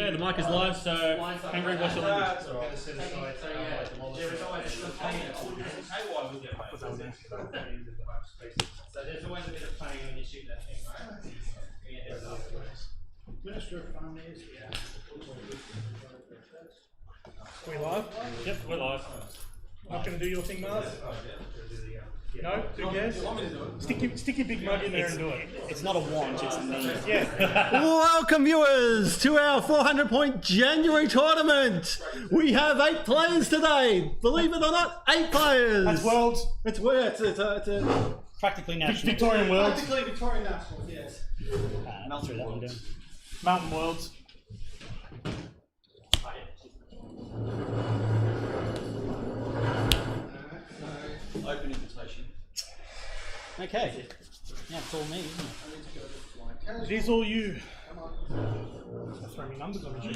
Yeah, the mic is live, so Henry, what's your language? So there's always a bit of planning when you shoot that thing, right? Minister of Finance. We live? Yep, we're live. Not going to do your thing, Mark? No? Who cares? Stick your big mug in there and do it. It's not a want, it's a need. Yeah. Welcome, viewers, to our 400-point January tournament. We have 8 players today. Believe it or not, 8 players. That's Worlds. It's a Practically national. Victorian Worlds. Practically Victorian National, yes. Not through that one down. Mountain Worlds. Open invitation. Okay. Yeah, it's all me, isn't it? It is all you. Throw me numbers on you.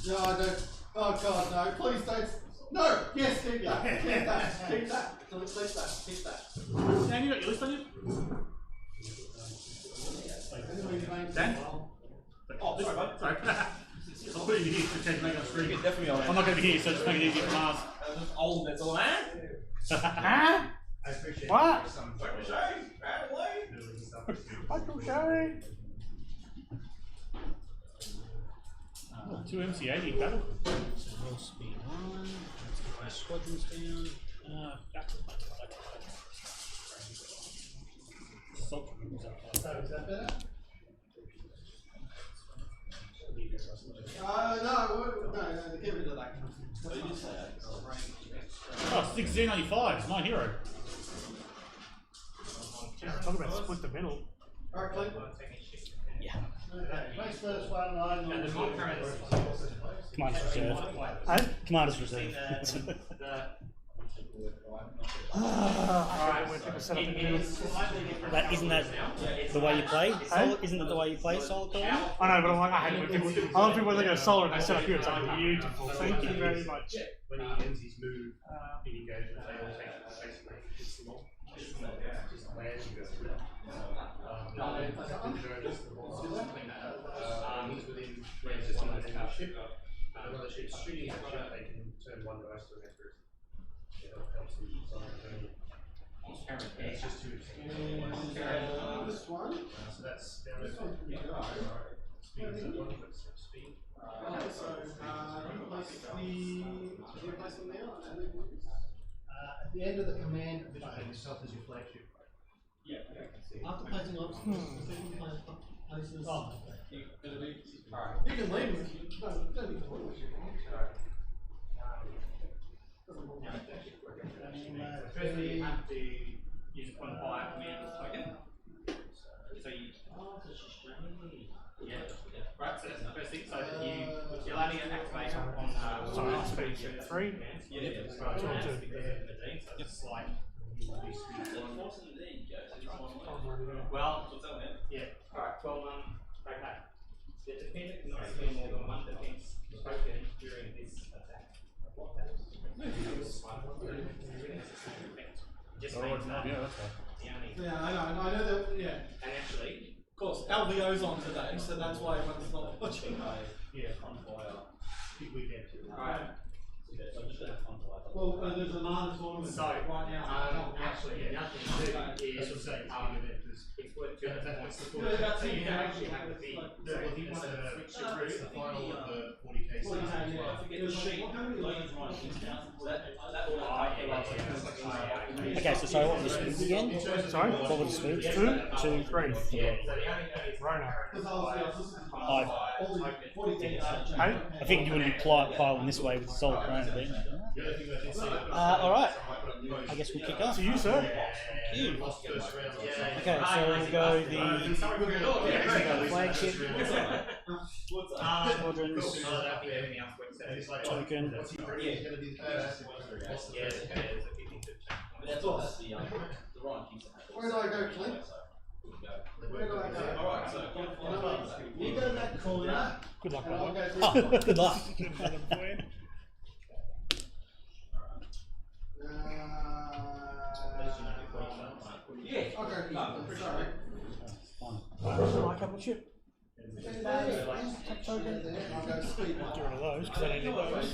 No, I don't. Oh God, no! Please don't. No. Yes, keep that. Keep that. Keep that. Keep that. Keep that. Dan, you got your list on you? Dan? Oh, sorry, bud. Sorry. I'll put you here to check make on screen. Definitely on. I'm not going to be here, so just make it easier for us. Old, that's all, man. Huh? I appreciate What? Michael Shay, Shay. 2 MC80 battle. Roll speed 1. Let's get my squadrons down. Is that better? No, get rid of that. Oh, 6 Z95s, my hero. Talk about split the middle. Alright, Clint. Yeah. Place first one, Commander's reserve. Hey? Commander's reserve. When people set up in the middle. Isn't that the way you play? Hey? Isn't that the way you play Solid Colony? I know, but I'm like, I hate when people. I love people when they go solar and they set up here. It's like beautiful. Thank you very much. When he ends his move in engagement, they all take basically it's not just land you go through. He's within just on the ship. Another ship's shooting at ship, they can turn one dice to an effort. It helps them design the it's just 2 this one. so that's down to 50. Speed is at 1 foot speed. Replace them now. At the end of the command, define yourself as your flagship. Yeah. After placing obstacles, the second places. Oh, You can leave. you can leave with you. No, don't need to leave with you. Firstly, you have to use a quantifier command token. So you. Yeah. Right, so that's the first thing. So you're allowing an activate on. Sorry, speed 3. Yeah. It's like. Well, yeah. Alright, 12 okay. The defender cannot spend more than 1 defense token during this attack. Just means that Yeah, I know that, yeah. and actually, Of course, LVO's on today, so that's why everyone's not watching. Yeah, we get to. alright. Well, there's an Armada tournament So, right now. actually, the other thing to do That's is what I'm saying. it's worth doing That's the Yeah, so you don't actually have to be. So if you want to switch the route, the final of the 40k season as well. Okay, so sorry, what were the speeds again? Sorry? What were the speeds? 2, 2, 3. Yeah. Rona. Hey? I think you wouldn't be piling this way with the Solid Corona, but alright. I guess we'll kick off. To you, sir. Okay, so we'll go the flagship, squadrons, token. Where do I go, Clint? Alright, so you go to that corner. Good luck, And I'll by go the to Oh, good luck. way. Yeah, I'll go to sorry. Like up the ship. Take token. I'll go to speed one. Get rid of those because I don't need those.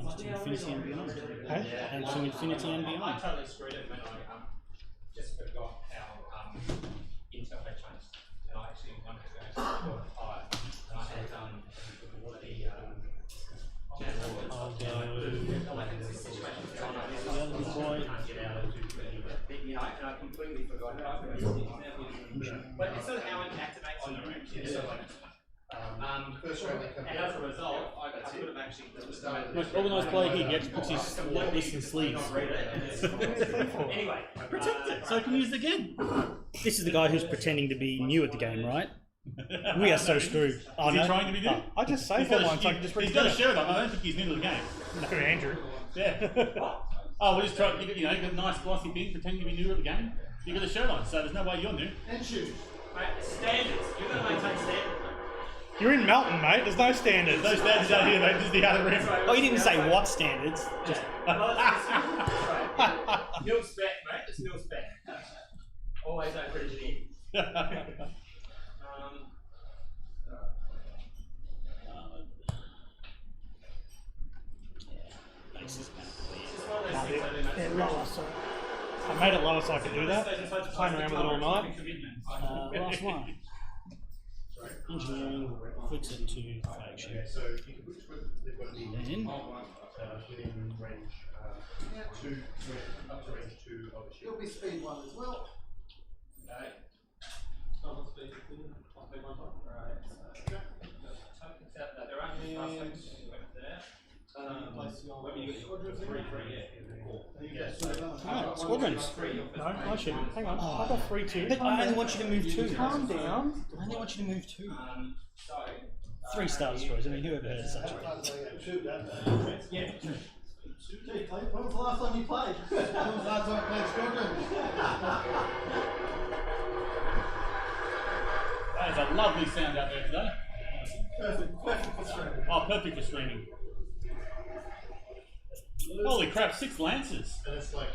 Thanks to Infinity and Beyond. Hey? Thanks to Infinity and I Beyond. totally screwed it when I just forgot how Intel had changed. And I actually wanted to go to 5. And I had the I'll go. Boy. you know, and I completely forgot about it. But it's sort of how it activates on the room. And as a result, I could have actually Most organised player here gets puts his list in sleeves. Anyway, Protect it so I can use it again. This is the guy who's pretending to be new at the game, right? We are so screwed. Oh, Is he no? trying to be new? I just saved all mine so I can just He's got a return it. shirt on. I don't think he's new to the game. No, Andrew. Yeah. Oh, we're just trying. You got a nice glossy thing, pretending to be new at the game. You got a shirt on, so there's no way you're new. And shoes. right, standards. You're going to maintain standards. You're in Melton, mate. There's no standards. Those standards out here, mate. This is the other room. Oh, you didn't say what standards. Just Nil spec, mate. It's nil spec. Always over engineering. I made it lower so I could do that. Playing around with it all night. last one. Engineering flicks it to faction. So you can put they've got the Then within range 2, up to range 2 of the ship. It'll be speed one as well. Okay. There are suspects there. alright, squadrons. No, I shouldn't. Hang on. I've got 3 2. But I only want you to move 2. Calm down. I only want you to move 2. So, 3-star destroyers. I mean, who ever heard of such a thing? yeah. Gee, Clay, when was the last time you played? When was the last time I played Squadron? That is a lovely sound out there today. Perfect for streaming. Oh, perfect for streaming. Holy crap, 6 Lancers. And it's like,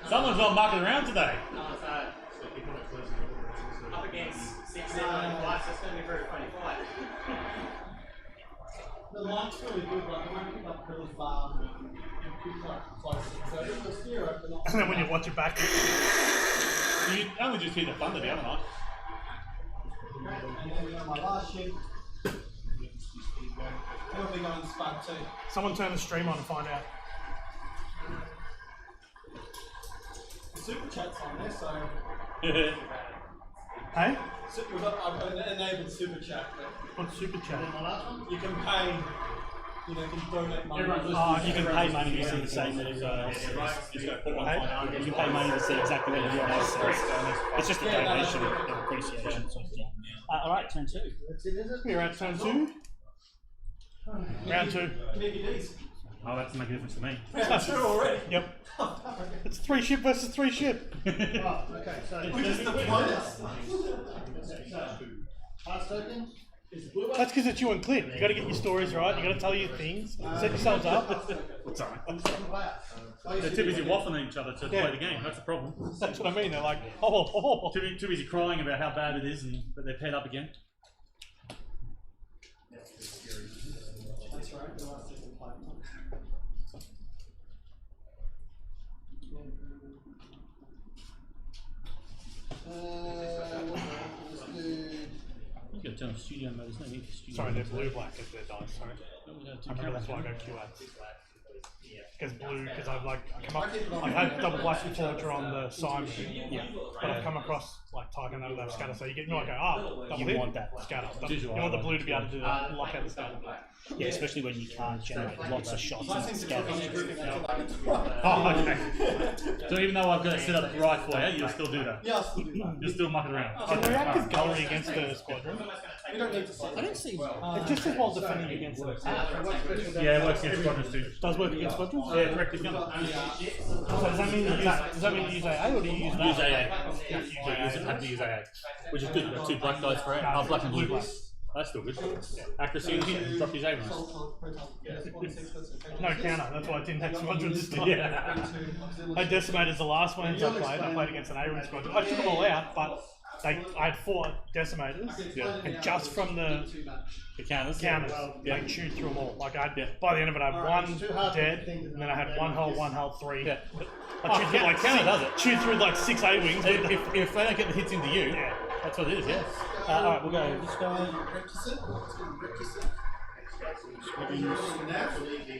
Someone's not mucking around today. No, so so people are closing over. up against 6, 7, 5, so it's going to be very funny fight. The light's really good, like, it won't pick up really far and pick up close. So it'll steer open up. And then when you watch it back, You only just hear the thunder the other night. And then on my last ship, it'll be going spud too. someone turn the stream on and find out. The super chat's on there, so Hey? I've enabled super chat. What's super chat? My last one, you can pay, you can donate money. Everyone's You can pay money to see the same that everyone else says. Just go put one Hey? on. You can pay money to see exactly what everyone else says. It's just a donation of appreciation sort of thing. Alright, turn 2. That's it, is it? We're at turn 2. Round 2. Mickey D's. Oh, that's make a difference to me. Round 2 already. Yep. It's 3 ship versus 3 ship. Oh, okay, so we just deployed us. Pass token. Is the blue one? That's because it's you and Clint. You got to get your stories right. You got to tell your things. Set yourselves up. It's alright. Oh, They're too busy waffling at each other to play the game. That's the problem. That's what I mean. They're like, oh. Too busy crying about how bad it is and that they're paired up again. That's right, the last second play. Let's do. You gotta turn off studio mode. There's no need for studio Sorry, mode. they're blue black as their dice. Sorry. I remember that's why I go QA. Because blue, because I've had double blacks before which are on the Simon. Yeah. But I've come across like Tiger and that scatter, so you get like double You hit, want that. scatter. Visual, You want the I blue like to be able to do that, lock out the scatter. Yeah, especially when you can't generate lots of shots and scavenge. Oh, okay. So even though I've got it set up right for you, you'll still do that. Yeah, I'll still do that. You'll still muck it around. Can we act as gallery against the squadron? We don't need to set. I don't see. It just says while defending against an attack. Yeah, it works against squadrons too. Does work against squadrons? Yeah, directive gun. So does that mean you use AA or do you use that? Use AA. Have to use AA, which is good. You've got 2 black dice for it. Black and blue. That's still good. Accuracy and hit, drop his A ones. No counter, that's why I didn't have squadrons this time. Yeah. I decimated the last ones I played against an A-wing squadron. I took them all out, but I had 4 decimators, and just from the counters, they chewed through them all. Like by the end of it, I had 1 dead, and then I had 1 hull, 3. Yeah. I chewed through like counter does it. Chewed through like 6 A-wings. If they don't get the hits into you, that's what it is. Yeah. Alright, we'll go this guy.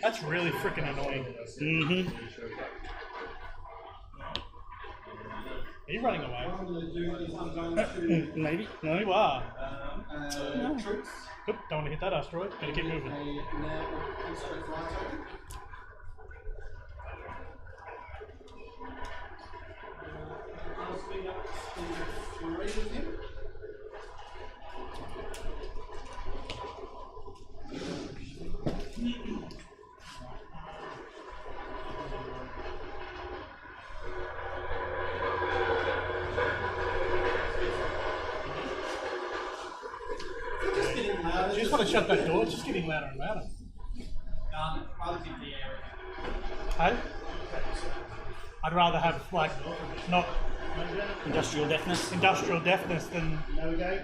That's really freaking annoying. Mm-hmm. Are you running away? Maybe. No. You are. Oop, don't want to hit that asteroid. Gotta keep moving. You just want to shut that door, it's just getting louder and louder. Hey? I'd rather have, like, not Industrial deafness. than. Okay,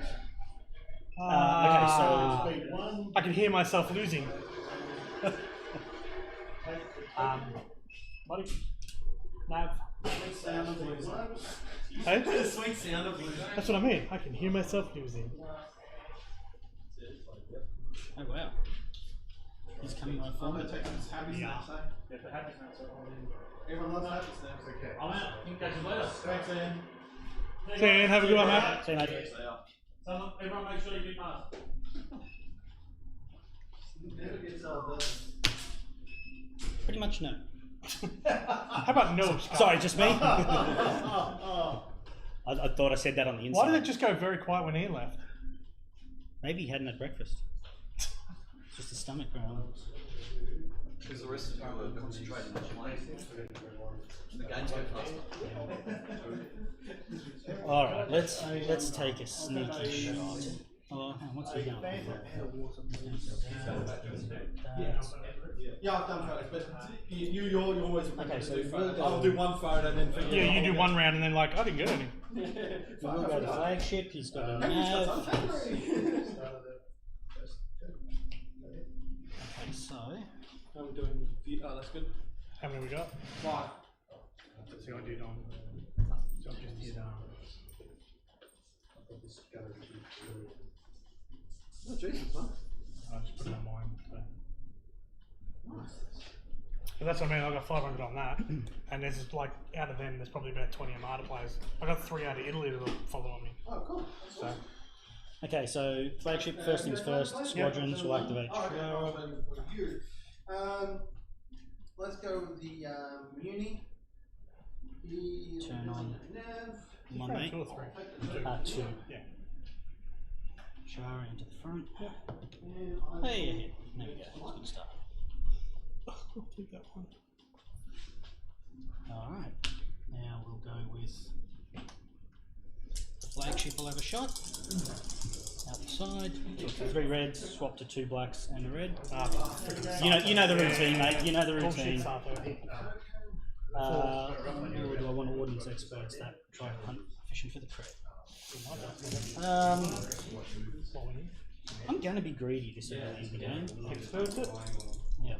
so I can hear myself losing. Nav. Hey? Sweet sound of losing. That's what I mean. I can hear myself losing. oh wow, he's coming right for me. Everyone loves happy snaps. I'm out. Catch you later. Thanks, Ian. See you, have a good one, mate. See you, mate. Everyone make sure you get masked. Never gets old, does it? Pretty much no. How about no? Scott? Sorry, just me. I thought I said that on the inside. Why did it just go very quiet when Ian left? Maybe he hadn't had breakfast. It's just a stomach growling. Because the rest of you are concentrating on your life. The game's go faster. All right, let's take a sneaky shot. Oh, hang on, what's he going Yeah, I've done photos, but you're always. Okay, so we'll go. I'll do one photo and then figure. Yeah, you do one round and then like I didn't get any. We'll go to flagship. He's got a Maybe he's got nav. some. Okay, so How are we doing? Oh, that's good. How many we got? 5. So I did so I just did Oh, Jesus, man. I just put it on mine. So. But that's what I mean. I got 500 on that, and there's like out of them, there's probably about 20 Armada players. I got 3 out of Italy that are following me. Oh, cool. That's So. awesome. okay, so flagship. First things first. Squadrons will activate. Let's go with the Muni. Turn on. Come on, mate. 2 or 3. 2. Yeah. Shara into the front. Hey, there we go. That's a good start. I'll take that one. All right. Now we'll go with the flagship. Will have a shot out the side. So 3 reds. Swap to 2 blacks and a red. You know the routine, mate. You know the routine. Or do I want ordnance experts that try to hunt fishing for the credit? I'm going to be greedy this early in the game. Experts it? Yeah.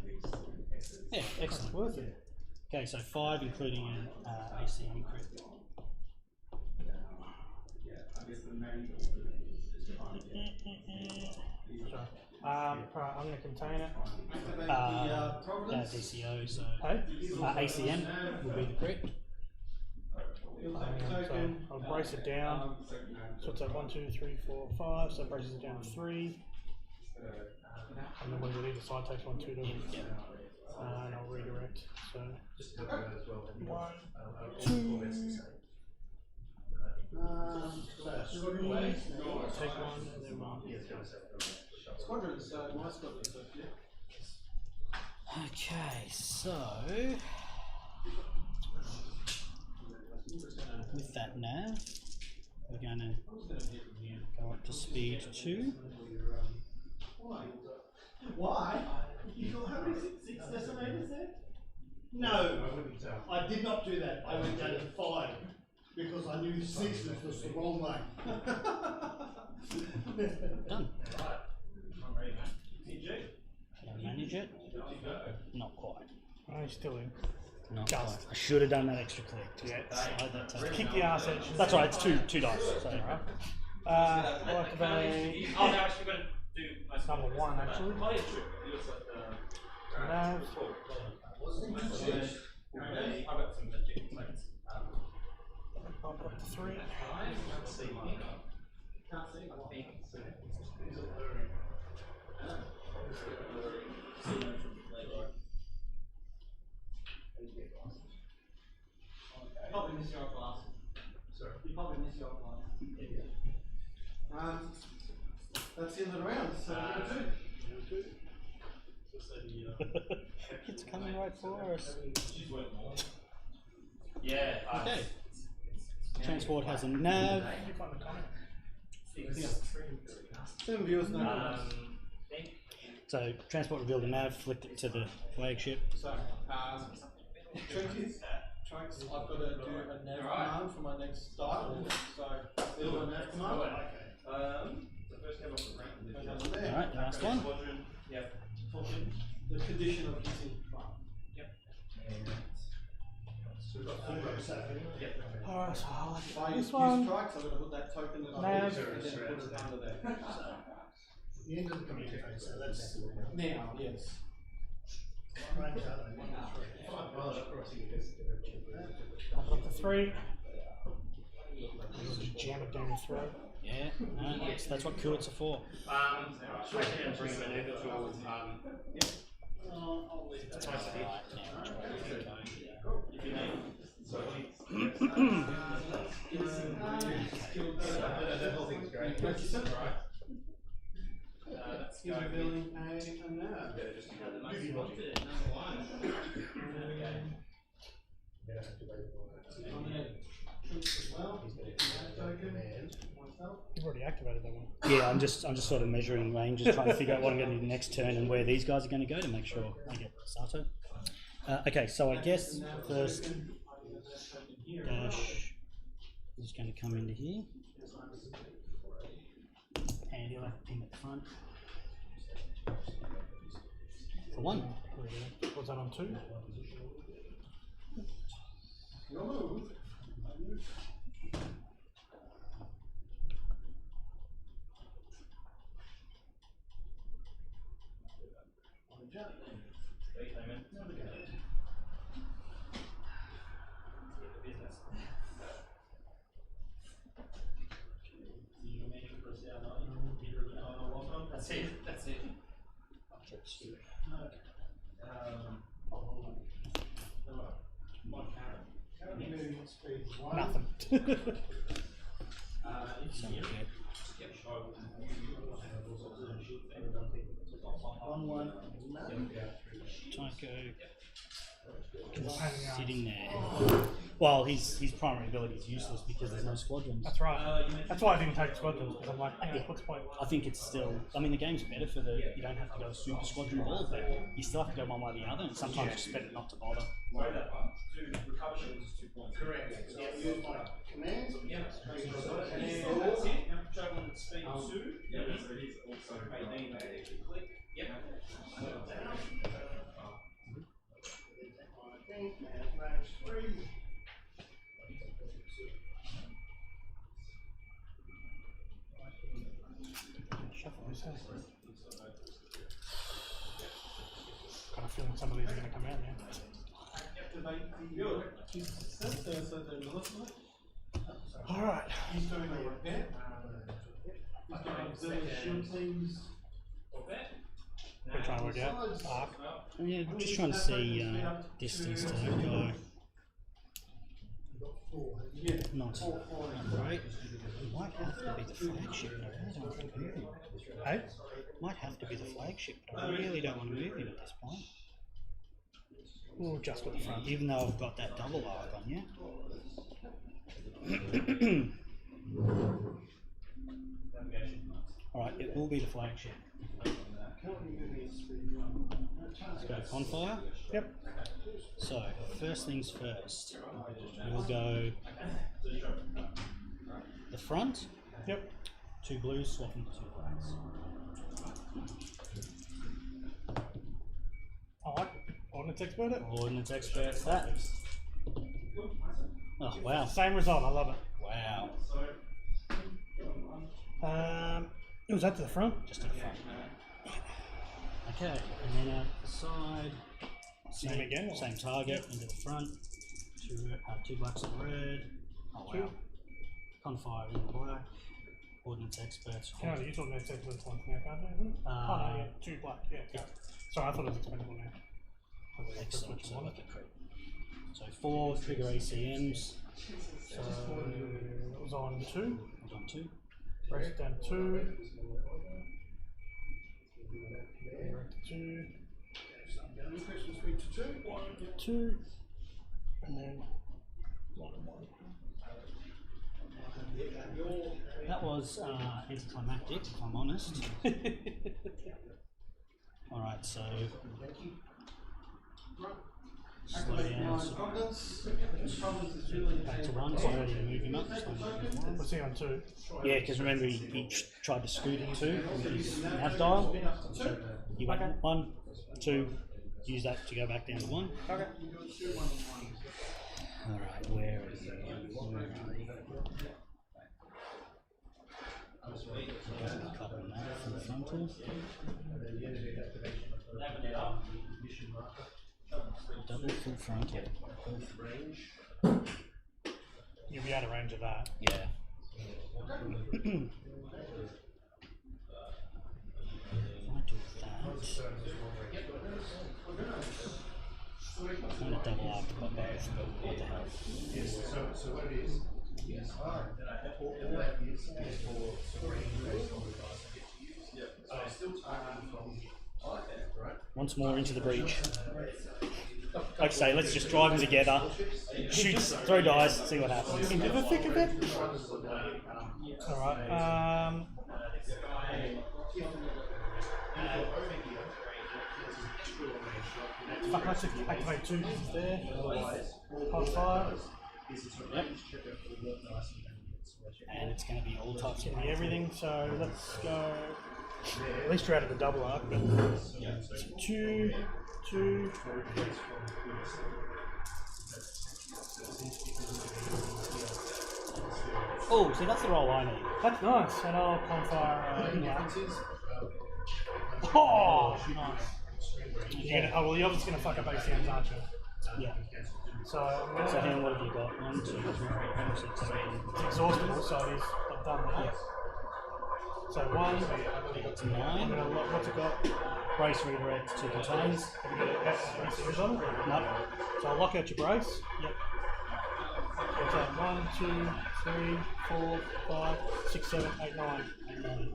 Yeah, excellent. Worth it. Okay, so 5 including an ACM crit. Right, I'm going to contain it. DCO, so Hey? ACM will be the crit. So I'll brace it down. So it's like 1, 2, 3, 4, 5. So it braces it down to 3. And then when we either side takes 1, 2, doesn't it? And I'll redirect. So 1, 2, 3, take one, and then one. Squadrons, so my squadrons, so yeah. Okay, so with that nav, we're going to go up to speed 2. Why? You got how many six decimators there? No, I did not do that. I went down to 5 because I knew 6 was the wrong way. Done. Can I manage it? Not quite. Oh, he's still in. Not quite. I should have done that extra click. Yeah. Slide that tape. Kick the arse edge. That's right, it's two dice. So. I'll activate Oh, no, actually, we're going to do number 1 actually. Oh, yeah, true. It looks like Nav. I've got some legit plates. I'll put up to 3. Can't see mine. Can't see. I think you probably miss your glasses. Sorry. You probably miss your glasses. That's the end of the round. So It's coming right for us. Yeah. Okay. Transport has a nav. 7 viewers, no. So transport revealed a nav, flicked it to the flagship. So, Trunks, I've got to do a nav command for my next style. So, there's my nav command. The first game off the rank. Alright, last one. Yep. The condition of using. Yep. Alright, so I'll If I activate use this one. strikes, I'm going to put that token that I Nav. use and then put it under there. The end of the community phase, so that's Now, yes. I'll put up to 3. Just jam it down his throat. Yeah, no, that's what culets are for. I can bring them in to Right, now, That whole thing's great. That's revealing a nav. You've already activated that one. Yeah, I'm just sort of measuring ranges, trying to figure out what I'm going to do next turn and where these guys are going to go to make sure I get Sato. Okay, so I guess first dash is going to come into here, and he'll have to ping at the front for 1. What's that on 2? That's it. That's it. Nothing. Tycho sitting there. Well, his primary ability is useless because there's no squadrons. That's right. That's why I didn't take squadrons, because I'm like, yeah, what's the point? I think it's still. I mean, the game's better for the. You don't have to go super squadron ball, but you still have to go one way or the other, and sometimes it's better not to bother. Correct. Commands? Traveling at speed 2. Yeah, so he's also click. Yep. Shuffle this out. Kind of feeling some of these are going to come out now. Alright. He's doing a repair. He's doing auxiliary shield teams. We're trying to work out. Arc. Yeah, I'm just trying to see distance to that guy. Yeah. Not great. Might have to be the flagship, but I really don't want to move him. Hey? Might have to be the flagship, but I really don't want to move him at this point. We'll just got the front. Even though I've got that double arc on you. Alright, it will be the flagship. Let's go Confire. Yep. So, first things first. We'll go the front. Yep. 2 blues, swapping to 2 blacks. I like it. Ordnance expert it. Ordnance experts that. Oh wow. Same result, I love it. Wow. It was that to the front? Just to the front. Okay, and then out the side. Same again, or? Same target, into the front. 2 blacks and red. Oh wow. Confire in the black. Ordnance experts. Can I use ordnance experts once now, can't I? Oh no, yeah, 2 black, yeah. Sorry, I thought it was expendable now. Excellent. So, so 4 trigger ACMs. So it was on 2. It was on 2. Press down 2. Direct 2. 2. And then 1 and 1. That was anticlimactic, if I'm honest. Alright, so slow down. Back to 1, so ready to move him up. What's he on 2? Yeah, because remember he tried to scoot it 2 with his nav dial. So you went 1, 2, use that to go back down to 1. Okay. Alright, where is he? Where are they? Couple that from the frontal. Double full frontal. You'll be out of range of that. Yeah. If I do that, I'm going to double arc by both, but what the hell? So what it is all that is for still targeting from right? Once more into the breach. Like I say, let's just drive them together, shoot, throw dice, see what happens. Into the thick of it. Alright. Fuck, let's activate 2 there. Hold fire. Yep. And it's going to be all types of Everything, so let's go. At least you're out of the double arc, but 2, 2. Oh, see, that's the roll I need. That's nice, and I'll confire Oh, nice. Oh, well, you're obviously going to fuck up ACMs, aren't you? Yeah. So hang on, what have you got? 1, 2, 3, 4, 5, 6, 7. it's exhaustible, so it is. I've done that. Yeah. So 1, It's 9. what's it got? Brace redirect to contains. Have you got a brace on it? Nope. So I'll lock out your brace. Yep. So 1, 2, 3, 4, 5, 6, 7, 8, 9.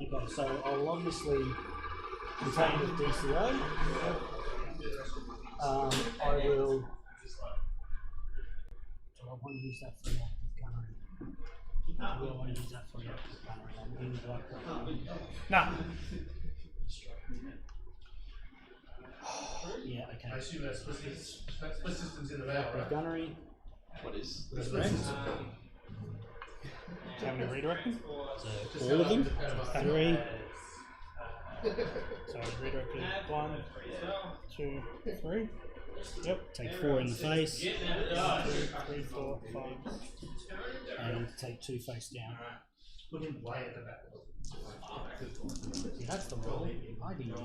Okay, so I'll obviously contain with DCO. I will. Do I want to use that for the active gunnery? I will want to use that for the active gunnery. I'm going to like that. Nah. Yeah, okay. I assume that's split systems in the Active valve, right? gunnery. What is? Redirect. How many redirecting? So all of them. 3. So redirected 1, 2, 3. Yep. Take 4 in the face. 1, 2, 3, 4, 5. And take 2 face down. Put him way at the back. See, that's the roll. I didn't do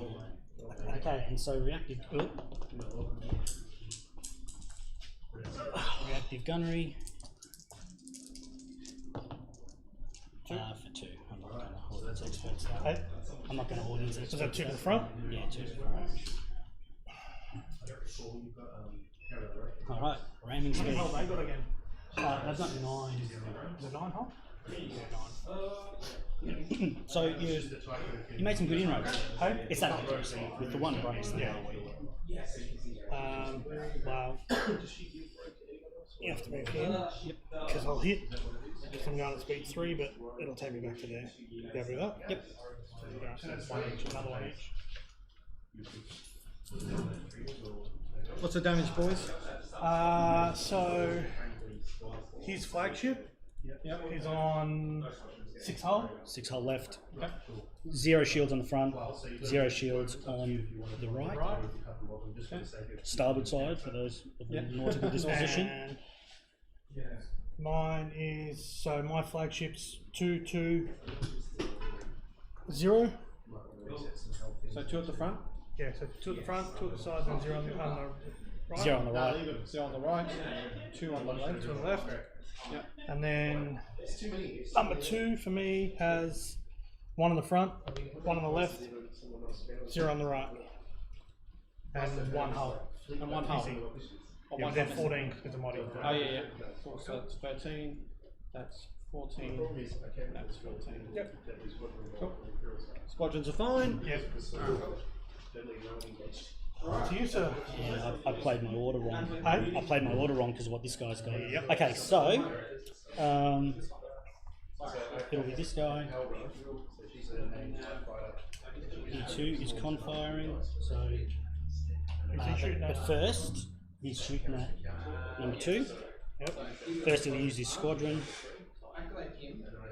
that. Okay, and so reactive. Reactive gunnery. For 2. I'm not going to ordnance experts that. Hey, I'm not going to ordnance experts. is that 2 to the front? Yeah, 2 to the front. Alright, ramming How many speed. holes they got again? They've got 9. Is it 9 hole? So you made some good inroads. Hey? It's that accuracy with the one bonus. Yeah. Well, you have to move here because I'll hit. Because I'm going at speed 3, but it'll take me back to there. You happy with that? Yep. One each, another one each. What's the damage, boys? So his flagship. Yep. He's on 6 hull. 6 hull left. Okay. 0 shields on the front. 0 shields on the right. Starboard side for those of the nautical disposition. And mine is, so my flagship's 2-2-0. So 2 at the front. Yeah, so 2 at the front, 2 at the side, then 0 on the right. 0 on the right. 0 on the right, 2 on the left. 2 on the left. Yep. And then number 2 for me has 1 on the front, 1 on the left, 0 on the right, and 1 hull. And 1 hull. Easy. Oh, Yeah, one then hull. 14 because the mod. Oh yeah. So that's 13. That's 14. That's 14. Yep. Cool. Squadrons are fine. Yep. To you, sir. Yeah, I played my order wrong. Hey? I played my order wrong because of what this guy's got. Yep. Okay, so it'll be this guy. E2 is con firing, so but first he's shooting at number 2. Yep. First he'll use his squadron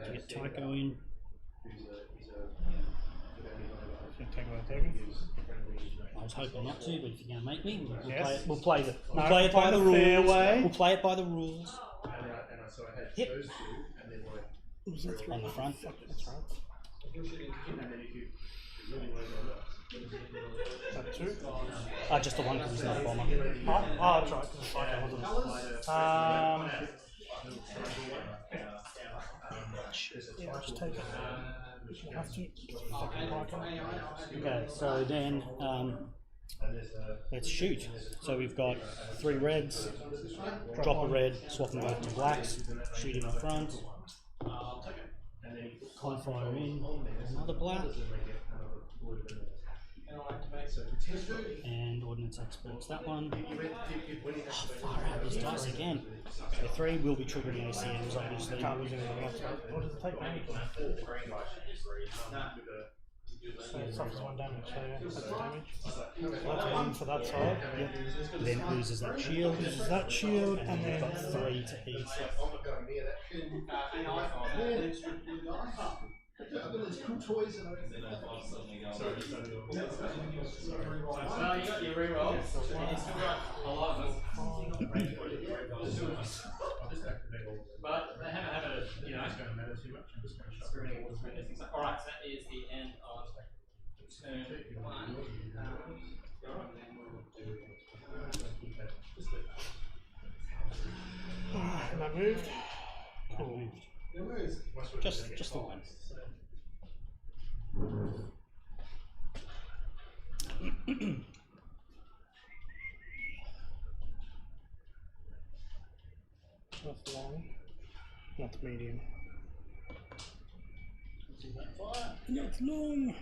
to get Tycho in. Take away taken. I was hoping not to, but if you're going to make me, we'll Yes. play it. We'll play it. We'll No, play it by play the the rules. fair way. We'll play it by the rules. Yep. Was that 3? On the front. That's right. Is that 2? Just the one because he's not a bomber. Oh, that's right. Because it's like yeah, I'll just take it. You have to. Fucking like Okay, so then let's shoot. So we've got 3 reds, drop a red, swap them both to blacks, shoot in the front, con fire in, another black, and ordnance experts that one. Oh, far out, these dice again. So 3 will be triggering ACMs, obviously. Can't lose anything else. What does it take? So it suffers 1 damage, so yeah, that's damage. So that's 1 for that side. Yep. Then it loses that shield. Loses that shield, and We've then got 3 to eat. I've got these cool toys and everything. Well, you got your reroll, and you still got a lot of them. But they haven't had a, you know, screening or anything. Alright, so that is the end of turn 1. and that moved. Cool. Just the one. That's long, not medium. That's long.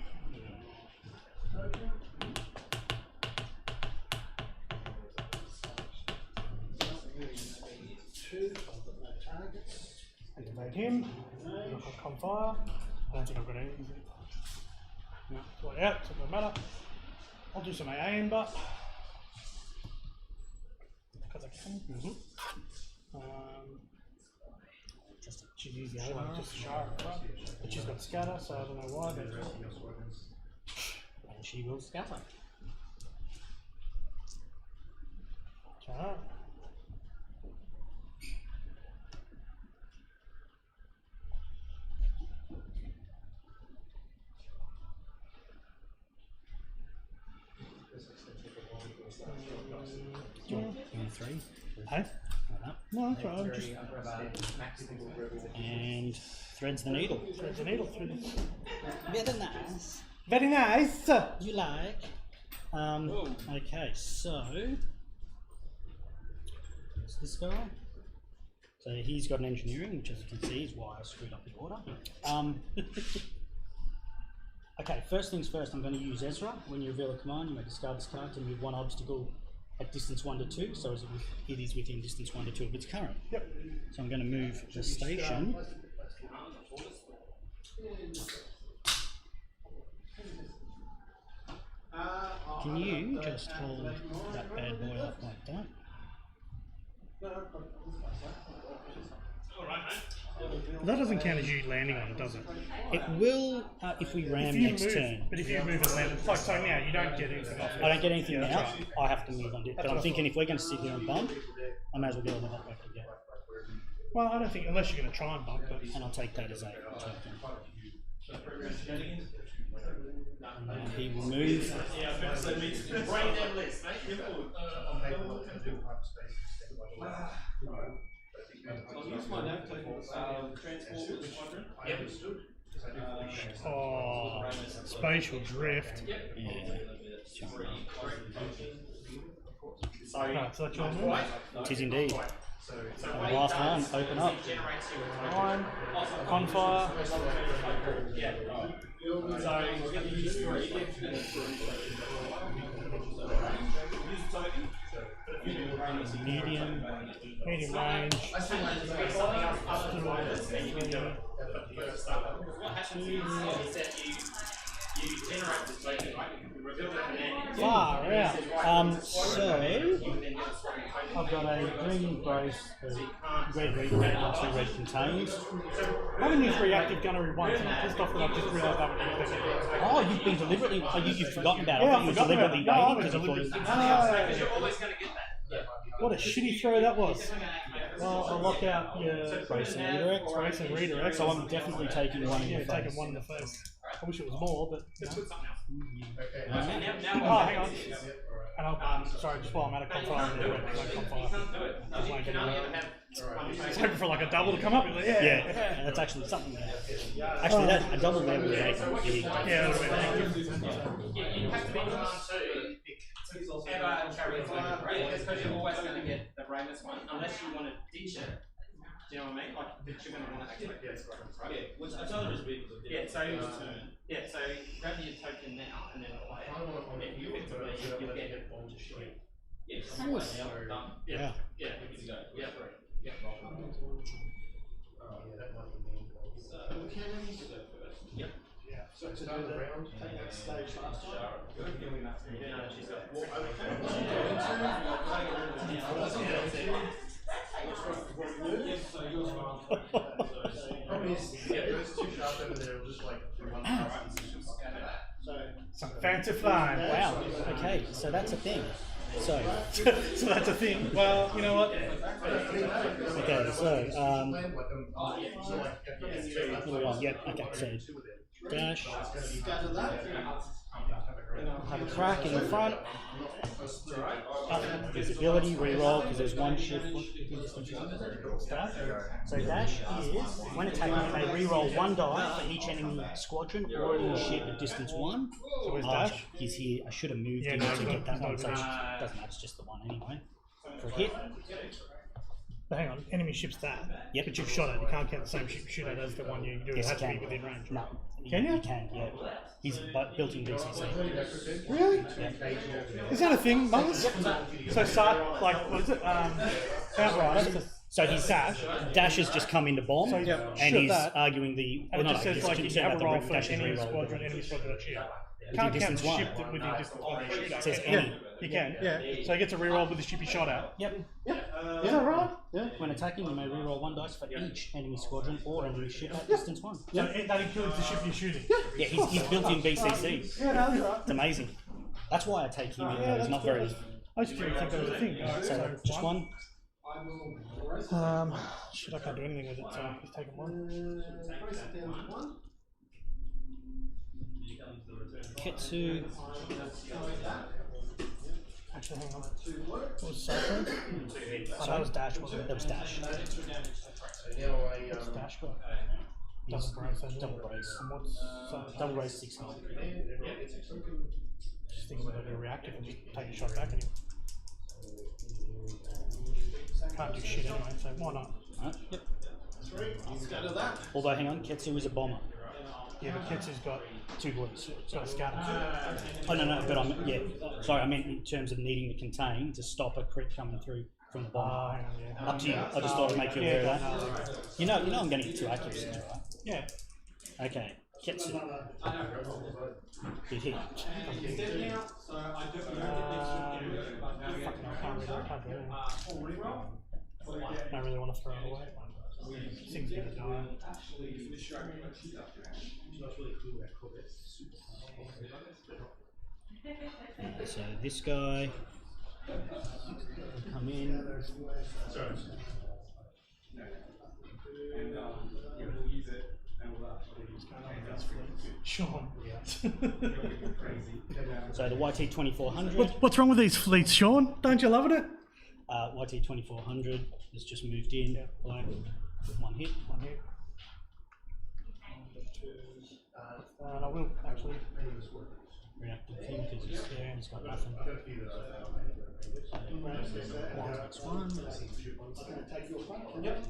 Activate him. Knock off con fire. I don't think I've got anything. No, so yeah, so it doesn't matter. I'll do some AA in, but because I can. Just She's used the other one, just sharp, right? But she's got scatter, so I don't know why. But and she will scatter. alright. Do you want 3? Hey? Like that. No, that's right. I'm just And threads the needle. threads the needle through this. Very nice. Very nice. You like? Okay, so it's this guy. So he's got an engineering, which as you can see is why I screwed up the order. Okay, first things first, I'm going to use Ezra. When you reveal a command, you may discard this card to move one obstacle at distance 1 to 2, so as it is within distance 1 to 2 of its current. Yep. So I'm going to move the station. Can you just hold that bad boy up like that? That doesn't count as you landing on it, does it? It will if we ram next turn. But if you move and land, it's like so now you don't get anything off it. I don't get anything now. I have to move on it. But I'm thinking if we're going to sit here and bump, I may as well get all the hot back again. Well, I don't think unless you're going to try and bump, but And I'll take that as a token. And he will move. oh, spatial drift. Yeah. Right, so that's your move. It is indeed. And the last one, open up. 9, on fire. Medium. Medium range. Far out. So I've got a green brace, a red reader, and 2 red contains. I haven't used reactive gunnery once, and I'm pissed off that I've just realised I haven't used it. Oh, you've been deliberately. Oh, you've forgotten about it. Yeah, I thought you were deliberately waiting because I thought You're always going to get that. What a shitty throw that was. well, I'll lock out your brace and redirect. Brace and redirect. So I'm definitely taking one in Yeah, the taking face. one in the face. I wish it was more, but you know. Now, Oh, hang on. And I'll, sorry, just while I'm at a confire, I'm going to confire. I was hoping for like a double to come up. Yeah, that's actually something. Actually, that a double there would make it big. Yeah, that would have been you have to be command 2. Ever carry it like a brain, because you're always going to get the brainless one, unless you want to ditch it. Do you know what I mean? Like, but you're going to want to activate this, right? Yeah, which other is big. Yeah, so grab your token now and then play it. And if you effectively, you'll get it all to shoot. Yeah, done. Yeah. Yeah, we can go. Yeah, yeah. Yep. So to do the take that stage last time. Yeah, she's got some fancy flying. Wow. Okay, so that's a thing. So So that's a thing. Well, you know what? okay, so moving on. Yep. Okay, so dash. Have a crack in the front. Visibility, reroll, because there's one shift. So dash is, when attacking, you may reroll 1 die for each enemy squadron or enemy ship at distance 1. So where's dash? He's here. I should have moved Yeah, him no, to get that he's one. not So it good. doesn't matter, it's just the one anyway. For a hit. But hang on, enemy ship's that. Yep. But you've shot at. You can't count the same ship you shoot at as the one you do. Yes, It has you to be can. within range. No. Can you? You can, yeah. He's built in BCC. Really? Is that a thing, Mars? So start like what is it? Outrider. So his dash has just come into bomb, So, and shoot he's that. arguing the. And it well, just no, says he's like you concerned have a about roll the for dash's enemy reroll. squadron that shoot. Within Can't count distance the 1. ship that within distance 1 you shoot It at. says Yeah. any. You can. Yeah. So he gets a reroll with the ship he shot at. Yep. Is that right? Yeah. When attacking, you may reroll 1 dice for each enemy squadron or enemy ship at distance 1. So that includes the ship you're shooting. Yeah, he's built in BCC. Yeah, that's right. It's amazing. That's why I take him in. Yeah, He's not that's very. good. I just didn't think that was a thing. Alright, So just one. Shit, I can't do anything with it, so he's taking one. Ketsu. Actually, hang on. What was Cyclone? Oh, that was Dash, wasn't it? That was dash. What's Dash got? Double brace. Double brace. And what's Double race 600. Just thinking whether they're reactive and just take a shot back at him. Can't do shit anyway, so why not? Yep. Scatter that. Although, hang on, Ketsu is a bomber. Yeah, but Ketsu's got 2 blues. It's got a scatter. Oh no, but I'm sorry. I meant in terms of needing to contain to stop a crit coming through from the bomber. Hang on, yeah. Up to you. I just thought I'd make you aware of that. You know, I'm going to get 2 accuracies, right? Yeah. Okay, Ketsu. Good hit. I don't really want to throw it away. Seems good to die. So this guy will come in. Sean. So the YT 2400. What's wrong with these fleets, Sean? Don't you love it? YT 2400 has just moved in. Black, 1 hit. 1 hit. And I will actually. Reactive thing because he's got nothing. That's 1. Yep.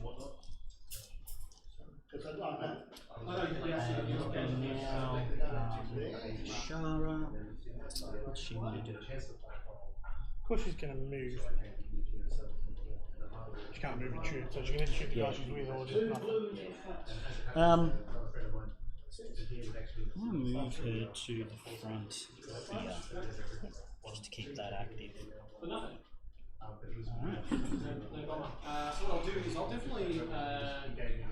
And now Shara. What's she want to do? Of course, she's going to move. She can't move and shoot, so she's going to shoot the guy she's with or just nothing. I'll move her to the front here, just to keep that active. Alright. What I'll do is I'll definitely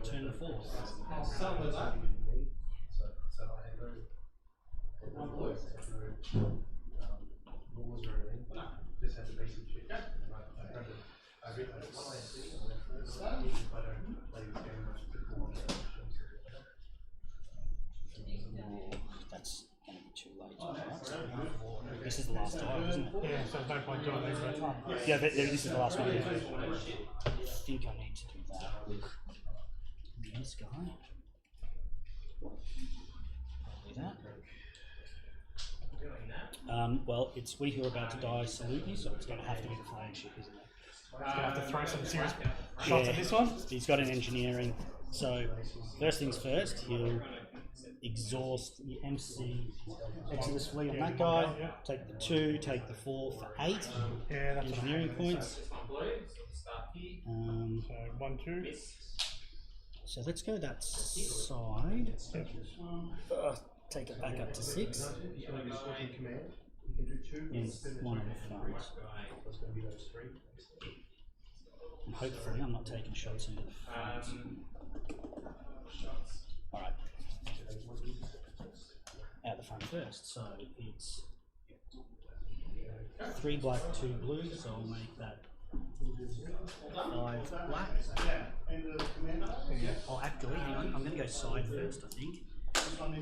Turn the 4th. I'll start with that. Just has a basic shit. That's going to be too late. Right? This is the last time, isn't it? Yeah, so there's no point doing these right now. Yeah, this is the last one. I think I need to do that with this guy. Probably that. Well, it's we who are about to die salute you, so it's going to have to be the flagship, isn't it? He's going to have to throw some serious shots at this one. He's got an engineering. So, first things first, he'll exhaust the MC Exodus fleet on that guy. Take the 2, take the 4 for 8 Yeah, that's engineering points. So 1, 2. So let's go that side. Take it back up to 6. And 1 on the front. And hopefully I'm not taking shots into the front. Alright. Out the front first. So it's 3 black, 2 blue, so I'll make that 5 black. Oh, actually, hang on. I'm going to go side first, I think. I'm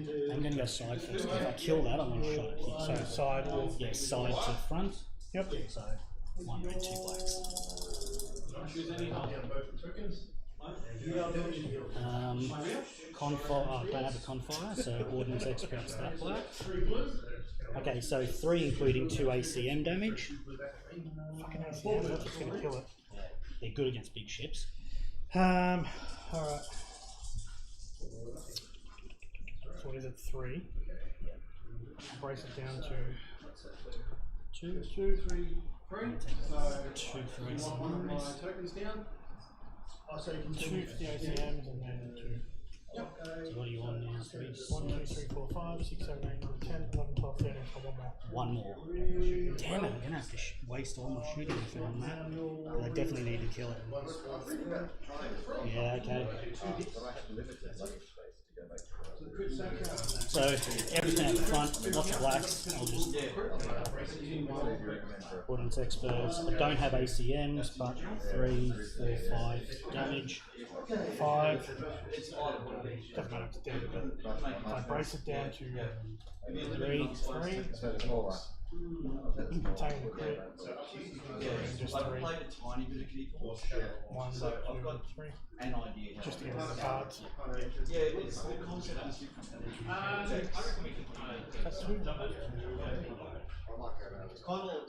going to go side first. If I kill that, I'm going to shot it here. So side. Yeah, side to front. Yep. So 1 red, 2 blacks. Don't have a confire, so Ordnance experts that black. Okay, so 3 including 2 ACM damage. Fucking ACM, that's just going to kill it. Yeah, they're good against big ships. Alright. So what is it, 3? Brace it down to 2, 2, 3, 3. So 2 for my ACMs. tokens down. I say 2 for the ACMs and then 2. So what do you want now? 3, 1, 2, 3, 4, 5, 6, 7, 8, 9, 10, 11, 12, 13, so 1 more. 1 more. Damn it, I'm going to have to waste all my shooting effort on that. I definitely need to kill it. Yeah, okay. So everything at the front, lots of blacks. I'll just Ordnance experts. I don't have ACMs, but 3, 4, 5 damage. 5. Doesn't matter if it's dead, but if I brace it down to 3. Contain the crit. And just 3. a tiny bit of key force. 1, 2, 3. An idea. Just to get rid of the cards. Yeah, it's the concept is different. That's sweet.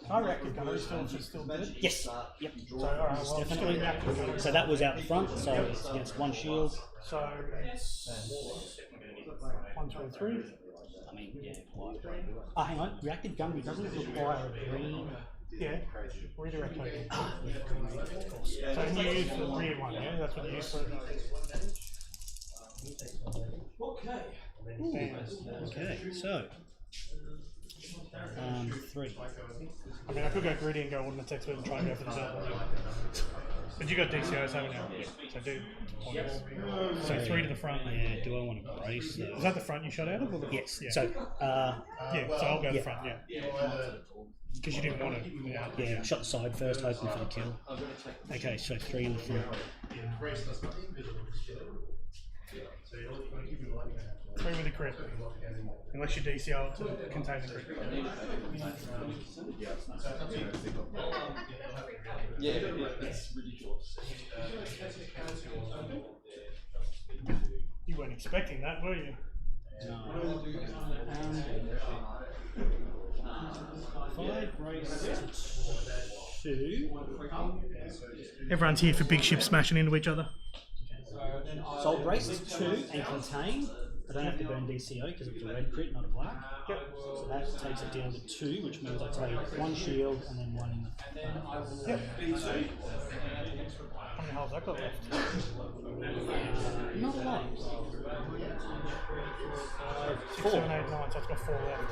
I reactive gunner is still good. Yes. Yep. So, alright, well, Definitely. reactive gunner. So that was out front, so it's against 1 shield. So it's 1, 2, 3. I mean, yeah, quite. Oh, hang on. Reactive gun doesn't require a green. Yeah, redirect token. Of course. So you use the rear one, yeah? That's what you use for it. Okay, so 3. I mean, I could go greedy and go Ordnance Expert and try and go for the double. But you got DCOs, haven't you? So do points. So 3 to the front. Yeah, do I want to brace? Was that the front you shot out of? Or the Yes. Yeah. So, Yeah, so I'll go the yeah. front, yeah. Because you didn't want to. yeah, shot the side first, hoping for the kill. Okay, so 3 in the front. 3 with a crit. Unless you DCO it to contain the crit. Yeah, it's ridiculous. You weren't expecting that, were you? No. 5 brace 2. Everyone's here for big ships smashing into each other. So I'll brace 2 and contain. I don't have to burn DCO because it was a red crit, not a black. Yep. So that takes it down to 2, which means I take 1 shield and then 1 in the. Yep. How many holes I got left? Not a lot. 6, 7, 8, 9, so I've got 4 left.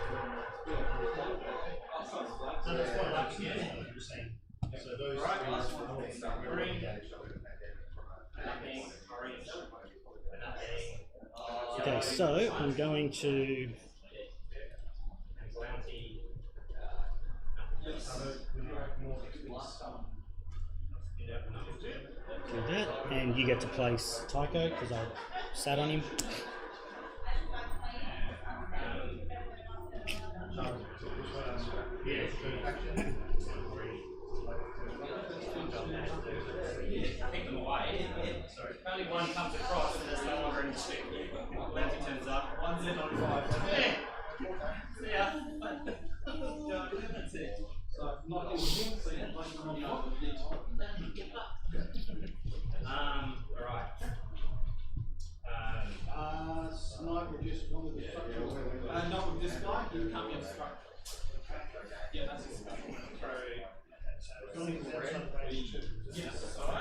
Okay, so I'm going to do that, and you get to place Tycho because I sat on him. Only one comes across and there's no longer any two. Lefty turns up, 1Z95. Hey! See ya! That's it. Alright. Sniper just gone with the structure. Not with this guy, he can't be obstructed. Yeah, that's his special.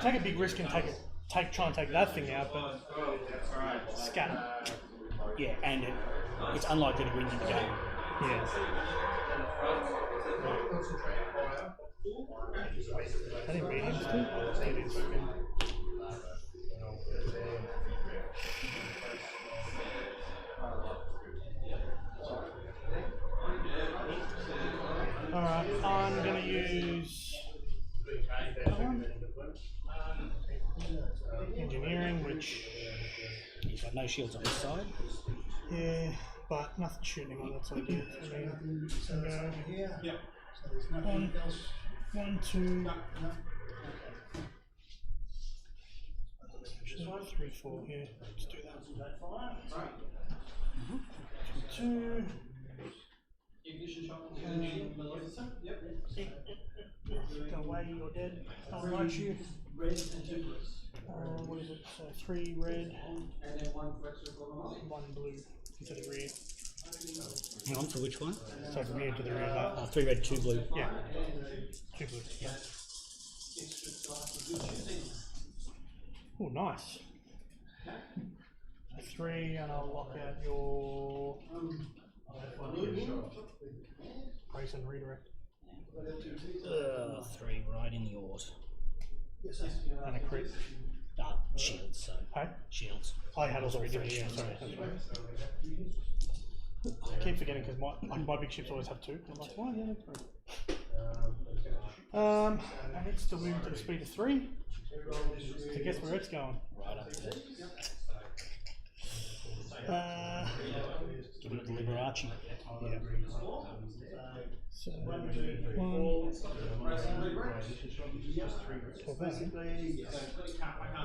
Take a big risk and try and take that thing out, but scatter. Yeah, and it's unlikely to win you the game. Yeah. I think medium's too. Medium's okay. Alright, I'm going to use engineering, which, He's got no shields on his side. yeah, but nothing shooting on that, so I mean, so one, 2, 3, 4 here. Let's do that. 2. Go away, you're dead. I'll watch you. What is it? So 3 red, 1 blue into the rear. Hang on, for which one? So from here to the rear. 3 red, 2 blue. Yeah. 2 blue. Yeah. Oh, nice. 3, and I'll lock out your brace and redirect. 3 right in the ort. And a crit. Shields, so. Hey? Shields. I had all 3, didn't I? Yeah, sorry. That's right. I keep forgetting because my big ships always have 2. I'm like, why? Yeah, that's right. I need to move to the speed of 3. So guess where it's going? Right up there. Give it the Liberace. Yeah. So, one. For that.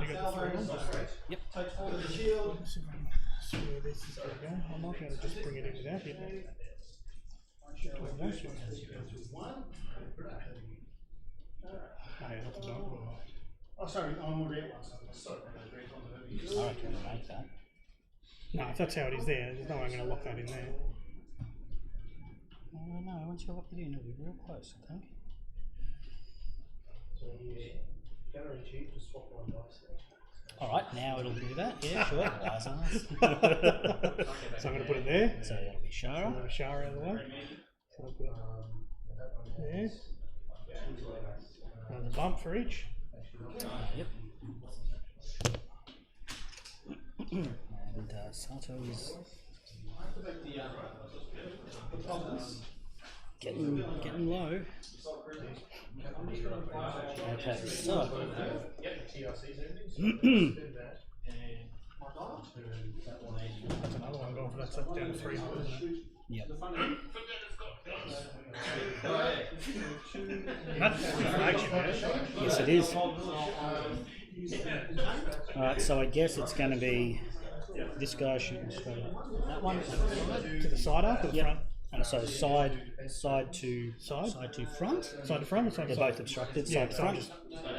You got the 3 on? Yep. Takes hold of the shield. See where this is going to go. I might be able to just bring it in without hitting. One. Oh, yeah, that's done. Oh, sorry, I'm already at one. Sorry. I reckon we'll make that. No, if that's how it is there's no way I'm going to lock that in there. I don't know, once you lock it in, it'll be real close, I think. Alright, now it'll do that. Yeah, sure. Wise ass. So I'm going to put it there. So that'll be Shara. Move a shower out of the way. So I'll put it there. Another bump for each. Yep. And Sato is getting low. Okay, so That's another one going for that stuff down to 300, isn't it? yep. That's the flagship, eh? Yes, it is. Alright, so I guess it's going to be this guy shooting straight up. That one To the side up or the front? and so side to front. Side to front or side to They're side? both obstructed. Yeah, Side to front.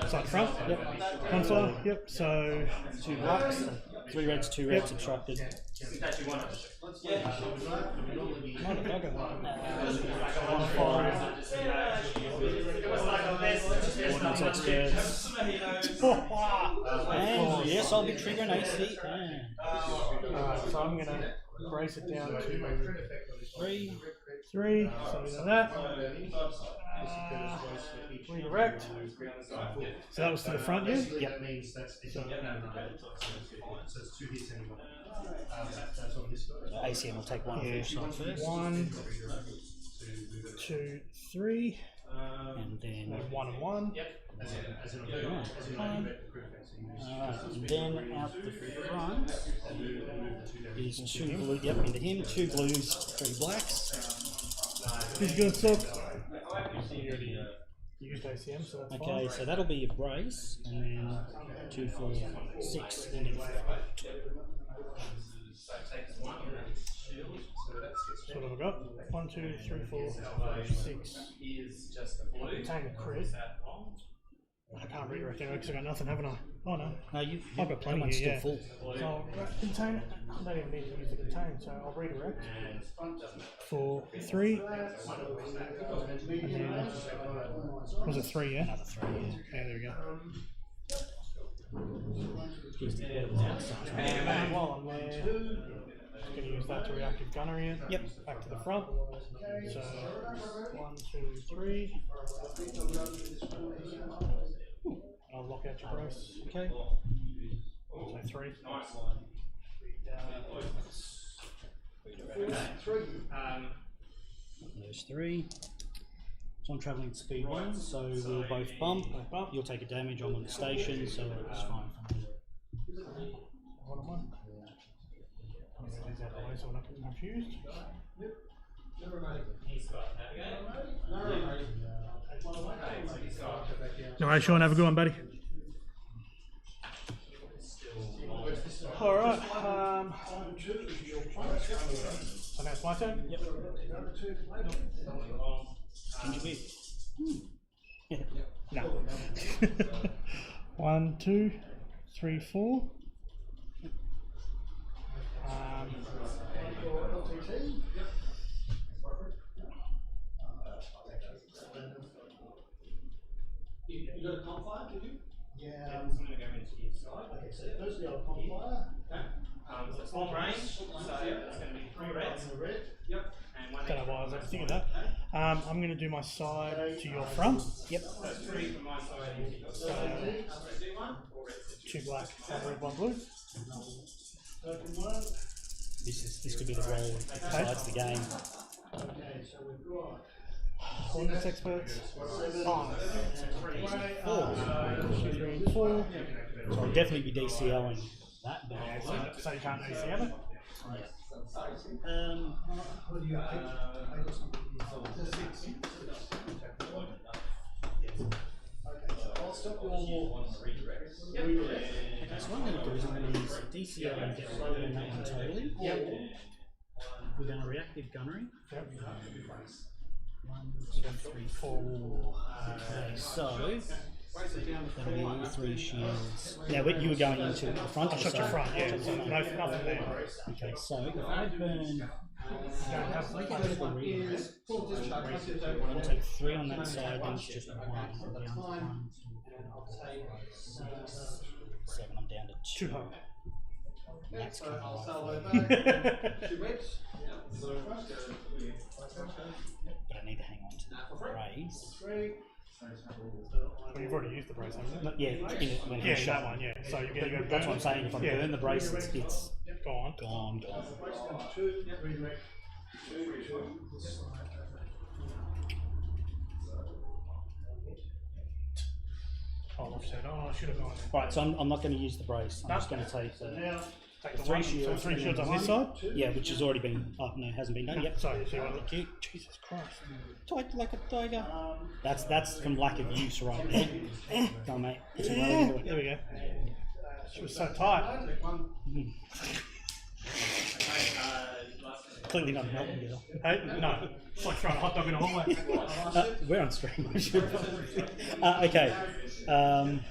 Side to front? Yep. One fly? Yep, so 2 blacks, 3 reds, 2 reds obstructed. Ordnance experts. And yes, I'll be triggering AC. Alright, so I'm going to brace it down to 3. 3, so we know that. Redirect. So that was to the front, yeah? Yep. ACM will take 1 of each side first. 1, 2, 3, And then and 1 and 1. and then out the front is 2 blue. Yep, into him. 2 blues, 3 blacks. Who's going to stop? You already used ACM, so that's Okay, fine. so that'll be a brace, and then 2, 4, 6 into the front. So what have I got? 1, 2, 3, 4, 5, 6. Contain the crit. I can't redirect anyway because I've got nothing, haven't I? Oh no. No, I've got plenty one's here, still yeah. full. So I'll contain it. I don't even need to use the contain, so I'll redirect. 4, 3. And then, was it 3, yeah? Another 3. Yeah, there we go. While I'm there, just going to use that to reactive gunnery in. Yep. Back to the front. So 1, 2, 3. I'll lock out your brace. Okay. So 3. There's 3. So I'm travelling at speed 1, so we'll both bump. You'll take a damage. I'm on the station, so it's fine for me. 1 and 1. I'm going to get these out of the way so we're not getting confused. No worries, Sean, have a good one, buddy. Alright, so now it's my turn? Yep. Ginger beer. No. 1, 2, 3, 4. You got a comp fire, did you? Yeah. I'm going to go into the side. Okay, so firstly I'll comp fire. So it's long range, so it's going to be 3 reds. Red. Yep. And 1 Don't know why I was ever thinking that. I'm going to do my side to your front. Yep. So it's 3 from my side into your side. So do 1, 4 reds. 2 black, 1 red, 1 blue. Token 1. This could be the role that decides the game. Okay, so we've got Ordnance experts. 5. 4. 2, 3, and 4. So I'll definitely be DCOing that. So you can't ACM it. I'll stop your So what I'm going to do is I'm going to use DCO and get rid of that one totally. We're going to reactive gunnery. Yep. 1, 2, 3, 4. Okay, so that'll be all 3 shields. Now, you were going into the front. I shot your front, yeah. So nothing there. Okay, so if I burn, if I get rid of the readers, we'll take 3 on that side, then it's just 1. Down to 1, 2, 4, 6, 7. I'm down to 2. That's coming off. But I need to hang on to the brace. Well, you've already used the brace, haven't you? Yeah, when he Yeah, shot that one, yeah. So you're going to go That's what I'm saying. If I burn the brace, it's gone. gone. Oh, offset. Oh, I should have gone. Right, so I'm not going to use the brace. I'm just going to take the Take the 3 one, shields. so 3 shields on and this then side. Yeah, which has already been. Oh no, it hasn't been done. Yep. Sorry, so you want Thank you. Jesus Christ. Tight like a tiger. That's from lack of use, right there. Go on, mate. Put some roll into it. There we go. She was so tight. Clearly not melting deal. Hey, no. It's like throwing a hot dog in a hallway. We're on stream. I should probably. Okay.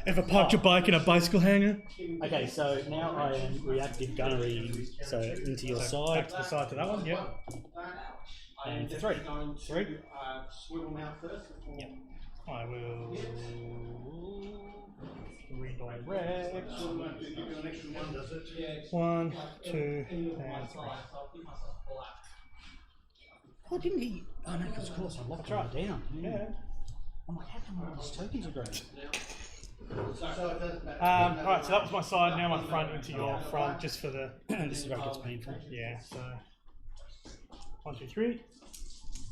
Ever parked your bike in a bicycle hanger? Okay, so now I am reactive gunnery. So into your Back side. to the side to that one, yeah. And 3. 3. swivel them out first. Yep. I will redirect. Give you an extra 1, does it? 1, 2, and 3. Oh, didn't he? Oh no, because of course I locked it down. Yeah. I'm like, how come all these tokens are growing? Alright, so that was my side, now my front into your front, just for the... This is where it gets painful. Yeah, so... 1, 2, 3.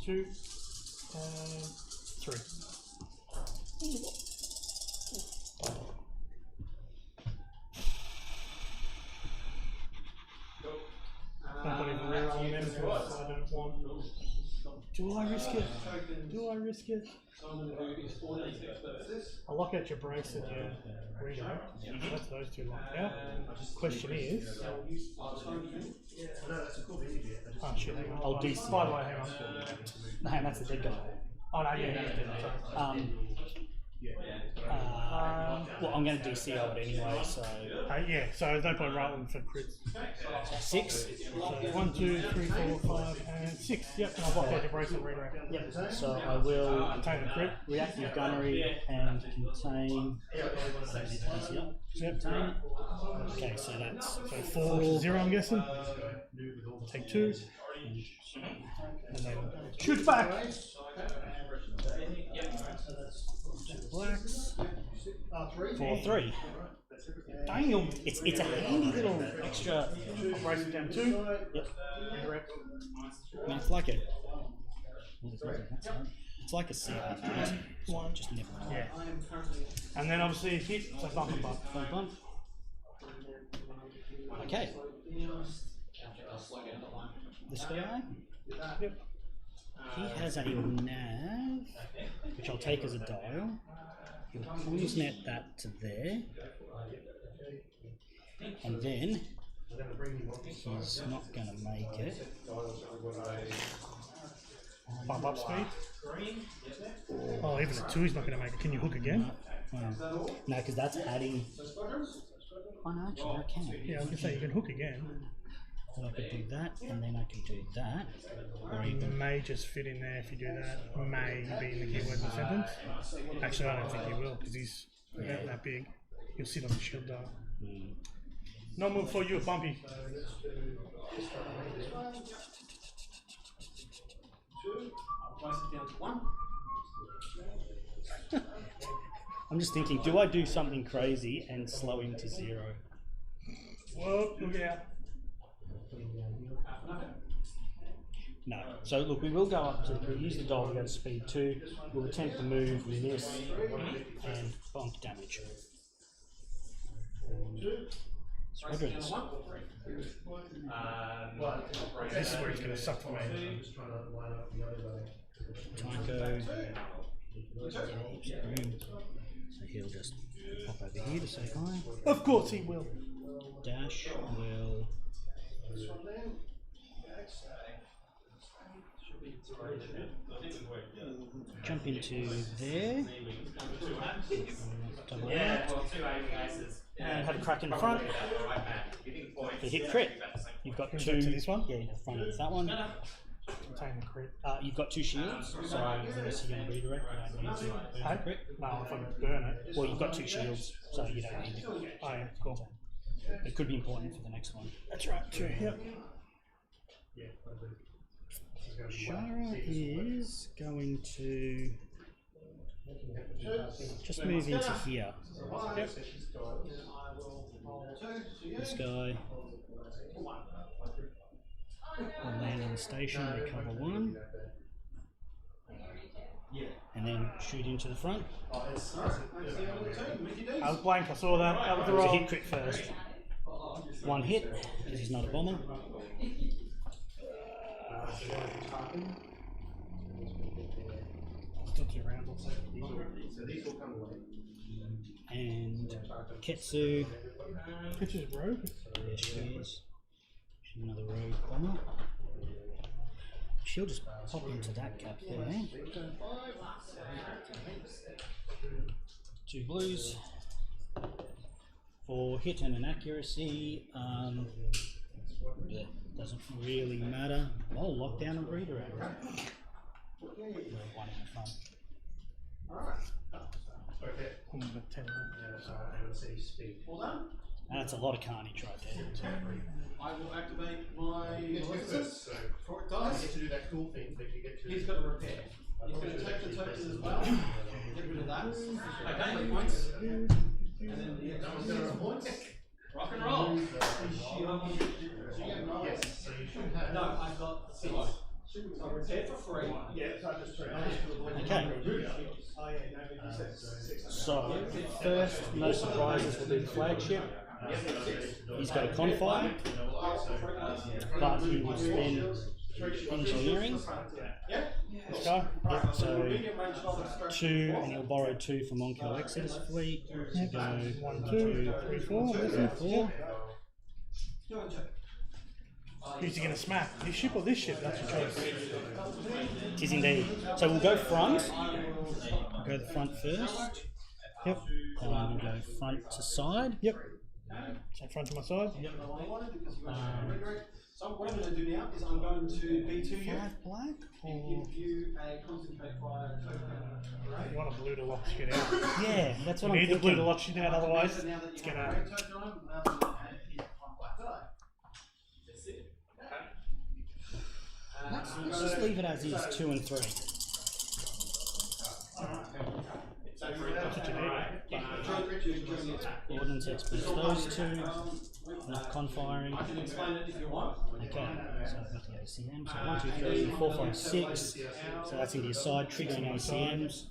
2, and 3. Don't put even rear on them because I don't want... Do I risk it? Do I risk it? I'll lock out your brace and your redirect. That's those 2 locked out. Question is... Oh shit, hang on. I'll DC. By the way, hang on. No, hang on, that's the dead guy. Oh no, yeah. Well, I'm going to DCO it anyway, so. Yeah, so there's no point rolling for crits. 6. So 1, 2, 3, 4, 5, and 6. Yep, and I'll block out your brace and redirect. Yep, so I will Contain the crit. reactive gunnery and contain. DCO. Yep. Contain. Okay, so that's. So 4 to 0, I'm guessing. Take 2. And then shoot back! 2 blacks. 4, 3. Damn, it's a handy little extra. I'll brace it down 2. Yep. Redirect. I mean, it's like a. It's like a CR. One, just never. Yeah. And then obviously hit, so bump and bump. Bump, bump. Okay. This guy. Yep. He has a nav, which I'll take as a dial. He'll cruise net that to there. And then he's not going to make it. Bump up speed. Oh, even a 2 he's not going to make it. Can you hook again? No, because that's adding. Oh no, actually I can. Yeah, I was going to say you can hook again. So I could do that, and then I can do that. Or You even. may just fit in there if you do that. May be in the keyword in the sentence. Actually, I don't think he will because he's about that big. He'll sit on the shield dial. No move for you, Bumpy. I'm just thinking, do I do something crazy and slow him to 0? Whoa, look out. No. So look, we will go up to, we'll use the dial to go to speed 2. We'll attempt to move, miss, and bump damage. Squadrons. This is where he's going to suck for me. I'm just trying to line up the other way. Tycho. So he'll just pop over here to say hi. Of course he will. Dash will jump into there. Double out. And have a crack in the front. For hit crit. You've got two. To this one? Yeah, in the front of that one. Retain the crit. You've got 2 shields, so unless you're going to redirect, you don't need to burn the crit. No, if I burn it. Well, you've got 2 shields, so you don't need it. Oh yeah, cool. It could be important for the next one. That's right, too. Yep. Shara is going to just move into here. Yep. This guy will land on the station, recover 1, and then shoot into the front. I was blank, I saw that. That was the It was a roll. hit crit first. 1 hit, because he's not a bomber. Still 2 rounds. So these will come away. And Ketsu, Pitcher's rogue. there she is. She's another rogue bomber. She'll just pop into that cap there. 2 blues. For hit and an accuracy, yeah, doesn't really matter. Oh, lockdown and redirect. One in the front. Okay. I'm gonna 10. Yeah, so I would say speed. All done? That's a lot of carnage right there. I will activate my resistance So for it I dice. get to do that cool thing that you get to. He's got to repair. He's going to take the token as well. Get rid of that. Okay, 3 points. And then the other one's going to points. Rock and roll. Yes, so you should have. No, I've got 6. I repaired for 3. Yeah, so I just 3. Okay. Oh yeah, no, but you said 6. So, first, no surprises will be the flagship. He's got a confire, but he will spend engineering. Yeah? This guy. Yep, so 2, and he'll borrow 2 from Onkel Exodus fleet. So go 1, 2, 3, 4. 3, 4. 2 and 2. Who's he going to smack? This ship or this ship? That's your choice. Tis indeed. So we'll go front. We'll go the front first. Yep. And then we'll go front to side. Yep. So front to my side. So what I'm going to do now is I'm going to B2 you 5 black? and give you a concentrate fire token. You want a blue to lock shit out. Yeah, that's what You I'm need the blue to thinking. lock shit out, otherwise So now that it's you gonna. have a red token on, one black die. That's it. Let's just leave it as is, 2 and 3. That's what you need. Ordnance experts, those 2. Enough confiring. I can explain it if you want. Okay, so I've got the ACM. So 1, 2, 3, 4, 5, 6. So that's into your side, triggering ACMs.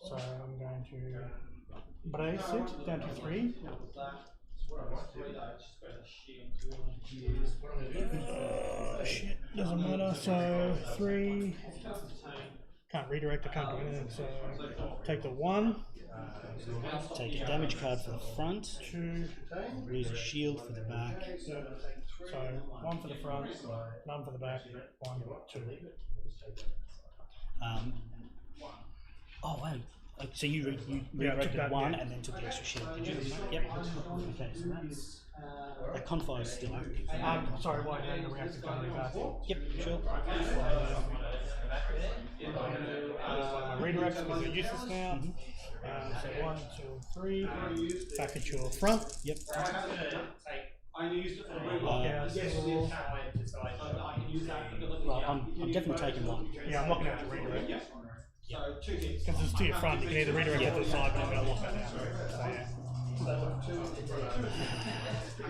So I'm going to brace it down to 3. Shit, doesn't matter. So 3. Can't redirect, I can't do anything. So take the 1, Take a damage card for the front. 2. Lose a shield for the back. So 1 for the front, none for the back, 1, 2. Oh wait. So you took redirected that, 1 yeah. and then took the extra shield, did you? Yep. Okay, so that's that confire is still active. Sorry, why did the reactive gun back? Yep, sure. My redirects because they're useless now. So 1, 2, 3. Back at your front. Yep. I used it for the Yeah, yes, so- yes. I can use that for the Well, I'm definitely taking 1. Yeah, I'm locking out the redirect. So 2 hits. Because it's to your front, you can either redirect it to the side, but I'm going to lock that out. So yeah.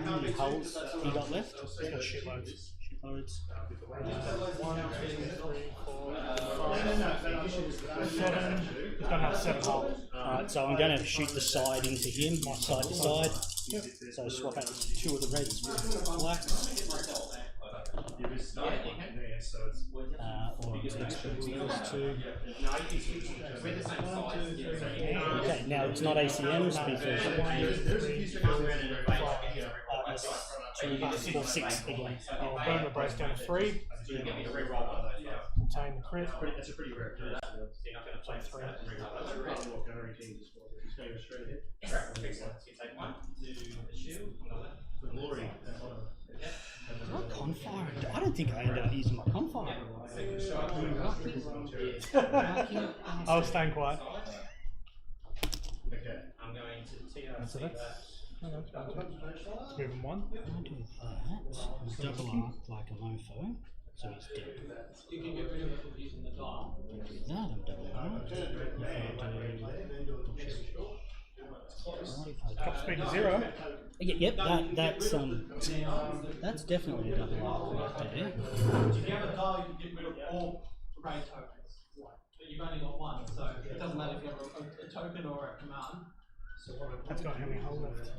How many hulls you got left? It's got shitloads. Shitloads. 1, 2, 3, 4, 5, 6, 7. It's got another 7 hulls. Alright, so I'm going to shoot the side into him, side to side. So swap out 2 of the reds with blacks. experience those two. No, we're the same size. Yeah. Okay, now it's not ACMs because two, four, six again. I'll burn the brace down to 3. You get me to re-roll one. Contain the crit. That's a pretty rare occurrence. You're not going to play 3. He's going straight ahead. Excellent. So you take 1 to the shield. Glory. Confire. I don't think I ended up using my confire. I was staying quiet. Okay. I'm going to TRC So that. Let's move him 1. I do that. Double arc like a mofo. So he's dead. You can get rid of it with using the die. That I'm double arc. Top speed to 0. Yep, that's definitely a double arc right there. If you have a die, you can get rid of all raid tokens. But you've only got 1, so it doesn't matter if you have a token or a command. That's got how many hull left?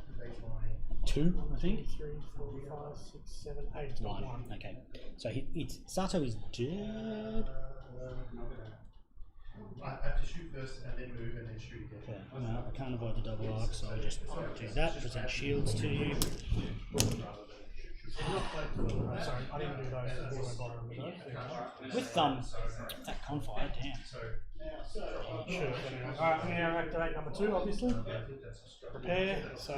2, I think. 3, 4, 5, 6, 7, 8. It's got 1. Okay, so it's Sato is dead. I have to shoot first and then move and then shoot again. Okay, no, I can't avoid the double arc, so I'll just do that. Present shields to you. Sorry, I didn't do those. I didn't bother with those. With that confire, damn. Sure. Alright, I'm now activate number 2, obviously. Prepare. So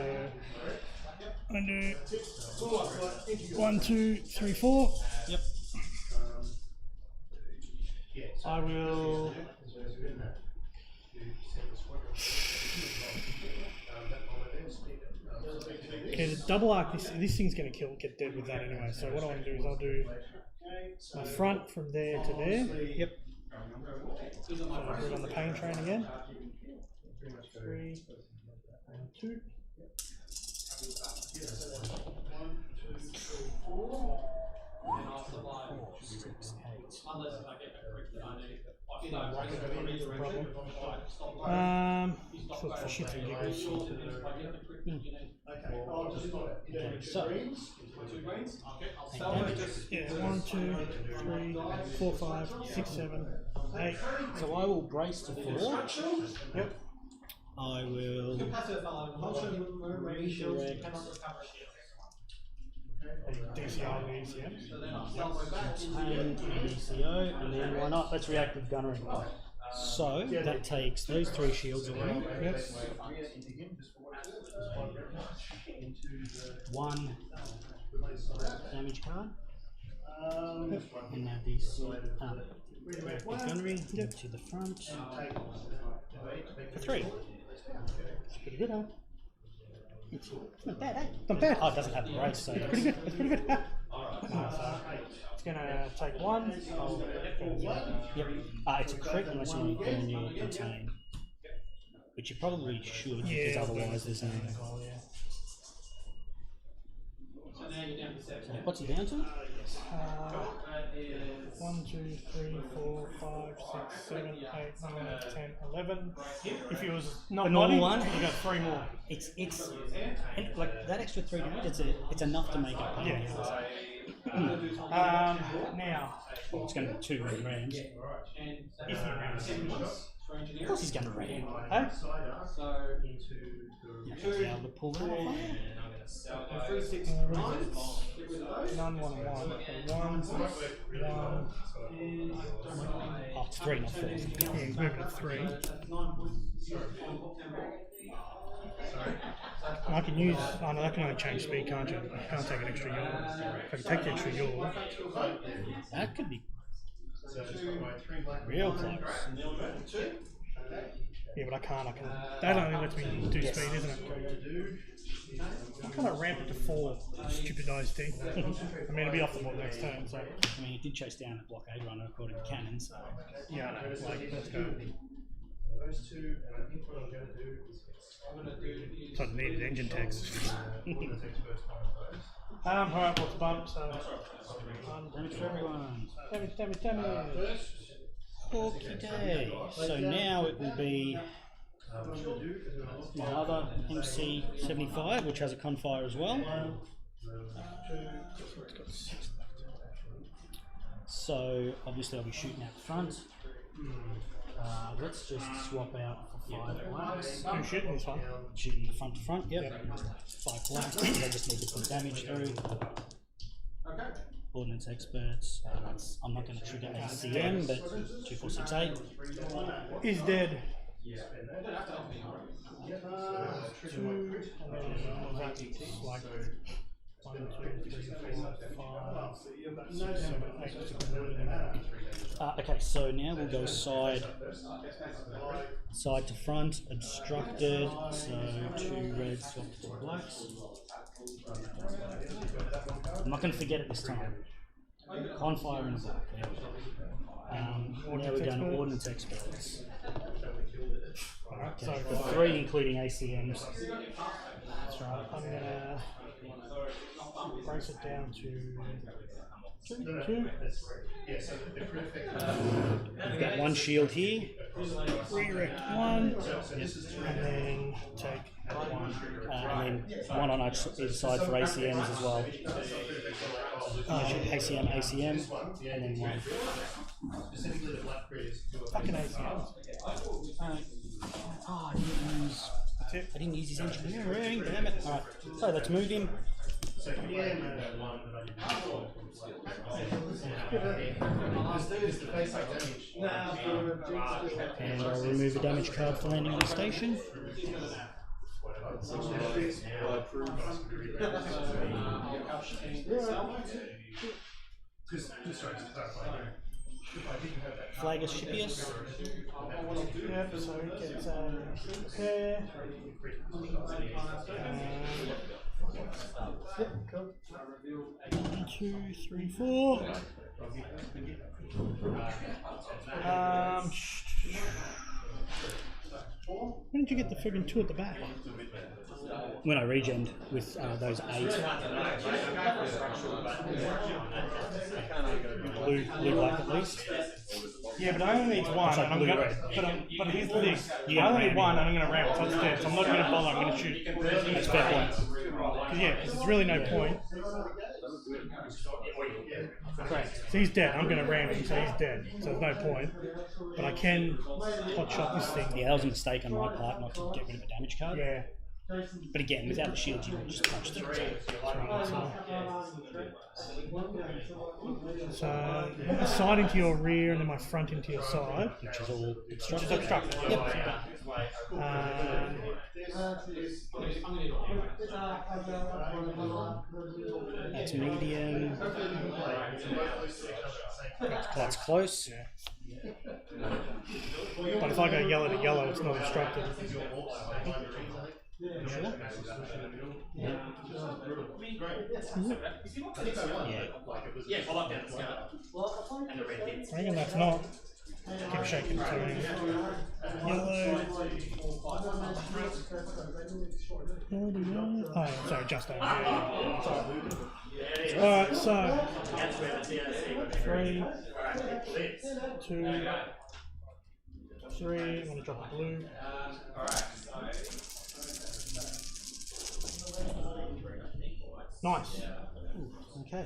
I'm going to do 1, 2, 3, 4. Yep. I will. Okay, the double arc. This thing's going to get dead with that anyway. So what I want to do is I'll do my front from there to there. Yep. So I'll put it on the pain train again. 3 and 2. 1, 2, 3, 4. And I'll survive. 4, 6, 8. Unless I get a crit that I need. For shits and giggles. Okay, I'll just Okay, so 2 greens. Okay, I'll Take sell damage. it. Just Yeah, 1, 2, 3, 4, 5, 6, 7, 8. So I will brace to 4. Yep. I will passive fellow. Motion, range shields, you cannot recover shields. DCI and ECM. So then I'll sell my back. retain ECO, and then why not? Let's reactive gunnery. So that takes those 3 shields away. Yep. 1 damage card. And now these reactive gunnery to the front for 3. It's pretty good, huh? It's not bad, eh? Not bad. Oh, it doesn't have the brace, so it's pretty good. It's pretty good. It's gonna take 1. Yep. It's a crit unless you contain. Which you probably should, because otherwise there's no. So now you're down to 7. So what's he down to? 1, 2, 3, 4, 5, 6, 7, 8, 9, 10, 11. If it was not A normal body, one? you got 3 more. It's and like that extra 3 damage. It's enough to make it. Yeah. Now, Well, it's going to be 2 rams. if you ran Of course he's going to ram. hey? So, Be able to pull that off. 3, 6, 9. Get rid of those. None, 1, 1. 1. Oh, it's 3, not 4. Yeah, he's moving to 3. That's 9 points. I can use. Oh no, that can only change speed, can't you? I can't take an extra yaw. If I can take the extra yaw. That could be real close. Yeah, but I can't. That only lets me do speed, isn't it? I'm gonna ramp it to 4. Stupid IST. I mean, it'll be off the board next turn, so. I mean, he did chase down a blockade runner according to Cannon, so. Yeah, I know. Like, let's go. Those 2, and I think what I'm going to do is So I needed engine text. Alright, Alright, what's bump? So. Damage for everyone. Damage. Hawky day. So now it will be another MC75, which has a confire as well. So obviously I'll be shooting out the front. Let's just swap out for 5 blacks. Who's shooting this one? Shooting front to front, yep. 5 blacks, because I just need to put damage through. Ordnance experts. I'm not going to trigger ACM, but 2468. Is dead. Like 1, 2, 3, 4, 5, 6, 7, 8, 9. Okay, so now we'll go side to front, obstructed, so 2 reds, swap to 2 blacks. I'm not going to forget it this time. Confire and a black. Now we're going to ordnance experts. Alright, Okay, so for 3 including ACMs. that's right. I'm gonna brace it down to 2. You've got 1 shield here. Redirect 1, and then take 1. And then 1 on either side for ACMs as well. ACM, and then 1. Fucking ACMs. Oh, I didn't use his engineering, damn it. Alright, so let's move him. And I'll remove a damage card for landing on the station. Flagus Shipius. Yep, so it gets a repair. Yep, cool. 1, 2, 3, 4. When did you get the friggin' 2 at the back? When I regened with those 8. Blue black at least. Yeah, but I only need 1. Like And I'm blue, gonna, red. but here's the thing. You I gotta only need ram 1 it. and I'm going to ram it, so it's dead. So I'm not going to bother, I'm going to shoot. That's fair point. Yeah, because there's really no point. Correct. So he's dead. I'm going to ram him, so he's dead. So there's no point. But I can hot shot this thing. Yeah, that was a mistake on my part not to get rid of a damage card. Yeah. But again, without the shield, you can just punch through it. So my side into your rear and then my front into your side. Which is all Which is obstructed. obstructed. Yep. That's medium. That's close. But if I go yellow to yellow, it's not obstructed. Sure? Yeah. Yeah, follow up down the scout. And the red hits. I reckon that's not. Keep shaking it through. Yellow. Oh, sorry, just over. Alright, so 3, 2, 3. I'm going to drop a blue. Nice. Okay.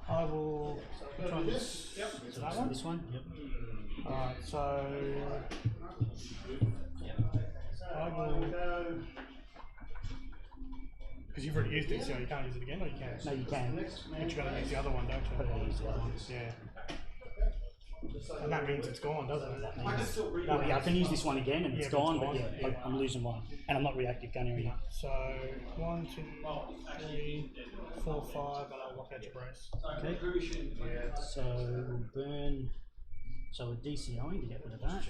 I will. Which one's So that one? this one? Yep. Alright, so I will. Because you've already used it, so you can't use it again, or you can? No, you can. But you've got to use the other one, don't you? Yeah. And that means it's gone, doesn't it? No, yeah, I can use this one again and it's Yeah, but gone, it's but gone, yeah, yeah. I'm losing 1. And I'm not reactive gun area. So 1, 2, 3, 4, 5, and I'll lock out your brace. Okay. So we'll burn. So we're DCOing to get rid of that.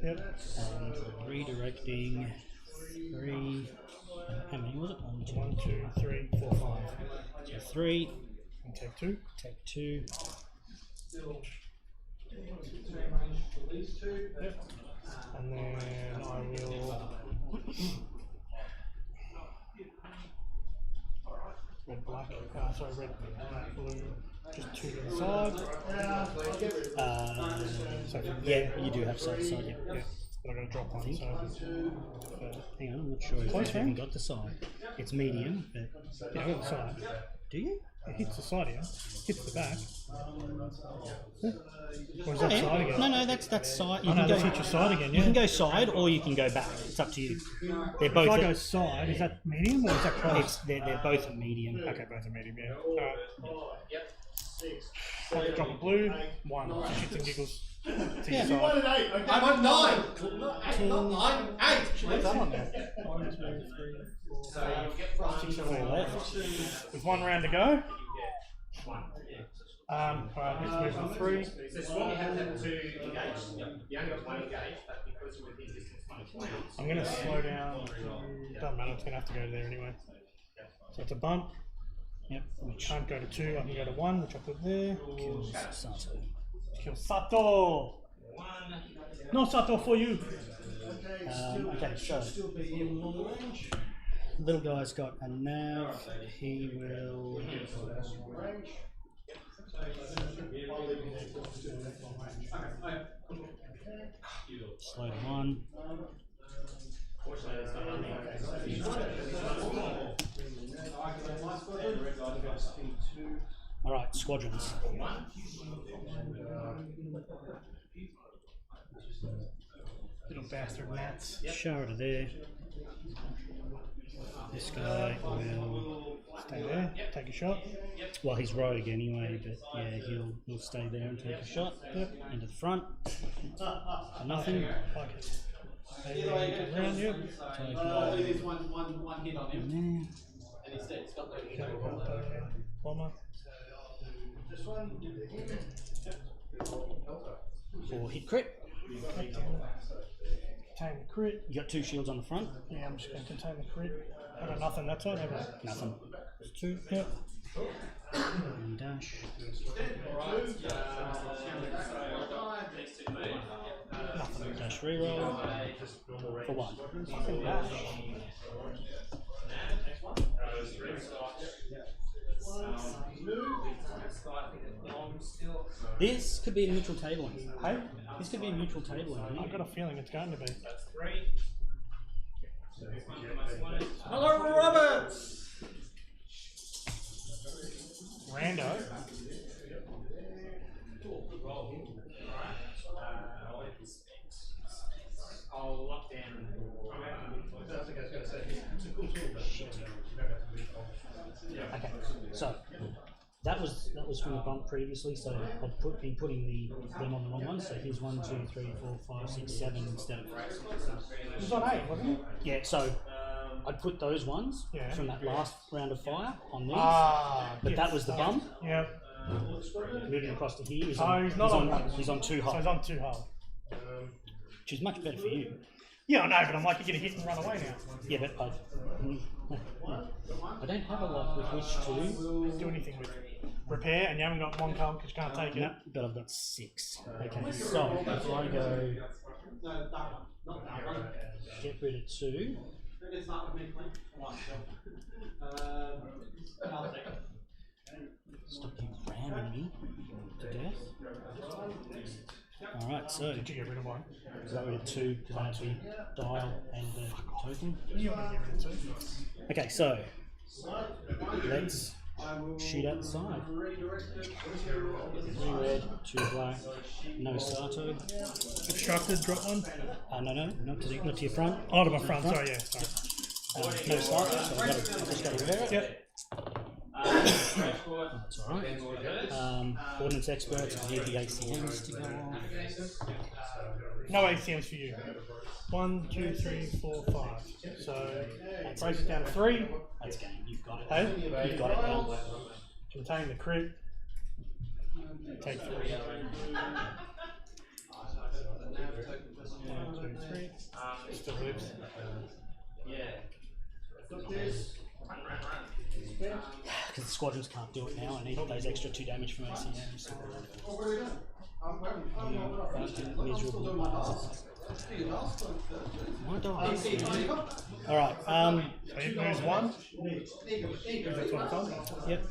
Yep. And redirecting 3. How many was it? 1, 2, 1, 2, 3, 4, 5. So 3. And take 2. Take 2. Yep. And then I will. Red, black. Sorry, red, blue. Just 2 to the side. So Yeah, you do have side to side, yeah. yeah. But I'm going to drop one. So Hang on, I'm not sure if Close I've even range? got the side. It's medium, but yeah, I've got the side. do you? It hits the side here. Hits the back. Or is that Yeah. side again? No, that's side. You Oh, no, can that's go hit your side again, You yeah. can go side or you can go back. It's up to you. They're If I both. go side, is that medium or is that close? They're both at medium. Okay, both are medium, yeah. Alright. Drop a blue, 1. Shits and giggles. To your You wanted side. 8, okay? I want 9! Not 9, 8! What's that on there? 1, 2, 3, 4, 5, 6, 7, 8 left. With 1 round to go. Alright, let's move to 3. So Swan, you have to have 2 engaged. You only got 1 engaged, but because with his distance 1 I'm going to slow down. Doesn't matter, it's going to have to go there anyway. So it's a bump. Yep. Which Can't go to 2, I can go to 1, which I put there. kills Sato. Kill Sato! No Sato for you! Okay, so little guy's got a nav. He will slow to 1. All right, squadrons. Little bastard gnats. Sharada there. This guy will Stay there, take a shot. well, he's rogue anyway, but yeah, he'll stay there and take a shot. Yep. Into the front. For nothing. Like it. And round you. It is one hit on him, And and he's dead. He's got no hit. Bomber. or hit crit. Contain the crit. You got 2 shields on the front. Yeah, I'm just going to contain the crit. I got nothing that side, have I? Nothing. It's 2. Yep. And dash. Nothing. Dash reroll. For 1. Fucking dash. This could be a neutral tabling. Hey? This could be a neutral tabling. I've got a feeling it's going to be. Hello, Roberts! Rando. I'll lock down. Okay, so that was from the bump previously. So I've been putting them on the wrong one. So here's 1, 2, 3, 4, 5, 6, 7 instead of. It was on 8, wasn't it? Yeah, so I'd put those ones Yeah. from that last round of fire on these. Ah, But that was the bump. Yep. Moving across to here. He's Oh, on, he's not on one. He's on 2 So hull, he's on 2 hull. which is much better for you. Yeah, I know, but I'm like, you're going to hit and run away now. Yeah, but I don't have a lot with which to. Do anything with repair, and you haven't got 1 column because you can't take it. No, but I've got 6. Okay, so if I go No, that one. Not that one. get rid of 2, It's not with me, Clint. One, I'll take it. stop you ramming me to death. Alright, so Did you get rid of 1? got rid of 2 because I have the dial and the token. You want to get rid of 2? Okay, so let's shoot out the side. 3 red, 2 black, no Sato. Obstructed, drop 1. No, not to your front. Oh, to my front, sorry, yeah. Sorry. No Sato, so I've just got to wear it. Yep. That's alright. Ordnance experts, I need the ACMs to go on. No ACMs for you. 1, 2, 3, 4, 5. So, break it down to 3. That's game, you've got it. Hey? You've got it now. Contain the crit. Take 3. 1, 2, 3. Still lives. Because the squadrons can't do it now, I need those extra 2 damage from ACMs. Miserable. My dog. Alright, So you lose 1. That's what it's on. yep.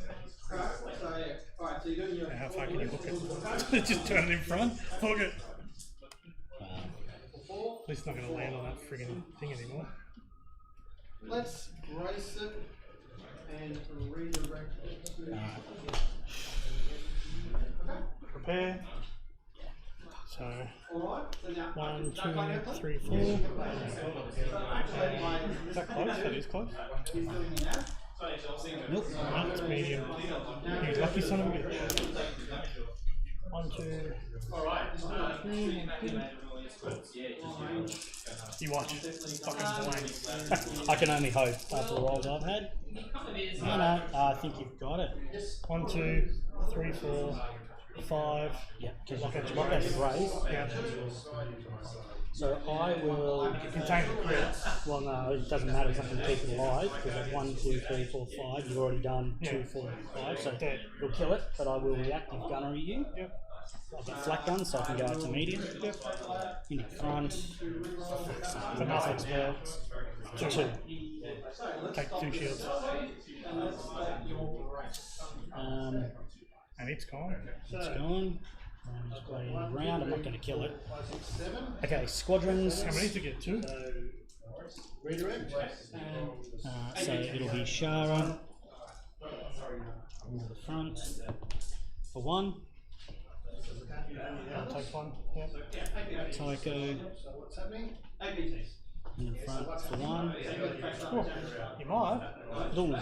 Alright, so you're doing your. Now how far can you hook it? Just turn it in front. Hook it. At least it's not going to land on that friggin' thing anymore. Let's brace it and redirect it to. Prepare. So Alright, so now. 1, 2, 3, 4. So actually, Is that close? That is close. he's doing it now. Nope. No, it's medium. You lucky son of a bitch. 1, 2, 3. You watch. Fucking blank. I can only hope after the rolls I've had. No, I think you've got it. 1, 2, 3, 4, 5. Yeah, because Lock you've at got that raise. Yeah. So I will. Contain the crit. Well, no, it doesn't matter. It's not going to keep it alive because at 1, 2, 3, 4, 5, you've already done 2, 4, 5. So Dead. you'll kill it, but I will reactive gunnery you. Yep. I've got flak gun, so I can go up to medium. In front. For nothing. For 2. Take 2 shields. And it's gone. It's gone. I'm just playing around. I'm not going to kill it. Okay, squadrons. And we need to get 2. So it'll be Shara near the front for 1. Take 1. Yep. Tycho in the front for 1. Oh, you might. Boom.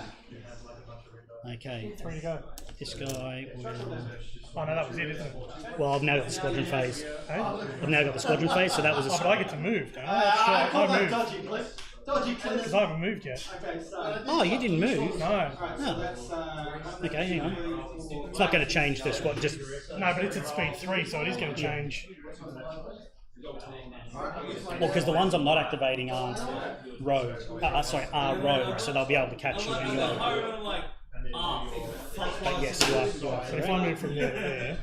Okay, 3 to go. this guy will. Oh no, that was it, isn't it? Well, I've now got the squadron phase. Hey? I've now got the squadron phase, so that was a. Oh, but I get to move, don't I? I call I that moved. dodgy clip. Dodgy clip. Because I haven't moved yet. Okay, so. Oh, you didn't move? No. Alright, so Oh. that's, Okay, hang on. It's not going to change the squad. Just No, but it's at speed 3, so it is going to change. well, because the ones I'm not activating aren't rogue. Are rogue, so they'll be able to catch you anyway. But yes, you are So if correct. I move from there to there,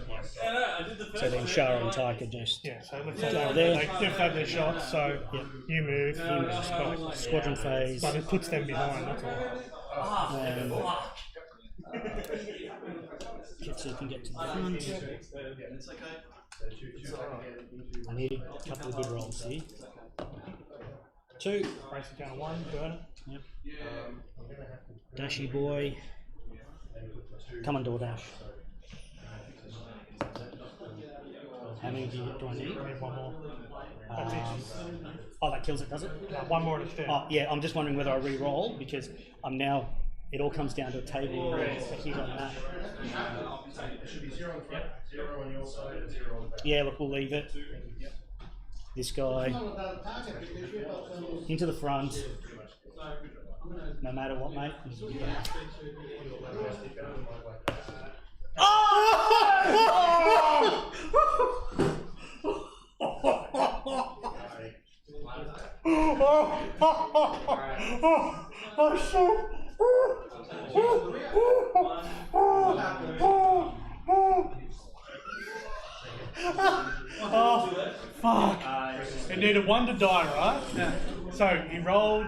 So then Shara and Tycho just. yeah, so it looks like There. they have had their shots, so Yep. you move, Squadron phase. but it puts them behind, that's all. So you can get to the front. I need a couple of good rolls here. 2. Race it down 1, burn it. Yep. Dashy boy. Come on, DoorDash. How many do I need? Need 1 more. That's it. Oh, that kills it, does it? No, 1 more and it's dead. Oh, yeah, I'm just wondering whether I re-roll because I'm now. It all comes down to a table and a hit on that. It should be 0 in front, 0 on your side, and 0 on the back. Yeah, look, we'll leave it. This guy into the front. No matter what, mate. Oh shit! Oh fuck! It needed 1 to die, right? Yeah. So he rolled.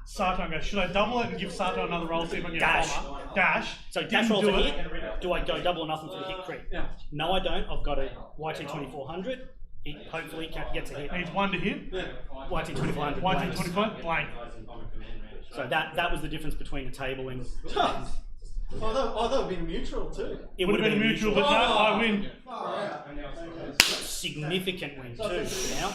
Sato goes, should I double it and give Sato another roll, see if I can get Dash. a bomber? Dash. So Didn't dash rolls do a it. hit. Do I go double or nothing for the hit crit? Yeah. No, I don't. I've got a YT 2400. It hopefully gets a hit. Needs 1 to hit. YT 2400. YT blanks. 25 blank. So that was the difference between the table and. Oh, that would be neutral too. It Would have been mutual, but no, I win. Significant win too. Now.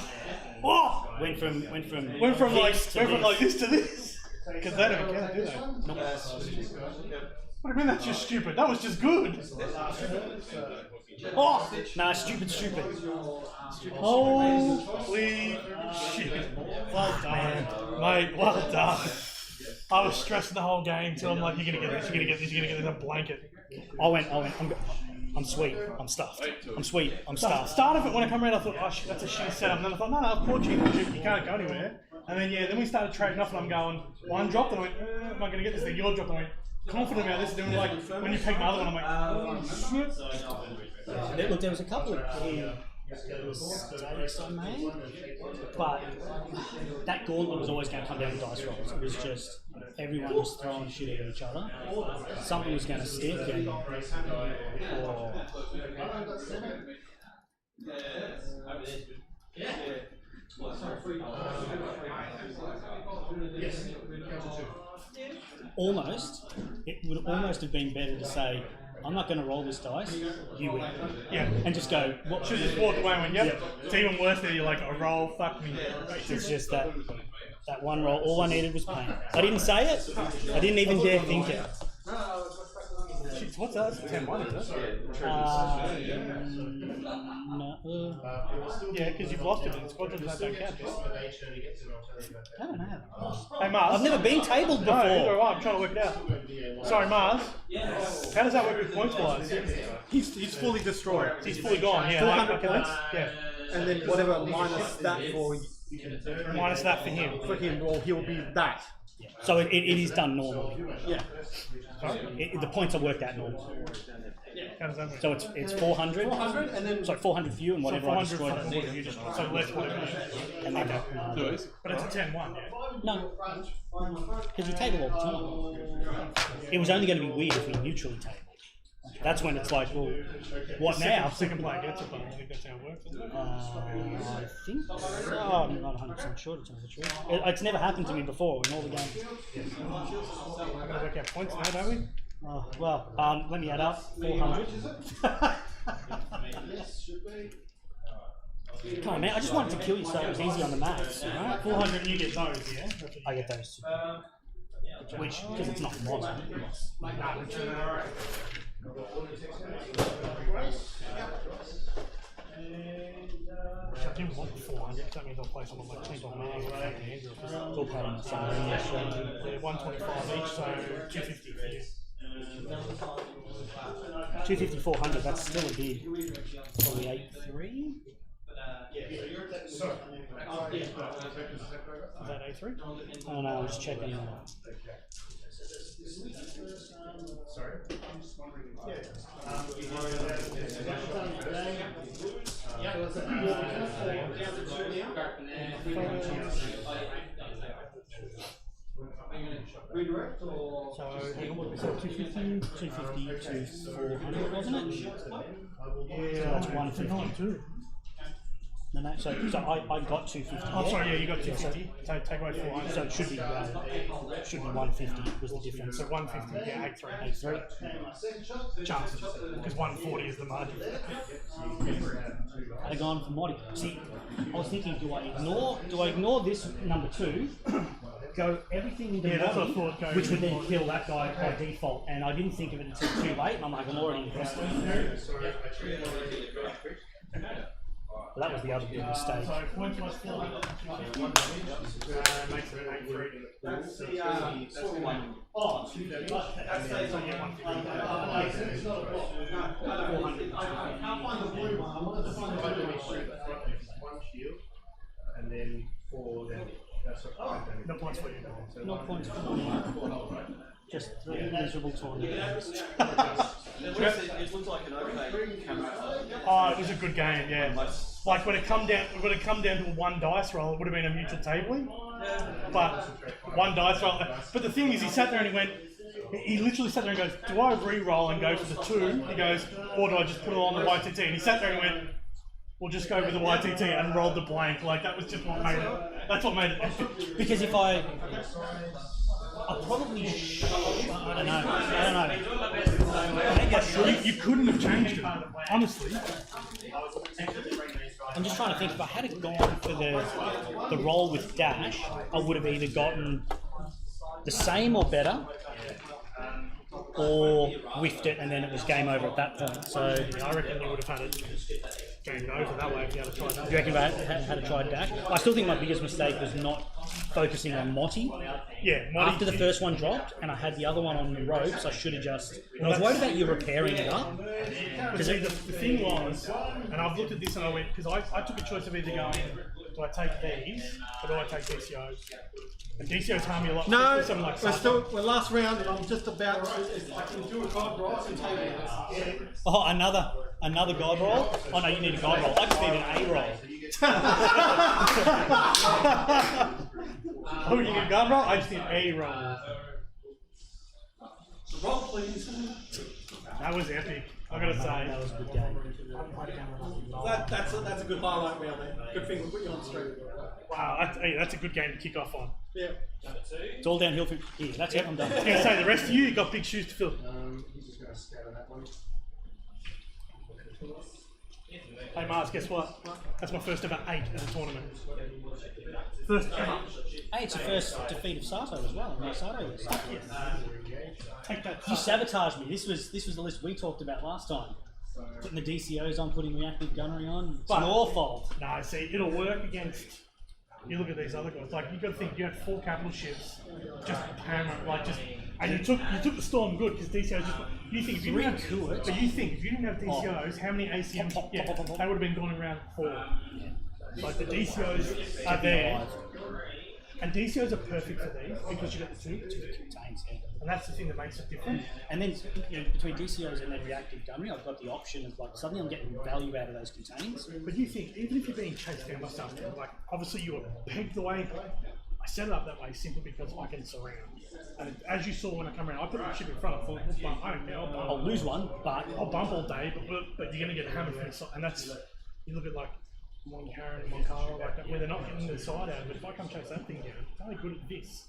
Oh! Went from Went from this to like this. this to this. Because they don't count, do they? What do you mean that's just stupid? That was just good. Oh! Nah, stupid. Holy shit. Well done. Mate, well done. I was stressing the whole game till I'm like, you're gonna get this, you're gonna get this, you're gonna get this, a blanket. I went. I'm sweet. I'm stuffed. I'm sweet. I'm stuffed. Start of it, when I come around, I thought, oh shit, that's a shitty setup. And then I thought, no, of course you can't go anywhere. And then then we started trading off, and I'm going, 1 dropped, and I went, am I gonna get this thing? Your drop, and I went, confident about this. And then like, when you pick my other one, I'm like, oh shit. Look, there was a couple of key mistakes I made, but that gauntlet was always going to come down to dice rolls. It was just everyone was throwing shit at each other. Something was going to stick, and almost it would almost have been better to say, I'm not going to roll this dice, you win. Yeah. And just go, what Should have just walked away and went, yep. It's even worse that you're like, a roll, fuck me. It's just that one roll, all I needed was pain. I didn't say it, I didn't even dare think it. Shit, what's that? It's a 10-1, isn't it? No, Yeah, because you've lost it and squadrons that don't count. I don't know. Hey, Mars. I've never been tabled No, neither before. have I. I'm trying to work it out. Sorry, Mars. How does that work with points wise? He's fully destroyed. He's fully gone, yeah. 400 Okay, points. Yeah. And then whatever minus that for Minus that for him. well, he'll be that. So it is done normally. Yeah. The points are worked out normally. How does that work? So it's 400. 400 and then Sorry, 400 for you and whatever I 400 destroyed. for what you just so less whatever. And then, But it's a 10-1, yeah. no, because we table all the time. It was only going to be weird if we neutrally tabled. That's when it's like, well, what now? Second player gets it, but I don't think that's how it works, is it? I think so. I'm not 100% sure to tell the truth. It's never happened to me before in all the games. We're going to work out points now, don't we? Oh, well, let me add up. 400. Come on, man. I just wanted to kill you so it was easy on the maths. Right? 400, you get those, yeah? I get those two. Which, because it's not modern. I didn't want 400, because that means I'll play someone like Clint on Mars or Andrew. It's all part of the same. Yeah, 125 each, so 250 for you. 250, 400, that's still a bid. Probably 8-3? Is that A3? I don't know, I'm just checking. Sorry. I'm just wondering. Redirect or? So, hang on, what did we say? 250, 250 to 400, wasn't it? Yeah, So that's 150. No, so I got 250. Oh, sorry, yeah, you got 250. So take away 400. So it should be 150 was the difference. So 150, yeah, 8-3. 8-3. Chances, because 140 is the margin. I'd have gone for Moddy. See, I was thinking, do I ignore this number 2, go everything into Yeah, that's what I Moddy, thought, go which would then kill that guy by default, and I didn't think of it until too late, and I'm like, I'm already invested. Well, that was the other big mistake. So points was 400. Makes it an 8-3. That's the one. Oh, that's the So you get 150. it's not a block. No, 400. I can't find the blue one. I wanted to find the blue one. One shield, and then 4 then. That's what No points for you. Not points for me. Just 3 miserable tournaments. It looks like an okay camera. Oh, it was a good game, yeah. Like when it come down to a one dice roll, it would have been a mutual tabling. But one dice roll. But the thing is, he sat there and he went. He literally sat there and goes, "Do I re-roll and go for the 2?" He goes, "Or do I just put it on the YTT?" And he sat there and he went, "We'll just go with the YTT," and rolled the blank. Like that was just what made it. That's what made it. Because if I probably I don't know. Maybe I should. You couldn't have changed it, honestly. I'm just trying to think, if I had gone for the roll with dash, I would have either gotten the same or better, or whiffed it and then it was game over at that point. So I reckon you would have had it game over that way if you had tried that. do you reckon if I had to try dash? I still think my biggest mistake was not focusing on Motti. Yeah, After the first one dropped and I had the other one on the ropes, I should have just... And I was worried about you repairing it up. Because the thing was, and I've looked at this and I went, because I took a choice of either going, do I take these or do I take DCOs? And DCOs harm you a lot. No, Something like we're last round and I'm just about to... I can do a god roll and table it. Oh, another god roll? Oh no, you need a god roll. I just need an A roll. Oh, you need a gun roll? I just need A roll. Roll, please. That was epic. I gotta say, that was a good game. That's a good highlight reel there. Good thing we put you on stream. wow, that's a good game to kick off on. Yeah. It's all downhill from here. That's it. I'm done. I was gonna say the rest of you got big shoes to fill. He's just going to scatter that one. Hey Mars, guess what? That's my first ever 8 at a tournament. First ever. Hey, it's the first defeat of Sato as well. My Sato list. Take that. You sabotaged me. This was the list we talked about last time. Putting the DCOs on, putting reactive gunnery on. It's your fault. No, see, it'll work against. You look at these other guys. Like you got to think, you had 4 capital ships, just hammer, like just, and you took the storm good because DCOs just. You think if you didn't have, but you think if you didn't have DCOs, how many ACMs? Yeah, they would have been going around 4. Like the DCOs are there, and DCOs are perfect for these because you got the 2 Contains, yeah. and that's the thing that makes it different. And then between DCOs and then reactive gunnery, I've got the option of like suddenly I'm getting value out of those contains. But you think, even if you're being chased down by something, like obviously you were pegged away. I set it up that way simply because I can surround. And as you saw when I come around, I put the ship in front of the bump. I don't care. I'll lose one, but I'll bump all day, but you're going to get hammered from the side. And that's, you look at like Moncaron and Moncala like that, where they're not getting the side out. But if I come chase that thing down, it's only good at this.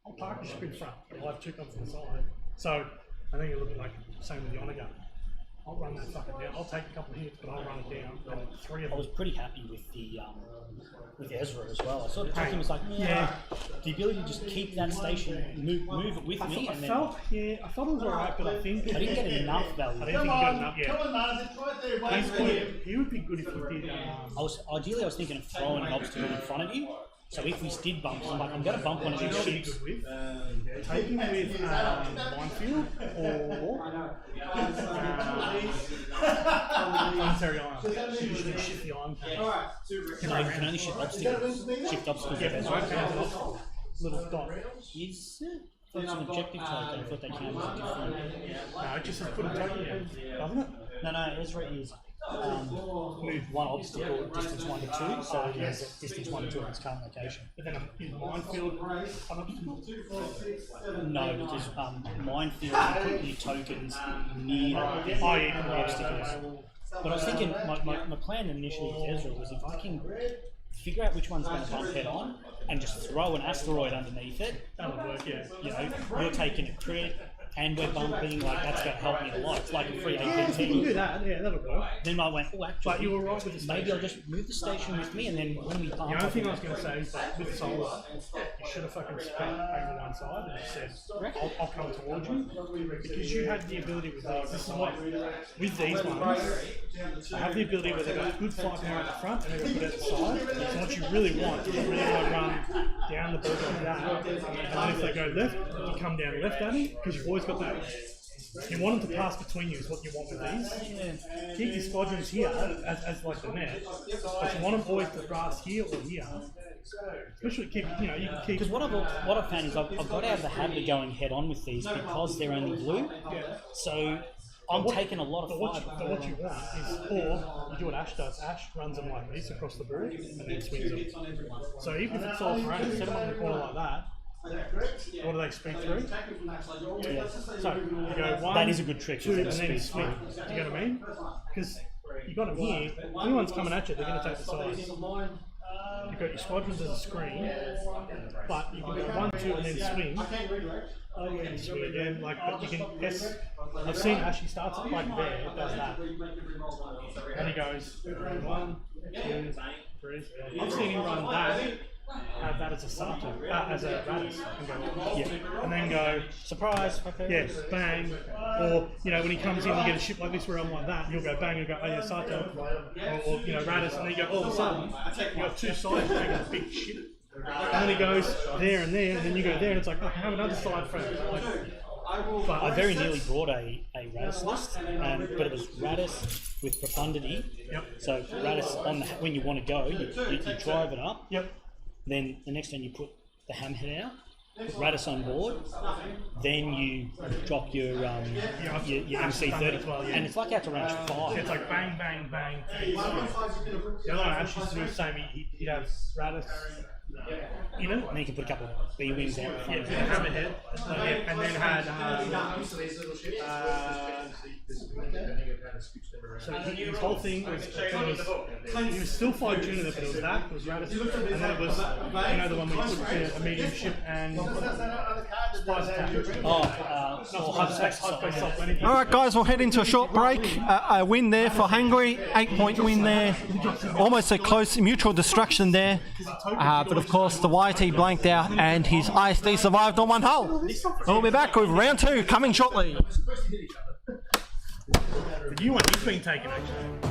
I'll park the ship in front, but I'll have 2 come from the side. So I think you look at like same with the honor gun. I'll run that fucking down. I'll take a couple of hits, but I'll run it down. And 3 of I them. was pretty happy with the Ezra as well. I sort of took him was like, yeah, the ability to just keep that station, move it with me, I and then felt it was alright, but I think I didn't get enough value. I didn't think he got enough. Come on, Mars, it's right there, wait He's for good. you. He would be good if he did. I was thinking of throwing an obstacle in front of you. So if we did bump, I'm like, I'm going to bump one of these Really ships. good with taking with minefield or planetary iron. You should shift the iron. No, you can only shift obstacles. Shift obstacles with Ezra. Little dot. Is it? It's an objective token. I thought they came as a different. No, it just says put a token in, doesn't it? No, Ezra is move one obstacle at distance 1 to 2, so it is at distance 1 to 2 in its current location. But then is minefield an obstacle? No, because minefield, you put your tokens near the obstacles. But I was thinking, my plan initially with Ezra was if I can figure out which one's going to bump head on and just throw an asteroid underneath it, That would work, yeah. you know, you're taking a crit and we're bumping, like that's going to help me a lot. It's like a free Yeah, if we can do APT. that, yeah, that'll work. Then I went, oh, actually, But you were right with the maybe station. I'll just move the station with me, and then when we bump, The only thing I was going to say is that with solar, you should have fucking split over one side and just said, I'll come towards you. Because you had the ability with these. This is what, with these ones, I have the ability where they've got good flight power at the front and they've got it at the side. So what you really want is you really want to run down the board like that. And then if they go left, you come down left at it, because you've always got that. You want them to pass between you is what you want with these. Keep your squadrons here as like the net, but you want them always to brass here or here. Especially keep, you know, you can keep. because what I've found is I've got out of the habit of going head on with these because they're only blue. So I'm taking a lot of But fire. what you want is, or you do what Ash does. Ash runs them like this across the board and then swings them. So even if it's all front, set them on the corner like that. What do they speed through? Yeah. So you go 1, That is a good trick. 2, and isn't then it? swing. Do you know what I mean? Because you got them here. Anyone's coming at you, they're going to take the sides. You've got your squadrons as a screen, but you can go 1, 2, and then swing. And swing again, like, but you can. Yes, I've seen Ash. He starts it like there, does that, and he goes 1, 2, 3. I've seen him run that. Have that as a Sato, as a Radis, and go, yeah, and then go, Surprise! yes, bang, or, you know, when he comes in, you get a ship like this where I'm like that, and you'll go bang and go, oh yeah, Sato, or you know, Radis, and then you go, all of a sudden, you got 2 sides taking a big ship, and then he goes there, and then you go there, and it's like, oh, I have another side frame. Like, but I very nearly brought a Radis list, but it was Radis with profundity. Yep. So Radis on the, when you want to go, you drive it up. Yep. Then the next time you put the hamhead out, put Radis on board. Then you drop your MC30, and it's like out to range 5. It's like bang, bang, bang. The other one Ash used to do the same. He'd have Radis You know, and then you can put a couple of B wings out the front. Hammerhead, and then had so his whole thing was he was still 5 tuning it, but it was that, it was Radisson, and then it was the one where you put a medium ship and spice attack. All right, guys, we'll head into a short break. A win there for Hungary, 8-point win there. Almost a close mutual destruction there. But of course, the YT blanked out and his AEST survived on one hull. We'll be back with round 2 coming shortly. The new one, he's been taken actually.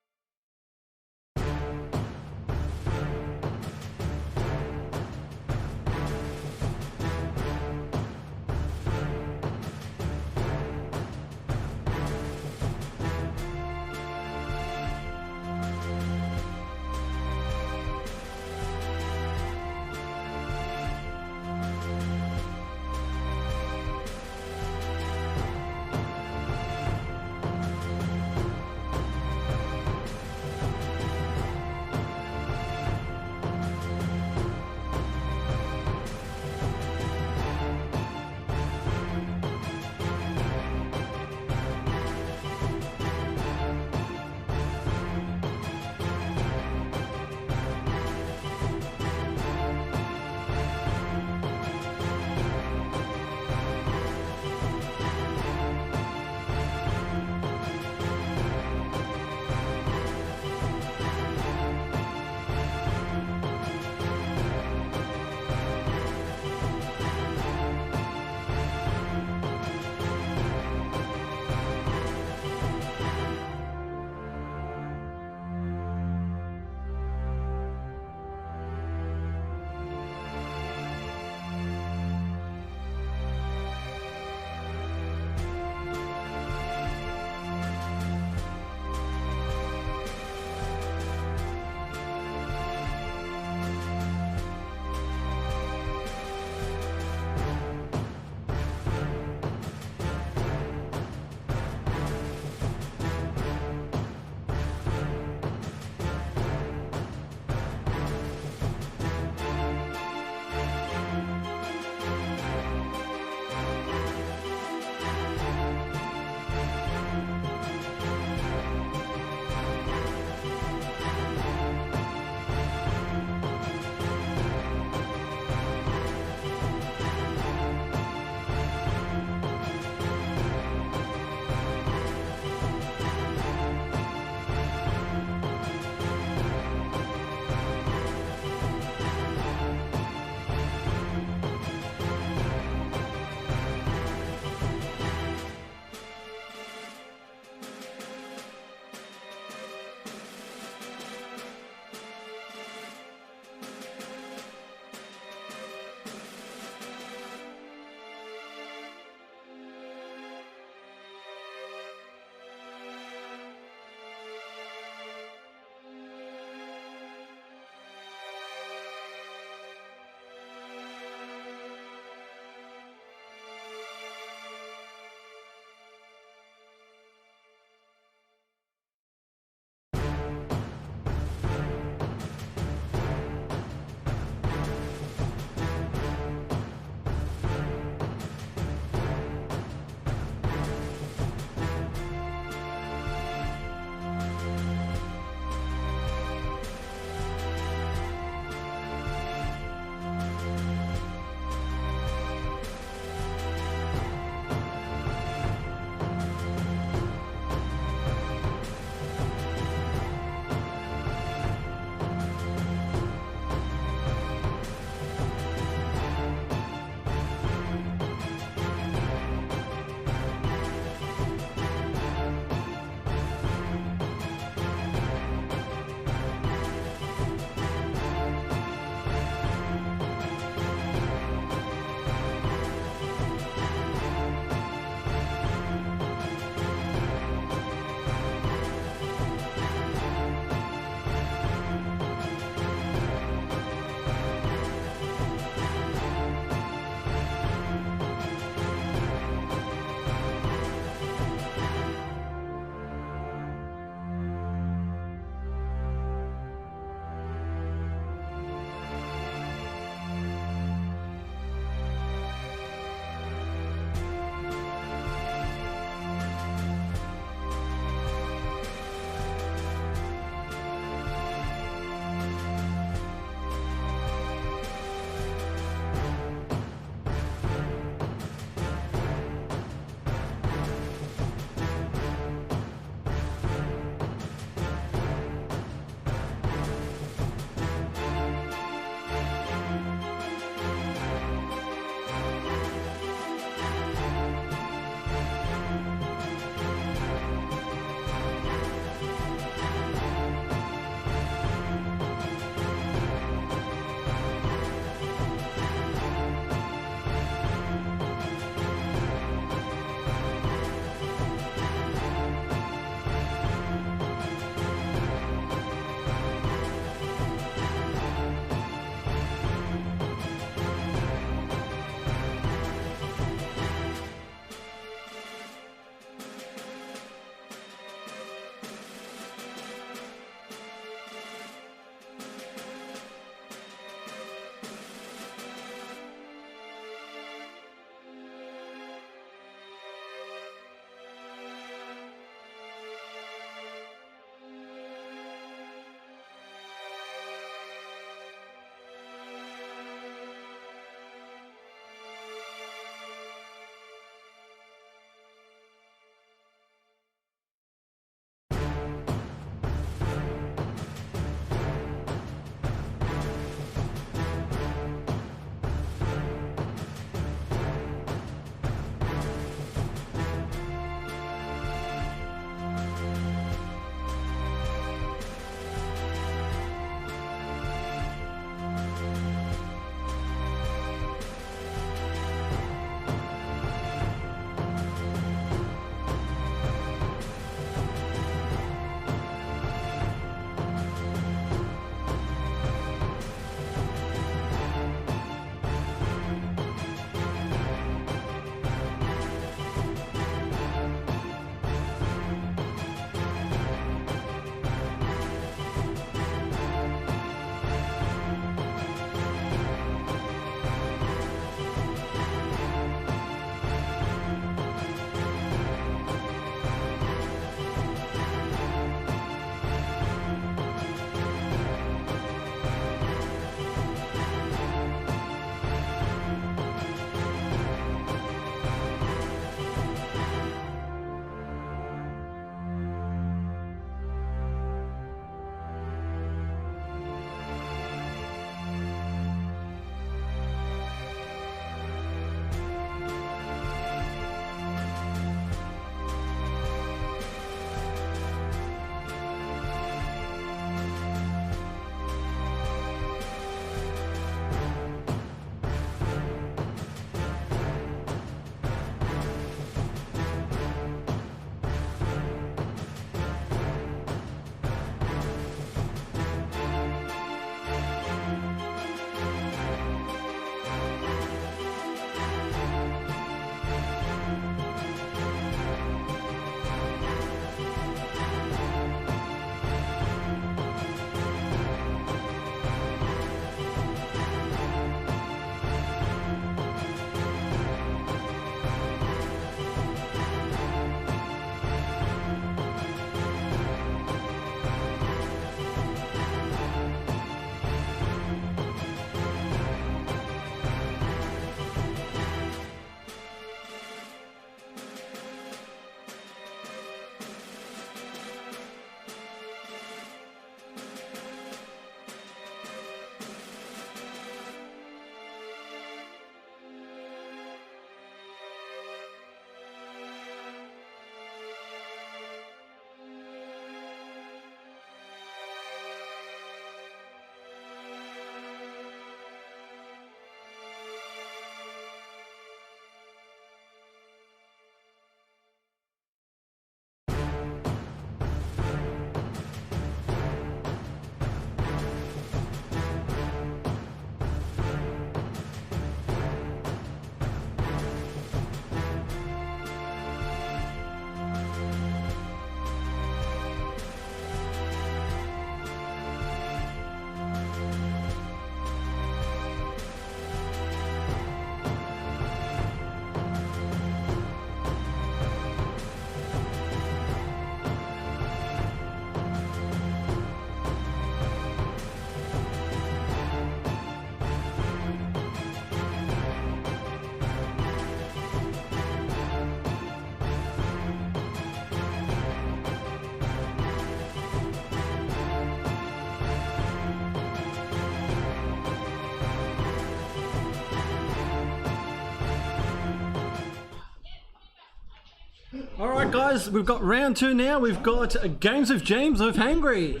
All right, guys, we've got round 2 now. We've got Games of James of Hungary.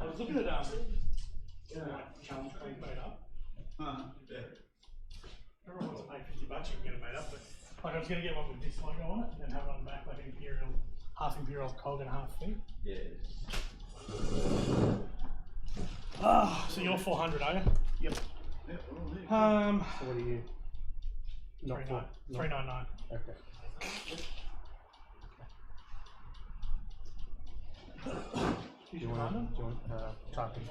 I was looking at challenge code made up. Everyone wants to pay $50 you can get it made up, but like I was going to get one with this logo on it and have it on the back like an Imperial, half Imperial cog and half thing. Yeah. So you're 400, are you? Yep. So what are you? Not 399. Okay. Do you want typing?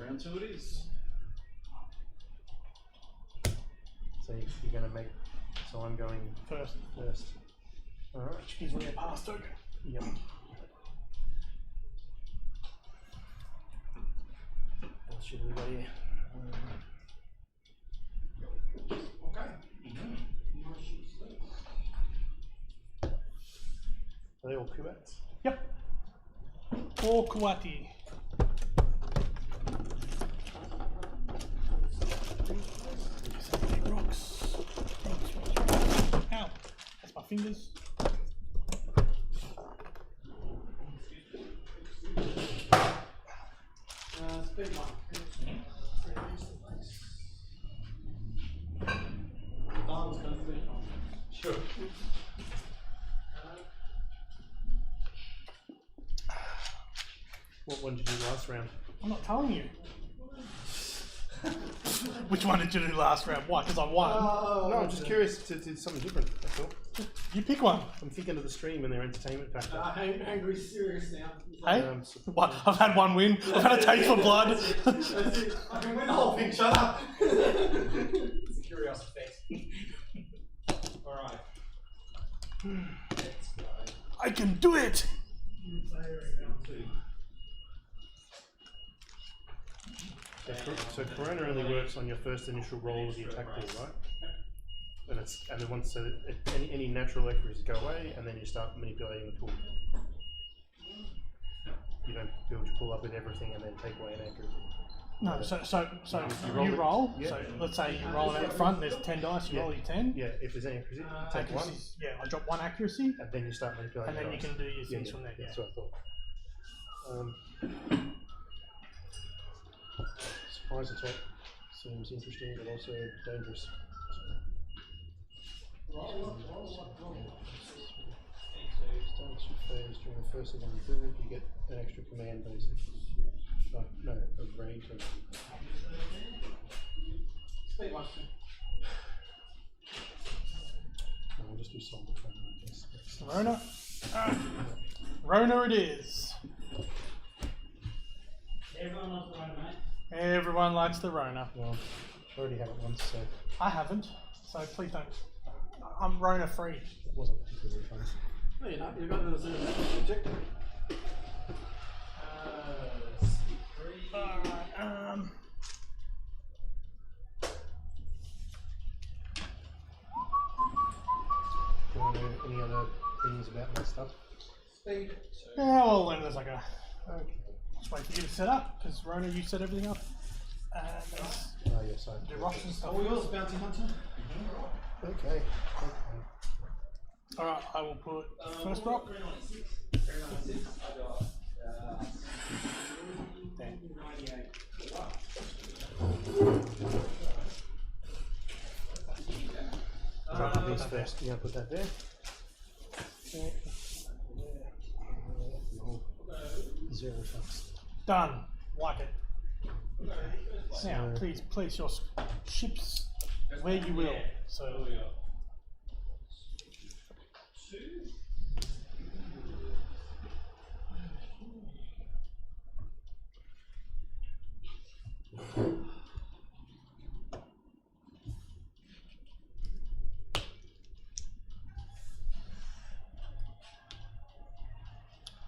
Round 2 it is. So you're going to make. So I'm going First. All right. Which gives me a pass token. Yep. What should we go here? Are they all Kuwats? Yep. Or Kuwati. Rocks. Ow. That's my fingers. Speed one. Diamond's going to speed one. Sure. What one did you do last round? I'm not telling you. Which one did you do last round? Why? Because I won. No, I'm just curious to do something different. That's all. You pick one. I'm thinking of the stream and their entertainment factor. Angry's serious now. Hey? What? I've had one win. I've had a taste for blood. That's it. I can win the whole thing. Shut up. It's a curiosity. Alright. I can do it! So Corona only works on your first initial roll of the attack pool, right? And then once any natural accuracies go away, and then you start manipulating the pool. You don't build your pool up with everything and then take away an accuracy. No, so you roll. Yeah. So let's say you roll it out front. There's 10 dice. You roll your 10. Yeah. If there's any accuracy, take one. Yeah, I drop 1 accuracy, and then you start manipulating. and then you dice. can do your things from there. Yeah. That's what I thought. Surprise attack seems interesting, but also dangerous. Starts your phase during the first and third, you get an extra command basically. No, a rage. Speed one. I'll just do something, I guess. Rona. Rona it is. Everyone loves the Rona, mate. Everyone likes the Rona. Well, I already had it once, so I haven't, so please don't. I'm Rona free. it wasn't particularly fun. No, you're not. You've got another objective. Alright, Do you want to know any other things about my stuff? Speed. yeah, we'll learn as I go. Okay. Just wait for you to set up, because Rona, you set everything up. And Oh, yes, I do rocks and stuff. Are we yours, Bounty Hunter? Okay. Alright, I will put first rock. There. Drop these first. You gonna put that there? Okay. No. 0 fucks. Done. Like it. Now, please place your ships where you will. So.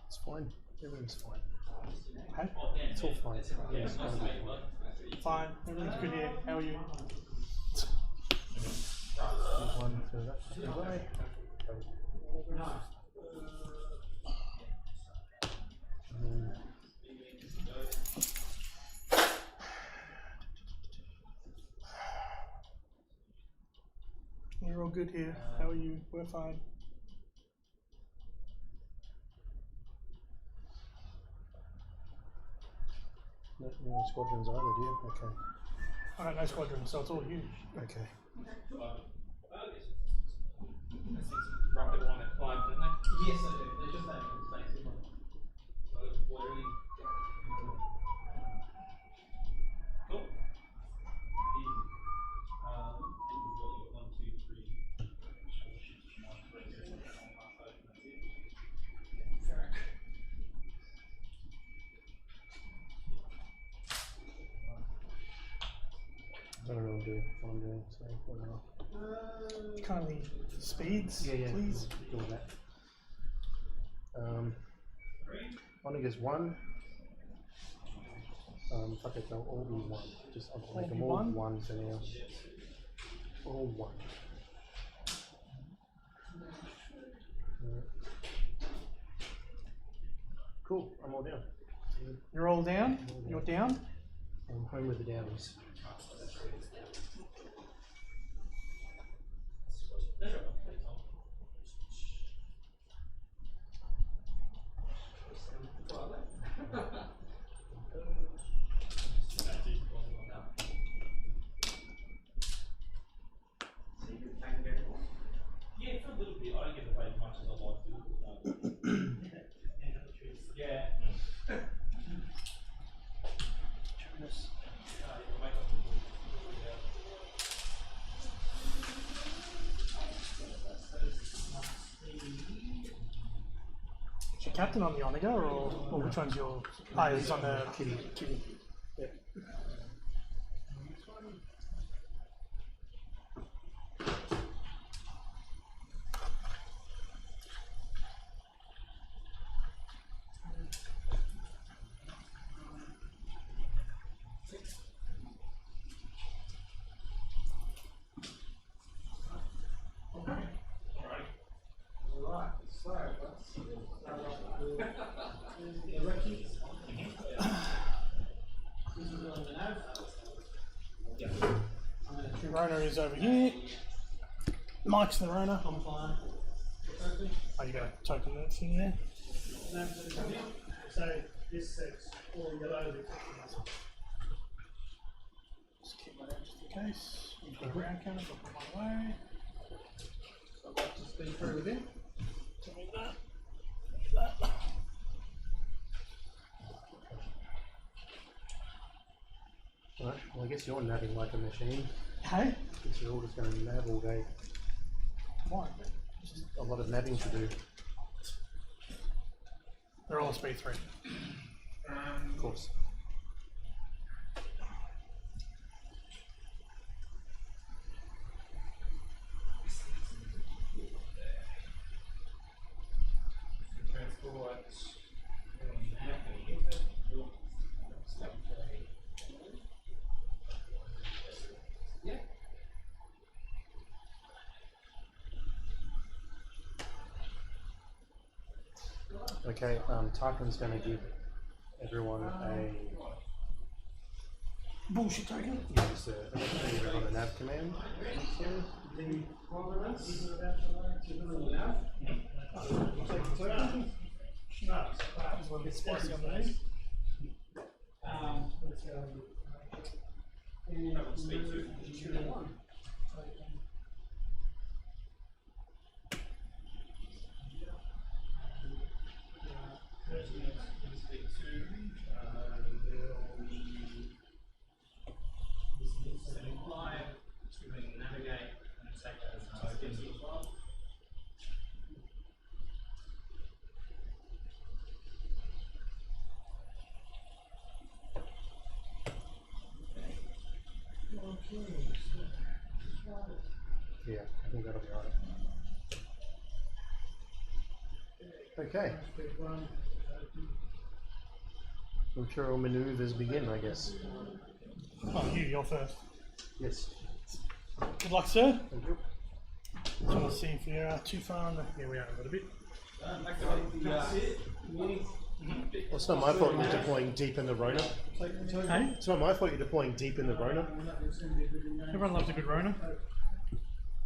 It's fine. Everything's fine. Okay. It's all fine. Everything's gonna be fine. Fine. Everything's good here. How are you? There's one for that away. You're all good here. How are you? We're fine. No squadrons either, do you? Okay. Alright, no squadron, so it's all you. Okay. Roughly the one at 5, don't they? Yes, they do. They're just that space, isn't it? Cool. I don't know what I'm doing, so whatever. Kindly speeds, Yeah, please. Do all that. One against one. Fuck it, they'll all be one. Just I'll make them all one for now. All one. Cool, I'm all down. You're all down? You're down? I'm home with the downies. Yeah, for a little bit. I don't get away as much as I like to. Yeah. Is your captain on the Omega, or which one's your... Oh, he's on the kitty. Yep. Rona is over here. Mike's the Rona. I'm fine. Oh, you got a token that thing there? So this sets all yellow. Just keep that out just in case. We've got a round counter, so I'll put one away. So I'll just speed through with him. Tell me that. That. Alright, well I guess you're nabbing like a machine. Hey? I guess you're all just going to nab all day. Why? Just a lot of nabbing to do. They're all speed 3. Of course. Okay, Tarkin's going to give everyone a Bullshit token. just give everyone a nav command. Just a bit spicy on the knees. Yeah, I think that'll be alright. Okay. Imperial maneuvers begin, I guess. Oh, you're first. Yes. Good luck, sir. Thank you. Just want to see if you're too far on the... Yeah, we are a little bit. Well, it's not my fault you're deploying deep in the Rona. Hey? It's not my fault you're deploying deep in the Rona. Everyone loves a good Rona.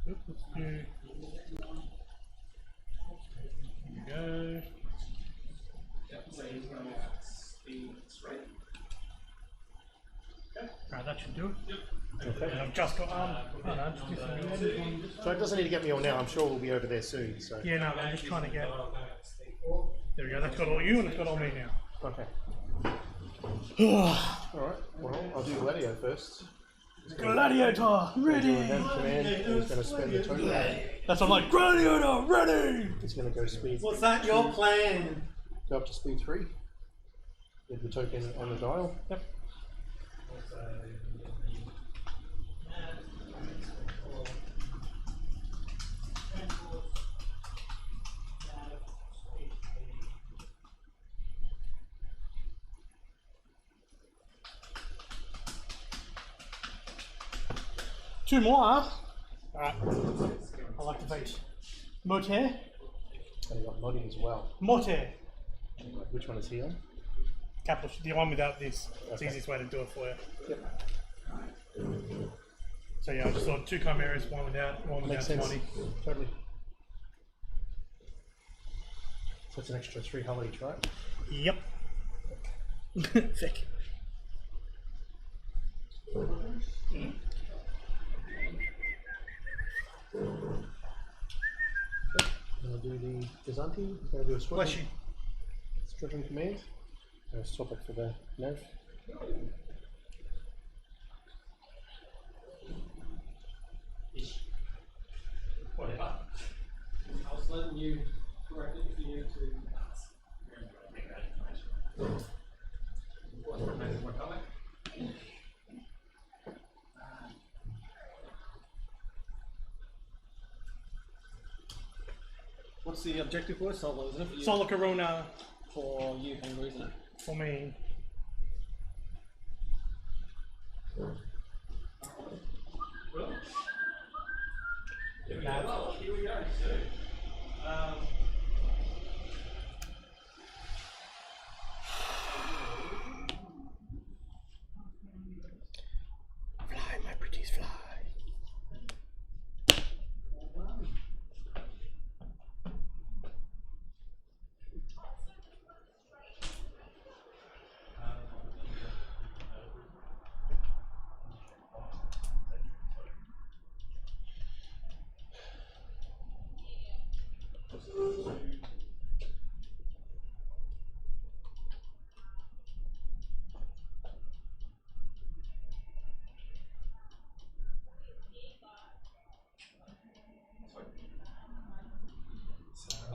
Let's do. Here we go. Right, that should do it. Okay. And I've just got oh no, just disengage. So it doesn't need to get me all now. I'm sure we'll be over there soon. So. Yeah, no, I'm just trying to get. There we go. That's got all you, and it's got all me now. Okay. Alright, well, I'll do Gladio first. Gladiator, ready! Have command, and he's going to spend the token. That's I'm like Gladiator, ready! He's going to go speed. Was that your plan? Go up to speed 3. With the token on the dial. Yep. Two more, huh? Alright. I'll activate Mote. And you got modding as well. Mote. Which one is he on? Capital, the one without this. It's the Okay. easiest way to do it for you. Yep. So yeah, I just thought 2 chimeras, one without Makes sense. money. Totally. So it's an extra 3 hull each, right? Yep. Thick. I'll do the Byzantine. He's going to do a Bless you. squadron command. I'll swap it for the nav. Whatever. I was letting you correct it for you to. What's the objective for Solo, isn't it? For you? Solar Corona For you, Henry, isn't it? for me. Here we go. Fly, my pretties, fly.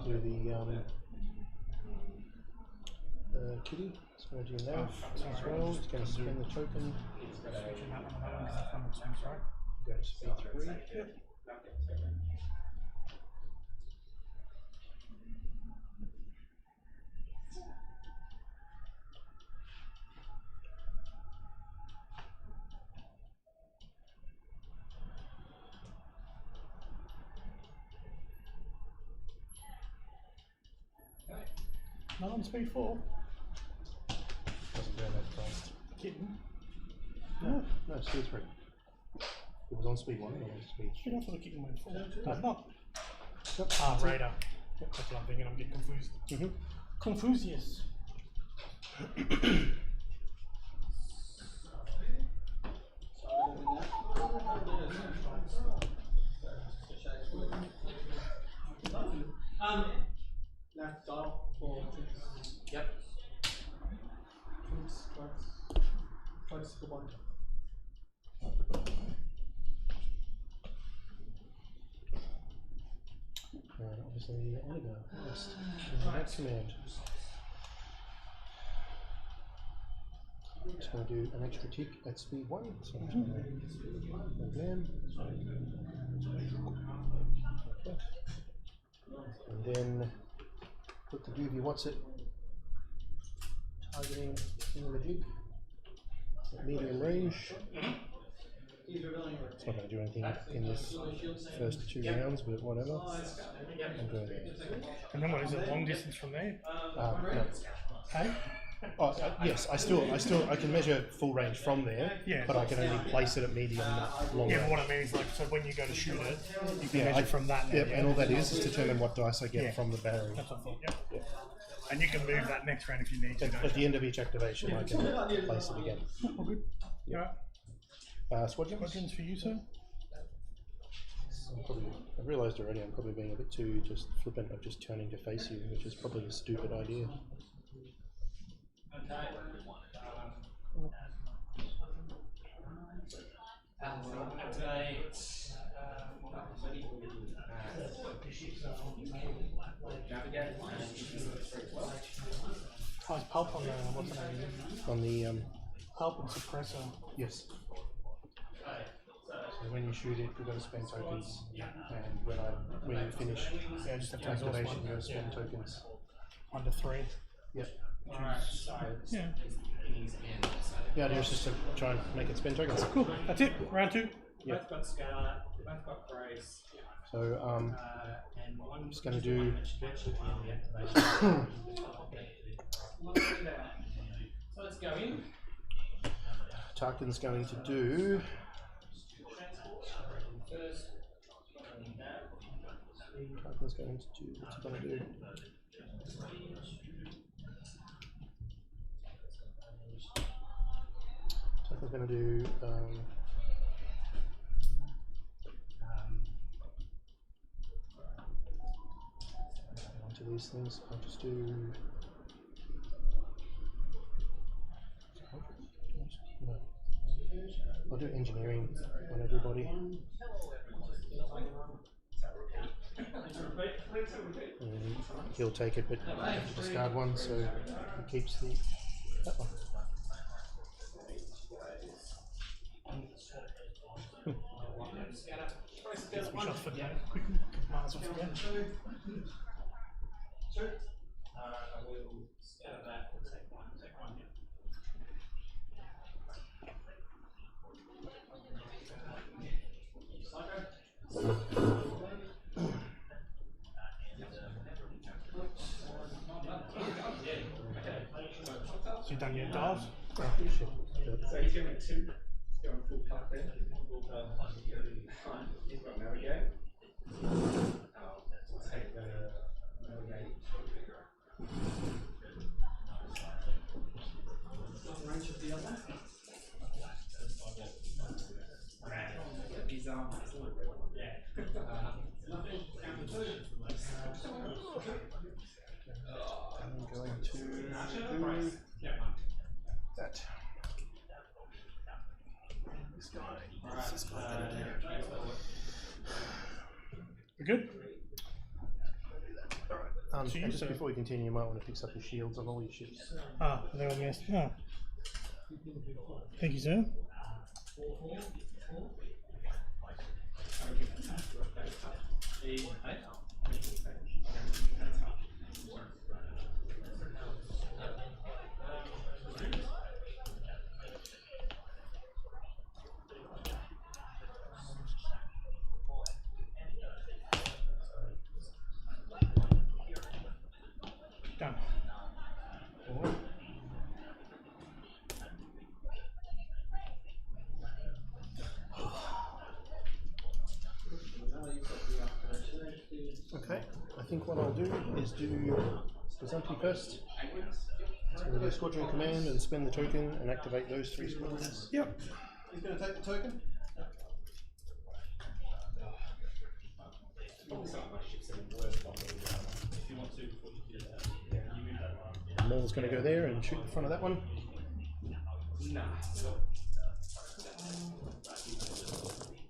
Do the kitty. It's going to do nav as well. It's going to spend the token. Switching that one over because that's one of the times, right? Go to speed 3. Yep. Not on speed 4. Doesn't go that fast. Kidding. No, speed 3. It was on speed 1, not on speed. Should have for the kicking went 4. Does not. Yep. Ah, radar. That's what I'm thinking. I'm getting confused. Mm-hmm. Confucius. Left dial for. Yep. Flex the one. And obviously, Anago. Yes. Next command. It's going to do an extra tick at speed 1. So I'm going to command. Okay. And then put the doobie what's it targeting in the jig at medium range. It's not going to do anything in this first 2 rounds, but whatever. I'm good. And then what is it? Long distance from there? No. Hey? Oh, yes, I can measure full range from there, Yeah. but I can only place it at medium, not long Yeah, range. but what I mean is like, so when you go to shoot it, you can Yeah, measure from that now. Yep, and all that is determine what dice I get Yeah. from the battery. That's what I thought, yeah. And you can move that next round if you need to. At the end of each activation, I can place it again. All good. Yeah. Squadrons? Squadrons for you, sir? I've realised already I'm probably being a bit too just flippant of just turning to face you, which is probably a stupid idea. Oh, it's pulp on the, what's the name? On the, Pulp and suppressor. yes. So when you shoot it, you've got to spend tokens, and when you finish Yeah, just have to exhaust activation, one. you've got to spend tokens. 1 to 3. Yep. Yeah. The idea is just to try and make it spend tokens. Cool. That's it. Round 2. Yep. Got Scarlet, we've both got Grace. So And I'm just going to do. So let's go in. Tarkin's going to do. Tarkin's going to do. What's he going to do? Tarkin's going to do. Onto these things. I'll just do. No. I'll do engineering on everybody. And he'll take it, but I have to discard one, so he keeps that one. We shot for that quickly. Might as well forget. I will scatter that. We'll take one. Yeah. So you done your dials? Oh, shit. So he's going 2. He's going full puck there. He's got navigate. I'll take the navigate. Range of the other. His arm is a little bit. Yeah. Nothing. Down to 2. I'm going to do that. This guy. What's this guy gonna do? We good? Alright. So you And just said- before we continue, you might want to fix up your shields on all your ships. Ah, they're all missed. Oh. Thank you, sir. Done. Okay, I think what I'll do is do Presumption first. So we'll do Squadron Command and spend the token and activate those 3 squadrons. Yep. He's going to take the token. Maul's going to go there and shoot the front of that one.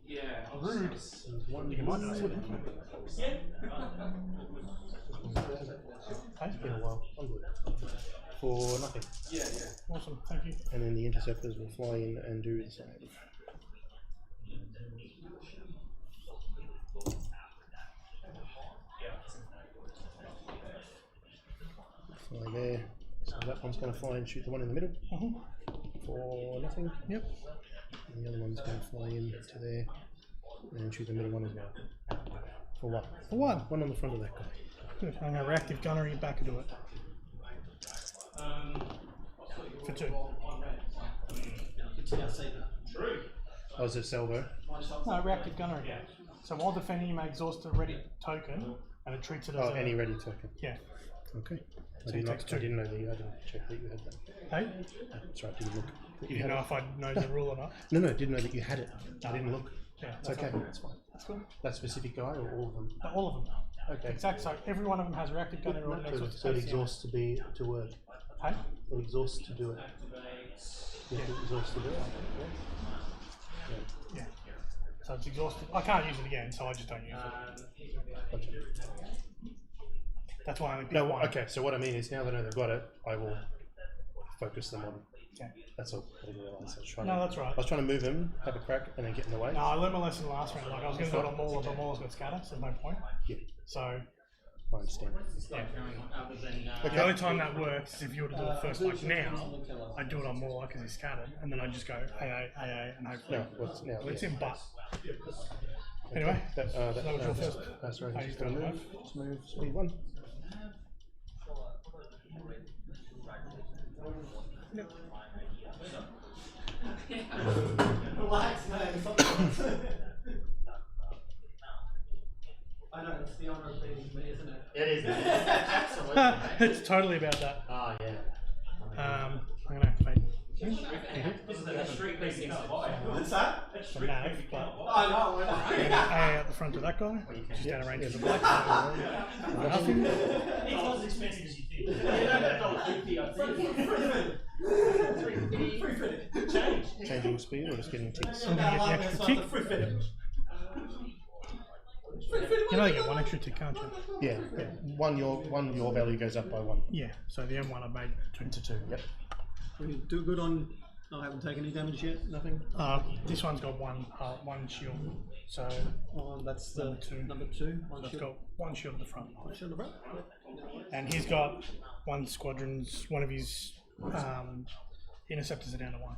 Yeah. Rude. One, You can mind us. It's been a while. I'm good. For nothing. Awesome. Thank you. And then the interceptors will fly in and do the same. Fly there. So that one's going to fly and shoot the one in the middle for nothing. Yep. And the other one's going to fly in to there and shoot the middle one as well. For what? For one. One on the front of that guy. Good. I'm going to reactive gunnery back into it. For 2. Oh, is it salvo? No, reactive gunner again. So while defending, you may exhaust a ready token, and it treats it as Oh, any ready token. Yeah. Okay. So I it takes 2. didn't know that you had to check that you had that. Hey? That's right, didn't look. That You didn't know if I know the rule or not? No, didn't know that you had it. I didn't look. Yeah, It's okay, fine. that's fine. That's good. That specific guy or all of them? All of them. Okay. Exact. So every one of them has reactive gunner or an exhaust. So it exhausts to work. Hey? It exhausts to do it. Yeah. It exhausts to do it. Yeah. So it's exhausted. I can't use it again, so I just don't use it. Gotcha. That's why I only pick No, one. okay, so what I mean is now that I know they've got it, I will focus them on. Okay. That's all. I didn't realize. No, that's right. I was trying to move him, have a crack, and then get in the way. No, I learned my lesson last round. Like I was going to do it on Mauler, but Mauler's got scatter, so there's no point. Yeah. So I understand. Yeah. Other than, the only time that works is if you were to do it first, like now, I do it on Mauler because he's scattered, and then I just go AA, and hopefully it's in butt. Anyway, that was your first. That's right. How Just you gonna doing, move. Just move. Speed 1. Relax, man. I know, it's the honour of being me, isn't it? it is. Absolutely. It's totally about that. Oh, yeah. I'm gonna activate This is a street racing survive. What's that? the nav, but I know, I I'm gonna A out the front of that guy. Just out of range of the black. So nothing. It's not as expensive as you think. Change. Changing speed or just getting ticks? I'm gonna get the extra tick. You know you get 1 extra tick, can't you? Yeah. Your value goes up by 1. Yeah. So the M1 I've made 2 to 2. Yep. We do good on. I haven't taken any damage yet. Nothing. This one's got one shield. So That's the number 2. number 2. So it's got 1 shield at the front. Shield of rope. And he's got one of his interceptors are down to 1.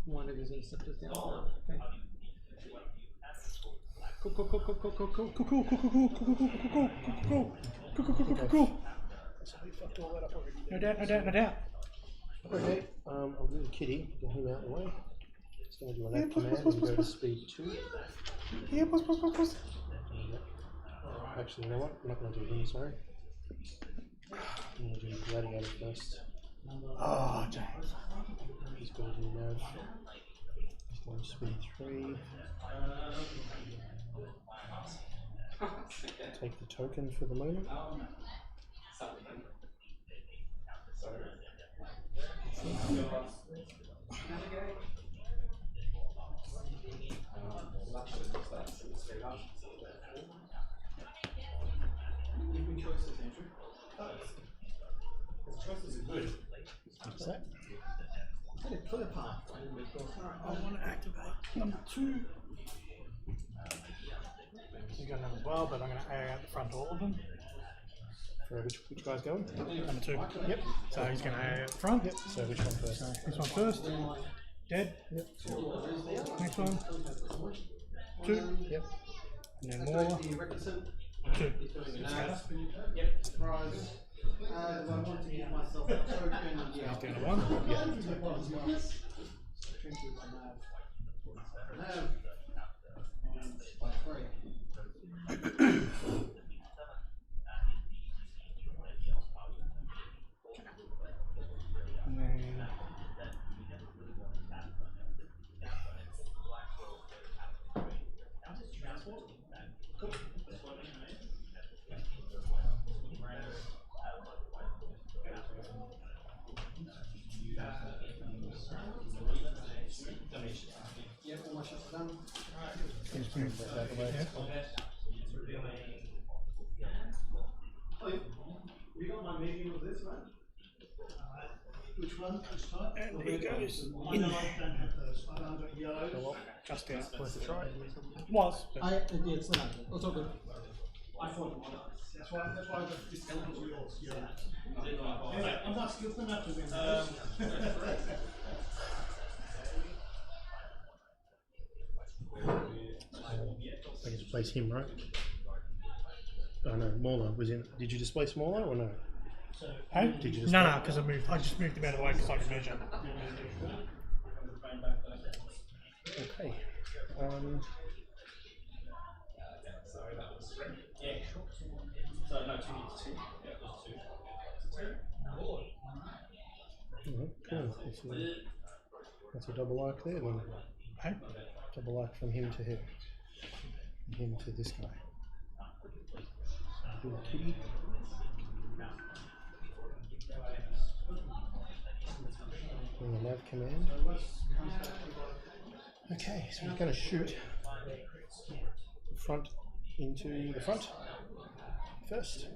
One of his interceptors down. Okay. Cool. No doubt. Okay. I'll do the kitty. Get him out of the way. Just going to do a left command and go to speed 2. Yeah, pause. Actually, you know what? I'm not going to do him, sorry. I'm going to do Gladiator first. Oh, James. He's going to do nav. He's going to speed 3. Take the token for the moment. What's that? Clear path. I want to activate number 2. He's got them as well, but I'm going to A out the front to all of them. Which guy's going? Number 2. Yep. So he's going to A out the front. Yep. So which one first? So this one first. Dead. Yep. Next one. 2. Yep. And then more. 2. Yep. I want to give myself a token. He's down to 1. Yeah. And then he's been that way. You got my meeting with this, man? Which one? Which type? And he goes I in don't have those. I don't got yellow. just out. Worth a try. Was. But Yeah, it's not. It's all good. I thought it was. That's why I got this one was yours. Yeah. Anyway, I'm not skillful enough to win those. I can displace him, right? Oh no, Mauler was in. Did you displace Mauler or no? Hey? Did you just No, because I just moved him out of the way because I can measure. Okay. So no, 2 Cool. That's a double arc there then. Hey? Double arc from him to him. From him to this guy. Little kitty. Doing a nav command. Okay, so we're going to shoot the front into the front first.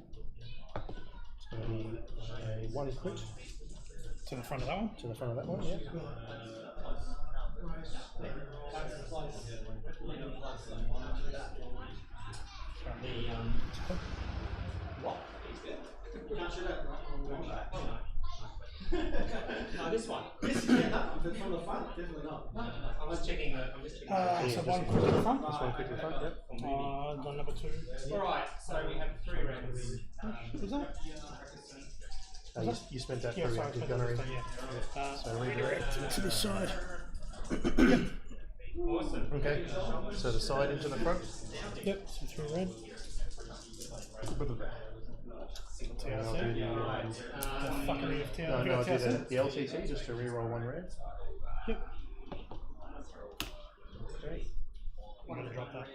It's going to be a 1 crit To the front of that one? to the front of that one, yeah. No, this one. This is from the front, definitely not. I'm just checking the. So 1 quick to the front? This one quick to the front, yep. Gun number 2. Alright, so we have 3 rounds. Was that? You spent that Yeah, for sorry, reactive gunnery. yeah. So redirect to this side. Awesome. Okay, so the side into the front. Yep, so 3 red. And I'll do Fucking EFT. no, I'll do the LTT just to reroll 1 red. Yep. Okay. I'm going to drop that.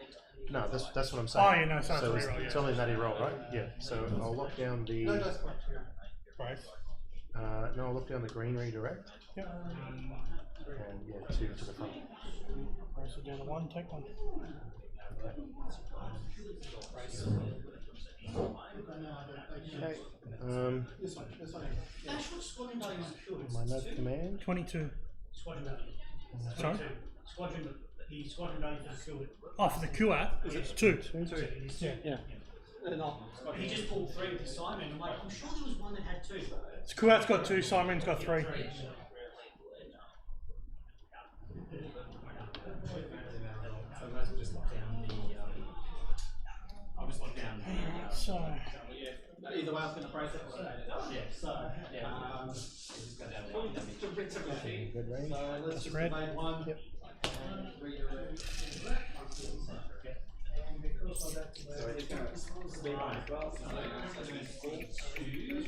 No, that's what I'm saying. Oh, yeah, no, sorry, so it's a reroll, it's yeah. only natty roll, right? Yeah. So I'll lock down the. Right. No, I'll lock down the green redirect. Yep. And yeah, 2 to the front. Right, so down to 1, take 1. Okay. This one. Ash, what squadron buddy is killed? My nav command. 22. Squadron buddy. Sorry? The squadron buddy for the kill. Oh, for the QAT, is it 2? Yeah. Yeah. He just pulled 3 with Simon. I'm like, I'm sure there was one that had 2. So QAT's got 2, Simon's got 3. So I might as well just lock down the. I'll just lock down. So, Either way, I was going to brace it. Yeah. So, Just go down 1 damage. Good range. so let's just red. evade 1. Yep. And redirect. So it's going to speed on as well. So doing 4, 2.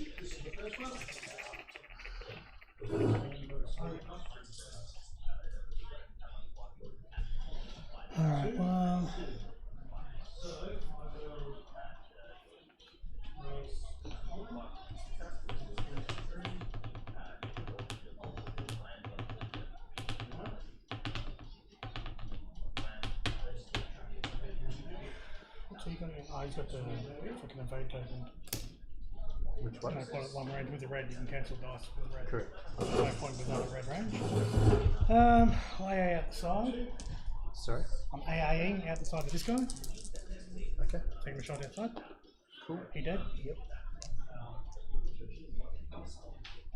alright, well. So you got he's got the fucking evade token. Which one? No point at 1 range with the red, you can cancel dice with red. Correct. No point with another red range. AA out the side. Sorry. I'm AAing out the side of this guy. Okay. Take a shot outside. Cool. He dead. Yep.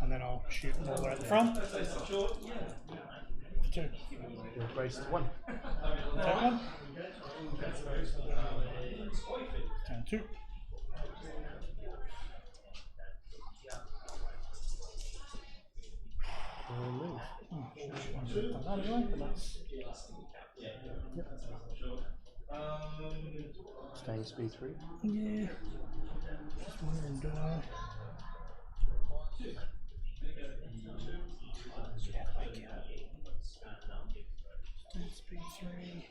And then I'll shoot all the way at the front. For 2. You're braced 1. Take 1. And 2. Move. Done that anyway, but that's Staying speed 3. yeah. Just wondering, do I? Speed 3.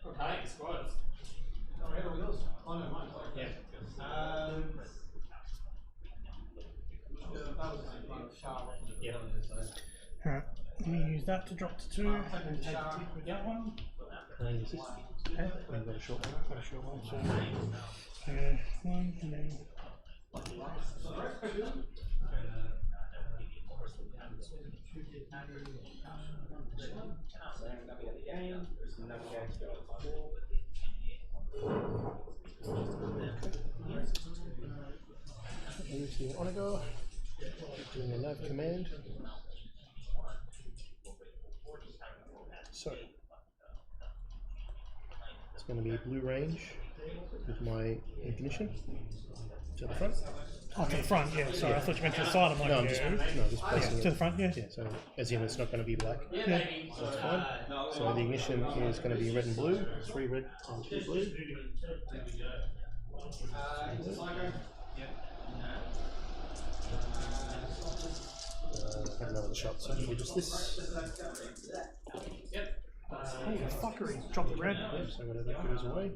Okay, squads. Oh, red or yours? Oh, no, mine. Yeah. Yeah. Alright, let me use that to drop to 2 and take a tick with that one. Is this? Okay. I've got a short one. Got a short one, so 1 and then into your Onagar, doing a nav command. So it's going to be blue range with my ignition to the front. Oh, to the front, yeah. Sorry, I thought you meant to the side. I'm like, No, I'm just placing to it. the front, yeah. Yeah, so as in it's not going to be black. Yeah. So that's fine. So the ignition is going to be red and blue, 3 red and 2 blue. Have another shot, so we'll just this. Holy fuckery, drop the red. Yep, so whatever goes away.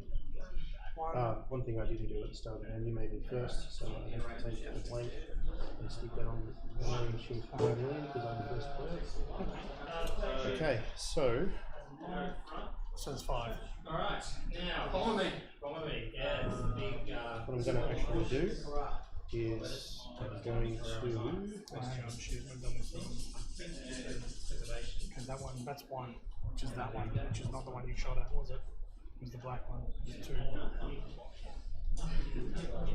One thing I didn't do at the start of the game, you made it first, so I have to take the blank and stick that on the main sheet because I'm the first player. Okay, so it's 5. Alright, now follow me. Follow me. Yeah, it's a big what I'm going to actually do is I'm going to. Oh, hang on, shit, I've done this one. Because that one, that's one, which is that one, which is not the one you shot at, was it? It was the black one. It was 2. Sorry,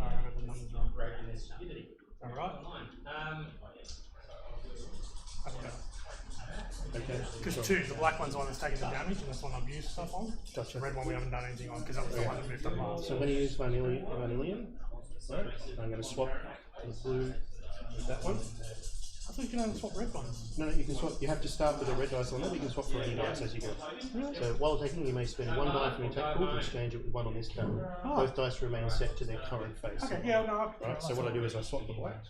I got the numbers wrong. Alright. Okay. Because 2, the black one's the one that's taking the damage, and that's the one I've used stuff on. Gotcha. The red one we haven't done anything on, because that was the one that moved up last. So I'm going to use Vanillion. Right. I'm going to swap the blue with that one. I thought you could only swap red ones. No, you can swap. You have to start with a red dice on that. You can swap for any dice as you go. Really? So while taking, you may spend 1 die from your attack pool to exchange it with 1 on this card. Oh. Both dice remain set to their current face. Okay, yeah, no. Right. So what I do is I swap the black,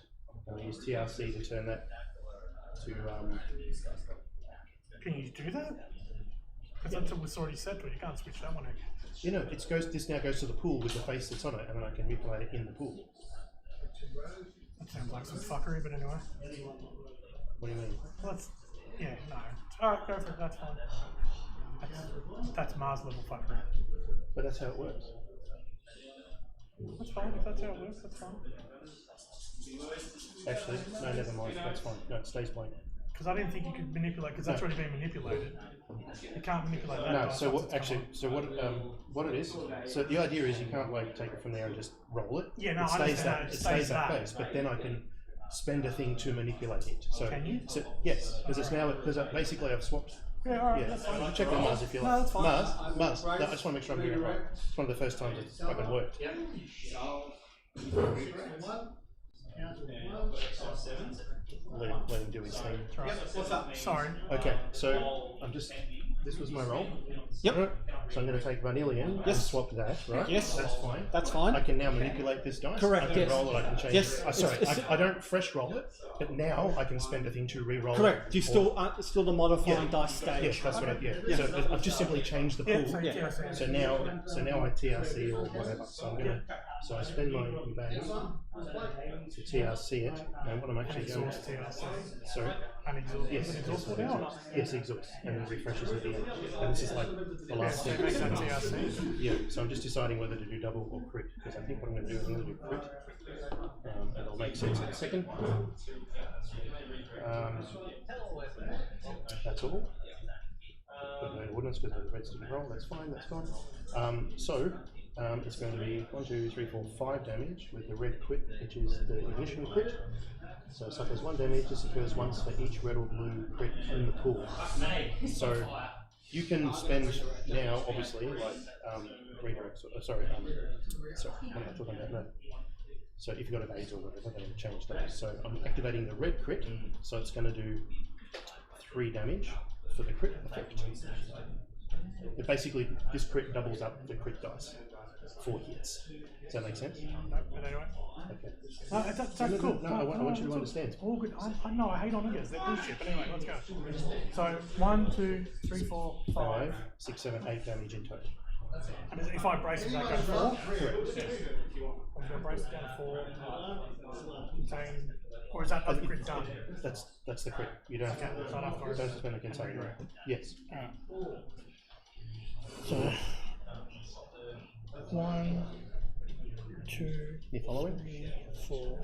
and I use TRC to turn that to. Can you do that? Because that's what's already set to it. You can't switch that one out. You know, this now goes to the pool with the face that's on it, and then I can manipulate it in the pool. That sounds like some fuckery, but anyway. What do you mean? Well, yeah, no. Alright, go for it, that's fine. That's Mars level fuckery. But that's how it works. That's fine, if that's how it works, that's fine. Actually, no, never mind. That's fine. No, it stays blank. Because I didn't think you could manipulate, because that's already been manipulated. You can't manipulate that. No, so what? Actually, so what it is? So the idea is you can't like take it from there and just roll it. Yeah, no, it I stays understand that. It stays that place, but then I can spend a thing to manipulate it. So, can you? So yes, because it's now basically I've swapped. Yeah, alright, Yeah, that's fine. you can check on Mars if you like. No, that's fine. Mars. No, I just want to make sure I'm doing it right. It's one of the first times it's fucking worked. Let him do his thing. Right. Sorry. Okay, so this was my roll. Yep. Right. So I'm going to take Vanillion and swap that, right? Yes. That's fine. That's fine. I can now manipulate this dice. Correct, I can yes. roll it, I can change Yes, it. Sorry, I don't fresh roll it, but now I can spend a thing to re-roll Correct. it. You still the modifying dice stage. Yes, that's what So I've just simply changed the pool. Yeah, So now I TRC or whatever. So I spend my bag to TRC it, and what I'm actually doing. Exhaust TRC. Sorry. Yes. Exhaust now? Yes, exhaust, and then refreshes at the end. And this is like the last thing. Makes that TRC. Yeah, so I'm just deciding whether to do double or crit, because I think what I'm going to do is I'm going to do crit, and it'll make sense in a second. That's all. But no ordnance because the reds didn't roll, that's fine, that's fine. It's going to be 1, 2, 3, 4, 5 damage with the red crit, which is the ignition crit. So it suffers 1 damage, this occurs once for each red or blue crit in the pool. So you can spend now, obviously, like redirects. Sorry, what am I talking about? No. So if you've got an 8 or whatever, then change those. So I'm activating the red crit, so it's going to do 3 damage for the crit effect. It basically, this crit doubles up the crit dice. 4 hits. Does that make sense? No, but anyway. Okay. That's cool. No, I want you to understand. All good. I know, I hate Omegas. They're bullshit. But anyway, let's go. So, 1, 2, 3, 4, 5. 6, 7, 8 damage in total. And if I brace it, that goes 4? Correct. I'm going to brace it down to 4. Contain. Or is that the crit done? That's the crit. You don't have to spend a container. Yes. So 1, 2, you following? 3, 4.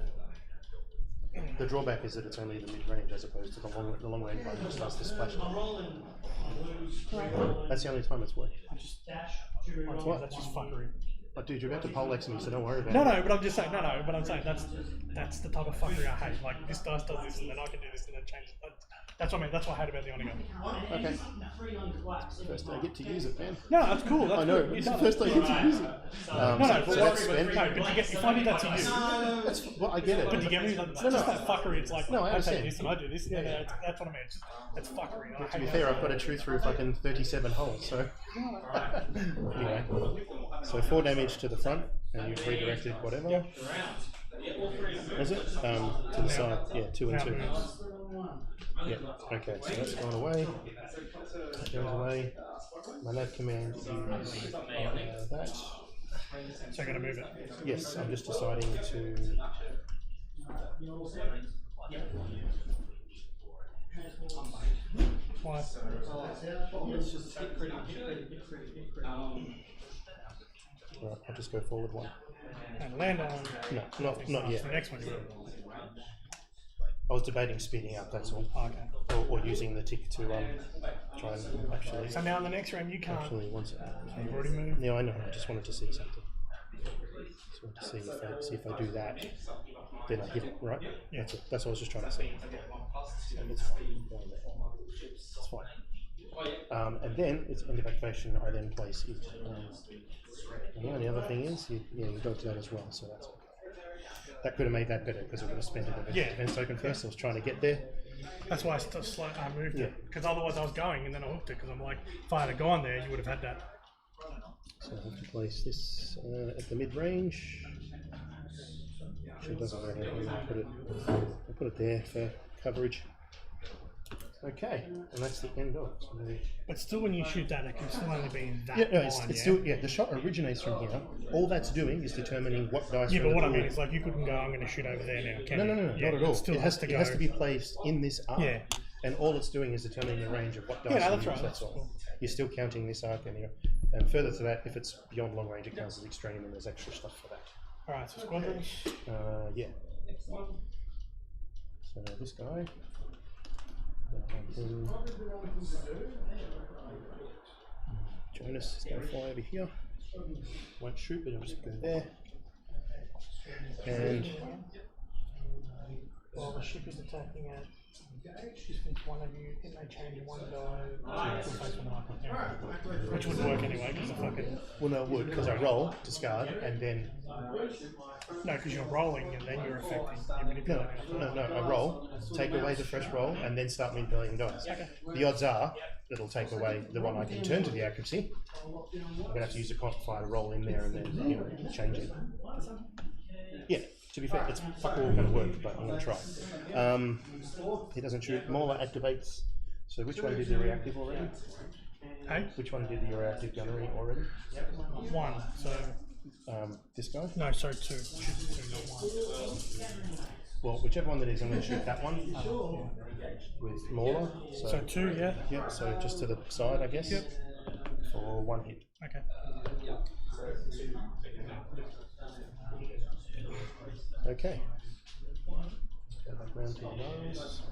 The drawback is that it's only the mid-range as opposed to the long range one, which starts to splash. That's the only time it's worked. That's just fuckery. Oh, dude, you're about to poleaxe me, so don't worry about No, it. no, but I'm just saying, but I'm saying that's the type of fuckery I hate. Like, this dice does this, and then I can do this, and then change it. That's what I mean, that's what I hate about the Onigo. Okay. First I get to use it, man. No, that's cool. That's I know, cool. it's the first I get to use it. No, but if I did that to you, That's, well, I get it. but you get me? Like, it's just that fuckery. It's like, No, I I take understand. this and I do this. Yeah, that's what I mean. It's fuckery. And I To hate be it. fair, I've got to chew through fucking 37 holes, so. Anyway, so 4 damage to the front, and you've redirected whatever. Is it? To the side, yeah, 2 and 2. Yeah, okay, so that's gone away. That goes away. My nav command is that. So I'm going to move it. Yes, I'm just deciding to. Why? Right, I'll just go forward 1. And land on. No, not yet. The next one you will. I was debating speeding up, that's all. Oh, okay. Or using the tick to try and actually. So now in the next round you can't. Actually, one second. You've already moved. Yeah, I know. I just wanted to see something. Just wanted to see if I do that, then I hit it, right? Yeah. That's it. That's what I was just trying to see. So it's fine. It's fine. And then it's end of activation. I then place it. And the other thing is, you go to that as well. So that's okay. That could have made that better because I would have spent a defense token first. I was trying to get there. That's why I moved it. Because otherwise I was going and then I hooked it because I'm like, if I had gone there, you would have had that. So I have to place this at the mid range. Actually, it doesn't really. I'll put it there for coverage. Okay, and that's the end of it. So But still, when you shoot that, it can still only be in that no, line, it's still the shot originates from here. All that's doing is determining what dice. Yeah, are but in what the I mean pool. is like you couldn't go, I'm going to shoot over there now. Can No, you? not at all. It still has to go. It has to be placed in this arc. Yeah. And all it's doing is determining the range of what dice. Yeah, no, you that's use, right. That's That's all. cool. You're still counting this arc, and further to that, if it's beyond long range, it counts as extreme, and there's extra stuff for that. All right, so squadrons. Yeah. So this guy. Jonas is going to fly over here. Won't shoot, but he'll just go there. And Well, the ship is attacking at distance 1 of you. Can they change one die? Which would work anyway, because the fucking. well, no, it would because I roll, discard, and then No, because you're rolling and then you're affecting. You're manipulating. no, I roll, take away the fresh roll, and then start manipulating dice. Okay. The odds are it'll take away the one I can turn to the accuracy. I'm gonna have to use a quantifier to roll in there and then change it. Yeah. To be fair, it's fuck all going to work, but I'm going to try. He doesn't shoot. Mauler activates. So which one did the reactive already? Hey? Which one did the reactive gunnery already? 1, so. This guy? No, sorry, 2. Shoot 2, not 1. Well, whichever one that is, I'm going to shoot that one with Mauler. So 2, yeah? Yeah, so just to the side, I guess. Yep. For 1 hit. Okay. Okay. Go back round to the nose.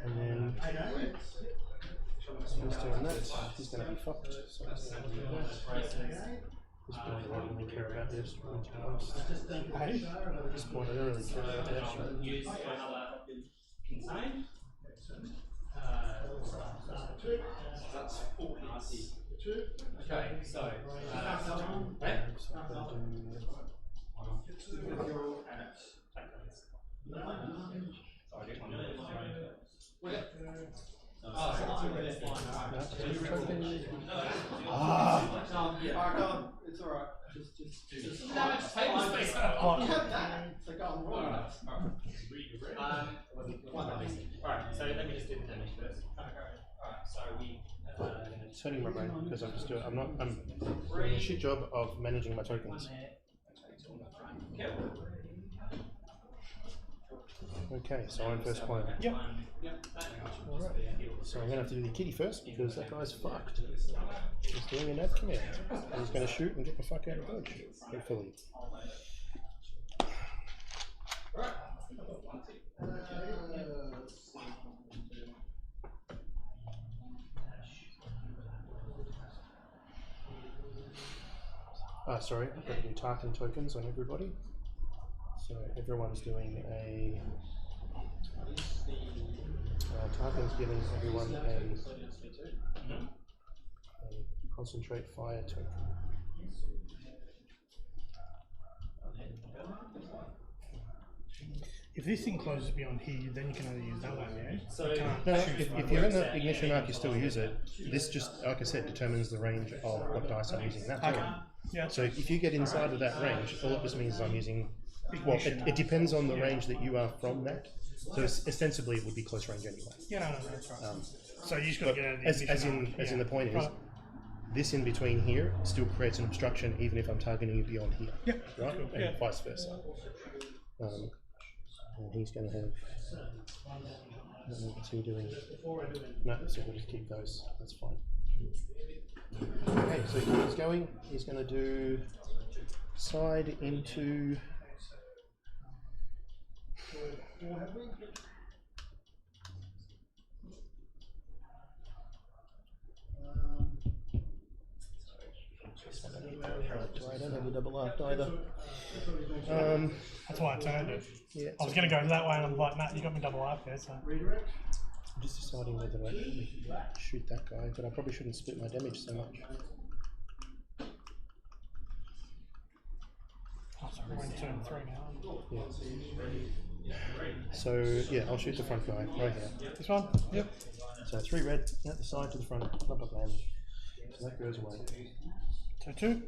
And then he's doing that. He's going to be fucked. So he's going to do that. This point I don't really care about this. To be honest. At this point I don't really care about the extra. Okay, so. It's alright. Just How much table space? Alright, so let me just do the damage first. Alright, so we. It's hurting my brain because I'm just doing. I'm doing a shit job of managing my tokens. Okay, so I'm first player. Yep. Alright. So I'm going to have to do the kitty first because that guy's fucked. He's doing a nav command. And he's going to shoot and get the fuck out of dodge. Hopefully. Sorry, I've got to do Tarkin tokens on everybody. So everyone's doing a... Tarkin's giving everyone a concentrate fire token. If this thing closes beyond here, then you can only use that one, yeah? So No, if you're in the ignition arc, you still use it. This just, like I said, determines the range of what dice I'm using that turn. Yeah. So if you get inside of that range, all it just means is I'm using. Well, it depends on the range that you are from that. So ostensibly, it would be close range anyway. Yeah, no, that's right. So you just got to get out of the As ignition arc, in the point is, Right. this in between here still creates an obstruction, even if I'm targeting you beyond here. Yeah. Right, and Yeah. vice versa. And he's going to have. What's he doing? No, so we'll just keep those. That's fine. Okay, so he's going. He's going to do side into. I don't have a double arc either. That's why I turned it. Yeah, I was going to go that way, and I'm like, Matt, you got me double up there, so. I'm just deciding whether I shoot that guy, but I probably shouldn't split my damage so much. Oh, sorry, we're in turn 3 now. Yeah. So yeah, I'll shoot the front guy right here. This one? Yep. So 3 red at the side to the front, blah blah blah. So that goes away. So 2.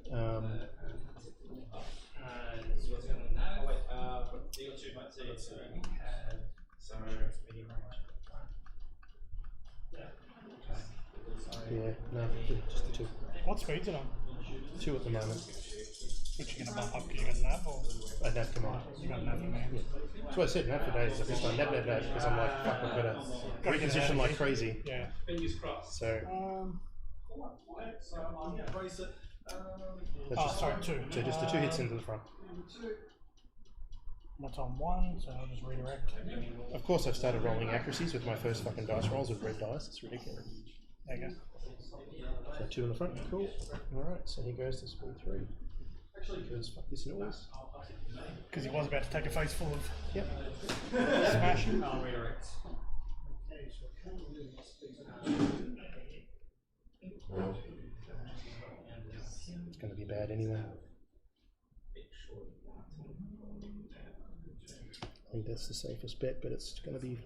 Yeah, no, just the 2. What speed's it on? 2 at the moment. Which you're going to bump up because you got a nav, or A nav command. you got a nav command? Yeah. That's what I said, nav for days. Like this one, nav, because I'm like, fuck, I've got to Gotta get reposition out of like here. crazy. Yeah. fingers crossed. So that's Oh, just, sorry, 2. so just the 2 hits into the front. That's on 1, so I'll just redirect. Of course, I've started rolling accuracies with my first fucking dice rolls with red dice. It's ridiculous. There you go. So 2 in the front, cool. Alright, so he goes to speed 3. Because fuck this noise. Because he was about to take a face full of Yep. smash. I'll redirect. It's going to be bad anyway. I think that's the safest bet, but it's going to be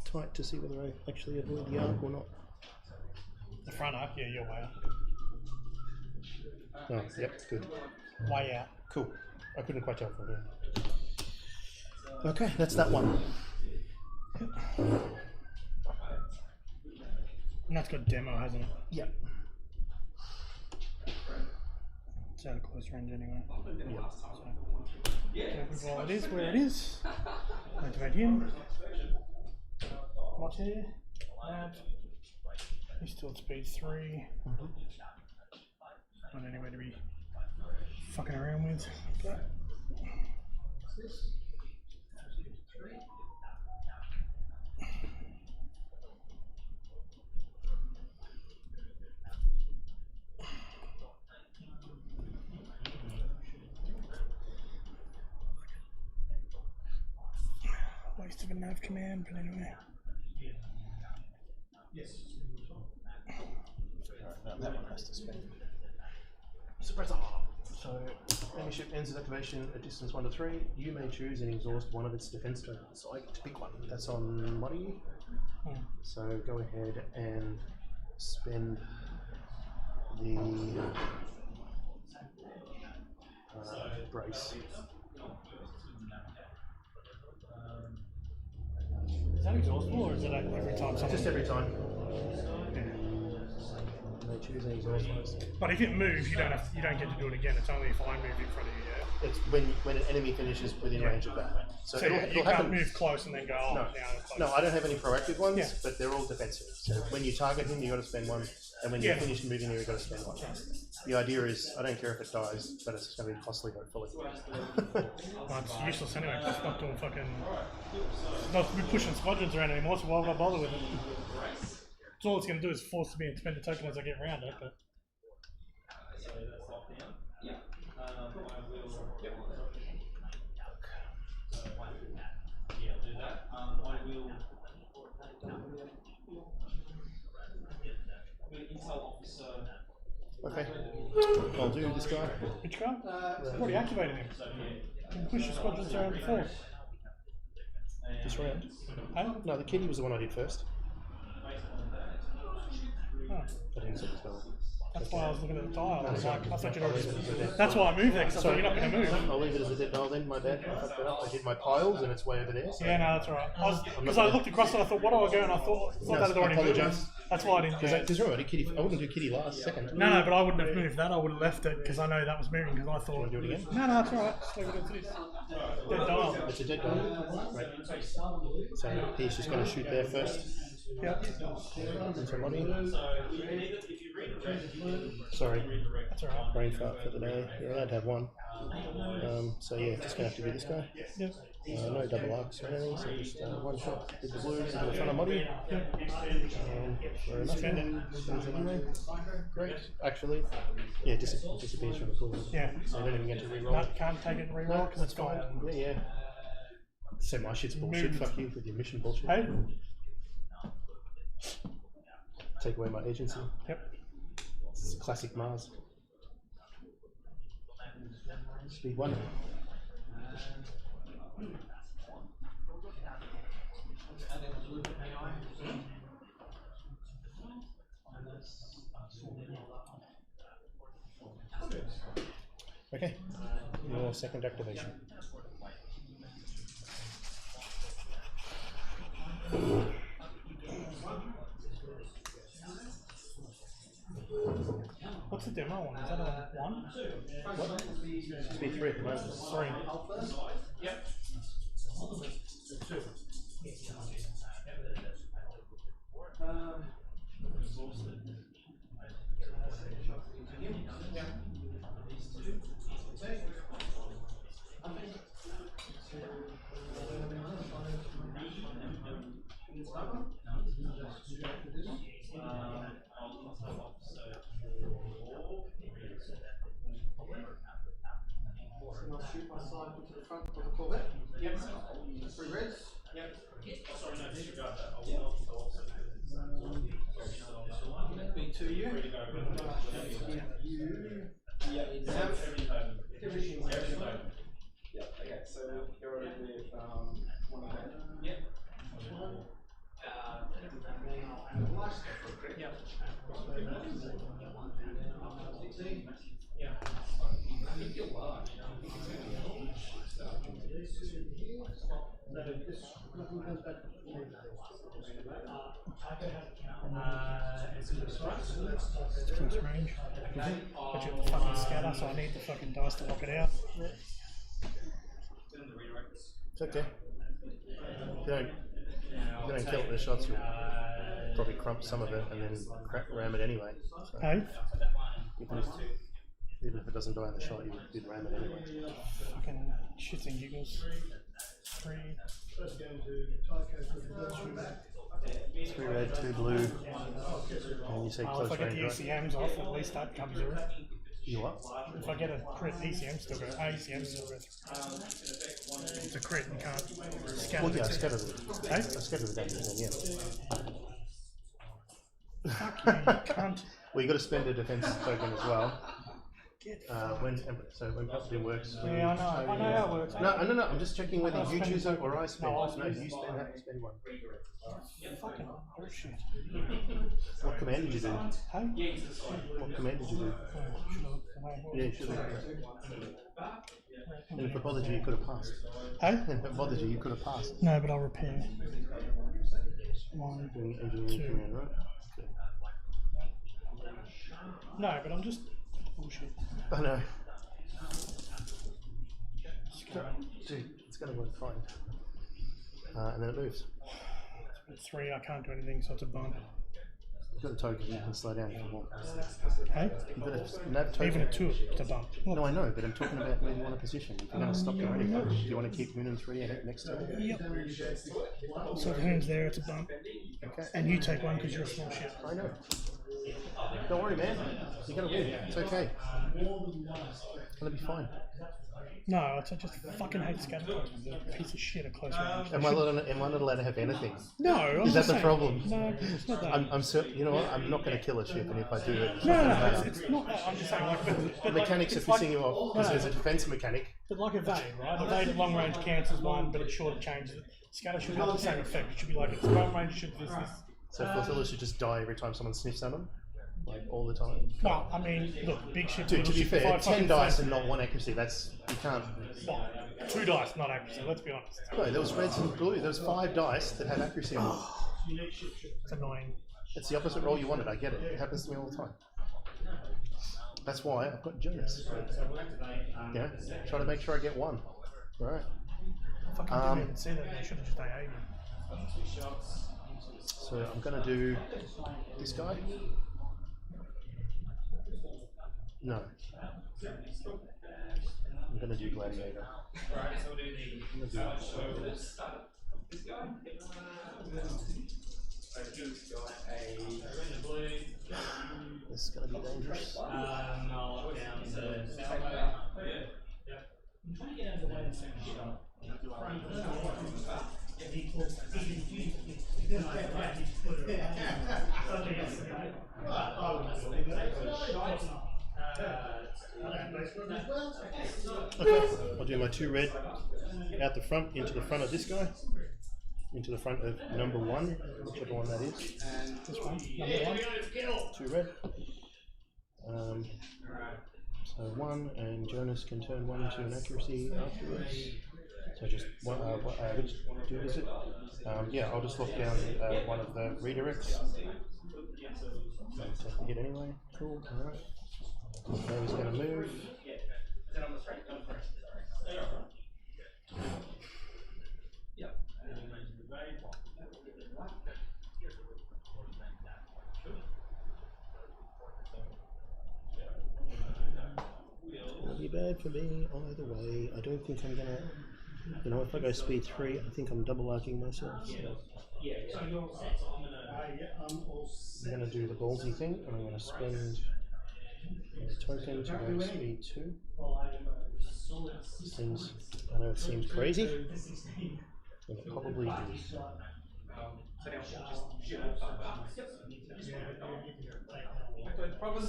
tight to see whether I actually avoid the arc or not. The front arc, yeah, you're way out. Oh, yep, good. Way out. Cool. I couldn't quite tell from here. Okay, that's that one. And that's got demo, hasn't it? Yep. It's out of close range anyway. Yep. So, while it is where it is, activate him. Not here. Nav. He's still at speed 3. Not anywhere to be fucking around with. But waste of a nav command, but anyway. That one has to spend. So, enemy ship ends its activation at distance 1 to 3. You may choose and exhaust one of its defense tokens. So I get to pick one. That's on money. So go ahead and spend the brace. Is that exhaustible or is it every time someone? Just every time. They choose and exhaust one. But if it moves, you don't get to do it again. It's only if I move in front of you. Yeah. It's when an enemy finishes within range of that. So, So it'll, you it'll can't happen. move close and then go, oh, No, now I'm close. no, I don't have any proactive ones, Yeah. but they're all defensive. So when you target him, you got to spend one, and when you Yeah. finish moving him, you got to spend one. The idea is, I don't care if it dies, but it's going to be costly, hopefully. Well, it's useless anyway, 'cause it's not doing fucking. It's not pushing squadrons around anymore, so why would I bother with it? It's all it's going to do is force me to spend a token as I get around it, but. Okay, I'll do this guy. Which guy? I've already activated him. You can push your squadrons around before. This round. Hey? No, the kitty was the one I did first. Oh. I didn't see the spell. That's why I was looking at the dial. I was like, I thought you'd I'll already. leave it as a dead. That's why I moved there, because I thought you're not going to move. I'll leave it as a dead dial then, my bad. I fucked that up. I did my piles and it's way over there. So Yeah, no, that's alright. Because I looked across and I thought, what do I go? And I thought that had already moved. apologise. That's why I didn't. Yeah. Because remember, I wouldn't do kitty last second. No, but I wouldn't have moved that. I would have left it because I know that was moving. Because I thought. Want to do it again? No, that's alright. Just leave it as it is. Dead dial. It's a dead dial. Right. So he's just going to shoot there first. Yep. Into money. Sorry. That's alright. Brain fart for the day. You're allowed to have one. So yeah, just going to have to be this guy. Yep. No double arcs or anything, so just one shot with the blues into the front of Muddy. Spend it. Spends it anyway. Great. Actually, yeah, disappears from the pool. Yeah. So I don't even get to reroll. No, can't take it and reroll because it's gone. Yeah, yeah. So my shit's bullshit. Moved. Fuck you with your mission bullshit. Hey? Take away my agency. Yep. It's classic Mars. Speed 1. Okay, your second activation. What's the demo one? Is that a 1? What? Speed 3 at the moment. 3. Yep. I'll shoot my side into the front of the Corvette. Yep. 3 reds. Yep. Sorry, no, disregard that. That'd be 2 you. Yeah. Everything's open. Yeah. Okay. So you're already with one of them. Yep. Yep. Yeah. I think you're large. Close range. But you're the fucking scatter, so I need the fucking dice to lock it out. It's okay. If you don't kill it with the shots, you'll probably crump some of it and then ram it anyway. So Hey? even if it doesn't die in the shot, you did ram it anyway. Fucking shits and giggles. 3. First going to Tycho for the shoot back. 3 red, 2 blue, and you say If close I get the range, right? ECMs off, at least that comes through. You what? If I get a crit, ECM still goes. ECM still goes. It's a crit, you can't scatter Well, yeah, I the scatter the, Hey? I scatter the damage then, yeah. Fuck you, you can't. Well, you got to spend a defense token as well. When Palpatine works. Yeah, I know how it works. No, I'm just checking whether I'll you spend choose a it or I spend No, it. I'll No, spend you it. have to spend one. Fucking bullshit. What command did you do? Hey? What command did you do? Oh, Yeah, you should have. And if it bothered you, you could have passed. Hey? And if it bothered you, you could have passed. No, but I'll repair. 1. Doing engineering 2. command, right? Okay. No, but I'm just bullshit. I know. Dude, it's going to work fine. And then it moves. It's 3, I can't do anything, so it's a bump. You've got a token, you can slow down if you want. Hey? You've got a nav token. Even a 2, it's a bump. No, I know, but I'm talking about where you want a position. If you're going to stop the running, do you want to keep Moon and 3 next to it? Yep. So the hand's there, it's a bump. Okay. And you take 1 because you're a small ship. I know. Don't worry, man. You're going to win. It's okay. It's going to be fine. No, I just fucking hate scatter tokens. They're a piece of shit at close range. Am I not allowed to have anything? No, Is that the problem? No, it's not that. I'm you know what? I'm not going to kill a ship, and if I do it, it's No, not no, gonna no, matter. it's not that. I'm just saying, like, The mechanics are pissing you off because there's a defense mechanic. But like evade, right? Evade at long range cancels 1, but it short changes it. Scatter should have the same effect. It should be like its long range should this. So Flotilla should just die every time someone sniffs at them? Like, all the time? Well, I mean, look, big ship. Dude, to be ship, fair, 5 10 fucking dice flames. and not 1 accuracy, that's, you can't. Well, 2 dice, not accuracy, let's be honest. No, there was reds and blue, there was 5 dice that had accuracy on them. It's annoying. It's the opposite roll you wanted, I get it. It happens to me all the time. That's why I've got Jonas. Yeah, try to make sure I get 1. Right. Fucking didn't even see that, they should have just AA'd me. So I'm going to do this guy. No. I'm going to do Gladiator. This is going to be dangerous. Okay, I'll do my 2 red out the front, into the front of this guy, into the front of number 1, whichever one that is. This one, number 1. 2 red. So 1, and Jonas can turn 1 to an accuracy afterwards. So just one, which dude is it? Yeah, I'll just lock down one of the redirects. Take the hit anyway. Cool. Alright. Now he's going to move. It'll be bad for me either way. I don't think I'm going to. You know, if I go speed 3, I think I'm double arcing myself. So. I'm going to do the ballsy thing, and I'm going to spend a token to go speed 2. Seems, I know it seems crazy, and it probably is. Probably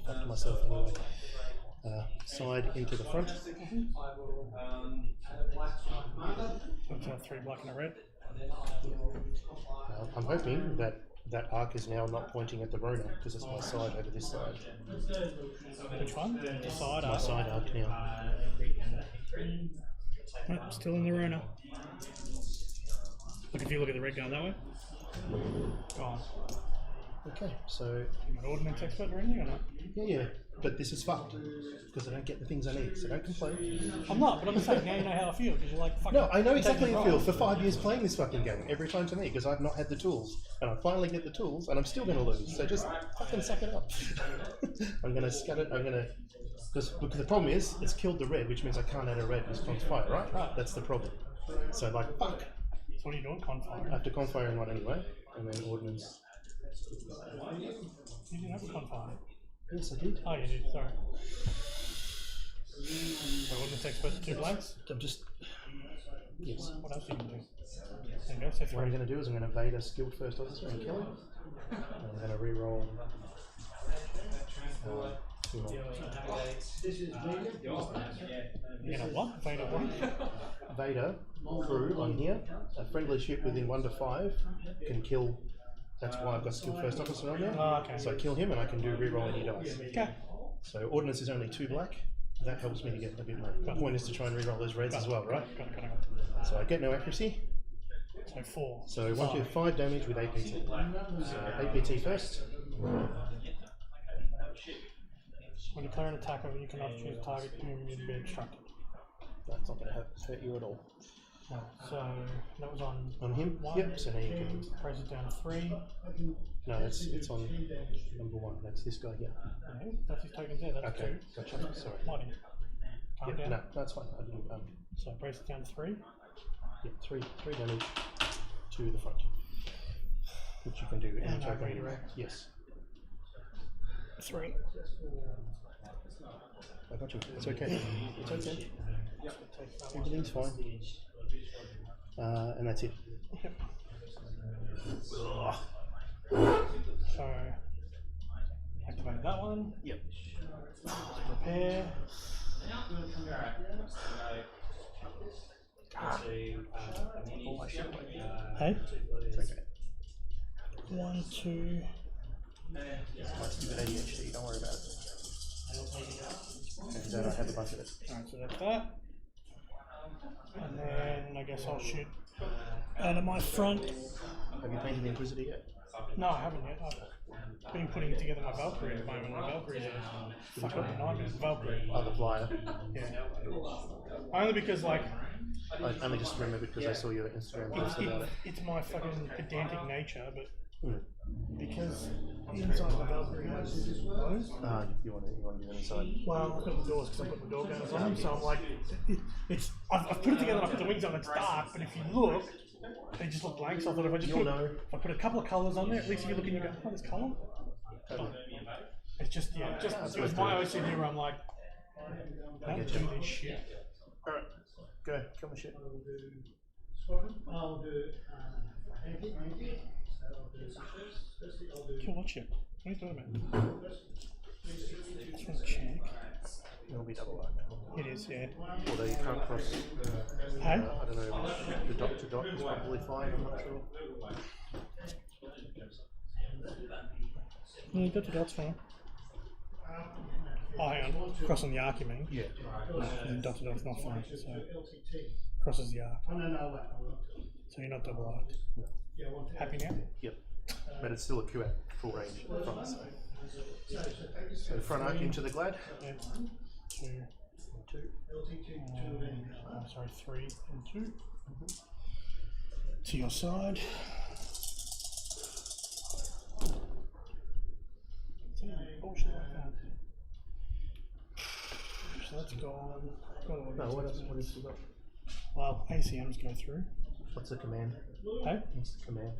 fucked myself anyway. Side into the front. That's 3 black and a red. I'm hoping that that arc is now not pointing at the Rona, because it's my side over this side. Which one? The side My arc. side arc now. Oh, still in the Rona. Look, if you look at the red going that way. Gone. Okay, so You got ordnance expert or anything or not? yeah, but this is fucked because I don't get the things I need, so don't complain. I'm not, but I'm just saying now you know how I feel because you're like fucking. No, I know exactly how I feel. taking For 5 years playing this fucking game, every time to me, because I've not had the tools, and I finally get the tools, and I'm still going to lose. So just fucking suck it up. I'm going to scatter. I'm going to because the problem is it's killed the red, which means I can't add a red with Confire, right? That's the problem. So like fuck. So what are you doing? I Confire. have to Confire in one anyway, and then Ordnance. You didn't have a confire. Yes, I did. Oh, you did. Sorry. So ordnance expert 2 blanks. I'm just. Yes. What else do you do? There you go. So 3. What I'm going to do is I'm going to evade a skilled first officer and kill him. And I'm going to re-roll 2 more. You know what? Vader 1. Vader crew on here, a friendly ship within 1 to 5 can kill. That's why I've got skilled first officer on there. Oh, okay. So I kill him and I can do re-roll any dice. Okay. So ordnance is only 2 black. That helps me to get a bit more. The point is to try and re-roll those reds as well, right? Got it. So I get no accuracy. So 4. So 1 to 5 damage with 8 PT. So 8 PT first. When you declare an attack over, you cannot choose a target whom you'd be obstructed. That's not going to hurt you at all. No, so that was on him. 1. Yep. So now you can. Raise it down to 3. No, it's on number 1. That's this guy here. Yeah, that's his tokens there. That's Okay. 2. Gotcha. Sorry. Mighty. Calm Yep, down. no, that's fine. I didn't. So raise it down to 3. Yeah, three damage to the front, which you can do any And token. redirect. Yes. 3. I got you. It's okay. It's okay. Everything's fine. And that's it. Yep. Ugh. So activate that one. Yep. Repair. Hey. It's okay. 1, 2. My stupid ADHD. Don't worry about it. And then I have a bunch of it. Alright, so that's that. And then I guess I'll shoot out of my front. Have you painted the Inquisitor yet? No, I haven't yet. I've been putting together my Valkyrie at the moment. My Valkyrie is fucking up the nightmare. Valkyrie. Oh, the flyer. Yeah. Only because, like, I only just remembered because I saw your Instagram post about it. it's my fucking pedantic nature, but Mm. because inside the Valkyrie has those. You want to do it inside? Well, I've got the doors because I put the door gunners on them, so I'm like, I've put it together and I put the wings on, it's dark, but if you look, they just look blank, so I thought if I just if I put a couple of colours on there, at least if you look and you go, oh, there's colour. Totally. It's just, it was my OCD where I'm like, I don't do this shit. Alright, go, kill the shit. I'll do Kill what shit? What are you talking about? Just want to check. It'll be double locked. It is, yeah. Although you can't cross. Hey? I don't know. The dot to dot is probably fine. I'm not sure. Yeah, dot to dot's fine. Oh, hang on. Crossing the arc, you mean? Yeah. And dot to dot's not fine, so crosses the arc. So you're not double arced. No. Happy now? Yep. But it's still a Q at full range at the front. So front arc into the glad. Yeah. 2. 2. I'm sorry, 3 and 2. To your side. Bullshit like that. So that's gone. No, what else? What else you got? Well, ACMs go through. What's the command? Hey? What's the command?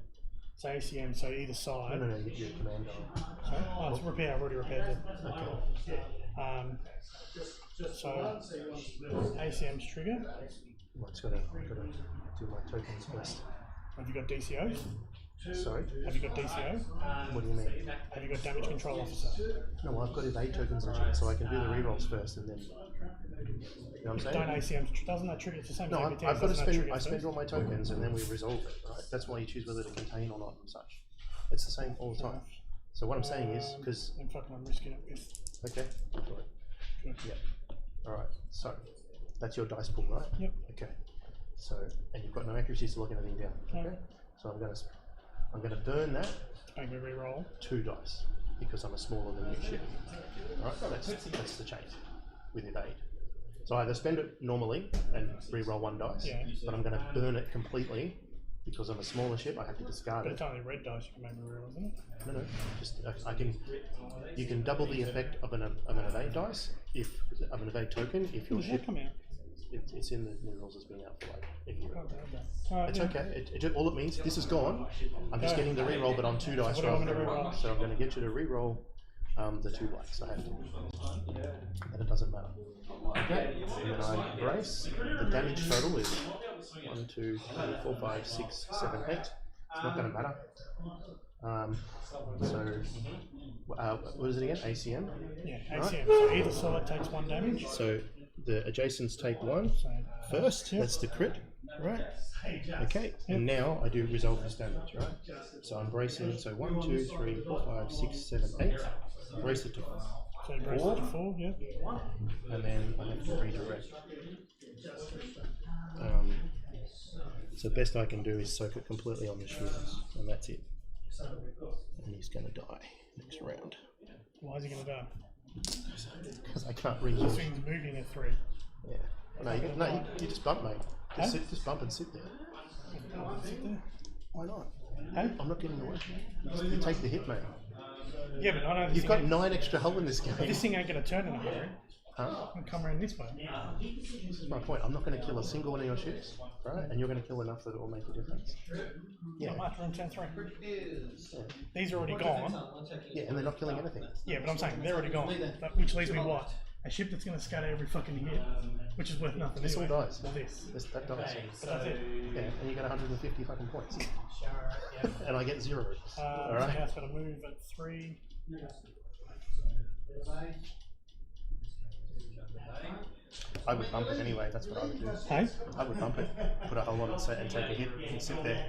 So ACM, so either side. No, you get your command on. Sorry? Oh, it's repair. I've already repaired it. Okay. So ACM's trigger. Well, it's gotta do my tokens first. Have you got DCOs? Sorry? Have you got DCO? What do you mean? Have you got damage control officer? No, I've got evade tokens and shit, so I can do the rerolls first and then. You know what I'm saying? Don't ACM, doesn't that trigger? It's the same No, as I've got to spend. I first? spend all my tokens and then we resolve it. Right? That's why you choose whether to contain or not and such. It's the same all the time. So what I'm saying is because. And fucking I'm risking it with. Okay. Good. Yep. All right. So that's your dice pool, right? Yep. Okay. So and you've got no accuracy to lock anything down. Okay. So I'm gonna burn that. Make me re-roll. 2 dice because I'm a smaller than you ship. All right. That's the change with evade. So I either spend it normally and re-roll 1 dice, but I'm going to burn it completely because I'm a smaller ship. I have to discard But it. it's only red dice you can make me re-roll, isn't it? No, just I can. You can double the effect of an evade dice of an evade token if your Does that ship. come out? It's in the new rules as being out for like a year. Alright, It's yeah. okay. All it means this is gone. I'm just getting the re-roll, but on 2 dice what do you want rather me to than 1. re-roll? So I'm going to get you to re-roll the 2 blacks. I have to. But it doesn't matter. Okay. And then I brace. The damage total is 1, 2, 3, 4, 5, 6, 7, 8. It's not going to matter. What is it again? ACM? Yeah, Right. ACM. So either side takes 1 damage. So the adjacents take 1 So first. Yep. That's the crit, right? Okay. And now I do resolve this damage, right? So I'm bracing. So 1, 2, 3, 4, 5, 6, 7, 8. Brace it to So you brace it to 4, yeah. and then I have to redirect. So best I can do is soak it completely on the shields, and that's it. And he's going to die next round. Why is he going to die? Because I can't reach. This thing's moving at 3. Yeah. No, you just bump, mate. Just bump and sit there. Why not? Hey? I'm not getting away. You take the hit, mate. Yeah, but I know this You've got 9 extra hull in this game. This thing ain't going to turn in a hurry. Huh? I'm come around this way. This is my point. I'm not going to kill a single one of your ships, right? And you're going to kill enough that it will make a difference. Yeah. Not much, room 10-3. Yeah. These are already gone. Yeah, and they're not killing anything. Yeah, but I'm saying they're already gone. Which leaves me what? A ship that's going to scatter every fucking hit, which is worth nothing. This all anyway. dies. Or this. That dies. But that's it. Yeah, and you get 150 fucking points. And I get 0. Alright. So now it's got to move at 3. I would bump it anyway, that's what I would do. Hey? I would bump it, put a whole lot on and take a hit and sit there.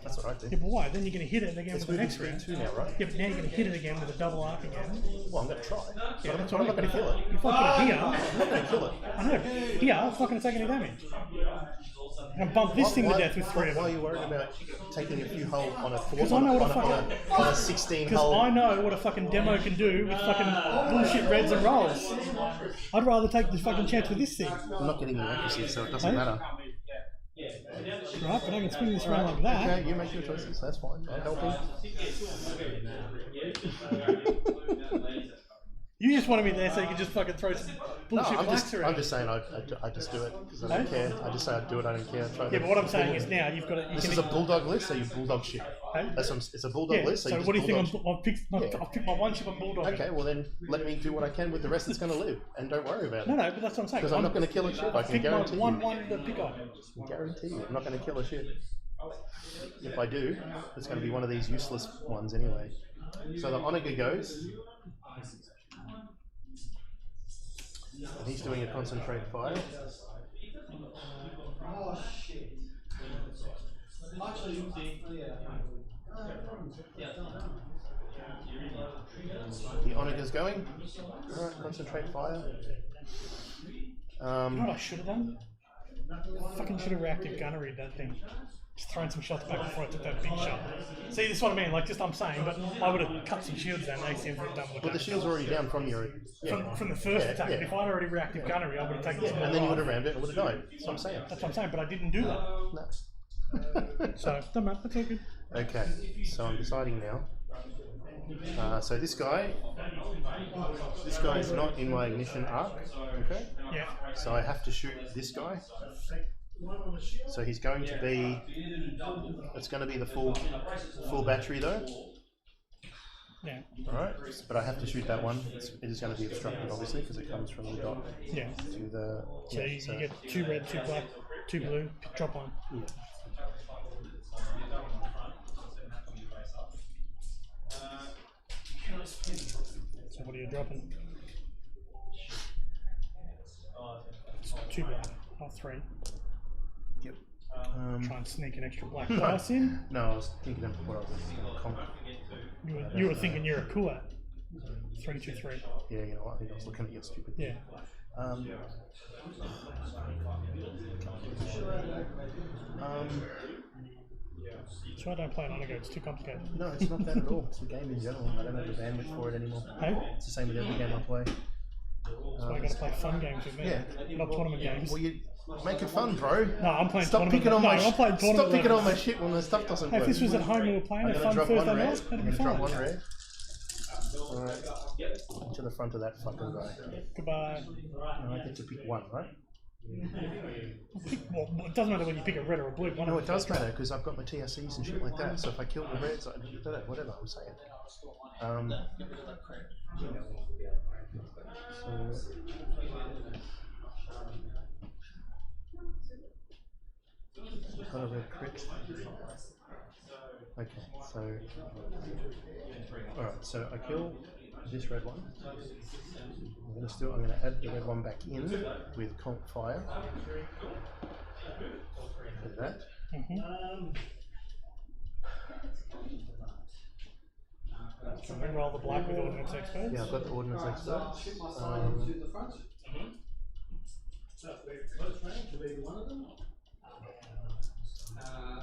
That's what I'd do. Yeah, but why? Then you're going to hit it again It's with an moving X to Wing. 2 now, right? Yeah, but now you're going to hit it again with a double arc again. Well, I'm going to try. Yeah, But that's I'm what not going to kill it. If I put it here, I'm not going to kill it. I know. Here, it's not going to take any damage. I'm going to bump this thing to death with 3 of Why are them. you worried about taking a few hull on a 4 Because I know what on a 16 Because hull? I know what a fucking demo can do with fucking bullshit reds and rolls. I'd rather take the fucking chance with this thing. I'm not getting any accuracy, so it doesn't matter. Right, but I can swing this around like that. Okay, you make your choices, that's fine. I'm helping. You just wanted me there so you could just fucking throw some No, bullshit blacks around. I'm just saying I just do it because I don't care. I just say I'd do it, I don't care. Yeah, but what I'm saying is now you've got to. This is a bulldog list, so you bulldog shit. Hey? It's a bulldog Yeah, list, so so you just what do you think? bulldog I've picked my one ship on bulldog. Okay, well then let me do what I can with the rest that's going to live, and don't worry about it. No, but that's what I'm saying. Because I'm not going to kill a ship. I can Pick my guarantee one you. to pick on. I guarantee you, I'm not going to kill a ship. If I do, it's going to be one of these useless ones anyway. So the Onaga goes, and he's doing a concentrate fire. Oh shit. Actually, The Onaga's going. Alright, concentrate fire. You know what I should have done? Fucking should have reactive gunnery that thing. Just throwing some shots back before I took that big shot. See, this is what I mean. Like, just I'm saying, but I would have cut some shields down. They seem to have done what But the shield's already down from your from the first attack. yeah. If I'd already reactive gunnery, I would have taken some more and then you life. would have rammed it and would have died. That's what I'm saying. That's what I'm saying, but I didn't do that. No. So, don't matter. That's all good. Okay, so I'm deciding now. So this guy is not in my ignition arc. Okay. Yeah. So I have to shoot this guy. So he's going to be. It's going to be the full battery though. Yeah. All right. But I have to shoot that one. It is going to be obstructed, obviously, because it comes from the dot Yeah. to the. So you get 2 red, 2 black, 2 blue. Drop one. Yeah. So what are you dropping? It's 2 black, not 3. Yep. Try and sneak an extra black dice in. No, I was thinking of what I was going to conquer. You were thinking you're a cool at 3, 2, 3. Yeah, you know what? I think I was looking at your stupid. Yeah. So I don't play it on a go, it's too complicated. No, it's not that at all. It's the game in general. I don't have the bandwidth for it anymore. Hey? It's the same with every game I play. So I gotta play fun games with me, Yeah. not tournament games. Well, you make it fun, bro. No, I'm playing Stop tournament. picking on my I'm playing tournament. Stop picking on levels. my shit when the stuff doesn't Hey, work. if this was at home, we were playing I'm a gonna fun drop Thursday one red. night. I'm That'd be gonna drop fun. one red. Alright. To the front of that fucking guy. Goodbye. And I get to pick one, right? Well, it doesn't matter when you pick a red or a blue. One No, of it them. does matter because I've got my TSCs and shit like that. So if I kill the reds, whatever I'm saying. Got a red crit. Okay, so alright, so I kill this red one. I'm gonna add the red one back in with conk fire. Like that. Can we roll the black with ordnance expert? Yeah, I've got the ordnance expert.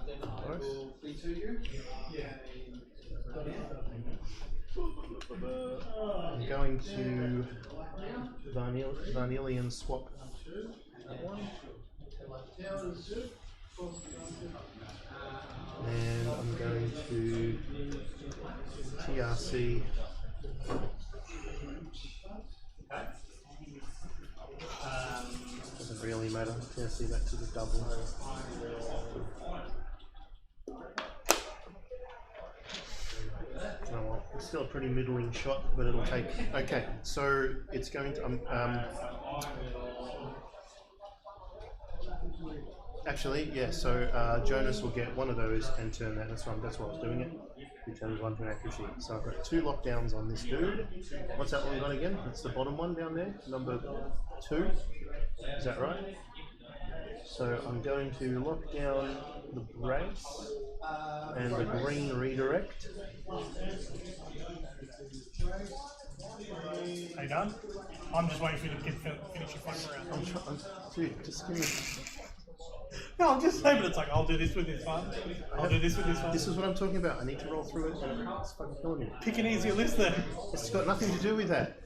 Then I will B2 you. I'm going to Vanillion swap that one. And I'm going to TRC. Doesn't really matter. TRC back to the double. Oh well, it's still a pretty middling shot, but it'll take. Okay, so it's going to. Actually, yeah. So Jonas will get one of those and turn that. That's why I was doing it. He turns one to an accuracy. So I've got 2 lockdowns on this dude. What's that one got again? That's the bottom one down there, number 2. Is that right? So I'm going to lock down the brace and the green redirect. Are you done? I'm just waiting for you to finish your fucking round. Dude, just give me. No, I'm just saying, but it's like, I'll do this with this one. I'll do this with this one. This is what I'm talking about. I need to roll through it and it's fucking killing me. Pick an easier list then. It's got nothing to do with that.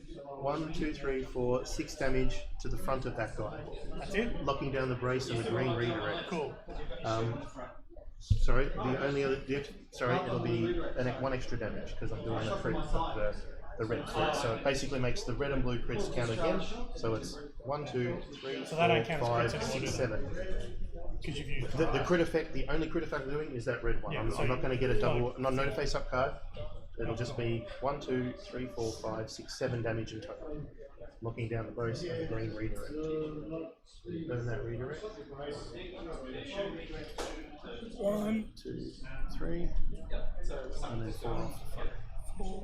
1, 2, 3, 4, 6 damage to the front of that guy. That's it? Locking down the brace and the green redirect. Cool. Sorry, the only other, sorry, it'll be 1 extra damage because I'm doing a crit of the red crit. So it basically makes the red and blue crits count again. So it's 1, 2, 3, so that 4, don't count as 5, crits 6, anymore, 7. Because you've used The crit effect, the only crit effect I'm doing is that red one. Yeah, I'm so not going to get a double, not a face up card. It'll just be 1, 2, 3, 4, 5, 6, 7 damage in total. Locking down the brace and the green redirect. Burn that redirect. 1, 2, 3, and then 4 off the front. 4,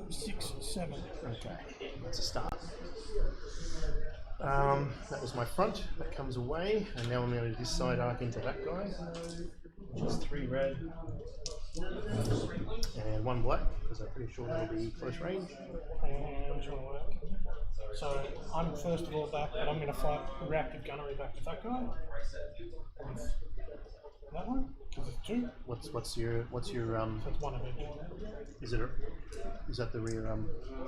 5, 6, 7. Okay, that's a start. That was my front. That comes away, and now I'm going to do this side arc into that guy, which is 3 red and 1 black, because I'm pretty sure that'll be close range. So I'm first of all back, but I'm going to fight reactive gunnery back with that guy. That one? Because it's 2. What's your So it's 1 of each. Is that the rear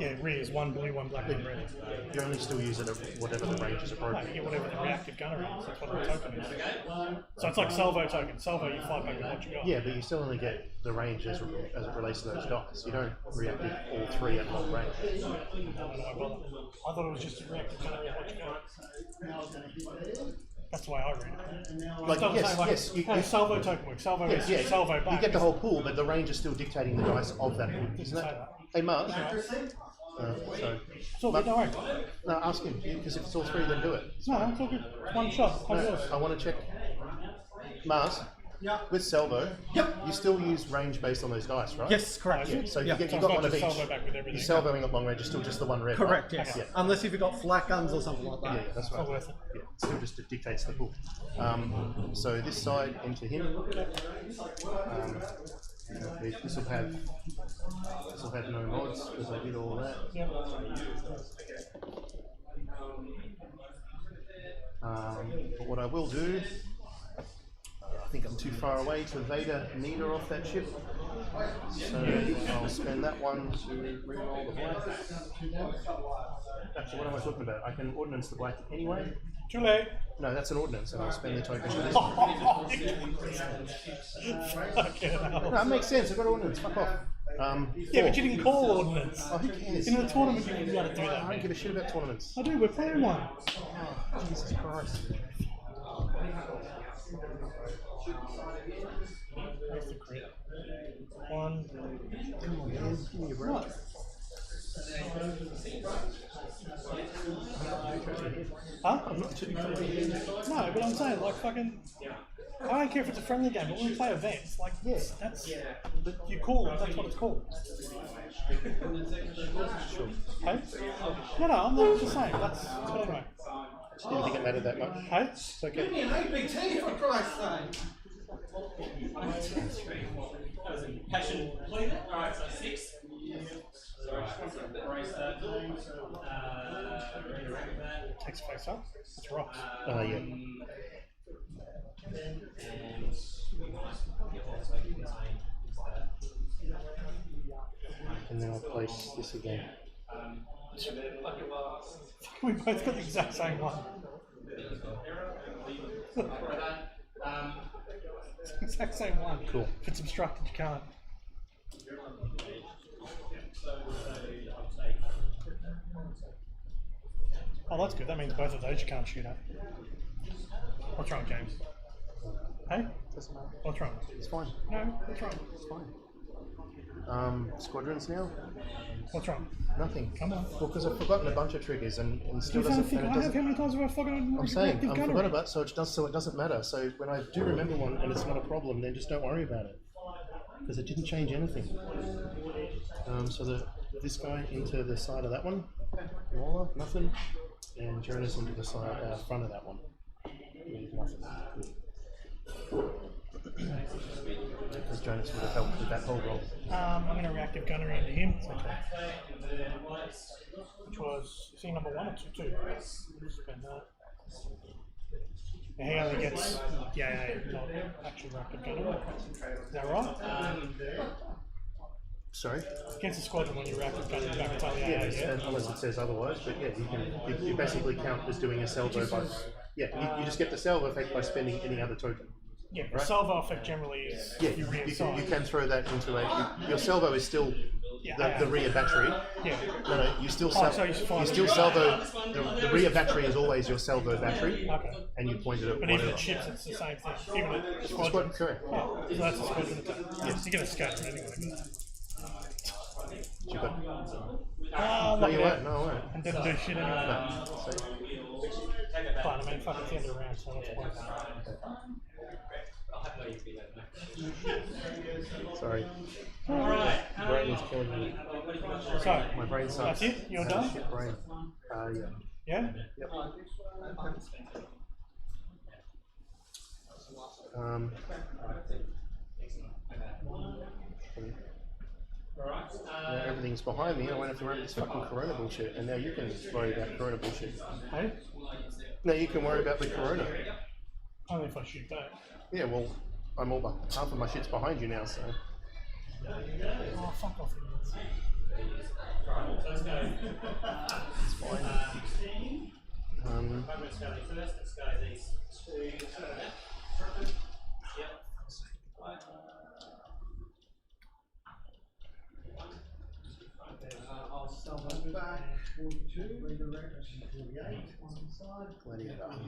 Yeah, rear is 1 blue, 1 black, 1 red. You only still use it at whatever the range is No, appropriate. you get whatever the reactive gunnery is. That's what the token is. So it's like salvo token. Salvo, you fight back with what you got. Yeah, but you still only get the range as it relates to those dice. You don't reactive all 3 at long range. I thought it was just a reactive gunnery at what you got. That's the way I read it. Like, yes, how salvo token works. Salvo is salvo back. You get the whole pool, but the range is still dictating the dice of that pool, isn't it? Hey, Mars. Sorry. It's all good, don't worry. No, ask him, because if it's all 3, then do it. No, it's all good. One shot. I want to check. Mars, with salvo, you still use range based on those dice, right? Yes, correct. Yeah, so Yeah. you've So got it's one not of just each. salvo back with everything. You're salvoing at long range, it's still just the 1 red, Correct, right? yes. Yeah. Unless if you've got flat guns or something like that. Yeah, that's right. Not worth it. Yeah, so it just dictates the pool. So this side into him. This will have no mods because I did all that. Yeah. But what I will do, I think I'm too far away to Vader meter off that ship. So I'll spend that one to reroll the black. Actually, what am I talking about? I can ordnance the black anyway. Too late. No, that's an ordnance, and I'll spend the token for this. Fucking hell. No, it makes sense. I've got ordnance. Fuck off. Yeah, but you didn't call ordnance. Oh, who cares? In a tournament, you wouldn't be able to do that. I don't give a shit about tournaments. I do, we're playing one. Oh, Jesus Christ. Where's the crit? 1. Come on, man. Give me a break. Huh? I'm not too No, but I'm saying, like, fucking. I don't care if it's a friendly game, but when we play events, like, yes, that's. You call it, that's what it's called. sure. Hey? No, I'm not just saying, that's what anyway. Just didn't think it mattered that much. Hey? It's okay. Give me an APT for Christ's sake! Passion. Alright, so 6. Sorry, erase that. Redirect that. Takes face up. It's rocks. Yeah. and then I'll place this again. We both got the exact same one. Exact same one. Cool. If it's obstructed, you can't. Oh, that's good. That means both of those you can't shoot at. What's wrong, James? Hey? Doesn't matter. What's wrong? It's fine. No, what's wrong? It's fine. Squadrons now? What's wrong? Nothing. Come on. Well, because I've forgotten a bunch of triggers and still You don't doesn't. think And I it have doesn't how many times have I forgotten? I'm saying reactive I gunnery? forgot about so it doesn't matter. So when I do remember one and it's not a problem, then just don't worry about it because it didn't change anything. So this guy into the side of that one, Waller, nothing, and Jonas into the side front of that one, nothing. Because Jonas would have helped with that whole roll. I'm going to reactive gunnery into him. Which was, is he number 1 or 2? Spend that. He only gets, not actual reactive gunnery. Is that right? Sorry? Against a squadron when you reactive gunnery back to the AA, Yeah, unless it says otherwise, but yeah, you basically count as doing a salvo by, you just get the salvo effect by spending any other token. Yeah, the right? salvo effect generally is Yeah, you can throw that into your salvo is still the rear battery. Yeah. No, you still so salvo. The rear battery is always your salvo battery. Okay. And you point it at but even at ships, it's the same thing. Even at squadron. Correct. Oh, so that's a squadron attack. Yes. You get a scatter anyway. You got, no, you won't. No, I won't. And didn't do shit anyway. No. Fine, I mean, fuck, it's the end of the round, so that's fine. Sorry. Alright. My brain is killing me. So, My brain sucks. that's it? You're I have a done? shit brain. Yeah. Yeah? Yep. Now everything's behind me. I won't have to worry about this fucking Corona bullshit. And now you can worry about Corona bullshit. Hey? Now you can worry about the Corona. Only if I shoot back. Yeah, well, I'm all half of my shit's behind you now, so. Oh, fuck off. Let's go. It's fine. Let's go first. Let's go these two. Yep. I'll sell that back. 42, redirect, 48 on the side. Bloody hell.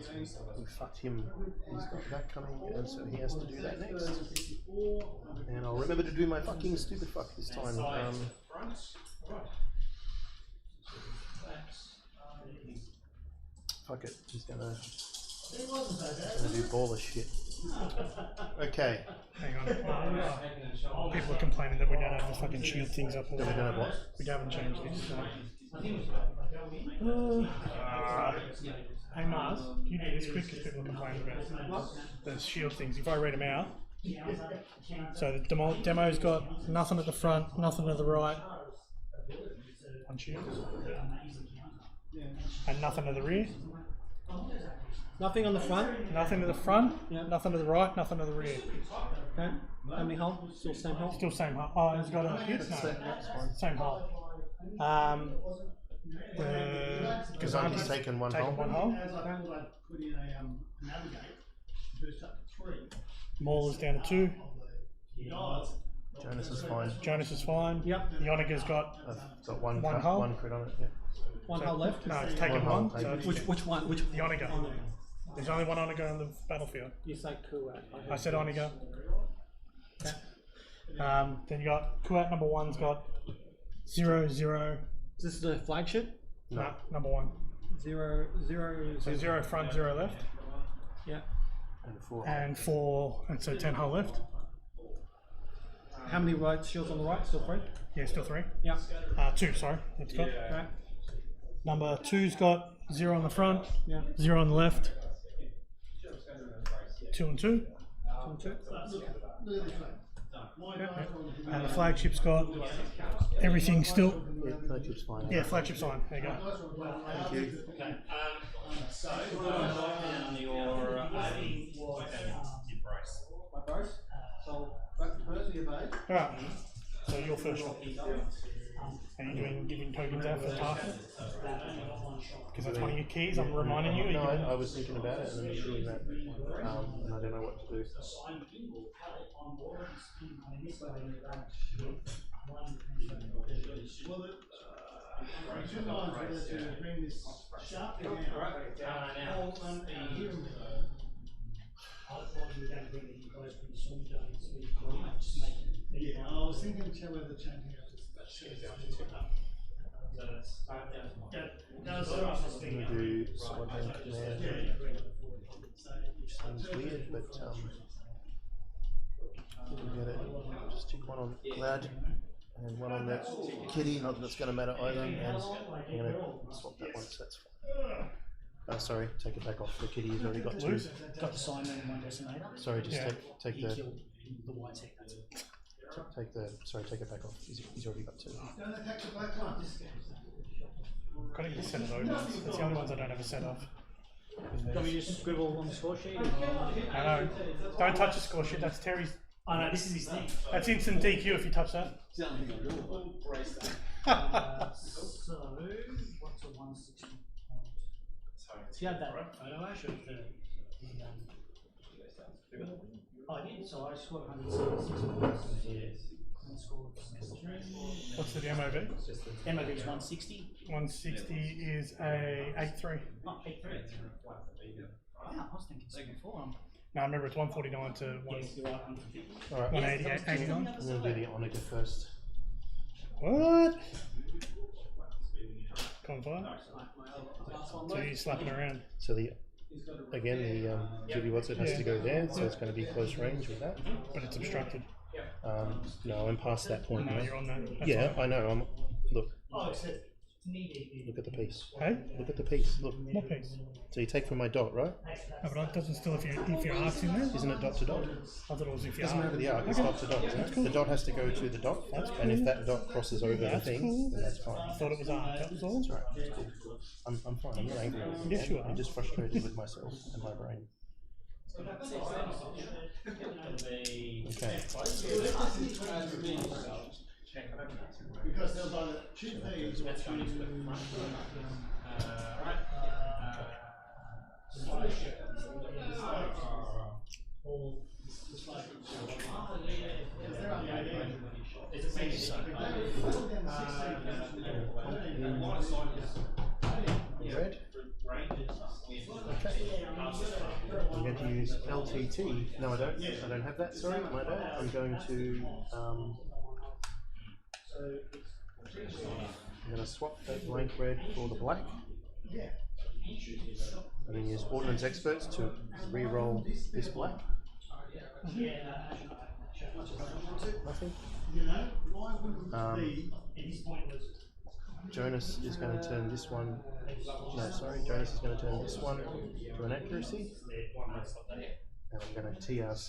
We fucked him. He's got that coming, and so he has to do that next. And I'll remember to do my fucking stupid fuck this time. Fuck it. He's gonna do baller shit. Okay. Hang on. People are complaining that we don't have the fucking shield things up. Then we don't have what? We haven't changed this. So. Hey Mars, you do this quick because people are complaining about the shield things. If I read them out, so the demo's got nothing at the front, nothing to the right, on shield, and nothing to the rear. Nothing on the front. Nothing to the front, Yeah. nothing to the right, nothing to the rear. Okay. How many hull? Still same hull? Still same hull. Oh, it's got a hit? No, same hull. Because I'm just taking one hole. As I put in a navigate, boost up to 3. Mauler's down to 2. Jonas is fine. Jonas is fine. Yep. Yoniga's got I've got one hull? one crit on it. Yeah. One hull left. no, it's taken One one. hull, So taken. it's Which one? Which Yoniga. There's only one Oniga on the battlefield. You say Kuwait. I said Oniga. Then you got Kuwait number 1's got 0, 0. Is this the flagship? No, number 1. 0, 0, So 0 front, 0 left, Yeah. And 4. and so 10 hull left. How many right shields on the right? Still 3? Yeah, still 3. Yeah. 2, sorry. It's got. Right. Number 2's got 0 on the front, Yeah. 0 on the left, 2 and 2. 2 and 2. And the flagship's got everything still. Yeah, flagship's fine. Yeah, flagship's on. There you go. Thank you. Okay. So on your brace. My brace. So, back to first, your base. Alright. So you're first. Are you giving tokens out for target? Because that's one of your keys. I'm reminding you. No, I was thinking about it and then you're doing that, and I don't know what to do. Well, two lines whether to bring this sharp thing out, or here and there. Yeah, I was thinking whether changing out this. I'm going to do squad rank there. Seems weird, but didn't get it. Just stick one on Glad and one on that kitty. Not that it's going to matter either. And I'm going to swap that one, so that's fine. Sorry, take it back off. The kitty's already got two. Got the sign and one decimator. Sorry, just take He the. killed the white tech. That's it. Take it back off. He's already got two. Don't attack the black ones. Got to get a set of those ones. That's the only ones I don't have a set of. Can we just scribble on the score sheet? I know. Don't touch the score sheet. That's Terry's. Oh no, this is his thing. That's instant DQ if you touch that. So, what's a 160 point? Do you have that photo, Ash, of the oh, I did, so I scored 176 points. I scored 73. What's the MOV? MOV is 160. 160 is a 8-3. Oh, 8-3. Wow, I was thinking 74. No, remember it's 149 to 1. Yes, you're right, 150. Alright, 188, 89. I'm going to do the Omega first. What? Confire? So you slap it around. So the Jibby What's It has to go there, so it's going to be close range with that. But it's obstructed. No, I'm past that point No, now. you're on that. That's Yeah, fine. I know. Look at the piece. Hey? Look at the piece. Look. What piece? So you take from my dot, right? No, but it doesn't still if your arc's in there. Isn't it dot to dot? I thought it was if your Doesn't matter arc. the arc, it's dot to dot. Isn't it? The dot has to go to the dot, and if that dot crosses over the thing, then that's fine. I thought it was arc. That was all. That's right. It's cool. I'm fine. I'm not angry. Yes, you are. I'm just frustrated with myself and my brain. Okay. Because there's either two things or two. Red. Okay. I'm going to use LTT. No, I don't. I don't have that. Sorry, my bad. I'm going to. I'm going to swap that blank red for the black. I'm going to use Ordnance Experts to re-roll this black. Nothing. Jonas is going to turn this one. No, sorry. Jonas is going to turn this one to an accuracy. And I'm going to TRC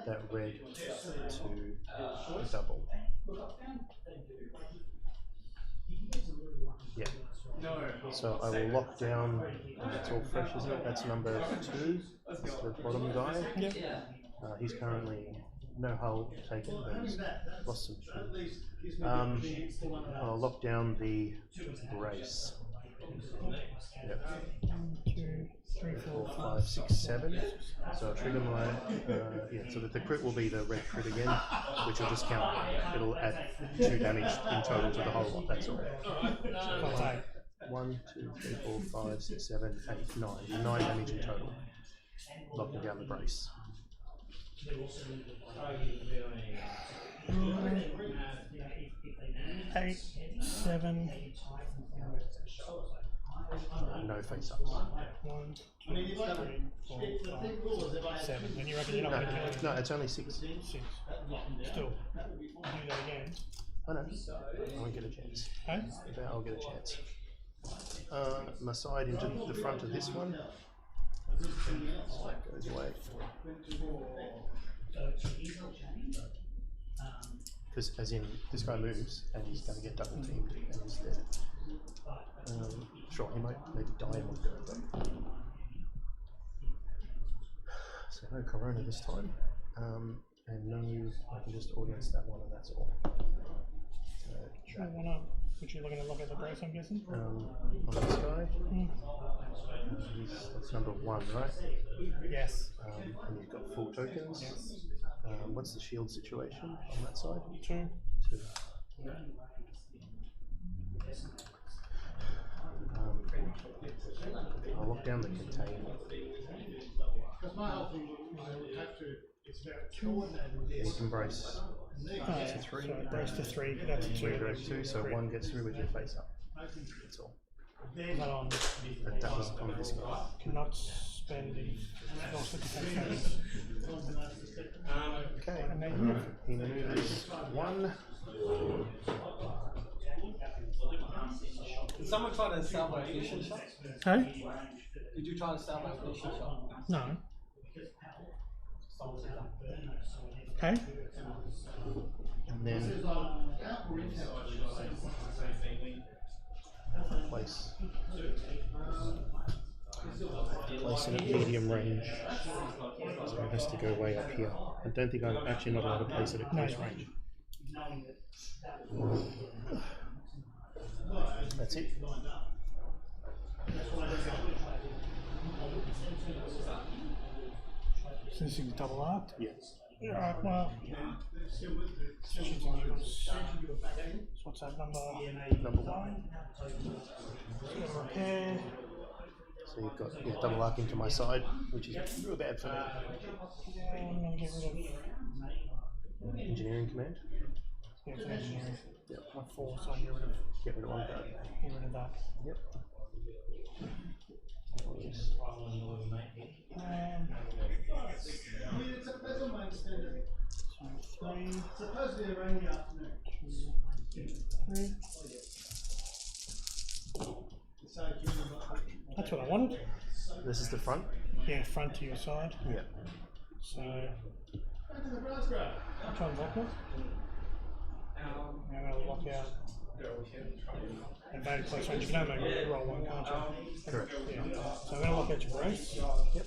that red to double. Yeah. So I will lock down. It's all fresh, isn't it? That's number 2. That's the bottom guy. He's currently no hull taken, but he's lost some shit. I'll lock down the brace. Yep. 1, 2, 3, 4, 5, 6, 7. So I'll trigger my so that the crit will be the red crit again, which will just count. It'll add 2 damage in total to the whole lot. That's all. So 1, 2, 3, 4, 5, 6, 7, 8, 9. 9 damage in total. Locking down the brace. 8, 7. No face ups. 1, 2, 3, 4, 5, 7. Then you reckon you're not going to kill it? No, it's only 6. 6. Still. Do that again. I know. I won't get a chance. Hey? I'll get a chance. My side into the front of this one. That goes away. Because as in, this guy moves and he's going to get double teamed and he's dead. Sure, he might maybe die in one go, but so no Corona this time, and no, I can just ordnance that one and that's all. Sure, why not? But you're looking to look at the brace, I'm guessing? On this guy, that's number 1, right? Yes. And you've got full tokens. Yes. What's the shield situation on that side? 2. 2. I'll lock down the container. Because my whole thing is have to, it's about coordinating this. You can brace to 3. So brace to 3, that's a 2. Redirect 2, so 1 gets through with your face up. That's all. Not on. That does on this guy. Cannot spend if also defense. Okay, he maneuvers 1. Did someone try to sell my finishing shot? Hey? Did you try to sell my finishing shot? No. Okay. And then place it at medium range. So it has to go way up here. I don't think I'm actually not allowed to place it at close range. That's it. So this is double arced? Yes. Alright, well. So what's that number? Number 1. So repair. So you've got double arc into my side, which is real bad for me. Yeah, I'm going to get rid of Engineering command. yeah, it's engineering. Yep. My 4, so I can Get rid of 1 card. get rid of that. Yep. That's on my understanding. So 3, Supposedly a rainy afternoon. 2, 3. So if you remember, That's what I wanted. This is the front. Yeah, front to your side. Yeah. So back to the brass grab. I'll try and lock it. I'm going to lock out. And very close range. You can only roll 1, can't you? Correct. Yeah. So I'm going to lock out your brace. Yep.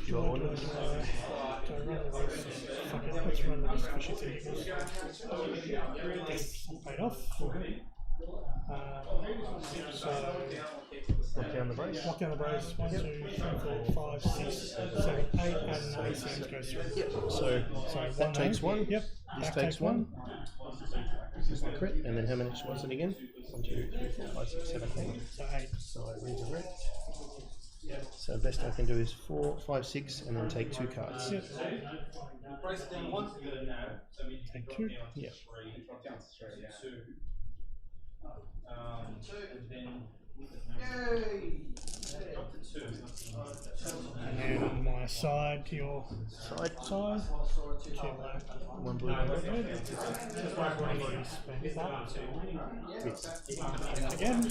Do I run the risk? Fuck it, let's run the risk for shit equals. Yes, paid off. So Lock down the brace. lock down the brace. 1, 2, 3, 4, 5, 6, 7, 8, and AEST goes through. Yep. So that takes 1. Yep. This That takes 1. This is the crit. And then how many was it again? 1, 2, 3, 4, 5, 6, 7, 8. So 8. So I redirect. So best I can do is 4, 5, 6, and then take 2 cards. Yep. Brace it down 1. Take 2. Yeah. And then on my side to your Side. side. 2 black. 1 blue, 1 red. Spend that. Yes. Again.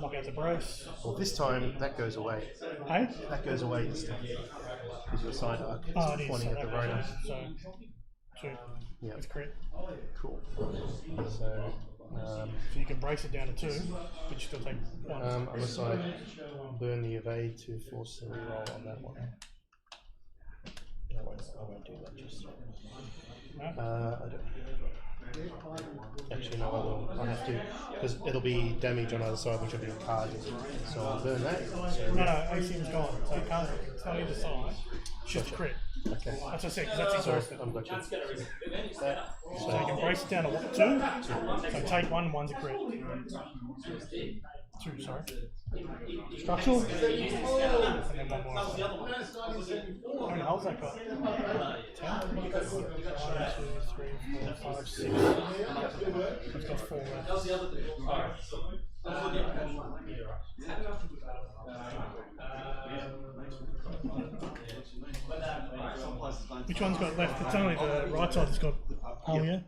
Lock out the brace. Well, this time that goes away. Hey? That goes away this time. Because your side arc Oh, it is is. pointing So at the that rotor. goes- So 2. Yeah. With crit. Cool. So, So you can brace it down to 2, but you still take 1. unless I burn the evade to force the reroll on that one. I won't do that just. No? I don't. Actually, no, I will. I have to, because it'll be damage on either side, which will be a card. So I'll burn that. So No, ACM's gone. So it can't, it's not either side. It's just crit. okay. That's what I said, because that's exhausted. I'm got you. That. So you can brace it down to 2. So take 1, 1's a crit. 2, sorry. Structural. And then 1 more. How many holes that got? 10? 1, 2, 3, 4, 5, 6. It's got 4 left. Which one's got left? It's only the right side that's got hole, yeah?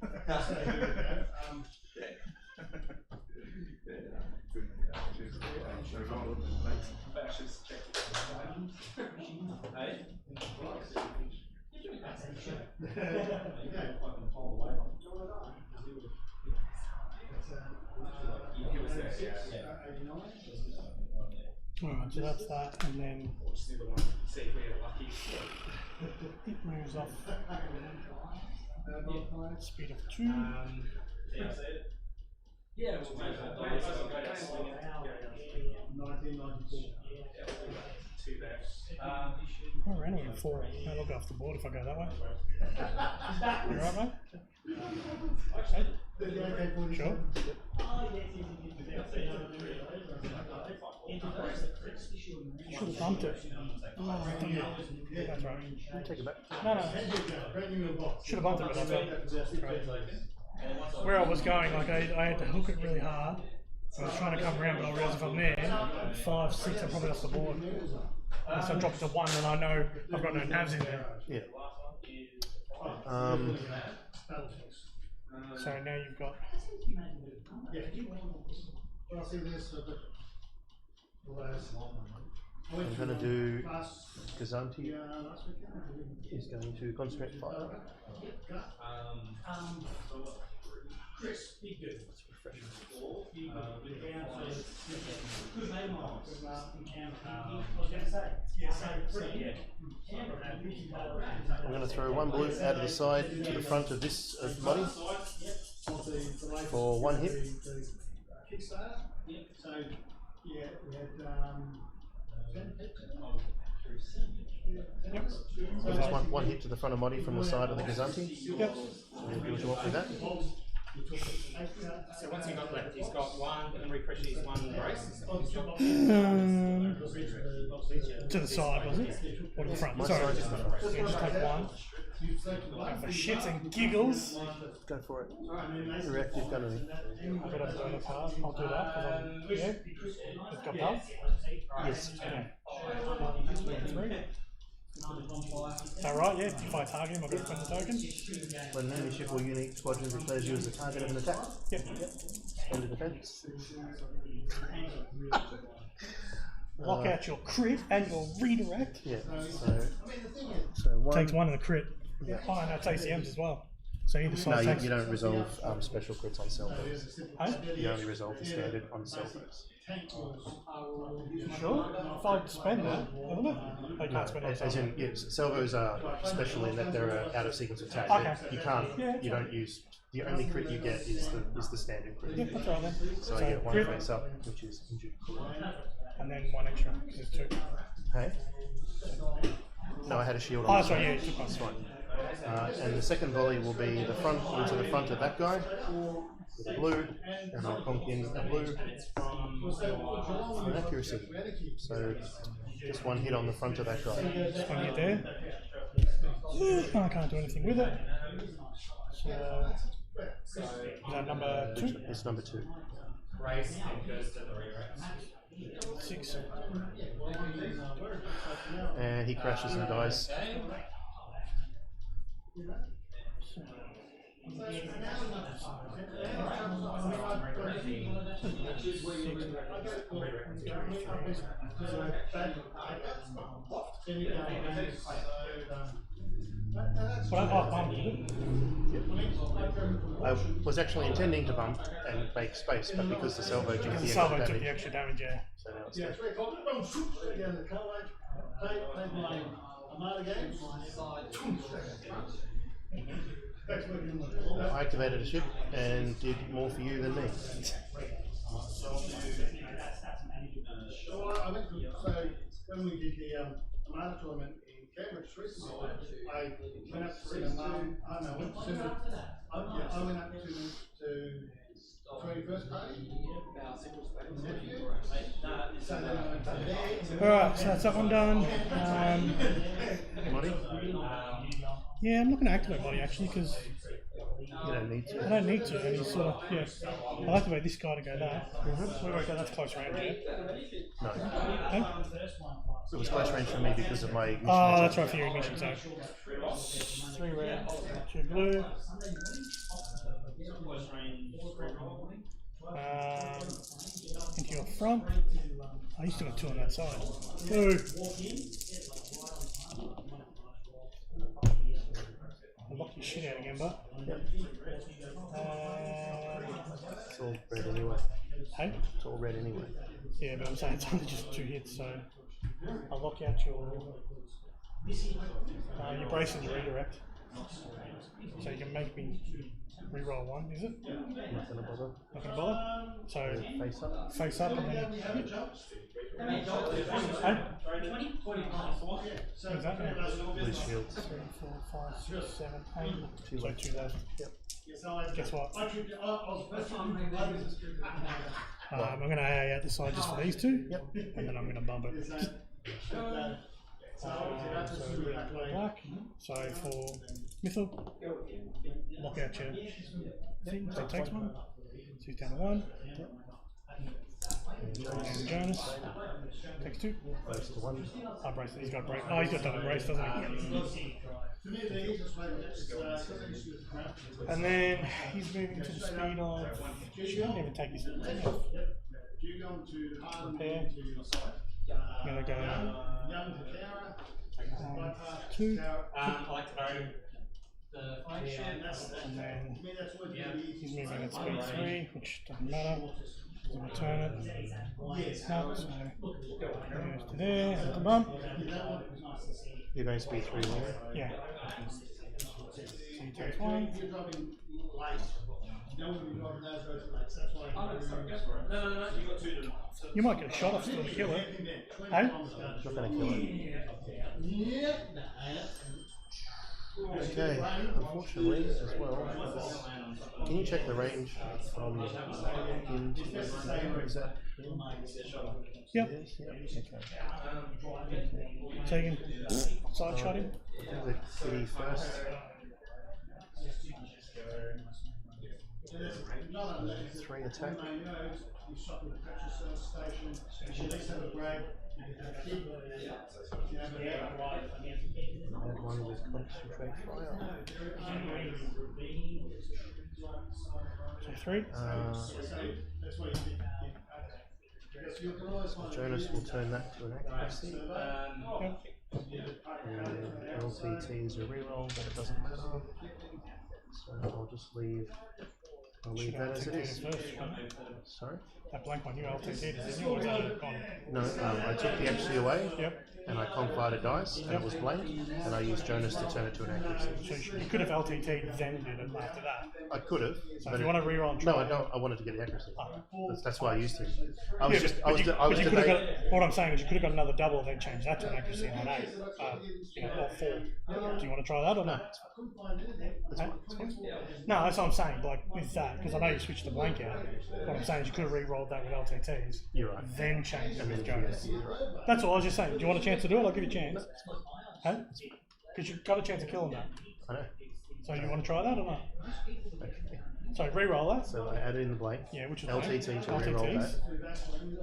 Alright, so that's that, and then Just do the one, see if we get lucky. it moves off speed of 2. Yeah, we'll go down swing it. 1994. Two there. I ran away 4. I'll go off the board if I go that way. You alright, mate? Sure. Should have bumped it. Oh, damn it. That's right. Take it back. No. Should have bumped it, but that's right. Where I was going, like I had to hook it really hard. I was trying to come around, but I realised if I'm there, 5, 6 are probably off the board. So I drop it to 1, and I know I've got no navs in there. Yeah. So now you've got. I'm going to do Gazanti is going to concentrate fire. I'm going to throw 1 blue out of the side to the front of this body for 1 hit. So, yeah, we had 10 hits. Yep. So just one hit to the front of body from the side of the Gazanti. Yep. And do what you want with that. So once he got left, he's got 1, and refresh his 1 brace. To the side, was it? Or to the front? My Sorry. side is the front. So you just take 1. And for shits and giggles, Go for it. Reactive gunnery. I'll get up to the part. I'll do that because I'm it's got power. Yes. Yeah. 3. Is that right? Yeah. If I target him, I'll get to spend the token. When an enemy ship or unit squadron declares you as the target of an attack, Yep. spend a defense. Lock out your crit and your redirect. Yeah. So 1. Takes 1 and a crit. Oh, and that's ACMs as well. So either No, side takes. you don't resolve special crits on salvos. Huh? You only resolve the standard on salvos. Sure. If I spend it, isn't it? I can't spend it. As in, yes, salvos are special in that they're an out of sequence attack. Okay. You can't. Yeah. You don't use. The only crit you get is the standard crit. Yeah, that's right then. So you get 1 crit, face up, which is injured. and then 1 extra because it's 2. Hey. No, I had a shield Oh, on. that's right. Yeah, you took 1. That's fine. And the second volley will be the front into the front of that guy with a blue, and I'll conk in a blue for an accuracy. So just 1 hit on the front of that guy. Just 1 hit there. I can't do anything with it. So is that number 2? It's number 2. Race and goes to the re-race. 6. And he crashes and dies. I was actually intending to bump and make space, but because the salvo took Because the the salvo extra took the damage, extra damage, yeah. so now it's Yeah, dead. played my Armada games. I activated a ship and did more for you than me. Well, I went to, so when we did the Armada tournament in Cambridge recently, I went up to see Armada. I don't know, went to Sydney. I went up to 21st party. So then I went to there. Alright, so that's that one done. Money? Yeah, I'm not going to activate body actually because You don't need I to. don't need to. And he's sort of, yeah. I'll activate this guy to go that. We won't go that's close range, yeah? No. Okay. It was close range for me because of my ignition. Oh, that's right for your ignition, so 3 red, 2 blue. Into your front. Oh, you still got 2 on that side. Blue. I'll lock your shit out again, but. It's all red anyway. Hey? It's all red anyway. Yeah, but I'm saying it's only just 2 hits, so I'll lock out your brace and your redirect. So you can make me reroll 1, is it? Not gonna bother. Not gonna bother. So Face up. and then hit. Exactly. Blue shields. 3, 4, 5, 6, 7, 8. Two So left. 2 left. Yep. Guess what? I'm going to AA out the side just for these 2. Yep. And then I'm going to bump it. So black. So for Mythil, lock out your thing. So it takes 1. So he's down to 1. And Jonas takes 2. Brace to 1. Oh, brace. He's got brace. Oh, he's got double brace, doesn't he? And then he's moving to the speed of. Shouldn't even take his thing off. Repair. I'm gonna go 2. I like to know the And then he's moving at speed 3, which doesn't matter. He'll return it. No, so goes to there, and the bump. You're going speed 3 there? Yeah. So he takes 1. You might get a shot off still to kill it. Hey? Not gonna kill it. Okay, unfortunately as well. Can you check the range from him to the is that him? Yep. Yes, yep. Okay. So you can side shot him. The kitty first. Three attack. Add 1 with concentrate fire. So 3. Jonas will turn that to an accuracy. Yep. And LTT is a reroll, but it doesn't matter. So I'll just leave. I'll leave that as it is. Sorry? That blank one, you LTT, didn't you? Or was that gone? No, I took the actually away. Yep. And I confied a dice, and it was blank, and I used Jonas to turn it to an accuracy. So you could have LTT then did it after that. I could have. So if you want to reroll and try. No, I don't. I wanted to get the accuracy. That's why I used him. I Yeah, was just. I was. you I was could have debating. got, what I'm saying is you could have got another double and then change that to an accuracy on 8. Or 4. Do you want to try that or not? That's fine. That's fine. No, that's what I'm saying. Like with that, because I know you switched the blank out. What I'm saying is you could have re-rolled that with LTTs. You're right. Then changed it And with then Jonas. you're right. That's all I was just saying. Do you want a chance to do it? I'll give you a chance. Hey? Because you've got a chance of killing that. I know. So you want to try that or not? Okay. So re-roll that. So I added in the blank. Yeah, which is LTT to re-roll that.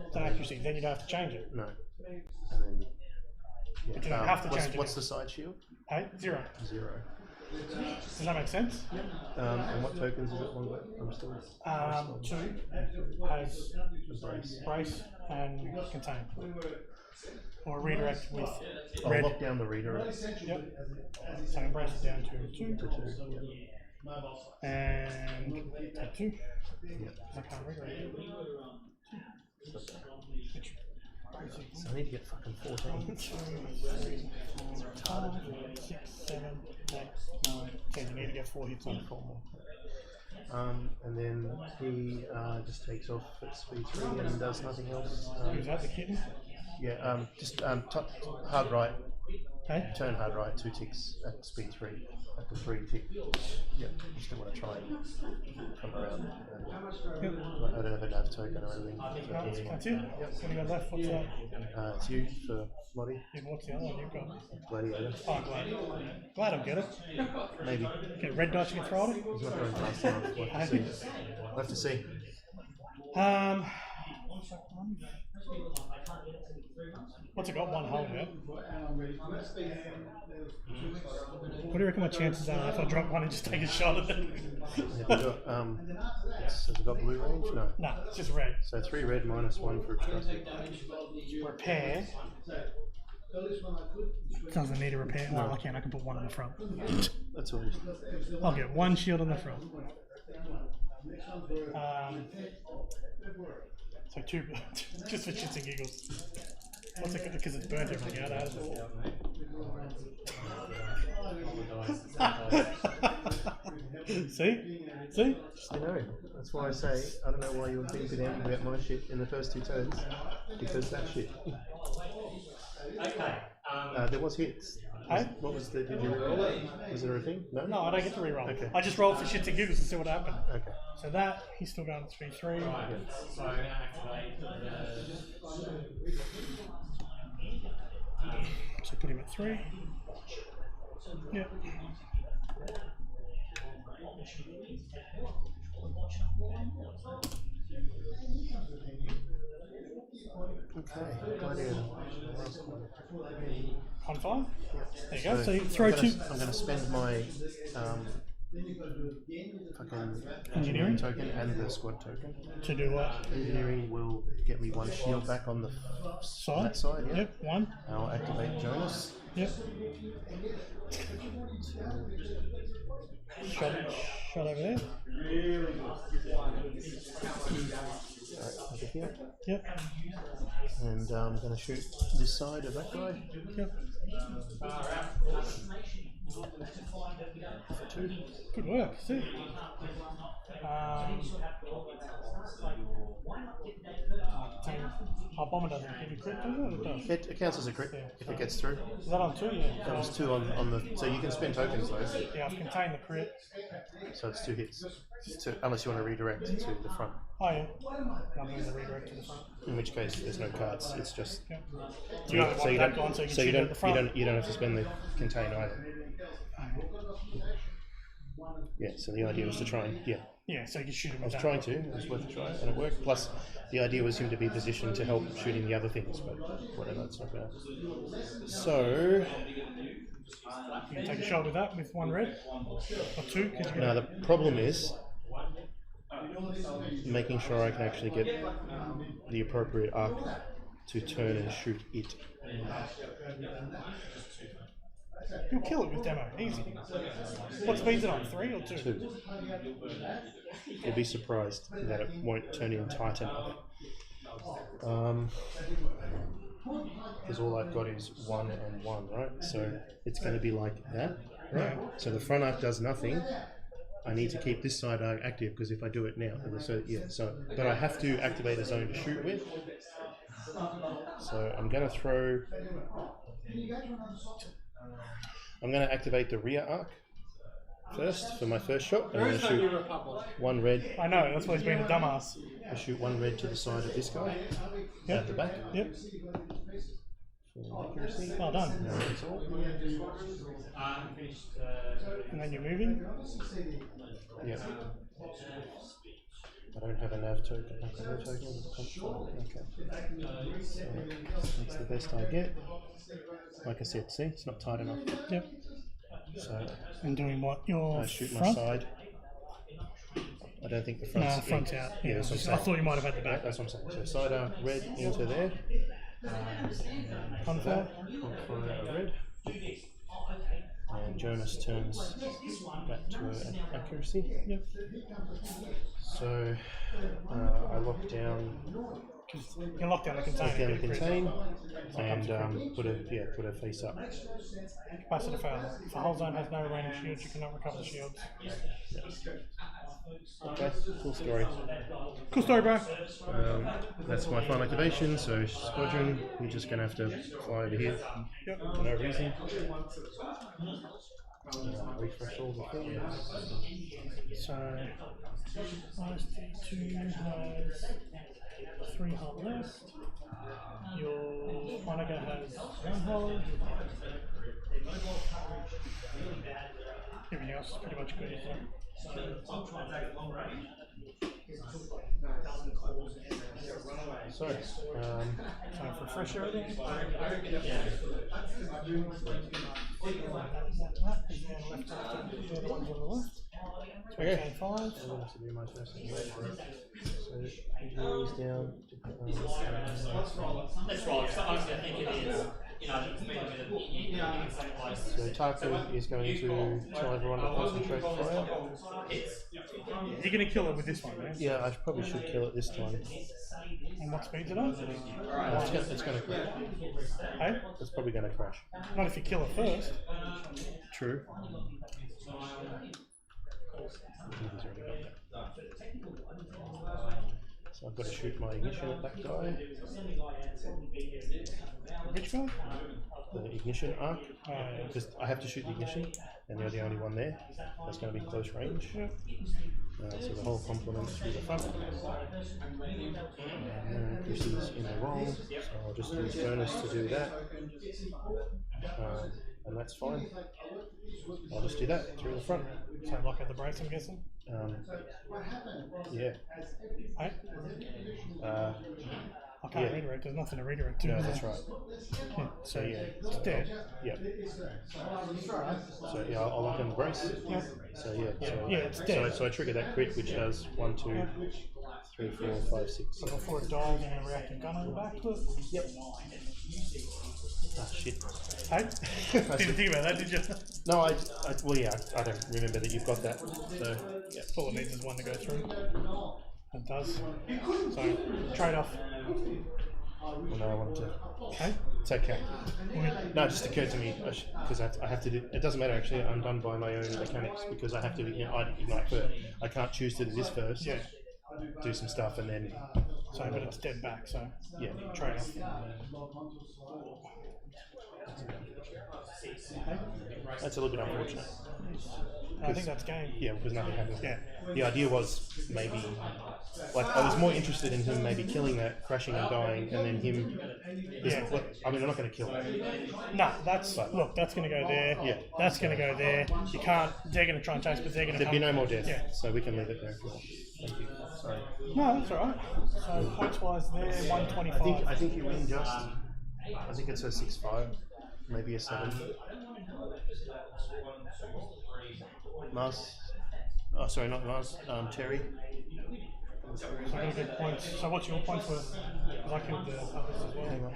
It's an accuracy. Then you don't have to change it. No. And then. Yeah. But you don't have to what's, change it. What's the side shield? Hey, 0. 0. Does that make sense? And what tokens is it? I'm still. 2 has Brace. brace and contain. Or redirect with I'll red. lock down the redirect. Yep. So brace it down to 2. To 2. Yep. And take 2. Yep. I can't redirect. So I need to get fucking 14. 1, 2, 3, 4, 5, 6, 7, 8, 9, 10. You need to get 4 hits on 4 more. And then he just takes off at speed 3 and does nothing else. Who's that, the kitten? Yeah, just hard right, Hey? turn hard right, 2 ticks at speed 3. At the 3 tick. Yep, you still want to try and come around. Yep. I don't have a nav token or anything. No, that's it. Yep. What do you got left? What's that? It's you for Lottie, Yeah, what's the other one you've got? Gladiator. Oh, glad I'll get it. Maybe. Get red dice you can throw at it. He's not going fast enough. We'll have to see. We'll have to see. What's it got? 1 hole yet? What do you reckon my chances are if I drop 1 and just take a shot at it? Have we got, has it got blue range? No. No, it's just red. So 3 red, -1 for obstructed. Repair. Doesn't need a repair. No, I can put 1 on the front. That's all. I'll get 1 shield on the front. So 2, just for shits and giggles. What's it? Because it's burnt everything out, hasn't it? See? See? I know. That's why I say I don't know why you were being a bit angry about my shit in the first 2 turns, because that shit. Okay. There was hits. Hey? What was the? Did you re-roll it? Was there a thing? No. No, I don't get to reroll. Okay. I just rolled for shits and giggles to see what happened. Okay. So that, he's still going 3-3. So I'm going to activate So put him at 3. Yep. Okay. Gladiator. On 5? There you go. So So you throw 2. I'm going to spend my fucking Engineering? token and the squad token. To do what? Engineering will get me 1 shield back on the Side? that side. Yeah. Yep, 1. And I'll activate Jonas. Yep. Shot over there. Alright, over here. Yep. And I'm going to shoot this side of that guy. Yep. For 2. Good work. See? Our bomber doesn't give you crit, does it? It does. It counts as a crit if it gets through. Is that on 2? Yeah. That was 2 on the. So you can spend tokens though. Yeah, I've contained the crit. So it's 2 hits. It's 2, unless you want to redirect to the front. Oh yeah. I'm doing the redirect to the front. In which case there's no cards. It's just. Yep. You only want that gone so you can shoot it at the front. You don't have to spend the contain either. Yeah. So the idea was to try and Yeah, so you can shoot him I with was that. trying to. It was worth a try, and it worked. Plus, the idea was him to be positioned to help shooting the other things, but whatever. It's not gonna. So. You can take a shot with that with 1 red or 2. Cause you Now the problem is making sure I can actually get the appropriate arc to turn and shoot it. You'll kill it with demo, easy. What speed's it on? 3 or 2? 2. You'll be surprised that it won't turn in tight enough. Because all I've got is 1 and 1, right? So it's going to be like that, right? So the front arc does nothing. I need to keep this side arc active because if I do it now, but I have to activate a zone to shoot with. So I'm going to throw. I'm going to activate the rear arc first for my first shot. I'm going to shoot 1 red. I know, that's why he's being a dumbass. I shoot 1 red to the side of this guy at the back. Yep. For accuracy. Well done. No, that's all. And then you're moving. Yeah. I don't have a nav token. I have a token. Okay. So that's the best I get. Like I said, see, it's not tight enough. Yep. So And doing what? Your I shoot front? my side. I don't think the front's No, front's out. Yeah, that's what I'm saying. I thought you might have had the back. That's what I'm saying. So side arc red into there. On That. 4. On for a red. And Jonas turns back to accuracy. Yep. So I lock down. You can lock down the container. Lock down the contain and put a face up. Capacitor failure. If the whole zone has no random shields, you cannot recover the shields. Okay, cool story. Cool story, bro. That's my final activation. So squadron, you're just gonna have to fly over here. Yep. For no reason. Refresh all the things. So, AEST 2 has 3 hull left. Your Monica has 1 hull. Everything else is pretty much good, isn't it? So, Time for fresh everything. That is then left up to the other ones on the left. okay. 5. I'm going to have to do my first activation. So, engineers down. Let's roll it. So I think it is. you know, it's been a bit of, you can say like. So Taku is going to tell everyone to concentrate fire. You're gonna kill it with this one, man. Yeah, I probably should kill it this time. And what speed's it on? It's gonna crash. Hey? It's probably gonna crash. Not if you kill it first. True. So I've got to shoot my ignition at that guy. Which guy? The ignition arc. Oh, yeah. Because I have to shoot the ignition, and you're the only one there. That's going to be close range. So the whole complement through the front. And Chris is in the wrong, so I'll just use bonus to do that. And that's fine. I'll just do that through the front. So lock at the brakes, I'm guessing? Yeah. Hey? I can't Yeah. redirect, there's nothing to redirect to. No, that's right. Yeah, So yeah, it's dead. yeah. So yeah, I'll lock on the brace. Yeah. So yeah, so, Yeah, it's dead. so I trigger that crit, which does 1, 2, 3, 4, 5, 6. So before it dies, you're gonna reactive gun on the back to it? Yep. Ah, shit. Hey? Didn't think about that, did you? No, well, yeah, I don't remember that you've got that. So yeah, All it needs is one to go through. It does. So, trade off. well, no, I wanted to. Hey? It's okay. No, it just occurred to me because I have to do. It doesn't matter actually. I'm done by my own mechanics because I have to ignite first. I can't choose to do this first. Yeah. Do some stuff and then. So, but it's dead back, so. Yeah. Trade off. That's a little bit unfortunate. I think that's game. Yeah, because nothing happens. Yeah. The idea was maybe, like, I was more interested in him maybe killing that, crashing and dying, and then him. Yeah. I mean, I'm not going to kill him. No, that's look. That's going to go there. Yeah. That's going to go there. You can't. They're going to try and chase, but they're going to. There'd be no more death. Yeah. So we can leave it there if you want. Thank you. Sorry. No, that's all right. So points wise, there 125. I think you win just. I think it's a 6-5, maybe a 7. Mars. Oh, sorry, not Mars. Terry. So I'm going to get points. So what's your points worth? Because I killed the others as well. Hang on.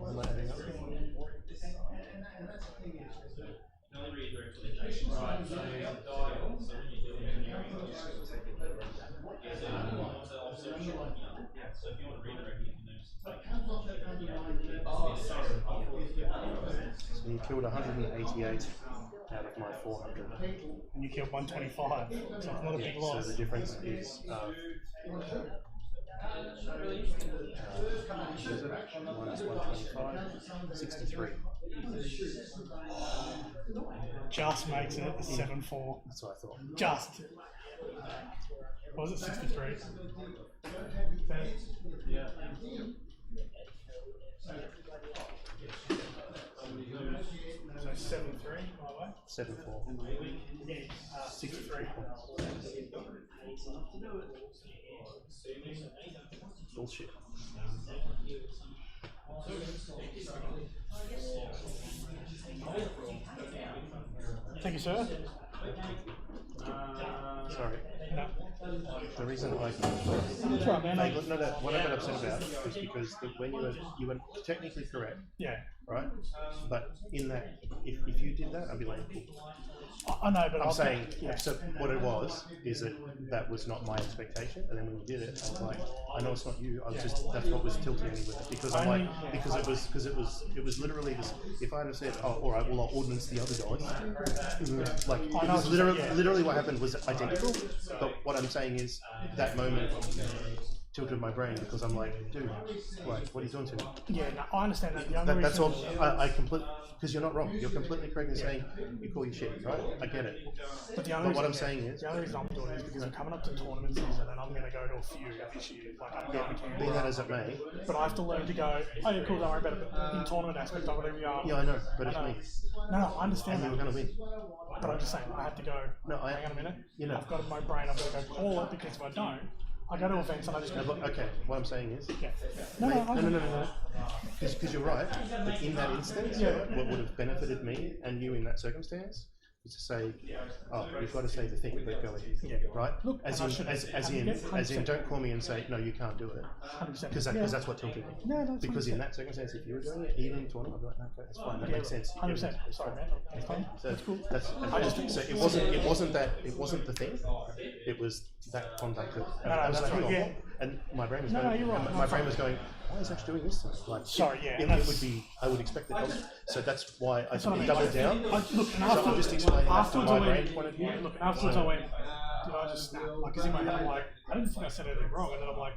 Am I adding up? So you killed 188 out of my 400. And you killed 125. So it's not a big So loss. the difference is minus 125, 63. Just makes it a 7-4. That's what I thought. Just. What was it, 63? So 7-3, by the way. 7-4. 63 points. Bullshit. Thank you, sir. Sorry. No. The reason I That's right, man. what I got upset about was because when you were technically correct, Yeah. right? But in that, if you did that, I'd be like, cool. I know, but I'm I'll saying, yeah. so what it was is that was not my expectation, and then when you did it, I was like, I know it's not you. I was just that's what was tilting me with it because I'm like because it was literally this. If I had said, oh, all right, well I'll ordnance the other guys, like it was literally what happened was identical. But what I'm saying is that moment tilted my brain because I'm like, dude, like, what are you doing to me? Yeah, no, I understand that. The only That's reason, all. I completely, because you're not wrong. You're completely correct in saying you call your shit, right? I get it. But what I'm saying is, the only reason I'm doing it is because I'm coming up to tournament season and I'm going to go to a few this year. Like I'm going to be Canberra. that as it may. But I have to learn to go, oh yeah, cool, don't worry about it. But in tournament aspect, I believe we are. Yeah, I know, but it's I know. me. No, I understand And that. you were going to win. But I'm just saying, I have to go, No, hang on a minute. You know. I've got in my brain, I'm going to go call it because if I don't, I go to events and I just go, No, look, okay, what I'm saying is, yeah. No. because you're right. But in that instance, what would have benefited me and you in that circumstance is to say, oh, you've got to say the thing, but go ahead, right? Look, as in, don't call me and say no, you can't do it, 100%. because that's what tilted me. No, that's Because in that circumstance, if you were doing it, even in tournament, I'd be like, no, okay, that's fine, that makes sense. 100%. Sorry, man. That's fine. So That's cool. so it wasn't the thing. It was that conduct. I was like, hang on, what? And my brain was going. you're right. My brain was going. Why is Ash doing this to me? Like, Sorry, yeah. it would be. I would expect it. So that's why I doubled down. Look, and So I'm just explaining that from afterwards my I brain went, point of view. look, and afterwards I went, did I just snap? Like, 'cause in my head I'm like, I didn't think I said anything wrong, and then I'm like,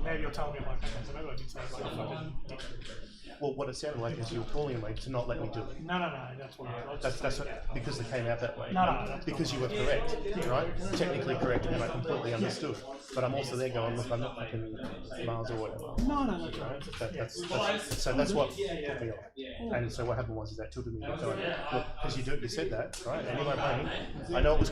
now you're telling me, I'm like, okay, so maybe I did say it, like, I fucking did. Well, what it sounded like is you were calling me to not let me do it. No, that's what That's because it came out that way. No, that's because you were correct, right? Technically correct, and I completely understood. But I'm also there going, look, I'm not fucking Mars or whatever. No, that's right. So that's what put me off. And so what happened was that tilted me into going, look, because you said that, right? And in my brain, I know it was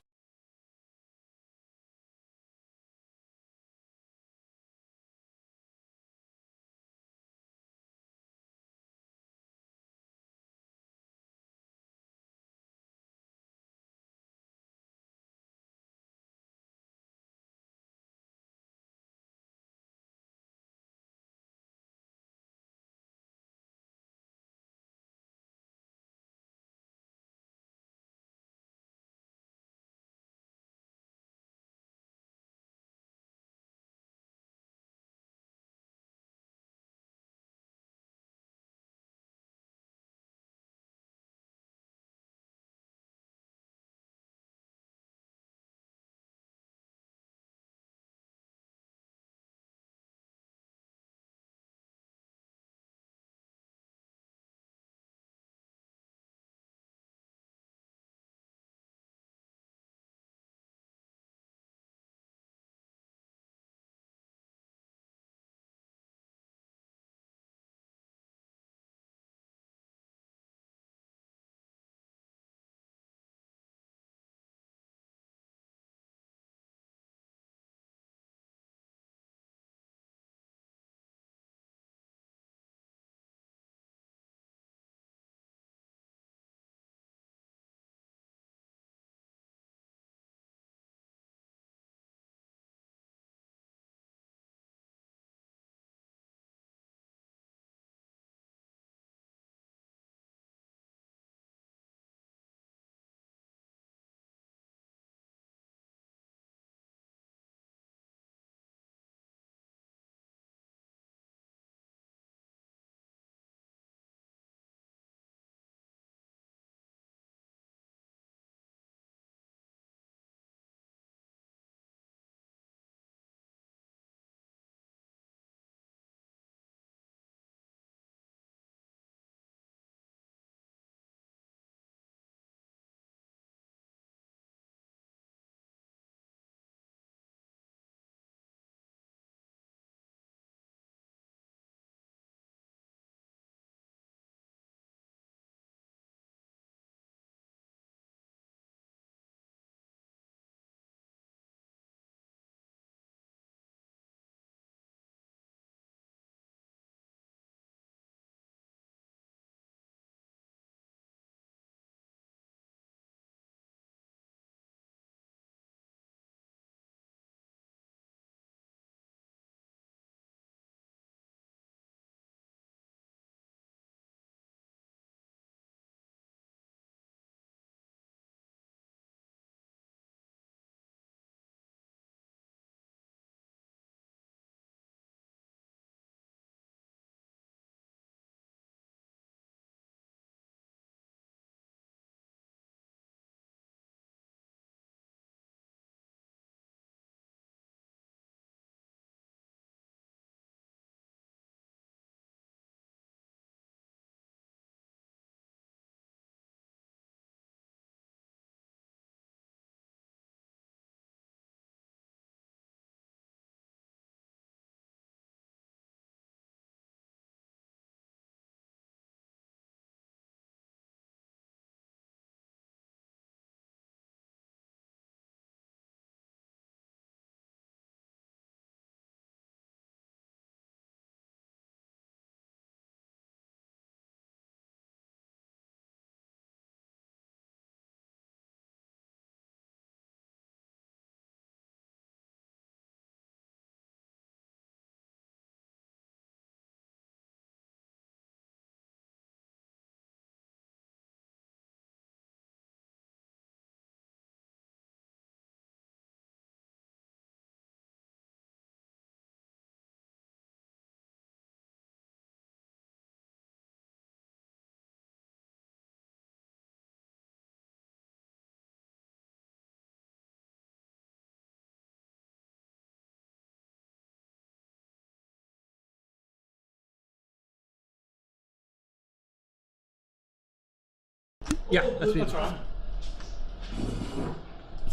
Yeah, that's me. That's right.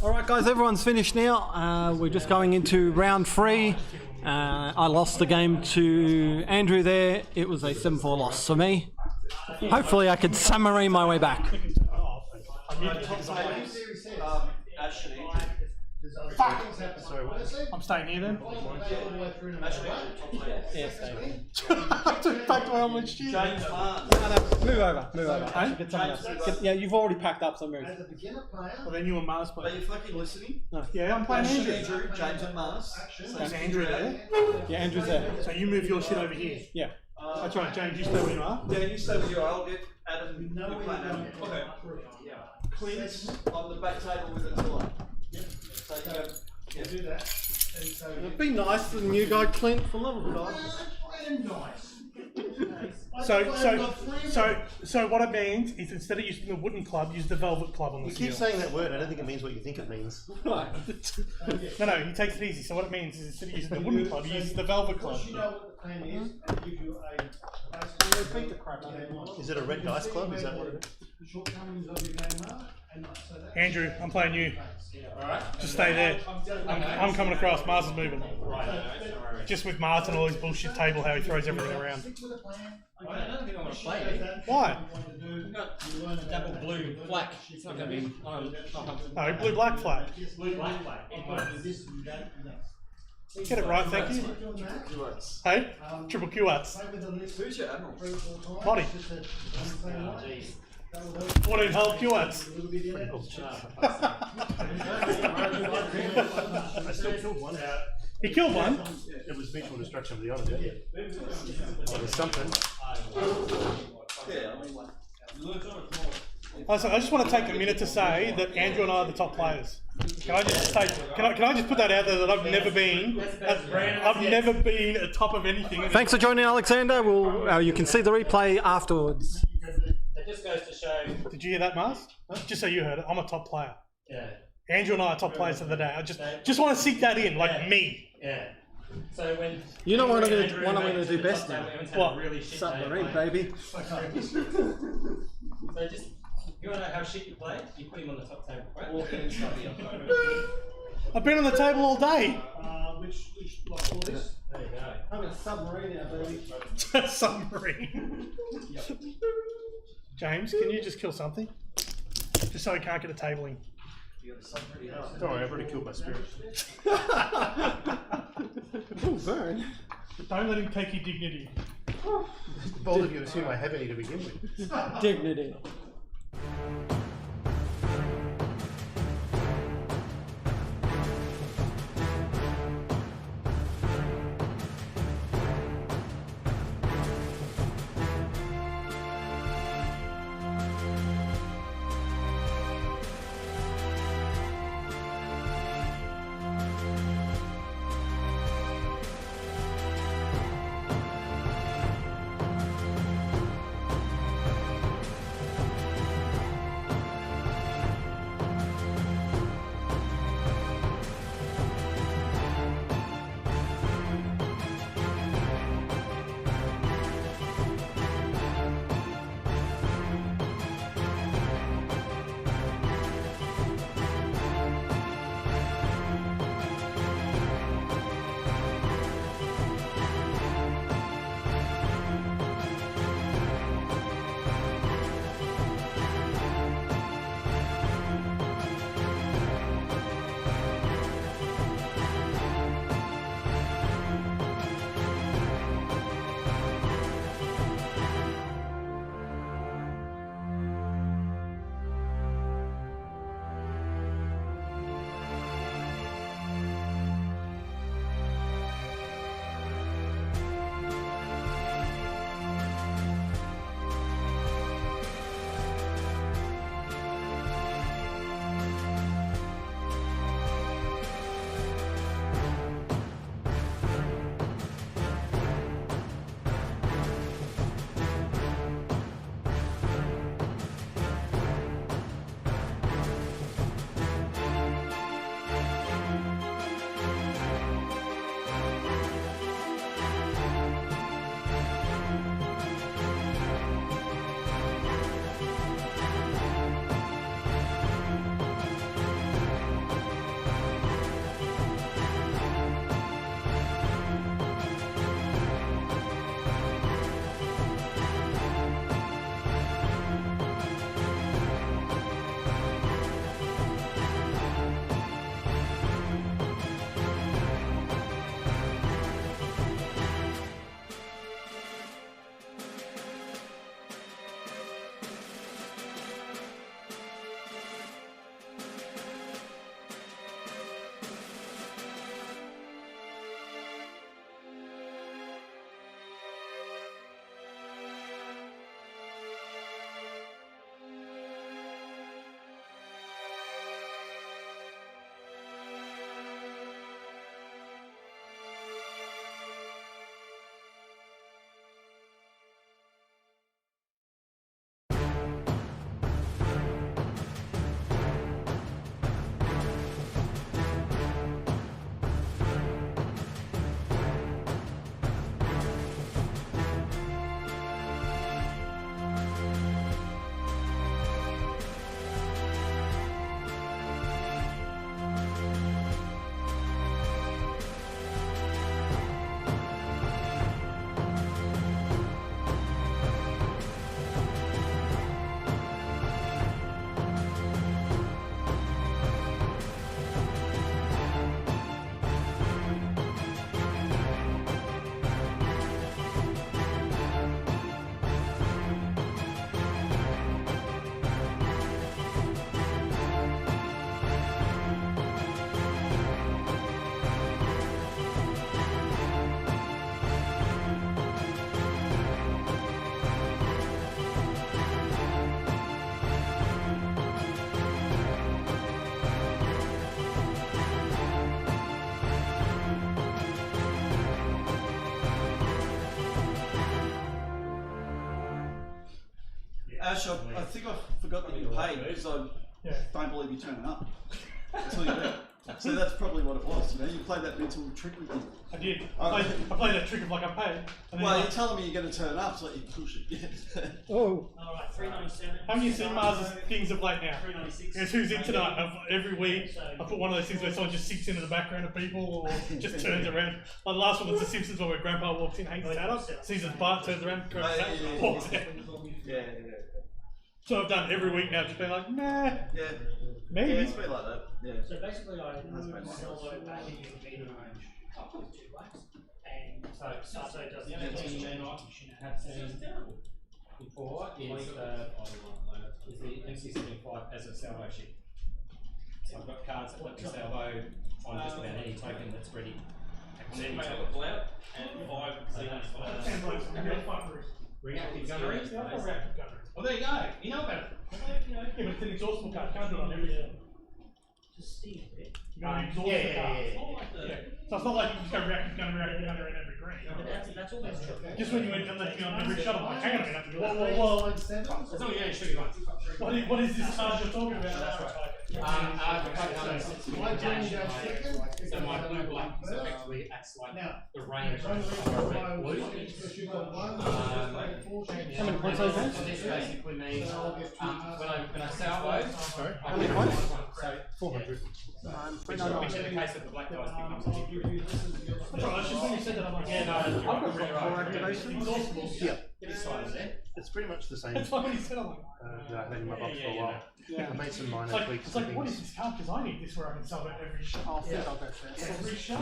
All right, guys, everyone's finished now. We're just going into round 3. I lost the game to Andrew there. It was a 7-4 loss for me. Hopefully, I could submarine my way back. Sorry, what? I'm staying here then. Yeah, stay. I took back my omelette stew. Move over. Hey? Get someone else. Yeah, you've already packed up, so move. As a beginner player, Well, then you and Mars play. Are you fucking listening? Yeah, I'm playing Andrew. Andrew, James and Mars. There's Andrew there. Yeah, Andrew's there. So you move your shit over here. Yeah. That's right, James, you stay where you are. Yeah, you stay with you. I'll get Adam. you know You're where playing you're Adam. going. Okay. Clint's on the back table with a tour. So you go. You do that, and so Be nice to the new guy, Clint, for love of God. I am nice. So what it means is instead of using the wooden club, use the velvet club on the You keep seal. saying that word, I don't think it means what you think it means. No, he takes it easy. So what it means is instead of using the wooden club, he uses the velvet club. Once you know what the plan is, and give you a base Beat the crap out of him. Is it a red dice club? Is that what it is? the shortcomings of your game are, and so that. Andrew, I'm playing you. Just stay there. I'm coming across. Mars is moving. Just with Mars and all his bullshit table, how he throws everything around. Stick with a plan. I don't think I want to play it. Why? We've got double blue, black. It's not going to be. No, blue, black flag. Blue, black. Get it right, thank you. Hey, triple Q arts. Who's your admiral? Body. 14 whole Q arts. I still killed one. He killed one. It was mutual destruction of the other. Oh, there's something. Yeah, I mean, I just want to take a minute to say that Andrew and I are the top players. Can I just say? Can I just put that out there that I've never been atop of anything. Thanks for joining, Alexander. You can see the replay afterwards. It just goes to show. Did you hear that, Mars? Just so you heard it, I'm a top player. Yeah. Andrew and I are top players of the day. I just want to sink that in, like me. Yeah. So when You know what I'm Andrew gonna made it do to best the top now? table, everyone's had What? a really shit Submarine, day, right? baby. So just, you want to know how shit you play? You put him on the top table, right? I've been on the table all day. Which like all this. There you go. I'm a submarine now, baby. Submarine. James, can you just kill something? Just so he can't get a tabling. Don't worry, I've already killed my spirit. Oh, burn. Don't let him take your dignity. Bold of you to assume I have any to begin with. Dignity. Ash, I think I forgot that you paid because I don't believe you turning up until you do. So that's probably what it was. You know, you played that mental trick with me. I did. I played that trick of like I paid. And then Well, you're telling me you're going to turn up, so you push it. Oh. Alright, 397. Haven't you seen Mars's things of late now? 396. Guess who's in tonight? Every week I put one of those things where someone just sits into the background of people or just turns around. Like the last one was The Simpsons where Grandpa walks in, hangs his hat up, sees his butt, turns around, grabs his hat, walks out. Yeah. So I've done every week now, just been like, nah. Yeah. Maybe. Yeah, it's a bit like that. Yeah. So basically, I moved Salvo back into the meter range up with 2 blacks, and so Sato does the only thing you have seen before is the MC75 as a salvo ship. So I've got cards that let me salvo on just about any token that's ready. On any token. And 5 reactive gunnery. Well, there you go. You know about it. Yeah, but it's an exhaustible card. Can't do it on everything. Just Steve, You gotta exhaust the card. Yeah. So it's not like you just go reactive gunner in every green. but that's always true. Just when you went to let me on every shot, I'm like, hang on a minute. Whoa. It's not you only shooting once. What is this card you're talking about? That's right. So my blue black is effectively acts like the range of red blue. How many points are there? This basically means when I salvo, sorry, How many points? So 400. which in the case of the black dice becomes a big. That's right, it's just when you said that, I'm like, yeah, no, I've got red exhaustible. Yeah. This side is there. It's pretty much the same. That's why when you said, I'm like, that I've had in my box for a while. I made some minor tweaks. it's like, what is this card? Because I need this where I can salvo every shot. I'll go first. Every shot?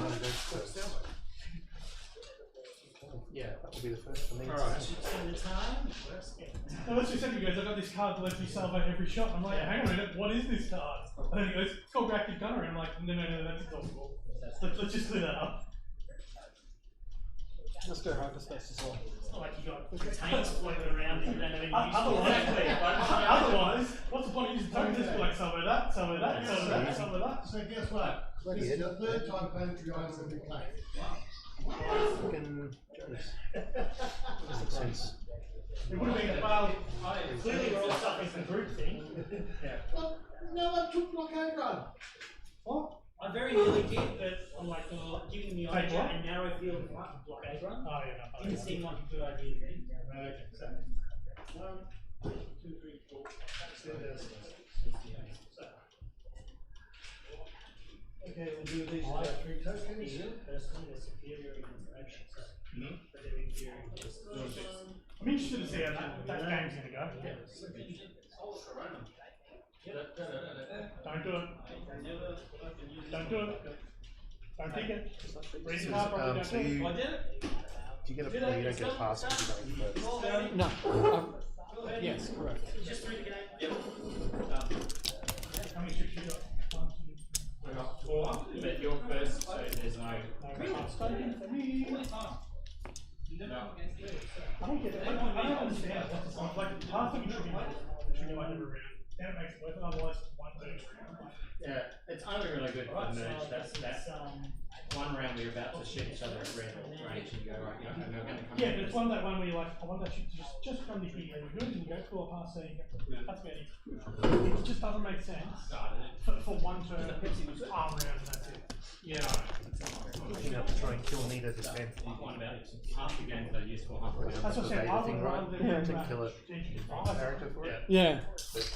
Yeah, that will be the first for me. Alright. No, that's just said, he goes, I've got this card that lets me salvo every shot. I'm like, hang on a minute, what is this card? And then he goes, it's called reactive gunnery. I'm like, no, that's exhaustible. Let's just clear that up. Let's go hyperspace as well. It's not like you got tanks floating around and you don't have any use Otherwise, what's the point of using tokens? Just be like, salvo that, salvo that, salvo that, salvo that. So guess what? This is the 3rd time planetary item we've played. Fucking Jonas. Makes sense. It would have been, well, clearly we're all suffering from group thing. Well, no one took blockade run. What? I very nearly did, but I'm like, giving the Take idea what? and narrow field blockade run. Oh, yeah, Didn't seem like a good idea to me. Okay, so 1, 2, 3, 4. Okay, we'll do these 3 tokens. Personally, they're superior against action. But they're inferior against I'm interested to see how that game's going to go. Don't do it. Don't do it. Don't pick it. Read the card properly, don't So do it. you, do you get a play? You don't get a pass if you go first. No. Yes, correct. just through the game. How many chips you got? We've got 4, but you're first, so there's no. Taken for me. I don't get it. I don't understand what's the point. Like, half of it should be like every round. Then it makes it worth it, otherwise it's 1 2 3. Yeah, it's only really good for the merge. That's one round where you're about to shoot each other at red range and you go, right, okay, we're going to come. Yeah, but it's one where you're like, I want that shit to just come to here really good, and you go cool pass, so you get that's about it. It just doesn't make sense for 1 turn, arm round, and that's it. Yeah, You have to try and kill Nita this game. one about half the games that are useful, half the games. That's what I'm saying. I would rather than To kill a character for it. Yeah.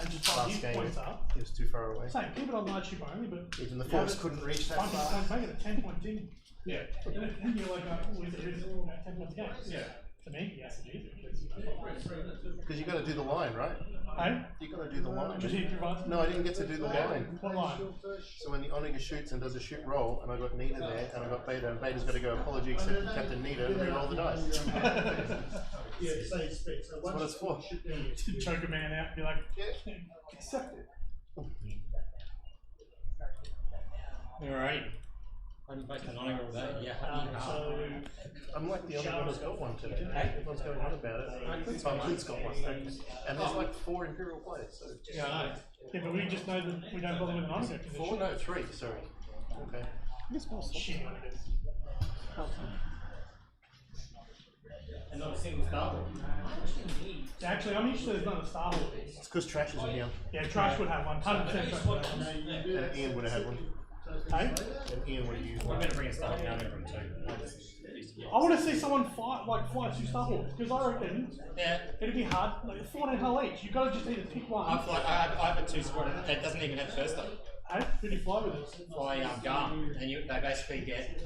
and just Last his game, points up. he was too far away. Same, keep it on large ship only, but Even the force couldn't reach that bunch of far. points, make it a 10-point thing. Yeah. Then you're like, oh, is it 10 points a game? Yeah. To me, yes, it is. Because you got to do the line, right? Hey? You got to do the line. Did you provide? No, I didn't get to do the line. What line? So when the Omega shoots and does a shoot roll, and I got Nita there, and I got Beta, and Beta's got to go apology accept Captain Nita and re-roll the dice. Yeah, say speed. So That's what it's for. To choke a man out and be like, accept it. Alright. I'm back to non-roll that. Yeah. So, I'm like the only one who's got one today. Everyone's going on about it. So Clint's got one. And there's like 4 Imperial players. So Yeah, I know. Yeah, but we just know that we don't bother with an answer. 4? No, 3, sorry. Okay. Shit. and not a single starboard. Actually, I'm used to there's not a starboard. It's because trash isn't here. Yeah, trash would have one. 100% trash would have one. And Ian would have had one. Hey? And Ian would have used I'm one. going to bring a starboard now, I'm going to bring two. I want to see someone fly 2 starboards because I reckon it'd be hard. Like 14 hull each. You got to just need to pick one. I have a 2 squad that doesn't even have first though. Hey, who do you fly with it? Fly GARM, and they basically get.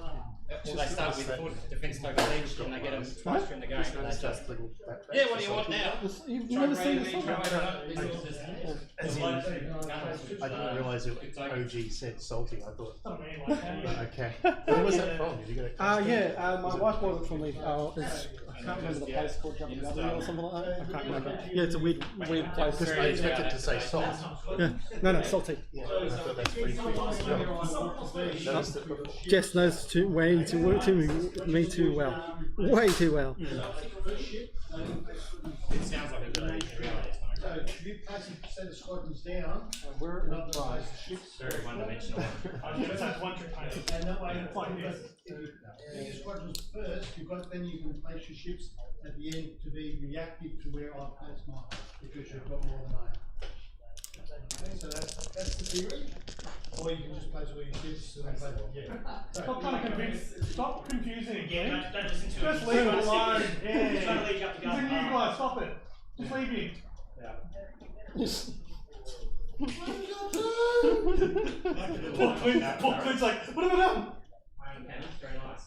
Well, they start with full defense token each, and they get them twice during the game. And they just, yeah, what do you want now? You've never seen this Try As in, I didn't realise it OG said salty. I thought, okay. Where was that from? Did you get it? Yeah, my wife bought it for me. I can't remember the place called W or something like that. I can't remember. Yeah, it's a weird place. I expected to say salt. Yeah, no, salty. Yeah, I thought that's pretty cool. Jess knows me too well. Way too well. It sounds like a good idea. So if you basically set the squadrons down, We're in the prize. Very one-dimensional. I was going to say it's one trick pony. and that way, if you set your squadrons first, then you can place your ships at the end to be reactive to where I place mine, because you've got more than I have. Okay, so that's the theory. Or you can just place all your ships and then play them. Stop trying to convince. Stop confusing again. Don't listen to Just leave it alone. Yeah. He's trying to lead you up the He's a new gun. guy. Stop it. Just leave him. Paul Clint's like, what have I done? Very nice.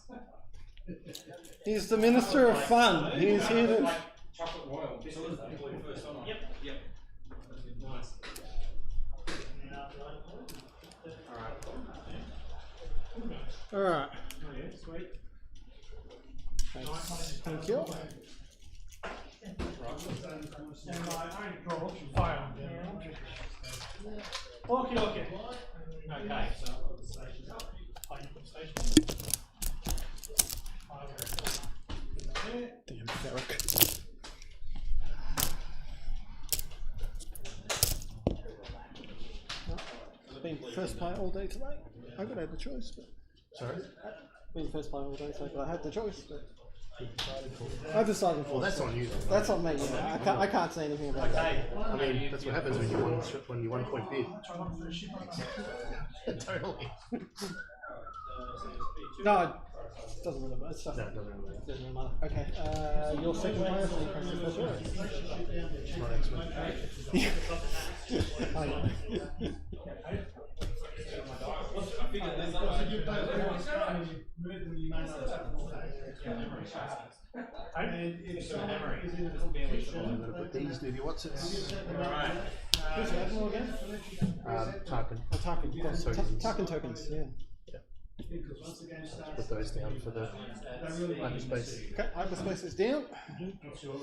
He's the Minister of Fun. He's here to. Like chocolate royal. This was the first one. Yep. Nice. Alright. Sweet. Thank you. And I ain't draw fire. Okay. Okay. So Damn, Derek. Been first player all day today. I could have the choice, but Sorry? been first player all day, so I had the choice. But I decided for. Well, that's on you then. That's on me. Yeah. I can't say anything about that. I mean, that's what happens when you 1 point bid. Totally. No, it doesn't really matter. It's just, No, it doesn't really. doesn't really matter. Okay, your second player, so you press the first one. It's not X Wing. Oh, yeah. And if someone is in a competition, I'm going to put these Newbie Watsons. alright. Who's the Admiral again? Tarkin. Oh, Tarkin. Yeah. Tokens. Tarkin tokens, yeah. because once the game starts, Put those down for the hyperspace. Okay, hyperspace is down. What's your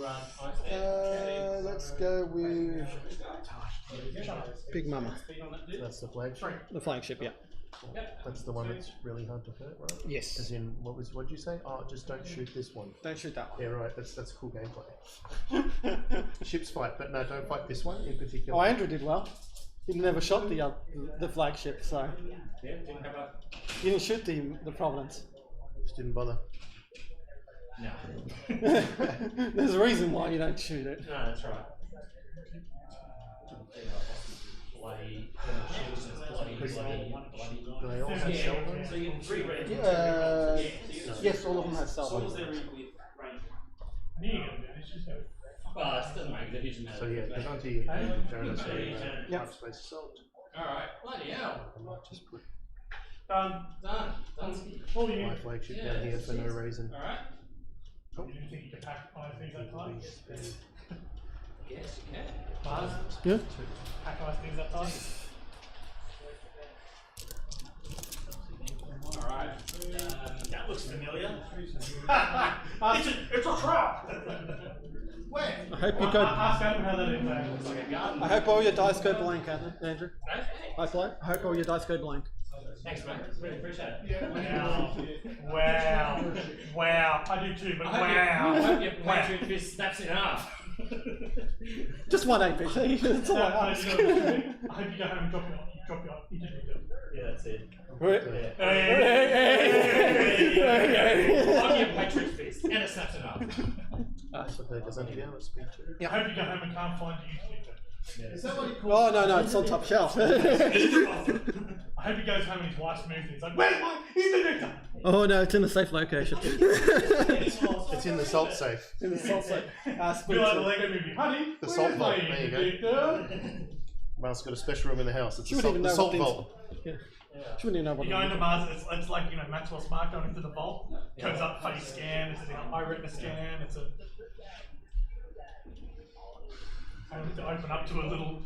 Let's go with Big Mama, That's the flagship. the flagship. Yeah. That's the one that's really hard to hurt, right? Yes. As in, what'd you say? Oh, just don't shoot this one. Don't shoot that one. Yeah, right. That's cool gameplay. Ships fight, but no, don't fight this one in particular. Oh, Andrew did well. He never shot the flagship, so Yeah, didn't have a. he didn't shoot the Providence. Just didn't bother. No. There's a reason why you don't shoot it. No, that's right. Bloody Do they all have shell guns? So you get 3 red. Yes, all of them have cell phones. Well, it doesn't make a difference. So yeah, Devante and Jonas are Yep. hyperspace assault. Alright, bloody hell. I might just put Done. Done. All you. my flagship down here for no reason. Alright. You didn't think you could pack 5 things that time? Yes, you can. Mars, Yeah. pack 5 things that time? Alright. That looks familiar. It's a trap! Where? I hope you go. Ask Adam how that is. It's like a garden. I hope all your dice go blank, Andrew. Okay. I hope all your dice go blank. Thanks, mate. Really appreciate it. Wow. I do too, but I hope your Patriot fist snaps in half. Just one APT. That's all I ask. I hope you go home and drop your interview. Yeah, that's it. Right. I'll give Patriot fist and it snaps in half. So the Gazanti down at speed 2. I hope you go home and can't find your YouTube. Is that what he calls? Oh no, it's on top shelf. I hope he goes home and his wife's moved and he's like, where's my Ethernet? Oh no, it's in the safe location. It's in the salt safe. In the salt safe. Be like the Lego movie, honey. The where's salt my vault, there you go. Ethernet? Mal's got a special room in the house. It's She the wouldn't salt, even know the what salt things- vault. Yeah. She wouldn't even know what You it go is. into Mars, it's like, you know, Maxwell Smart going into the vault, comes up face scan, it's an eye retina scan, it's a... I have to open up to a little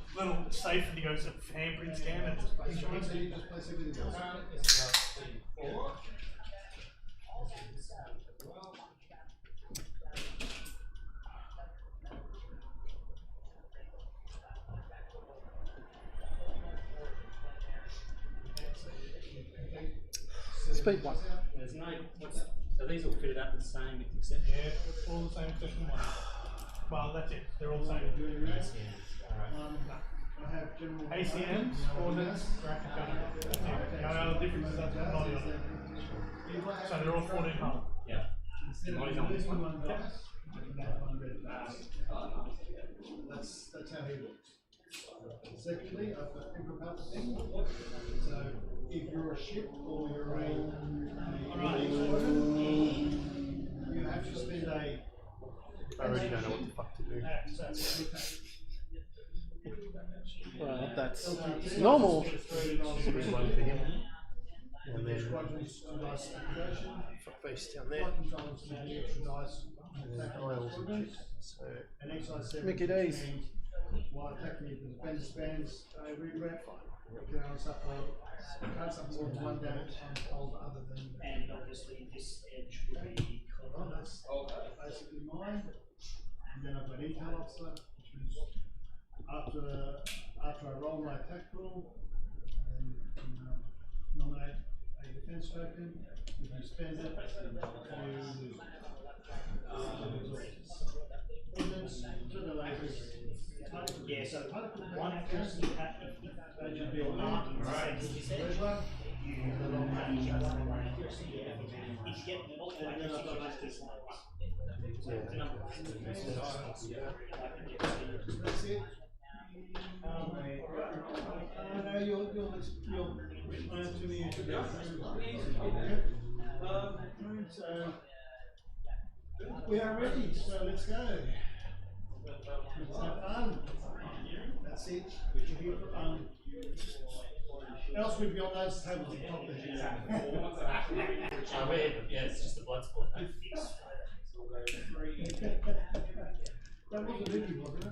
safe and he goes to handprint scan and So you just place everything else. Speed one. There's no. So these all fitted up the same, except. Yeah, all the same section one. Well, that's it. They're all the same. I have general. ACMs, ordnance, graphic gun. That's it. The only other difference is that's not on it. So they're all 14 hull. Yeah. Instead of Bodies this on one dice, I can have one red dice. That's how he looks. Secondly, I've got impropulsive thing. So if you're a ship or you're a running squadron, you have to spend a. I already don't know what the fuck to do. Well, that's normal. Speed 1 for him. And then Squadrons to dice activation. face down there. Flight controllers to the extra dice. And then aisles and shit. So And exercise 7. Mickey D's. While attacking you with the spans, re-rep. You can also can't suffer more than 1 damage on hold other than. And obviously this edge will be That's basically mine. And then I've got Intel Officer, which means after I roll my attack roll, then nominate a defense token. If you spend it, you lose. Ordnance to the lasers. Yeah, so one person you have to be on marking the center of this edge. You will have to get one accuracy. If you get multiple accuracy, you must do some. That's it. No, you'll to me. So we are ready. So let's go. Let's have fun. That's it. We're here for fun. Else we'd be on those tables at the top there. Yeah, it's just a blood sport. That was a movie, wasn't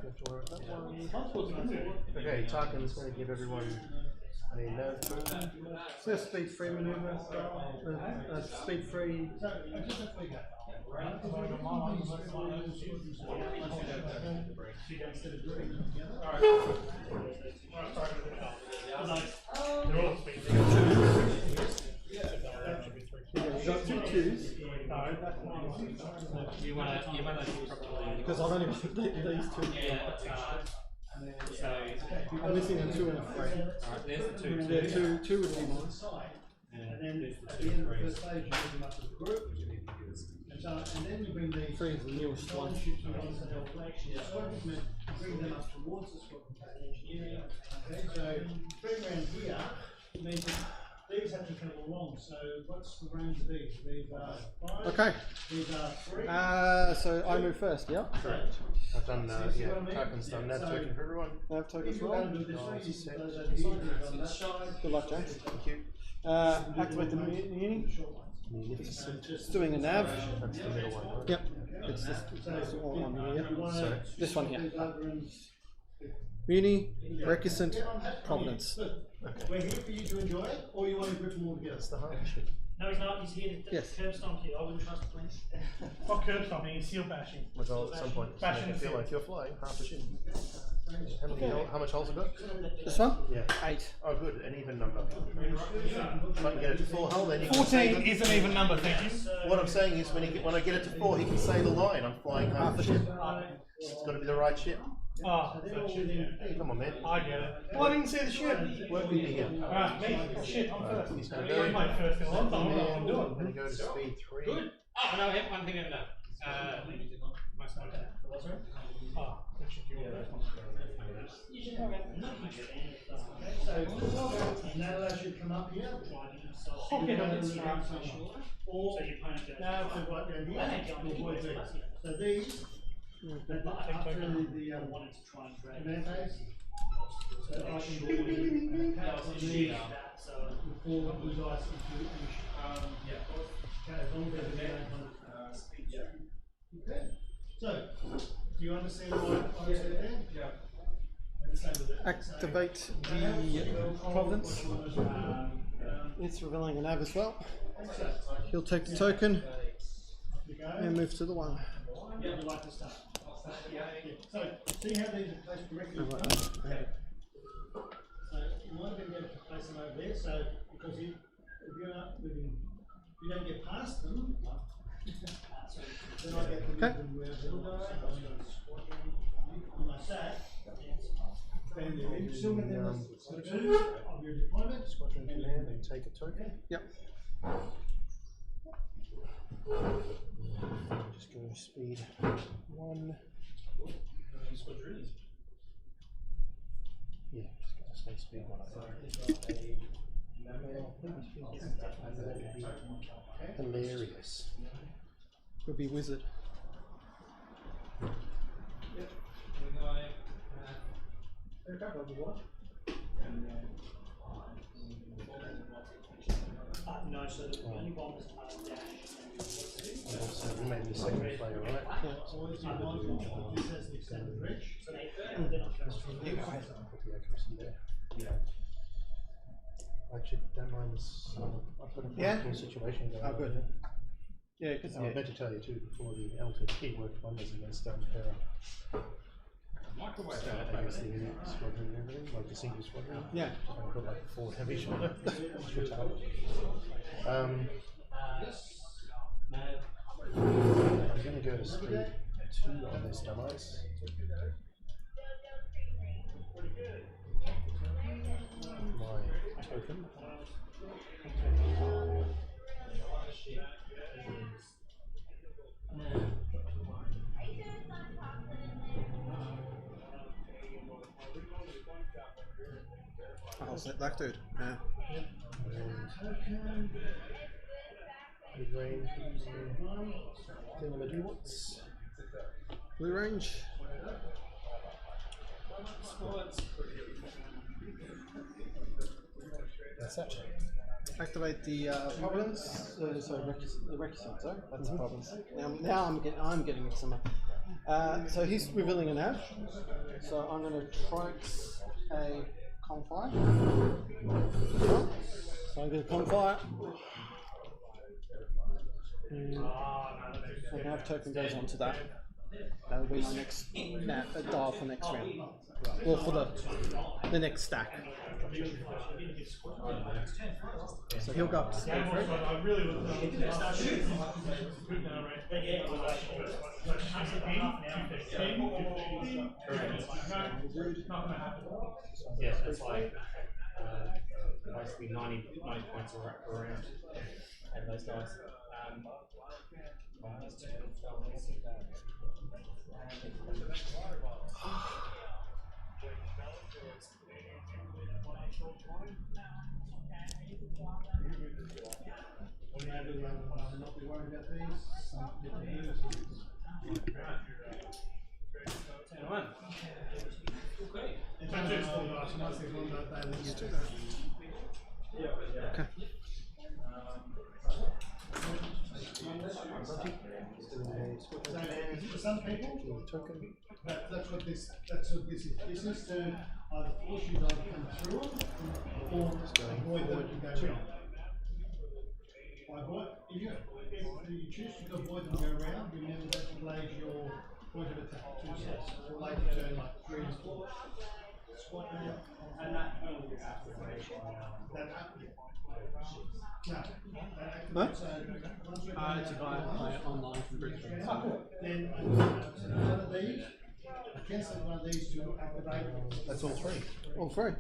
it? okay, Tarkin's going to give everyone a nerve boost. So speed 3 maneuver. Speed 3. So I just have to figure. Instead of doing them together. They're all speed. You've got 2 twos. You want to properly. Because I've only got these 2. So, I'm missing a 2 and a 3. alright, there's the two. Yeah, 2 would be mine. And then at the end of the first stage, you bring them up as a group. And then you bring the 3 is the newest one. Bring them up towards the squadron. Okay, so bring around here means that these have to come along. So what's the range of these? These are 5. Okay. These are 3. So I move first, yeah? Correct. I've done, Tarkin's done nerve token for everyone. Nav tokens If you roll. want to do this way, you can those over here, on that side. Good luck, James. Thank you. Activate the muni. Magnificent. It's doing a nav. That's the middle one, right? Yep. It's this one here. Sorry. This one here. These over and Muni, Reticent, Providence. we're here for you to enjoy it, or you want to group them all together. That's the hard shit. No, he's not. He's here to Yes. curb stomp you. I wouldn't trust the plane. Not curb stomping, he's seal bashing. My goal at some point is to make it feel like you're flying half a shin. How much holes have got? This one? Yeah. 8. Oh, good, an even number. If I can get it to 4 hull, then you can 14 is an even number, thank you. What I'm saying is, when I get it to 4, he can say the line. I'm flying half a ship. It's got to be the right ship. Oh, that shit, yeah. Come on, man. I get it. Well, I didn't see the shit. Work with me here. Alright, me. Shit, I'm first. He's going I'm to go. my first in a long time. I don't know what I'm I'm going doing. to go to speed 3. Good. Oh, no, I have one thing I've done. Oh, which if you want that one. So, and that allows you to come up here. Okay, Or now if we right down here, we'll avoid these. So these, that up to the command base. So I can do an attack on these before we dice into as long as there's a okay. So, do you understand what I said there? Yeah. Activate the Providence. It's revealing a nav as well. He'll take the token and move to the 1. Yeah, you like to start. Yeah. So, see how these are placed directly in front? So, you might have been able to place them over there, so, because if you're not moving, you don't get past them, then I get to move them where like that. And you're still within the 2 of your deployment. Squadron command and take a token. Yep. Just go speed 1. Yeah, just gonna stay speed 1. Hilarious. Could be wizard. No, so the only bombers dash. So you made the second player, right? Always be mindful that this has the extended reach. So they're not going to Put the accuracy there. Actually, don't mind this. I've got a pretty cool situation going on. Good. Yeah, because I meant to tell you too before the LTT worked wonders against Terra. Against the squadron and everything, like the single squadron. Yeah. I've got like a forward heavy shoulder. Switch out. I'm going to go to speed 2 on this device. My token. I'll set that dude. Yeah. Mid range. Watts. Blue range. That's it. Activate the Providence. The Recusant, sorry. That's the Providence. Now I'm getting it somewhere. So he's revealing a nav. So I'm going to trikes a Confire. So I get a Confire. And nav token goes onto that. That'll be my next dial for next round. Well, for the next stack. So he'll go up to speed 3. Yeah, it's like basically 90 points per round. And those guys. Not be worried about these. Okay. For some people, that's what this is. This is to either force you to come through them or avoid them to go around. If you choose to avoid them go around, remember that delays your point of attack 2 steps. So later turn like 3 to 4. Squat down. And that It's a guy online from Brisbane. Then one of these, I cancel one of these to activate. That's all 3. All 3.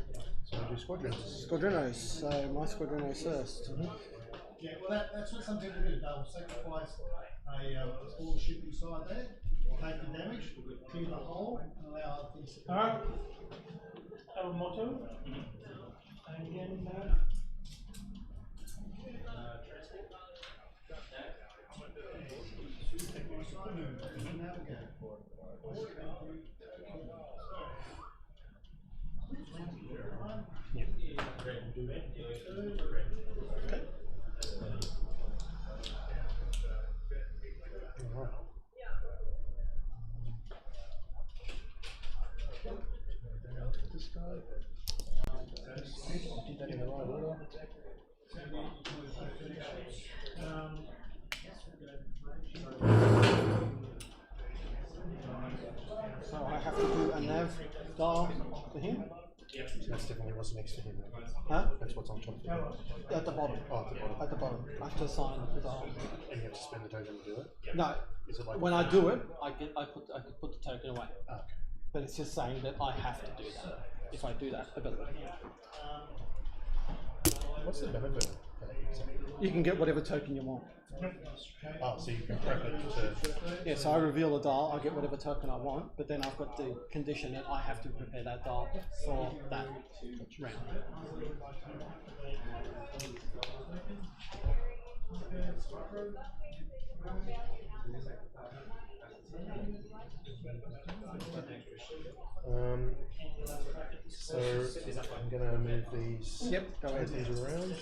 So I do squadrons. Squadronos. So my Squadronos first. Yeah, well that's what some people do. They'll sacrifice a small ship inside there. take the damage, clear the hole, and allow other things to come. Alright. Have a motto. And again, This guy. Did that in the right order. So I have to do a nav dial to him? So that's definitely what's next to him. Huh? That's what's on top of him. At the bottom. Oh, at the bottom. At the bottom. I have to assign the dial. And you have to spend the token to do it? No. Is it like When I do it, I could put the token away. Ah, okay. But it's just saying that I have to do that. If I do that ability. What's the benefit of that? You can get whatever token you want. Oh, so you can prep it to... Yeah, so I reveal a dial, I get whatever token I want, but then I've got the condition that I have to prepare that dial for that round. So I'm gonna move these. Yep, go ahead. These around.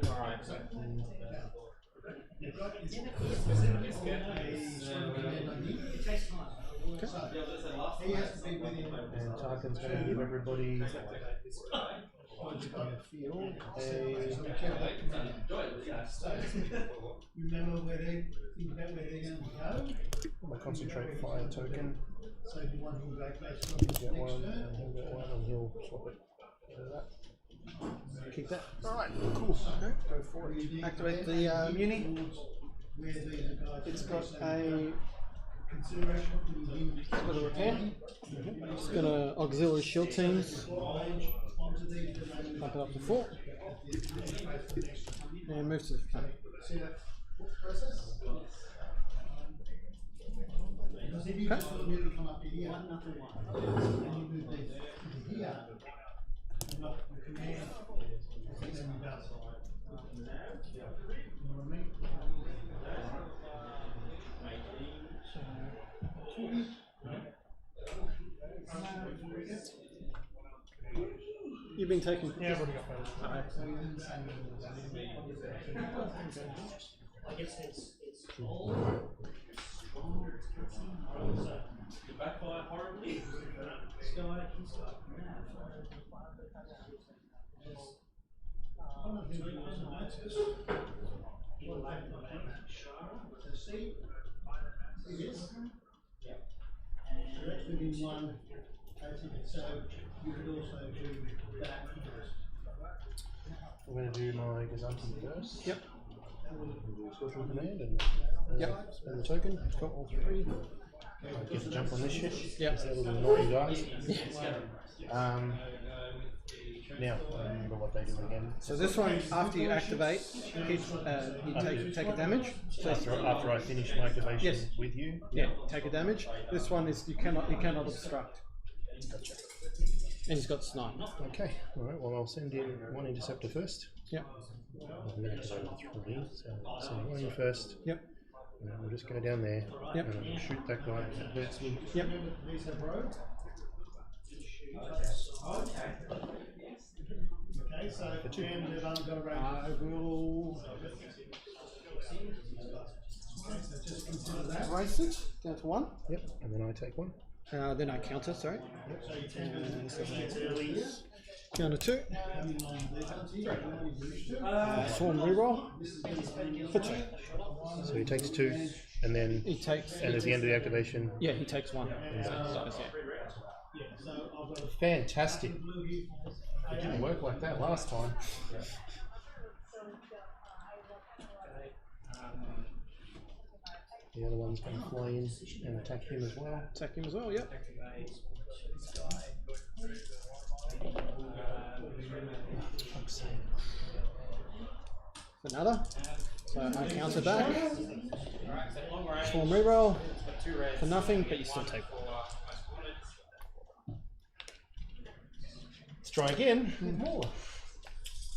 Alright. He has to be within. And Tarkin's gonna give everybody on the field Remember where they think about where they're going to go. a concentrate fire token. So if you want to go back to Get the one, next turn. and he'll get one, and he'll swap it. Like that. Keep that. Alright, cool. Okay. Go for it. Activate the Muni. Where these are guys. It's got a consideration. it's got a repair. It's got a auxiliary shield teams. Bump it up to 4. And move to the front. See that process? Because if you just really come up to here, and you move these to here, and not the command, then you go. You know what I mean? You've been taking. yeah, I've already got those. So you're in the same I guess it's all You backfire horribly. one of the things we also notice, so see this? So that's within one, so you could also do that. I'm going to do my Gazanti first. Yep. Squadron command and Yep. spend the token. Got all 3. I get to jump on this shit. Yep. That will annoy you guys. Now, I remember what they do again. So this one, after you activate, you take a damage. So After I finish my activation Yes. with you. yeah, take a damage. This one is you cannot obstruct. Gotcha. And he's got snipe. Okay, alright, well I'll send in one interceptor first. Yep. I'm going to activate all 3, so I'll send one in first. Yep. And then we'll just go down there. Yep. And I'll shoot that guy that hurts me. Yep. Okay, so and they've only got a range. I will Okay, so just consider that. raise it down to 1. Yep, and then I take one. Then I counter, sorry. So you tend to Counter 2. how many lines these ones here? You only use 2. Swarm reroll. This is going to be For 2. So he takes 2, and then, He takes. and at the end of the activation, Yeah, he takes 1. Yeah, so I've got a fantastic. blue here. It didn't work like that last time. The other one's going to fly in and attack him as well. Attack him as well, yep. Fuck's sake. Another. So I counter back. Alright, so long range. Form reroll Got 2 reds. for nothing, but you still take one. Let's try again with Mauler.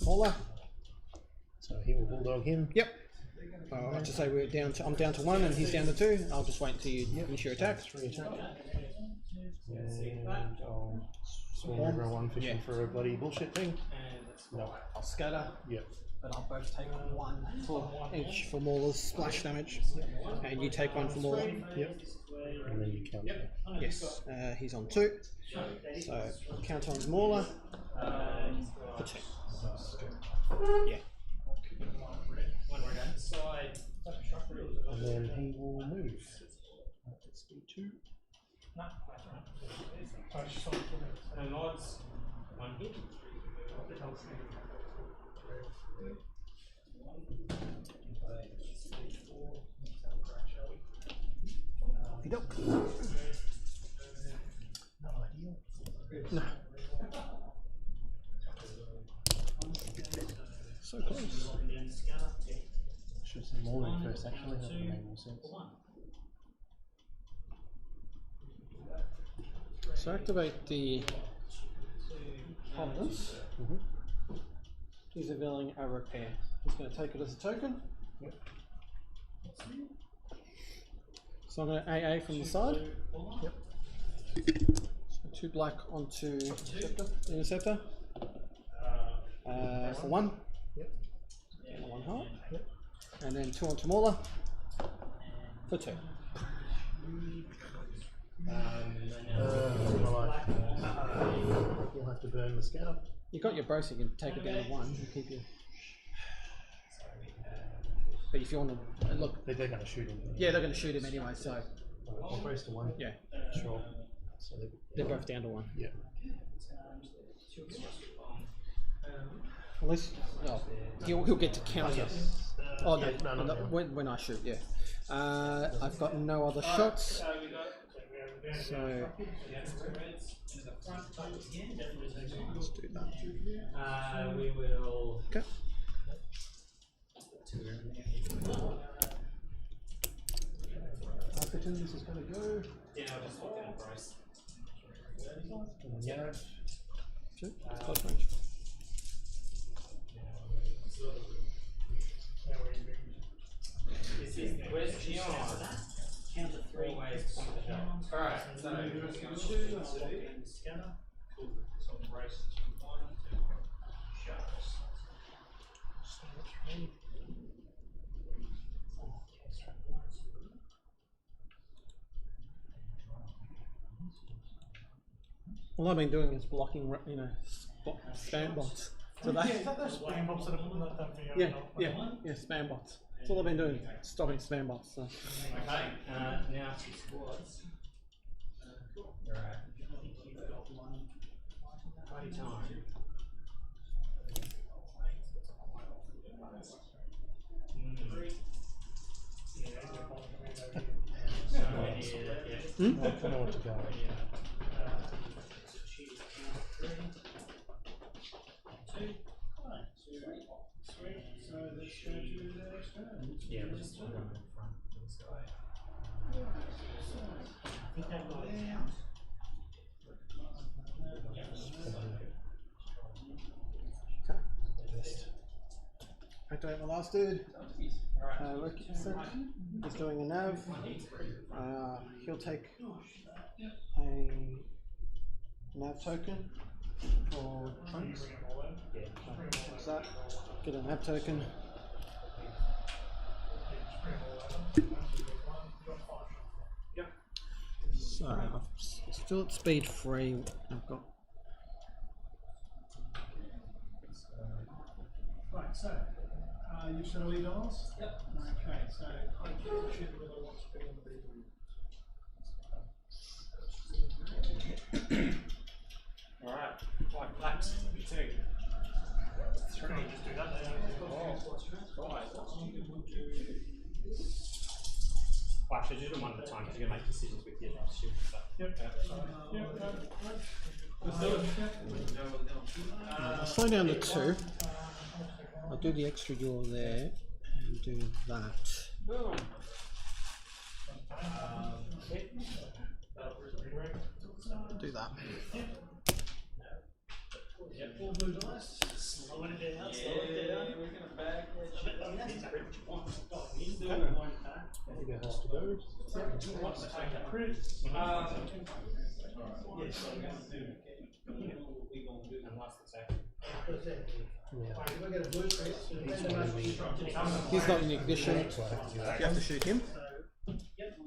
Mauler. So he will bulldog him. Yep. I'll just say we're down to, I'm down to 1 and he's down to 2. I'll just wait until you finish your attack. 3 attack. And I'll swarm everyone fishing for a bloody bullshit thing. No. I'll scatter. Yep. But I'll both take 1 for each for Mauler's splash damage. And you take 1 for Mauler. Yep. And then you count. Yes. He's on 2. So count on Mauler for 2. Yeah. And then he will move. Let's do 2. And odds, 1 hit. Not ideal. No. So close. Should have said Mauling first, actually. That would make more sense. So activate the prominence. He's availing a repair. He's going to take it as a token. Yep. So I'm going to AA from the side. Yep. So 2 black onto Interceptor. For 1. Yep. And 1 heart. Yep. And then 2 onto Mauler. For 2. You'll have to burn the scatter. You got your brace, you can take it down to 1 and keep your. But if you want to look, They're going to shoot him. yeah, they're going to shoot him anyway. So I'll brace to 1. yeah, Sure. So they're both down to 1. yeah. Unless, no, he'll get to counter. Oh no, Yeah, no, not now. when I shoot, yeah. I've got no other shots. So let's do that. We will. Okay. This is going to go. Yeah, I'll just put down Bryce. And then Yarrow. Shoot, close range. Where's Gion? Counter 3. Always point the shot. Alright, so 2, Scanner. All I've been doing is blocking, you know, spam bots. So Yeah, is that those spam bots that are putting that video up? yeah, spam bots. That's all I've been doing, stopping spam bots. So. okay, now 2 squads. Alright. Party time. I don't know what to go. Yeah, we'll just run in front of this guy. I think they've got it out. Activate my last dude. He's doing a nav. He'll take a nav token for trunks. What's that? Get a nav token. So I'm still at speed 3. I've got. Right, so you said all dollars? Yep. Okay, so I can choose whether I want to be on the lead. Alright, white blacks, 2. 3. Just do that. Well, actually, do them one at a time because you're going to make decisions with your shield stuff. I'll slow down to 2. I'll do the extra draw there. do that. Do that. Slow it down. We're gonna bag that shit. I mean, that's exactly what you want. I think it has to go. Wants to take a crit. And last attack. He's not in ignition. You have to shoot him.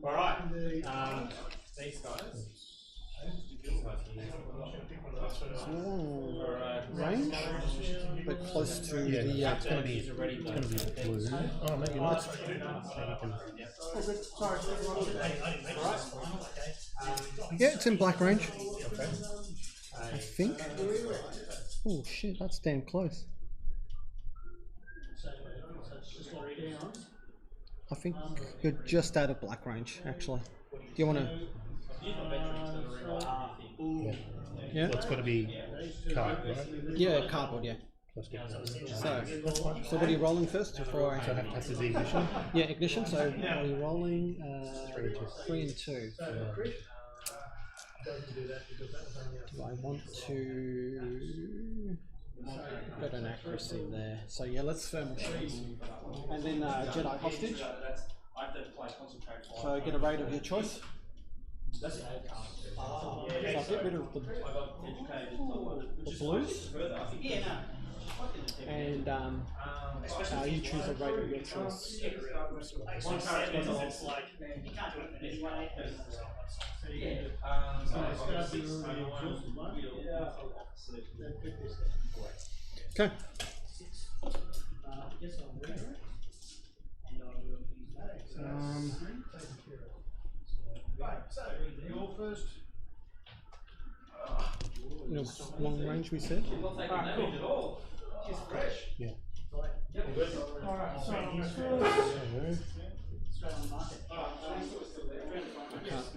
Alright. These guys. Range, but close to the. It's going to be blue. Oh, maybe not. Yeah, it's in black range. I think. Oh shit, that's damn close. I think you're just out of black range, actually. Do you want to? Yeah. Well, it's got to be card, right? Yeah, cardboard. Yeah. So what are you rolling first? Before I So I have to have the ignition. Yeah, ignition. So what are you rolling? 3 and 2. Do I want to got an accuracy there? So yeah, let's thermal shots. And then Jedi hostage. So get a raid of your choice. So I'll get rid of the blues. And you choose a raid of your choice. Okay. Right, so you're first. Long range we said. Yeah.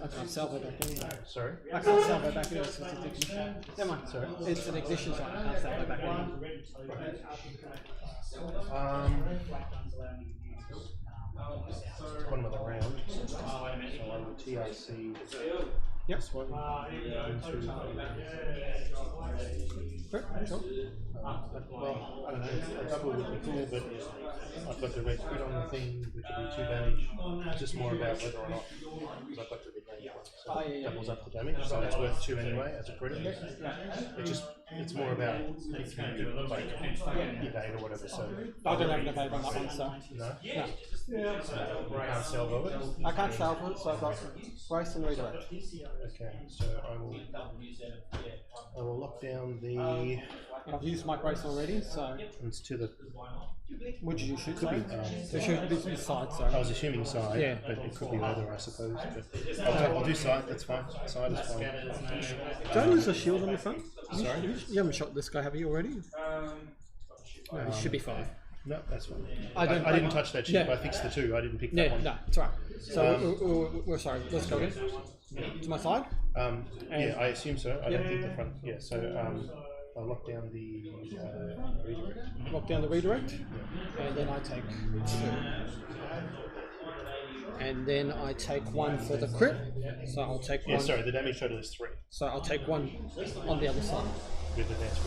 I can't salvo back anyway. Sorry? I can't salvo back anyway, so it's an ignition. Never mind. Sorry? It's an ignition, so I can't salvo back anyway. Bottom of the round. So I will TRC. Yep. This one. Sure. Well, I don't know, a double would be cool, but I've got the red crit on the thing, which will be 2 damage. It's just more about whether or not, because I've got the red range one, so it doubles up the damage, so it's worth 2 anyway as a crit. It's more about if you like evade or whatever, so. I don't have an evade on that one, so. No? No. So you can't salvo it? I can't salvo it, so I've got brace and redirect. Okay, so I will lock down the. I've used my brace already, so. It's to the. What did you shoot? Could be. Shoot this side, so. I was assuming side, Yeah. but it could be leather, I suppose. But I'll do side. That's fine. Side is fine. Don't lose a shield on the front. Sorry? You haven't shot this guy, have you already? No, it should be 5. No, that's fine. I didn't touch that ship. Yeah. I fixed the 2. I didn't pick that Yeah, one. no, it's alright. So we're sorry. Let's go again. To my side. Yeah, I assume so. I don't think the front. Yeah, so I'll lock down the redirect. Lock down the redirect, and then I take 2. And then I take 1 for the crit. So I'll take 1. Yeah, sorry, the damage total is 3 So I'll take 1 on the other side. with advanced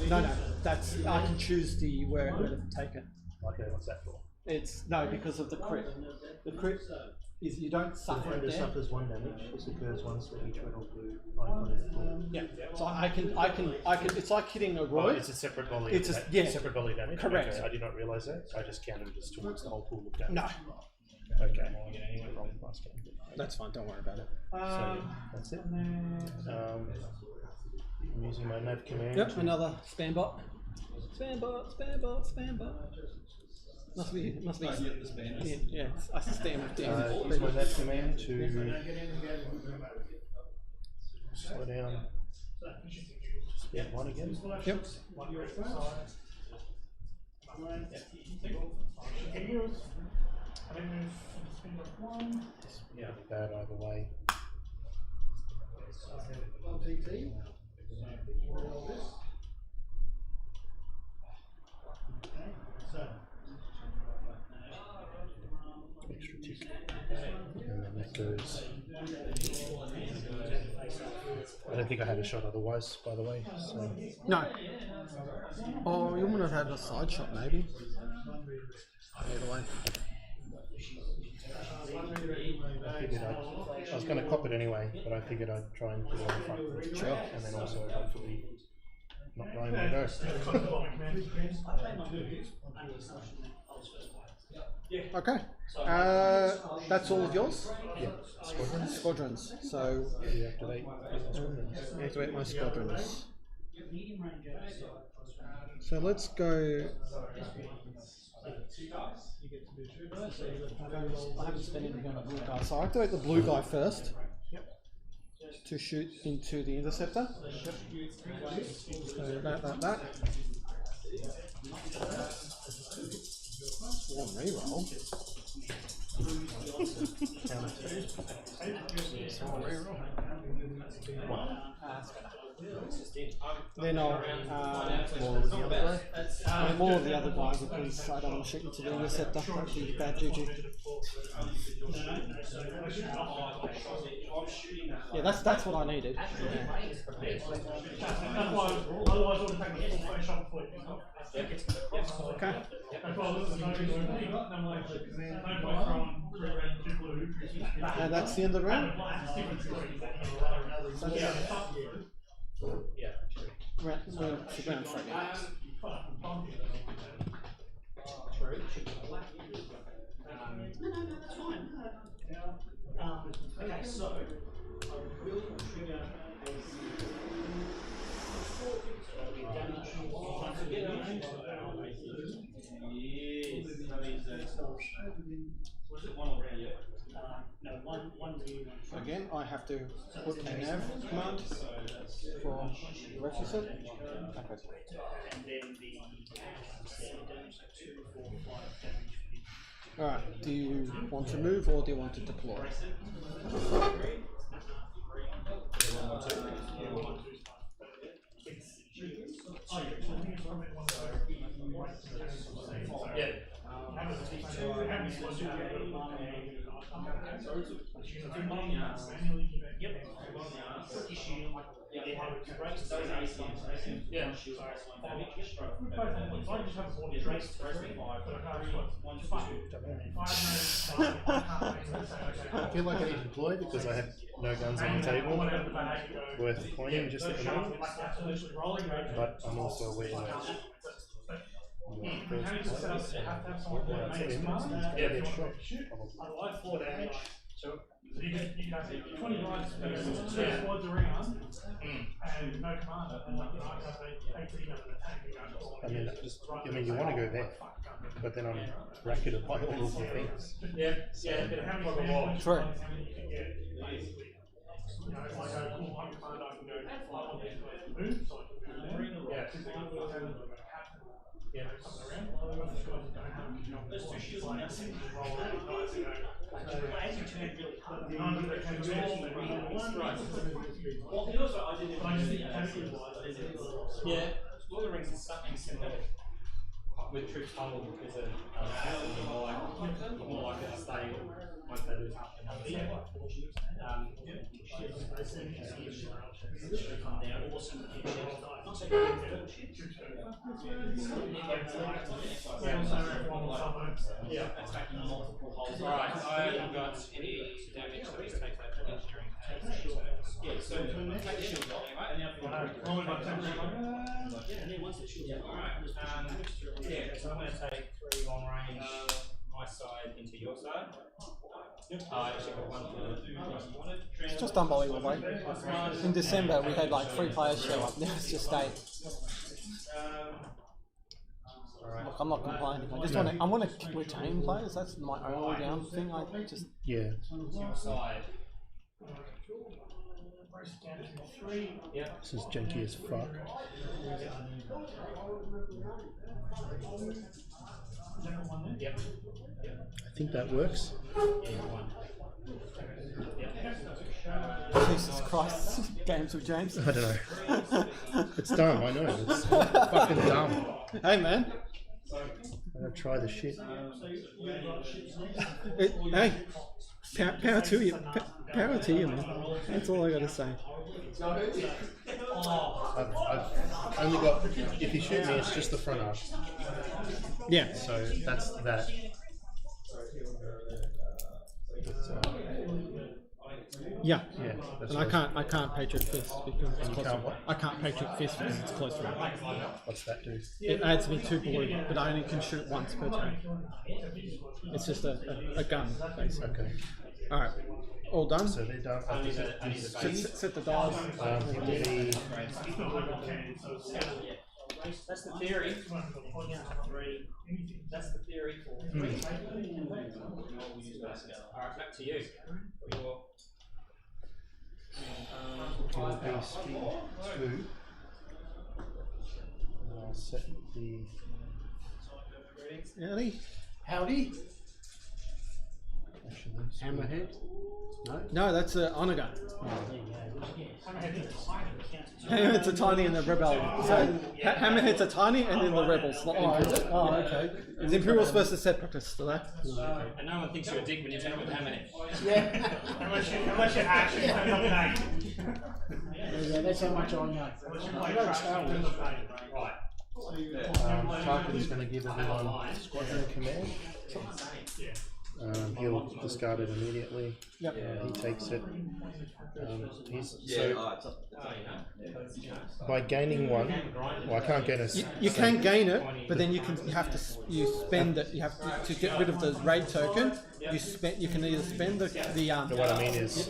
return. No, that's I can choose the where to take it. Okay, what's that for? It's no because of the crit. The crit is you don't suffer it It there. suffers 1 damage. This occurs once for each red or blue icon in the pool. Yeah. So I can. It's like hitting a Oh, roid. it's a separate volley. It's a- attack- yeah. Separate volley damage. Correct. Okay, I did not realise that. I just counted it as towards the whole pool of damage. No, Okay. Wrong plus one. that's fine. Don't worry about it. So that's it. I'm using my nav command. Yep. Another spam bot. Spam bot. Spam bot. Spam bot. Must be. Yeah. I spam it down. Use my nav command to slow down. Spam 1 again. Yep. Yeah, bad either way. On TT. Okay, so. don't think I had a shot otherwise, by the way. So. No. Oh, you would have had a side shot maybe. Either way. I figured I was going to cop it anyway, but I figured I'd try and put it on the front foot. Sure. And then also hopefully not knowing where to go. Okay. That's all of yours? Yeah. Squadrons. Squadrons. So Deactivate activate my squadrons. So let's go. I haven't spent anything on the blue guy, so I activate the blue guy first. To shoot into the interceptor. So that. One reroll. Then I'll more of the other guy because I don't want to shoot into the interceptor. That'd be bad juju. Yeah, that's what I needed. Okay. And that's the end of the round? Round 3 now. Okay, so I will trigger was it one already? No, one again, I have to put a nav command for the requisite. Okay. And then the damage, so 2, 4, 5 damage. Alright, do you want to move or do you want to deploy? Yeah. I feel like I need to deploy because I have no guns on the table worth deploying just at the moment. But I'm also aware that So you can have 20 guys, 2 squads around, and no commander, and like, I have 18 of an attack. I mean, you want to go there, but then I'm bracketed by all of the things. Yeah, but how many guys? True. You know, if I go, cool, I'm commander, I can go fly on these guys to move, so I can move them. Yeah, something around. Those 2 shields on the outside. As you turn really hard, well, you also, I didn't yeah, Lord of the Rings is something similar with troops huddled because of more like to stay once they lose half the number. Come down, awesome. Not so good yeah, attacking multiple holes. Alright, I haven't got any damage, so please take that engineering. Yeah, so take the shield off, right? And then once the shield's off, alright. Yeah, so I'm going to take 3 long range, my side into your side. I actually got 1 for It's just unbelievable, mate. In December we had like 3 players show up, now it's just 8. Look, I'm not complaining. I just want to retain players. That's my only down thing. I just Yeah. Your side. yeah. This is janky as fuck. Yep. I think that works. Jesus Christ, games with James. I don't know. It's dumb, I know. It's fucking dumb. Hey man. I'm gonna try the shit. Hey, power to you. Power to you, man. That's all I gotta say. I've only got, if you shoot me, it's just the front arch. Yeah. So that's that. Yeah. Yeah, that's And I can't Patriot Fist because it's close. can't what? I can't Patriot Fist because it's close range. What's that do? It adds me 2 blue, but I only can shoot once per turn. It's just a gun, basically. Okay. Alright. All done? So they're done. I Set the dials. it will be That's the theory. That's the theory for. Alright, back to you. it will be speed 2. And I'll set the Howdy. howdy. Actually, Hammerhead? No, that's an honor gun. Hammerheads are tiny and the rebel. So Hammerheads are tiny and then the rebels. Not Imperial. Oh, okay. The Imperial's supposed to separatists, do they? And no one thinks you're a dick when you turn up with Hammerhead. Yeah. Unless you actually turn up an 8. Yeah, that's how much I know. I don't Star Wars. Tarkin's going to give everyone squadron command. He'll discard it immediately. Yep. He takes it. By gaining 1, well, I can't gain a. You can gain it, but then you have to spend it. You have to get rid of the raid token. You can either spend the What I mean is,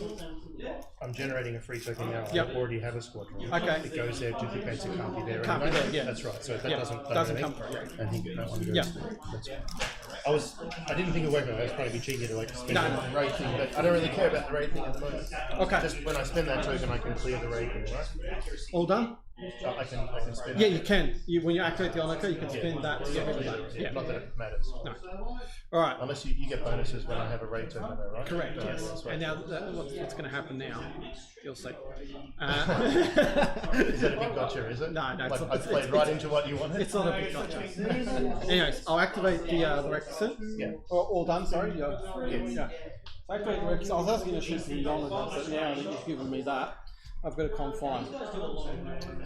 I'm generating a free token now. Yep. I already have a squadron. Okay. It goes there, duplicates it, can't be there. Can't be anyway. there, yeah. That's right. So that Yep. doesn't come through. Yeah. And that one goes Yeah. there. That's right. I didn't think it worked. I was probably be cheeky to like spend No. the raid thing, but I don't really care about the raid thing at the moment. Okay. Just when I spend that token, I can clear the raid thing, right? All done? So I can spend. Yeah, you can. When you activate the honor code, you can spend that to get rid of that. Yeah. Not that it matters. No. All right. Unless you get bonuses when I have a raid token, though, right? Correct. Yes. That's right. And now what's going to happen now? You'll see. Is that a big gotcha? Is it? No, no. Like, It's I played right into what you wanted. It's not a big gotcha. Anyways, I'll activate the requisite. Yeah. All done. Sorry. Yeah. So activate the requisite. I was asking to shoot the honor gun, but now that you've given me that, I've got a confine.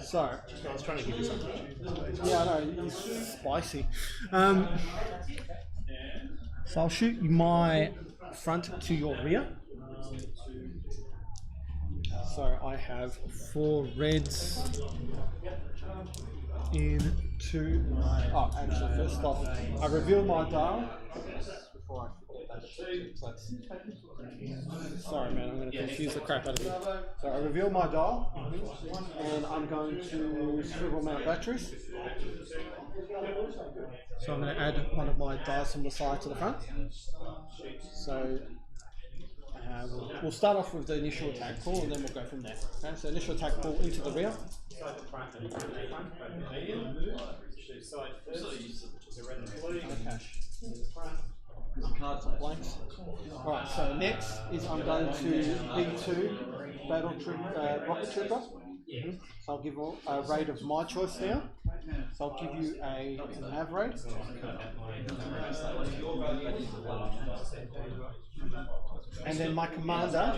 So. I was trying to give you something. Yeah, I know. It's spicy. So I'll shoot my front to your rear. So I have 4 reds into. Oh, actually, first off, I reveal my dial before I forget that. Sorry, man, I'm going to confuse the crap out of you. So I reveal my dial, and I'm going to swivel mount batteries. So I'm going to add one of my dials from the side to the front. So we'll start off with the initial attack pool and then we'll go from there. Okay, so initial attack pool into the rear. Blanks. Alright, so next is I'm going to B2 Battle Rocket Trooper. So I'll give a raid of my choice now. So I'll give you a nav raid. And then my commander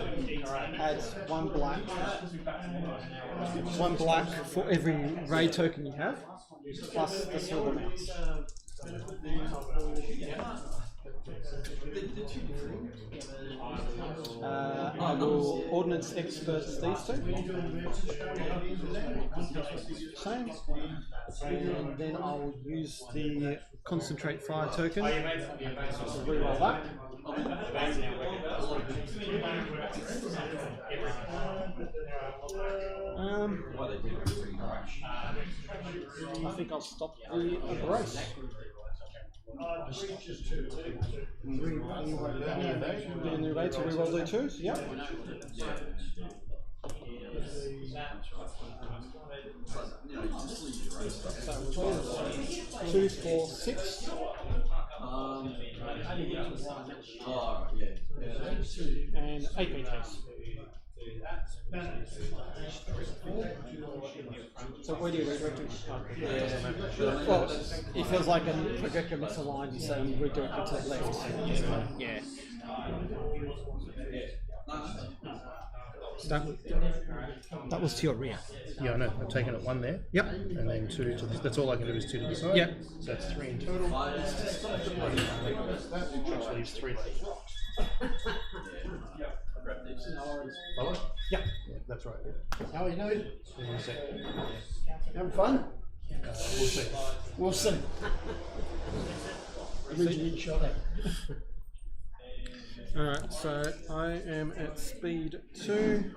adds 1 black. 1 black for every raid token you have, plus the silver mounts. I will ordnance experts these 2. Same. And then I will use the concentrate fire token to reroll that. I think I'll stop the brace. Do a new raid to reroll D2s, yep. So 2, 4, 6. And 8 BTs. So where do you redirect it? Well, it feels like a projector misaligned, so you redirect it to the left. Yeah. That was to your rear. Yeah, I know. I've taken it 1 there. Yep. And then 2 to the, that's all I can do is 2 to the side. Yep. So that's 3 in total. Which leaves 3 left. Follow? Yep. Yeah, that's right. How are you doing? In a sec. Having fun? We'll see. We'll see. Originally shot at. Alright, so I am at speed 2.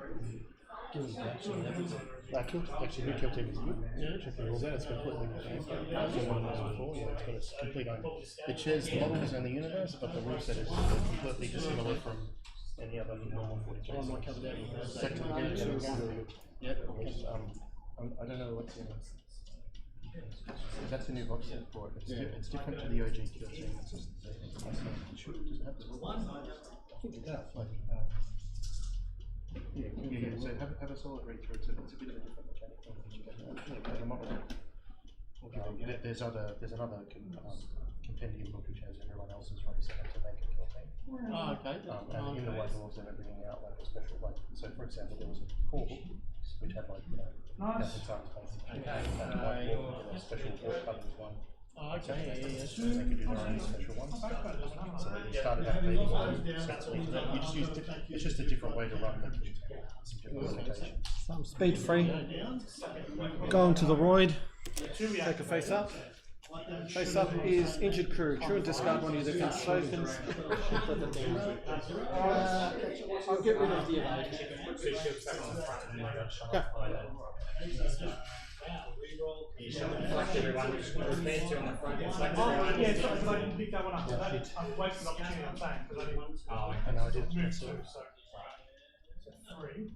Actually, new kill team is good. Check the rules out, it's completely new. Yeah, it's got its complete own. It shares the models and the universe, but the rule set is completely dissimilar from any other normal 40 games. It's actually really good. Yeah, I don't know what's in it. That's the new box set for it. It's different to the OG kill team. It's just, does it have the rules? I think it does. Yeah. So have a solid read through. It's a bit of a different mechanic than what you get. There's another compendium book which has everyone else's run set up to make a kill team. Oh, okay. And in the white rules, they're bringing out like a special, like, so for example, there was a core book which had like, Nathan Times basically. A special book covers one. Oh, okay, yeah. So they could do their own special ones. So they started updating sets for that. You just use it's just a different way to run the kill team. Some different limitations. So I'm speed 3. Going to the Roid. Take a face up. Face up is injured crew. Crew discard one of your defense tokens. I'll get rid of the evade. Okay. Select everyone, prepare to on the front. Select everyone. Yeah, because I didn't pick that one up. I've wasted the opportunity, I'm saying, because I didn't. Oh, I know I did. Move 2, so 3.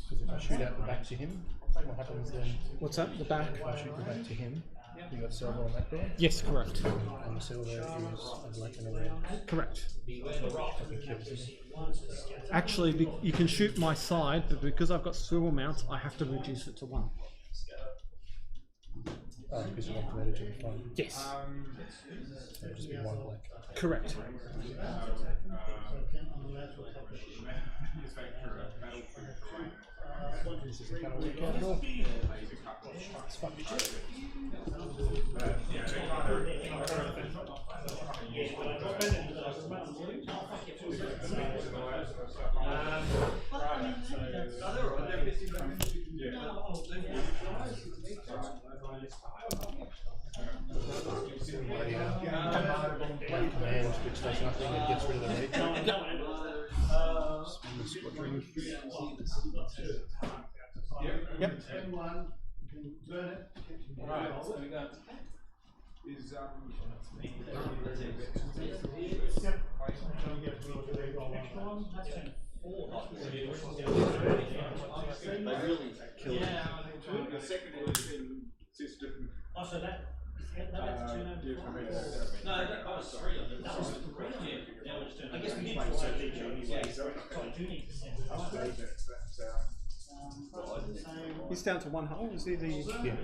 Because if I shoot out the back to him, what happens then? What's that? The back? If I shoot the back to him, you got silver on that door, Yes, correct. and the silver is a black and a red. Correct. Fucking kills him. Actually, you can shoot my side, but because I've got swivel mounts, I have to reduce it to 1. Oh, because you're not committed to the front. Yes. So it'll just be 1 black. Correct. This is a kind of weak capital. It's fucking shit. Command, which does nothing, it gets rid of the red. Squadron. Yep. Everyone can burn it. Alright, so we got They really killed it. The second system. Oh, so that that's 2 over 4. no, that was 3 of them. That was 3. Yeah, we're just doing. I guess we did 4 so 2 need to send. He's down to 1 hull. Is he the? Yeah.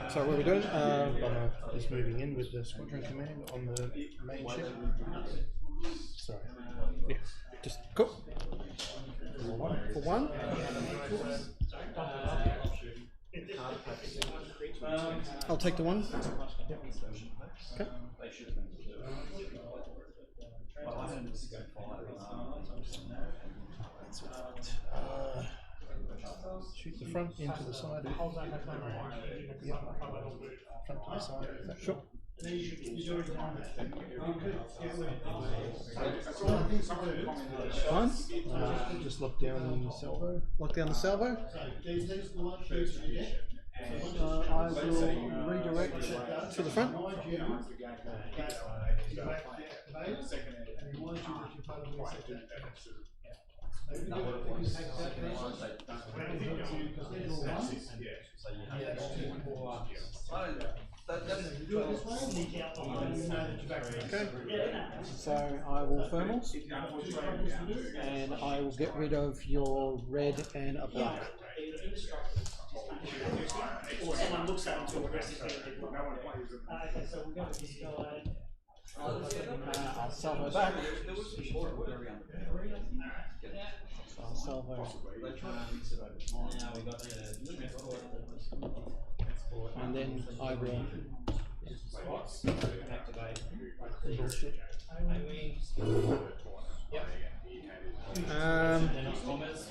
So what are we doing? Bomber is moving in with the squadron command on the main ship. Sorry. Yeah. Just cool. For 1. I'll take the 1. Okay. Shoot the front into the side. Yep. Front to the side. Sure. Fine. Just lock down the salvo. Lock down the salvo. I will redirect to the front. Okay, so I will thermals, and I will get rid of your red and a black. Or someone looks at it to aggressively. Okay, so we'll go with this guy. I'll salvo back. So I'll salvo. And then I will activate. bullshit. They're not bombers.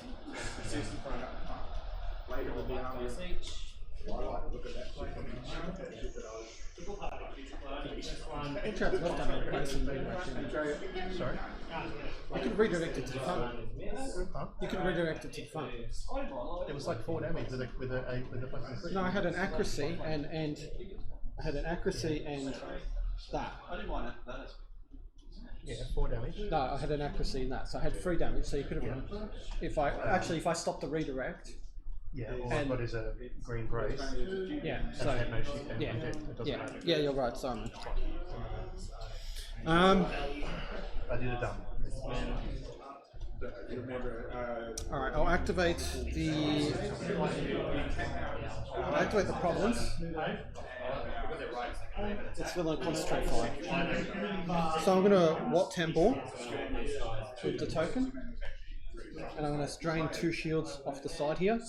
Interrupt left on the place and redirect it. Sorry? You could redirect it to the front. Huh? You could redirect it to the front. It was like 4 damage with a fucking crit. No, I had an accuracy and I had an accuracy and that. I didn't mind that. Yeah, 4 damage. No, I had an accuracy in that, so I had 3 damage. So you could have, if I stopped the redirect. Yeah, all I've got is a green brace. Yeah. And So I had no shit. And yeah, I'm dead. It doesn't matter. yeah, you're right. Sorry. I did a dumb. All right, I'll activate the province. It's villain concentrate fire. So I'm gonna Watt Temple with the token, and I'm gonna drain 2 shields off the side here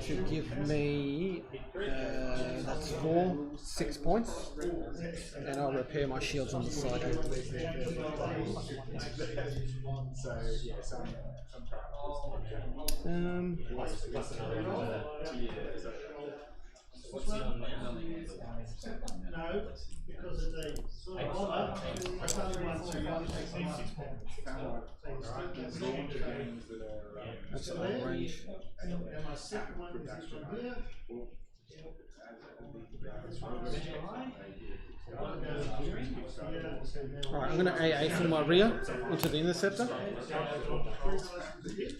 to give me that's 6 points, and I'll repair my shields on the side here. No, because of the sort of honor, it's only one to That's the long range. and my second one is this one here. Alright, I'm going to AA from my rear into the interceptor.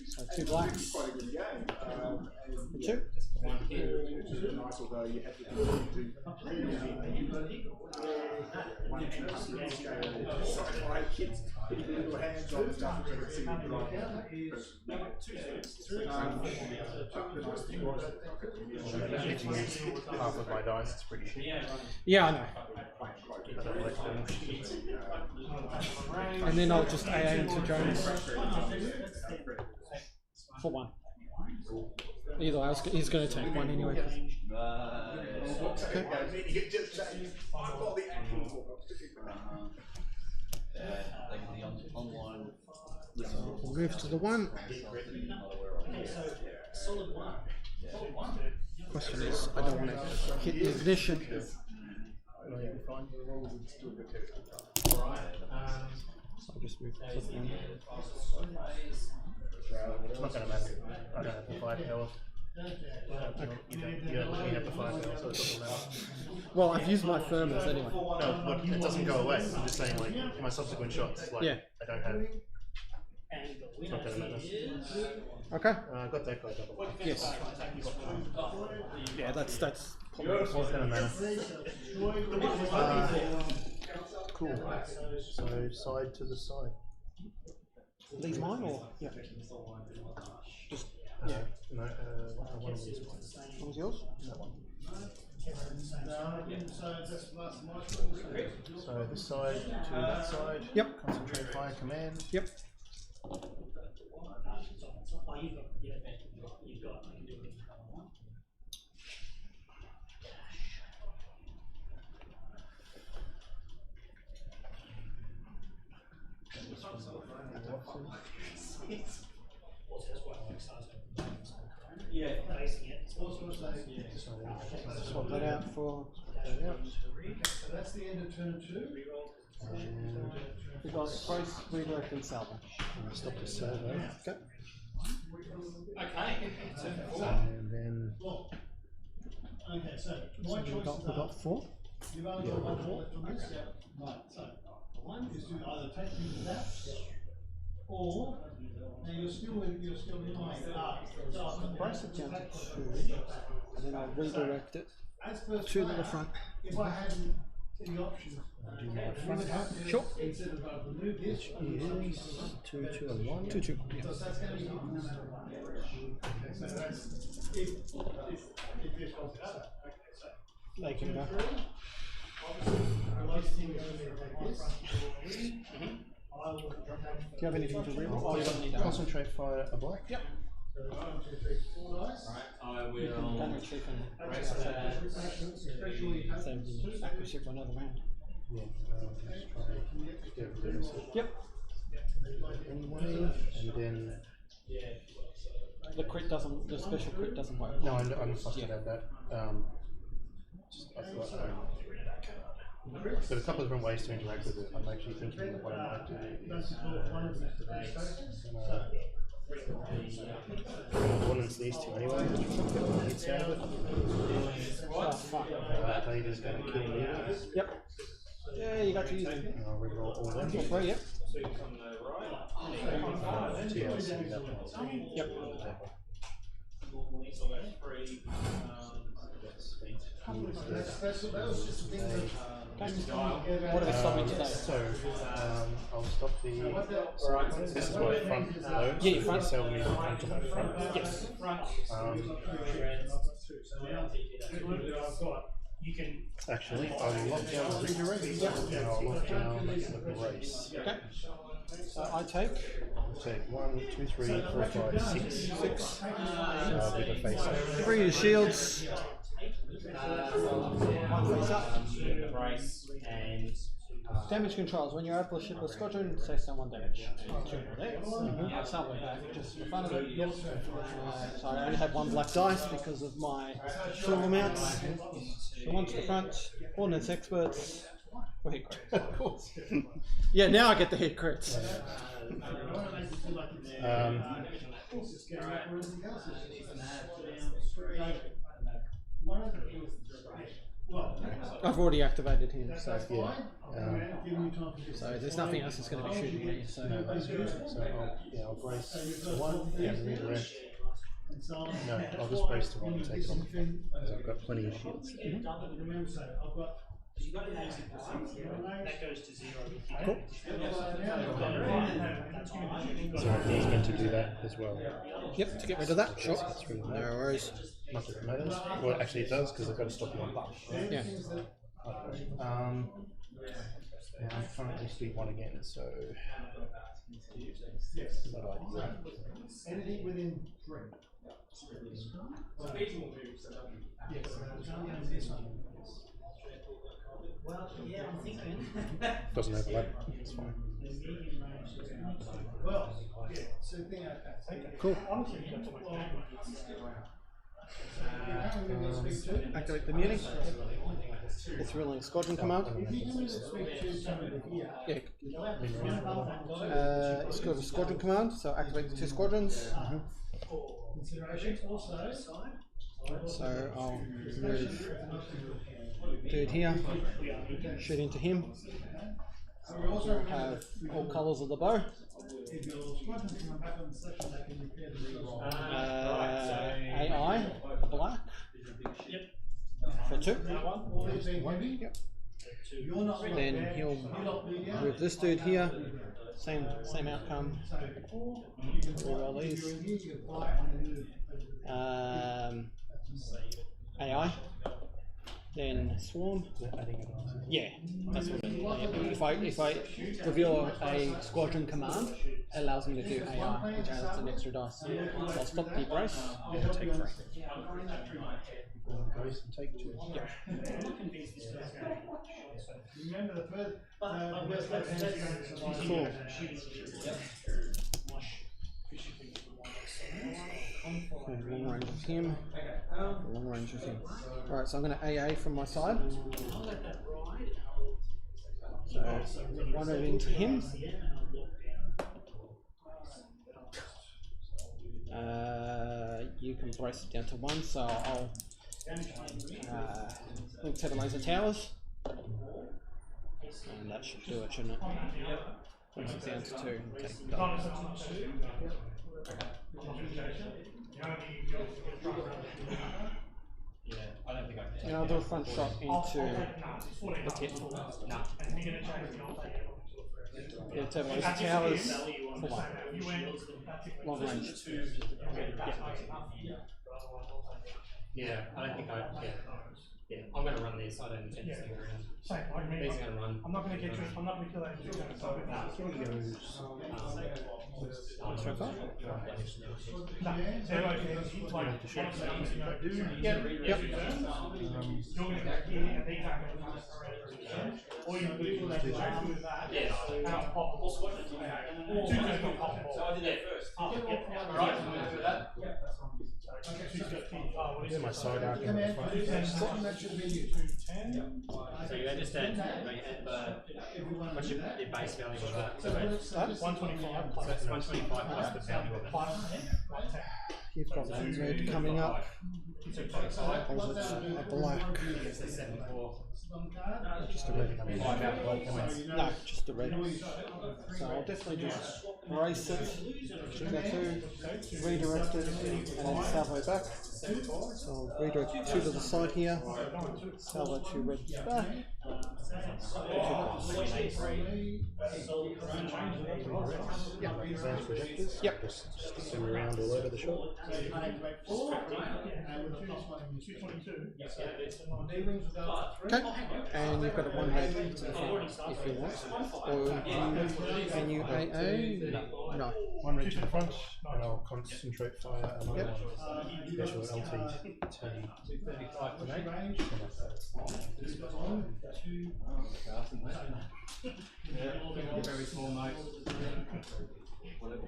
So 2 blacks. 2. Half of my dice, it's pretty shit. Yeah, I know. I don't like doing shit. And then I'll just AA into Jones for 1. Either way, he's going to take 1 anyway. Okay. We'll move to the 1. Question is, I don't want to hit the ignition. I'll just move to the 1. It's not going to matter. I don't have the firepower. You don't let me have the firepower, so it doesn't matter. Well, I've used my thermals anyway. No, look, it doesn't go away. I'm just saying, like, my subsequent shots, like, Yeah. I don't have. It's not going to matter. Okay. I got that guy double. Yes. Yeah, that's probably It's not going to matter. Cool. So, side to the side. these mine or yeah. Just yeah. No, one of these ones. What was yours? That one. So So this side to that side. Yep. Concentrate fire command. Yep. Yeah, facing it. Swap that out for so that's the end of turn 2. And we got price, redirect and salvo. stop the servo. Okay. Okay. And then Okay, so my We choices got are 4. you've only got one more left on this. Right, so one is to either take you to that or now you're still in my Price it down to 2, and then I'll redirect it to the front. If I had the options, do my you front. would have to Sure. instead of remove this Is 2, 2, and 1. 2, 2. Yeah. so that's going to be no matter what. Okay, so that's if this was the other. Okay, so They can go. Do you have anything to reroll? Oh, you don't need that. Concentrate fire a black. Yep. I will. Damage check and same accuracy for another round. Yeah. Just try to get rid of it. Yep. Anyway, and then. The crit doesn't. The special crit doesn't work. No, I'm fussed about that. Just, I've got a couple of different ways to interact with it. I'm actually thinking that what I might do is ordnance these two anyway, get the hits out of it. Vader's going to kill leaders. Yep. Yeah, you got to use them. And I'll reroll all them. Three, yep. TLC, that one. Yep. What are we stopping today? So, I'll stop the. This is my front load. Yeah, your front. So we front to my front. Yes. Actually, I'll lock down the redirect. And I'll lock down the brace. Okay. So I take. Take 1, 2, 3, 4, 5, 6. 6. With a face up. 3 shields. Face up. Damage controls. When you're able to ship a squadron, say someone damage. Start with that, just for fun of it. So I only have 1 black dice because of my tool amounts. So 1 to the front. Ordnance experts for hit crits. Of course. Yeah, now I get the hit crits. I've already activated him, so yeah. So there's nothing else that's going to be shooting at you. So, I'll brace to 1 and redirect. No, I'll just brace to 1 and take it on the front, because I've got plenty of shields. That goes to 0. Cool. So he's meant to do that as well. Yep, to get rid of that. Sure. No No worries. Not that it matters. Well, actually it does, because I've got to stop you on buff. Yeah. And I'm currently speed 1 again, so. Not ideal. Anything within 3. Doesn't overlap. It's fine. Well, yeah, so thing Cool. Activate the muni. It's ruling squadron command. Yeah. It's got a squadron command, so activate the 2 squadrons. So I'll move dude here, shoot into him. Have all colours of the bow. AI, black. For 2. Yep. Then he'll move this dude here. Same outcome. Reroll these. AI. Then swarm. Yeah, that's what it is. If I reveal a squadron command, it allows me to do AI, which adds an extra dice. So I'll stop the brace and take 3. Brace and take 2. Yep. Remember the first. Cool. Okay, long range of him. Long range of him. Alright, so I'm going to AA from my side. So, run it into him. You can brace it down to 1, so I'll link to the laser towers. And that should do it, shouldn't it? Brace it down to 2 and take double. And I'll do a front shot into the tip. Yeah, turbolaser towers for 1. Long range. Yeah, I don't think Yeah, I'm going to run this. I don't intend to stick around. Same, like me. These are going to run. I'm not going to get you. I'm not going to kill that. No, they're like, Yep. you're going to go here and they can't go fast. Or you can do that with that. Yeah. And I'll pop them. Two guys got pop them. So I did that first. Alright, so we'll do that. Okay, she's got 10. Oh, what is Yeah, my side arc. Come in, something that should be you. 10. So you add just that, what's your base value of that? So that's 125 plus. 125 plus the value of it. You've got one red coming up. As it's a black. It's the 7-4. Just a red. 5 out of 12 points. No, just a red. So I'll definitely just race it, redirect it, and then salvo back. So I'll redirect 2 to the side here, salvo 2 red back. Yep. Just swim around all over the shop. Okay, and you've got a 1 red to the front if you want. Or can you AA? No. 1 red to the front, and I'll concentrate fire and special LT 35 to make. Very small notes. Whatever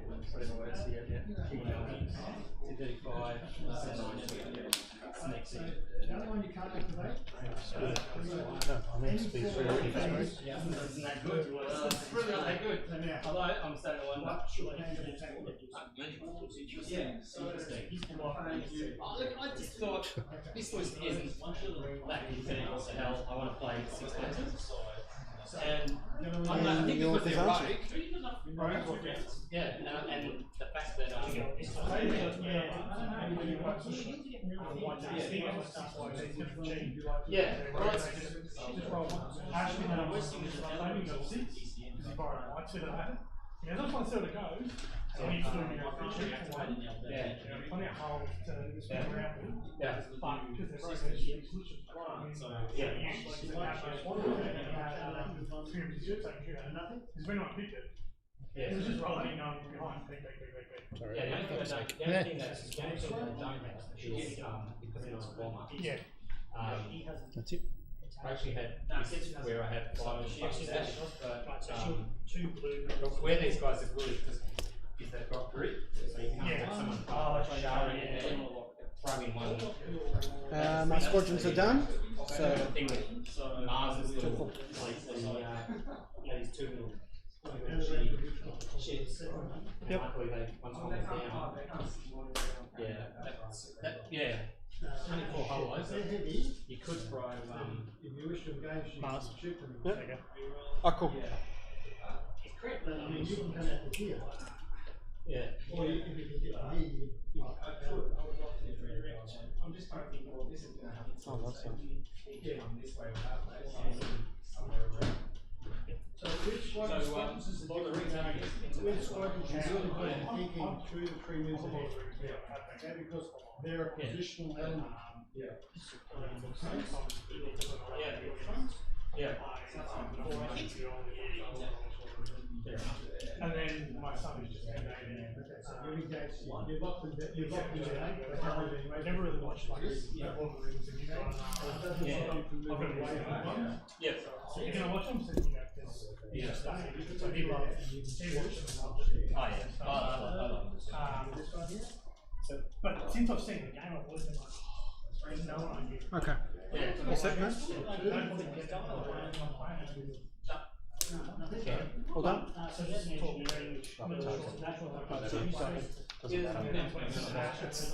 works here, yeah. 235, next thing. The other one you can't activate? No, I mean speed 3 already for me. Yeah, isn't that good? It's really not that good. Although I'm starting to wonder. Yeah, interesting. Look, I just thought this list isn't that infinite. So hell, I want to play 6 lenses. And I think because they're rogue, yeah, and the fact that yeah, I just want to see how it goes. I need to do yeah, plenty of holes to spin around with. yeah. But because they're very good, because when I picked it, it was just rolling behind. Sorry. Yeah, the only thing that's the only thing that I don't have is because it was a warm up. Yeah. That's it. I actually had this where I had 5 ships but two blue. where these guys are good is if they've got grit, so you can't have someone showering in there, throw in one. My squadrons are done. The So thing with Mars's little these 2 little ships. Yep. Luckily they once one was down. Yeah, yeah. Only 4 hollows. You could throw If you wish to engage, you Mars. can shoot them. Yep. Oh, cool. But I mean, you can come out to here. yeah. Or if you can get to here, you I'm just trying to think what this is going to happen. Oh, that's this way So which one is which squadron is really good at thinking through the 3 moves ahead? Okay, because they're a positional element. Yeah. And then my son is just You've engaged, you've locked them, you've locked them down. I never really watched like Lord of the Rings and you know, I've got away from them. Yeah. So you're gonna watch them, so you know, Yeah. so he loves, he watches them. Oh yeah. I love this. But since I've seen the game, I've always been like, oh, there's no idea. Okay. Yeah. All set, man? All done? So just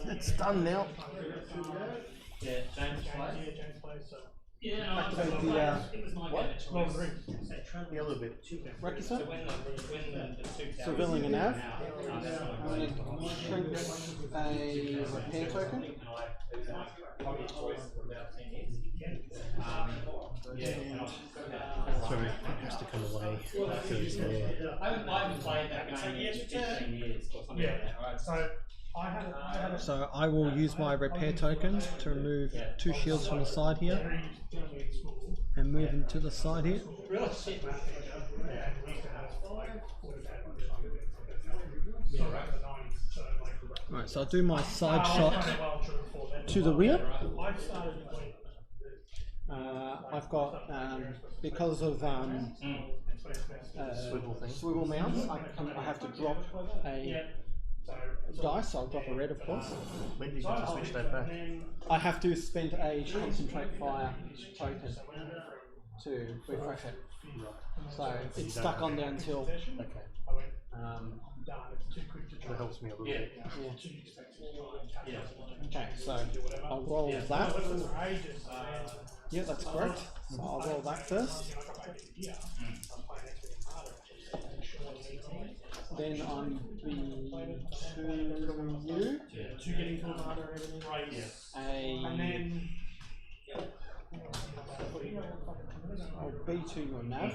It's done now. Yeah, James plays. James plays, so. Yeah, no, Activate the, it was my what? game of Lord of choice. the Rings. Yeah, a little bit. Recky, So sir? when the 2 So building a nav. I'm I'm going to shrink a repair token. Probably a choice for about 10 years. Yeah. Sorry, it has to come away. I haven't played that game in 15 years or something like that, right? So So I will use my repair tokens to remove 2 shields from the side here and move them to the side here. Right, so I'll do my side shot to the rear. I've got, because of swivel mounts, I have to drop a dice, so I'll drop a red, of course. When do you get to switch that back? I have to spend a concentrate fire token to refresh it. So it's stuck on there until. Okay. That helps me a little bit. Yeah. Okay, so I'll roll that. Yeah, that's correct. So I'll roll that first. Then on the 2 getting to Armada and everything. I'll B2 your nav.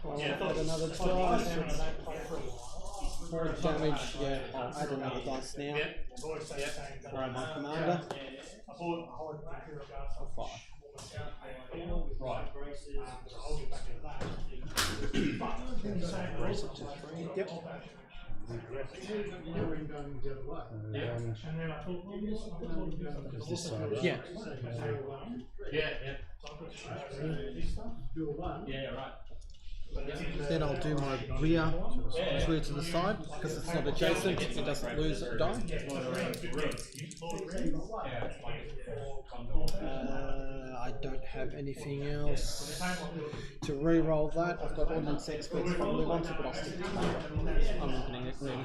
I'll add another dice. More damage, yeah, I'll add another dice now. Alright, my commander. For 5. Raise it to 3. Yep. This side. Yeah. Then I'll do my rear through to the side because it's not adjacent, it doesn't lose a die. I don't have anything else to re-roll that. I've got ordnance experts probably wanted, but I'll stick to that. I'm not getting it really.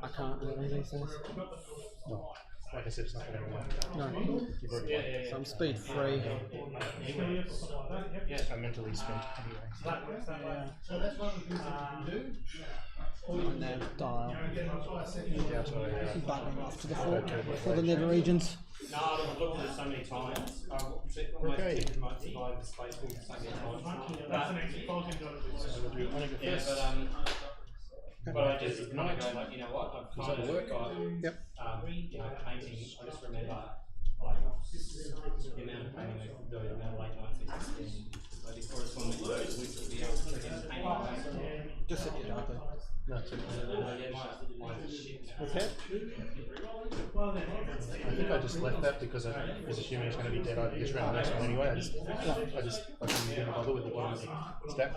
I can't really these days. No. Like I said, it's not going to work. No. So I'm speed 3. I'm mentally spent anyway. And then dial. So, Buttoning off to the fort for the nether regions. No, I've looked at it so many times. Okay. But I just kind of go like, you know what? I've kind of got, Yep. you know, painting. I just remember like the amount of painting I do, the amount of late nights I spend. Like the corresponding words, we could be able to paint. Just hit your die. no, it's okay. Okay. I think I just left that because I was assuming it's going to be dead. I just ran the next one anyway. I just didn't bother with the bottom of the stack.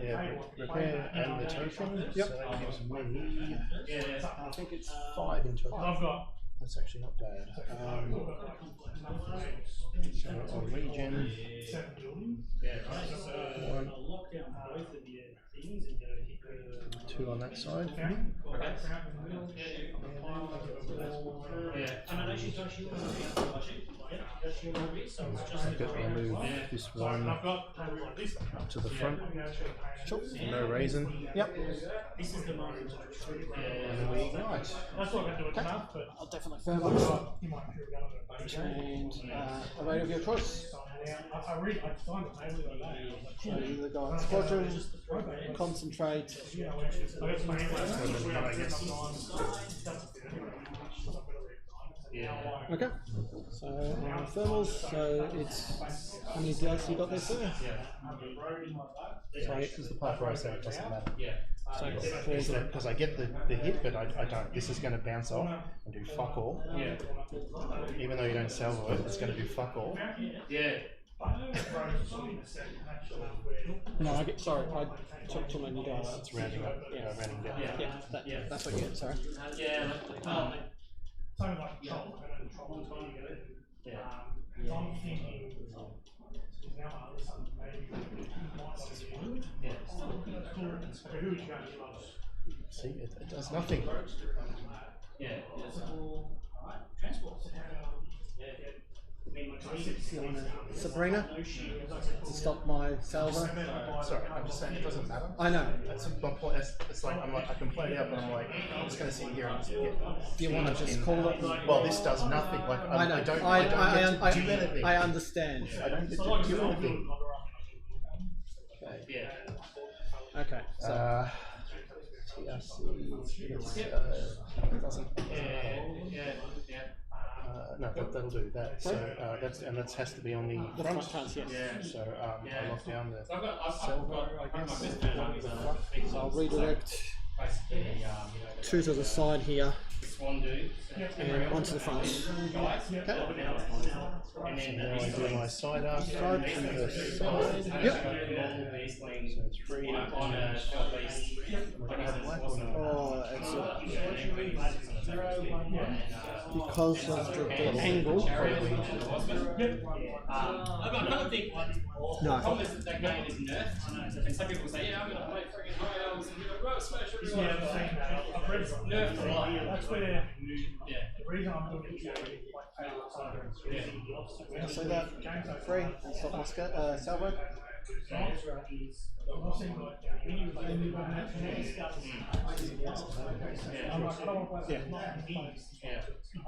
Yeah, repair and the token. Yep. So that gives me, I think it's 5 in total. That's actually not bad. So I'll regen. 1, 2 on that side. I've got to move this one to the front. Sure. No raisin. Yep. And then we ignite. Okay. I'll definitely firm up. And a rate of your choice. So either go on squadron, concentrate. Okay. So thermals, so it's how many dice you got there, sir? Sorry, this is the part where I said it doesn't matter. So Because I get the hit, but I don't. This is going to bounce off and do fuck all. Even though you don't salvo it, it's going to do fuck all. no, I get sorry, I took too many dice. It's rounding up, rounding down. That's what you get, sorry. Something like Troll, and Troll time ago. I'm thinking now maybe who would you go to? See, it does nothing. Sabrina to stop my salvo. Sorry, I'm just saying it doesn't matter. I know. That's my point. It's like I can play it out, but I'm like, I'm just going to sit here and just get. Do you want to just call it? Well, this does nothing. Like I don't get to do anything. I understand. I don't get to do anything. Okay. So. Doesn't. No, that'll do that. So that has to be on the front. Yes. So I lock down the I've So I'll redirect 2 to the side here and 1 to the front. Okay. And then now I do my side arc to the side. Yep. So 3 on black or no? Oh, it's because of the angle. I kind of think No. the problem is that game is nerfed, and some people say, yeah, I'm going to play freaking high elves and be like, right, smash everyone. Nerfed a lot. That's where Yeah. the reason I'm looking at So that 3 and stop my salvo.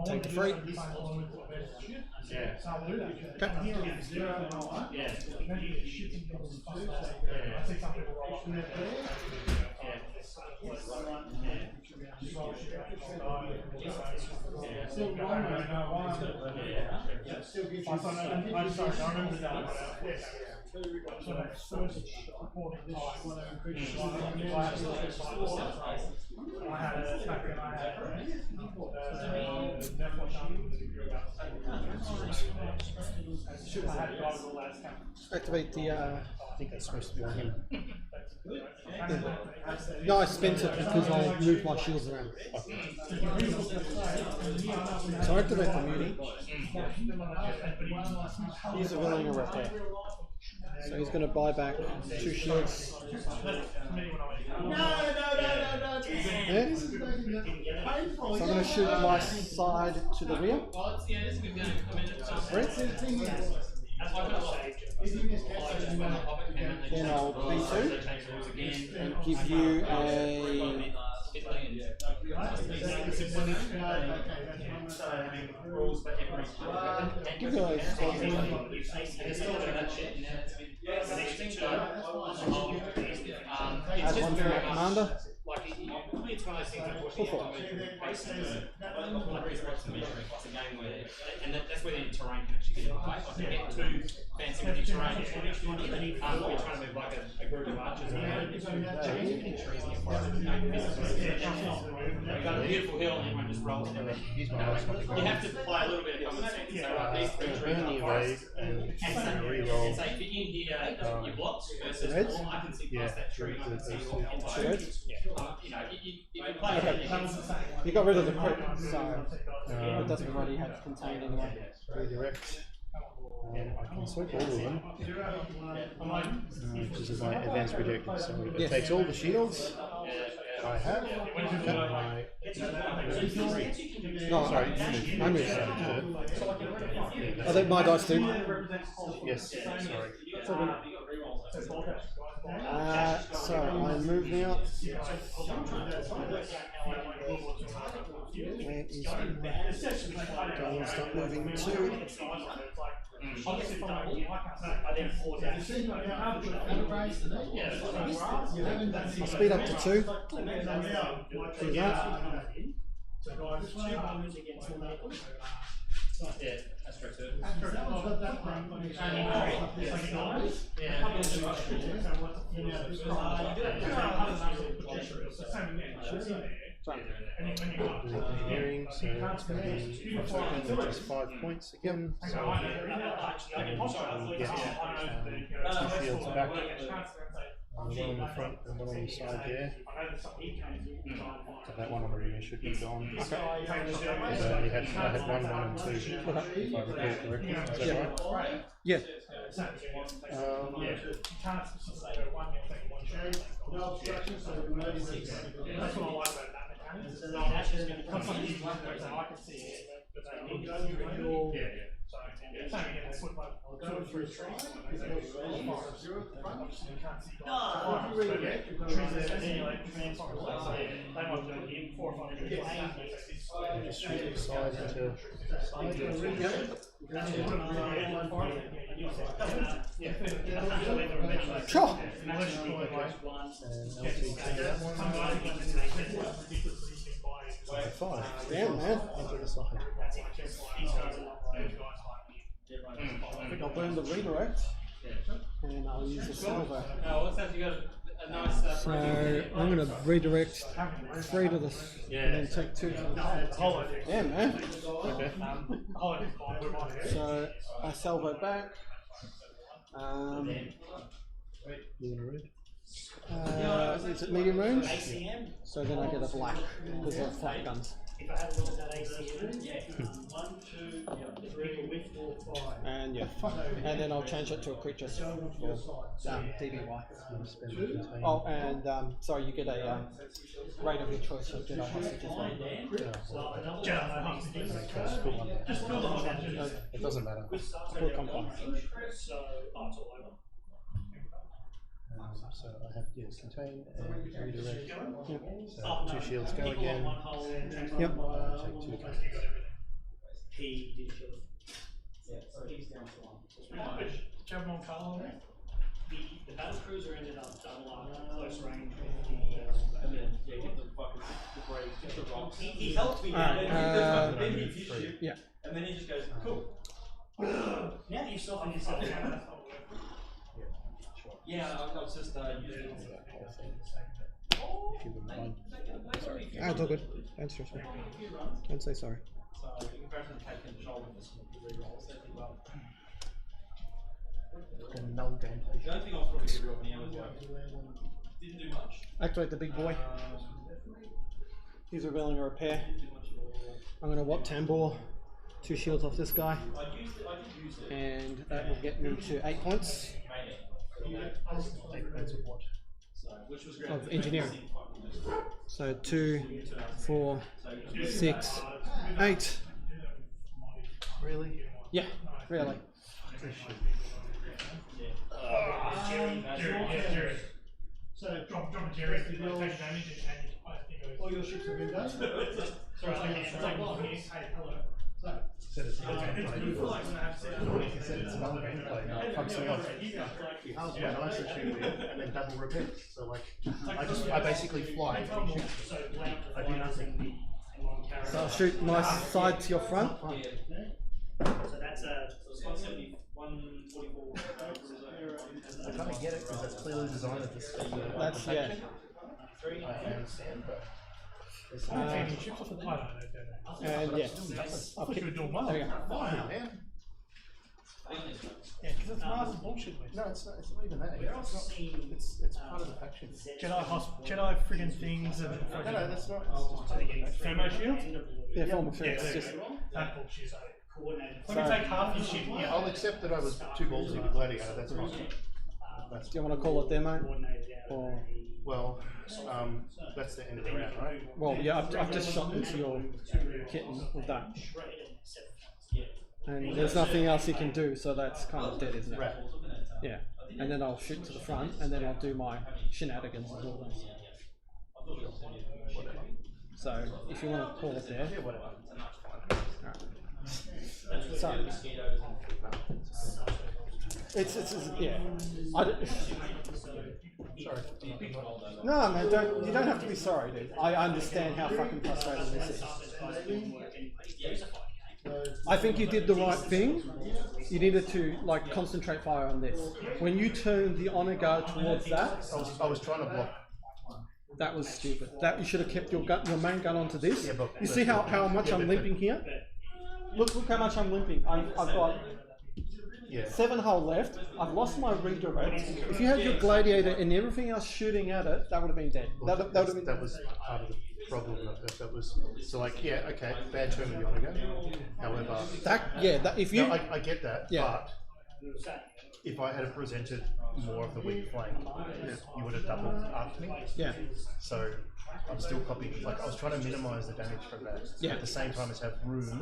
Take the 3. Activate the. I think that's supposed to be on him. No, I spent it because I moved my shields around. So I activate the muni. He's a willing right there. So he's going to buy back 2 shields. Yeah. So I'm going to shoot my side to the rear. Then I'll B2 and give you a. Give you a add 1 for my commander. It's one of those things that and that's where the terrain can actually get in play. Like you get too fancy with the terrain. We're trying to move like a group of archers around. Trees in your forest. You've got a beautiful hill and everyone just rolls down there. You have to play a little bit of common sense. So like these 3 trees in the forest. And re-roll. so if you're in here, you're blocked versus I can see past that tree and I can see you walking by. You know, you play You got rid of the crit, so it doesn't really have contained anyway. Redirect. I can sweep all of them. This is my advanced projector, so it takes all the shields that I have. No, sorry, I moved. I think my dice too. Yes, sorry. So I move now. Where is my... Don't stop moving too. I'll speed up to 2. Do that. Yeah, that's true too. Engineering, so it's going to be token, which is 5 points again. So we get 2 shields back. One on the front and one on the side there. So that one already should be gone. Because I had 1, 1 and 2, if I recall correctly. Is that right? Yeah. Just shoot the side into Sure. Five. Yeah, man. Into the side. I think I'll burn the redirect, and I'll use the silver. Oh, what's that? You got a nice. So I'm going to redirect 3 to this, and then take 2 to the top. Yeah, man. Okay. So I salvo back. Is it medium range? So then I get a black because they're flak guns. If I had a look at that ACM, 1, 2, 3, 4, 5. And yeah, and then I'll change it to a creature for DBY. Oh, and sorry, you get a rate of your choice for Jedi hostage as well. Jedi hostages. It doesn't matter. Full compound. So, it's all over. So I have to contain and redirect. So 2 shields go again. Yep. Take 2 cards. He did kill it. Yeah, so he's down to 1. The battle cruiser ended up double up close range with And then, yeah, get the fucking the brakes, get the rocks. He helped me, then he his ship, yeah. and then he just goes, cool. now that you've softened yourself down, that's not working. Yeah, I was just using it. If you wouldn't mind. Sorry. Ah, it's all good. Don't stress me. Don't say sorry. So, in comparison to taking control of this re-rolls, they did well. And null gameplay. The only thing I was probably going to re-roll now was like, didn't do much. Activate the big boy. He's revealing a repair. I'm going to Wat Tambor 2 shields off this guy. I did use it. And that will get me to 8 points 8 points of what? So, which was great. of engineering. So 2, 4, 6, 8. Really? Yeah, really. Jerry. So drop a Jerry, take damage and All your ships have been done? sorry, it's like well, hey, hello. Said it's null gameplay. He said it's null gameplay. No, it fucks me off. You halve my nicer shoot and then double repair. So like, I basically fly. I do nothing. So I'll shoot my side to your front. So that's a 170, 144. I kind of get it because that's clearly designed at this speed. That's, yeah. I understand, but. Chips off the pie, And yeah, I thought you were doing well. there we go. Fine, man. Yeah, because it's Mars and bullshit, mate. No, it's not even that. It's part of the faction. Jedi friggin' things and No, that's not. It's just thermo shield. Yeah, formal Yeah, shields. Just that bullshit. coordinated. Let me take half your shit. Yeah, I'll accept that I was too ballsy with Gladiator, that's fine. do you want to call it demo? Or Well, that's the end of the round, right? well, yeah, I've just shot into your kitten with that, and there's nothing else you can do, so that's kind of dead, isn't it? Right. Yeah, and then I'll shoot to the front, and then I'll do my shenanigans and all this. So if you want to call it there. Yeah, whatever. Alright. So it's yeah. Sorry. No, man, you don't have to be sorry, dude. I understand how fucking frustrating this is. I think you did the right thing. You needed to like concentrate fire on this. When you turned the honor guard towards that, I was trying to block. that was stupid. That you should have kept your main gun onto this. Yeah, but you see how much I'm limping here? Look how much I'm limping. I've got 7 hull left. I've lost my redirect. If you had your gladiator and everything else shooting at it, that would have been dead. That would have been. That was part of the problem. That was so like okay, bad term in the honor gun. However, if you. no, I get that. Yeah. if I had presented more of the weak flank, you would have doubled arced me. Yeah. So I'm still copying. Like I was trying to minimize the damage from that. Yeah. At the same time as have room,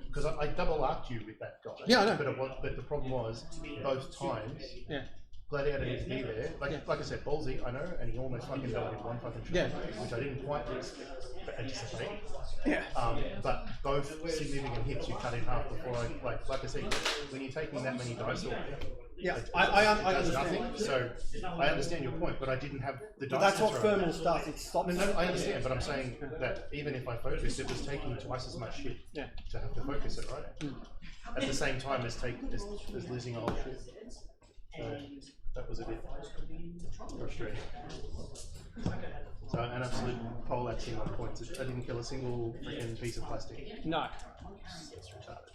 because I double arced you with that guy. Yeah, I know. But the problem was both times. Yeah. Gladiator needs to be there. Like I said, ballsy, I know, and he almost fucking died in one fucking shot, which I didn't quite anticipate. Yeah. But both significant hits you cut in half before like I said, when you're taking that many dice off, I does understand. nothing. So I understand your point, but I didn't have the dice. But that's what to throw. thermal stuff. It stops. No, I understand, but I'm saying that even if I focused, it was taking twice as much shit to have to focus it, right? At the same time as losing a whole shit. So that was a bit frustrating. So an absolute poleaxing on points. I didn't kill a single freaking piece of plastic. No. It's retarded.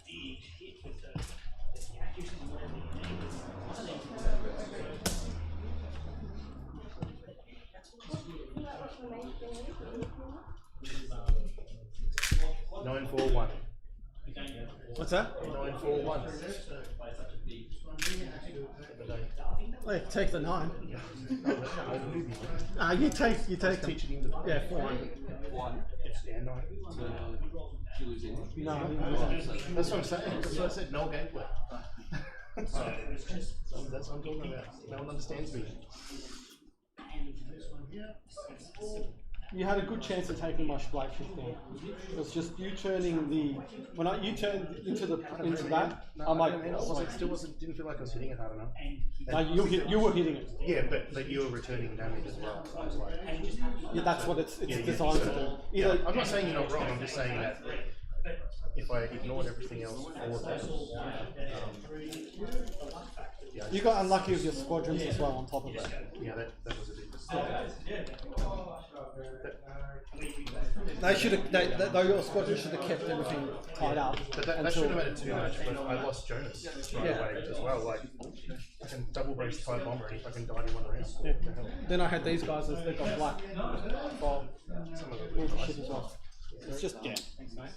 941. What's that? 941. Oh, take the 9. You take them. Teaching him to Yeah, 400. Yeah, 9. No, That's what I'm saying. That's what I said. No gameplay. That's what I'm talking about. No one understands me. you had a good chance of taking my black shift down. It was just you turning the you turned into that. No, I'm like, didn't feel like I was hitting it hard enough. no, you were hitting it. Yeah, but you were returning damage as well. So I was like, Yeah, that's what it's designed to do. Yeah, I'm not saying you're not wrong. I'm just saying that if I ignored everything else for that, You got unlucky with your squadrons as well on top of it. yeah, that was a bit. They should have. Your squadron should have kept everything tied up. But that shouldn't have mattered too much. But I lost Jonas right away as well. Like I can double brace tie bomber and if I can die in one round. Yeah. Then I had these guys as they got black. Some of All the shit as well. It's just Thanks, mate.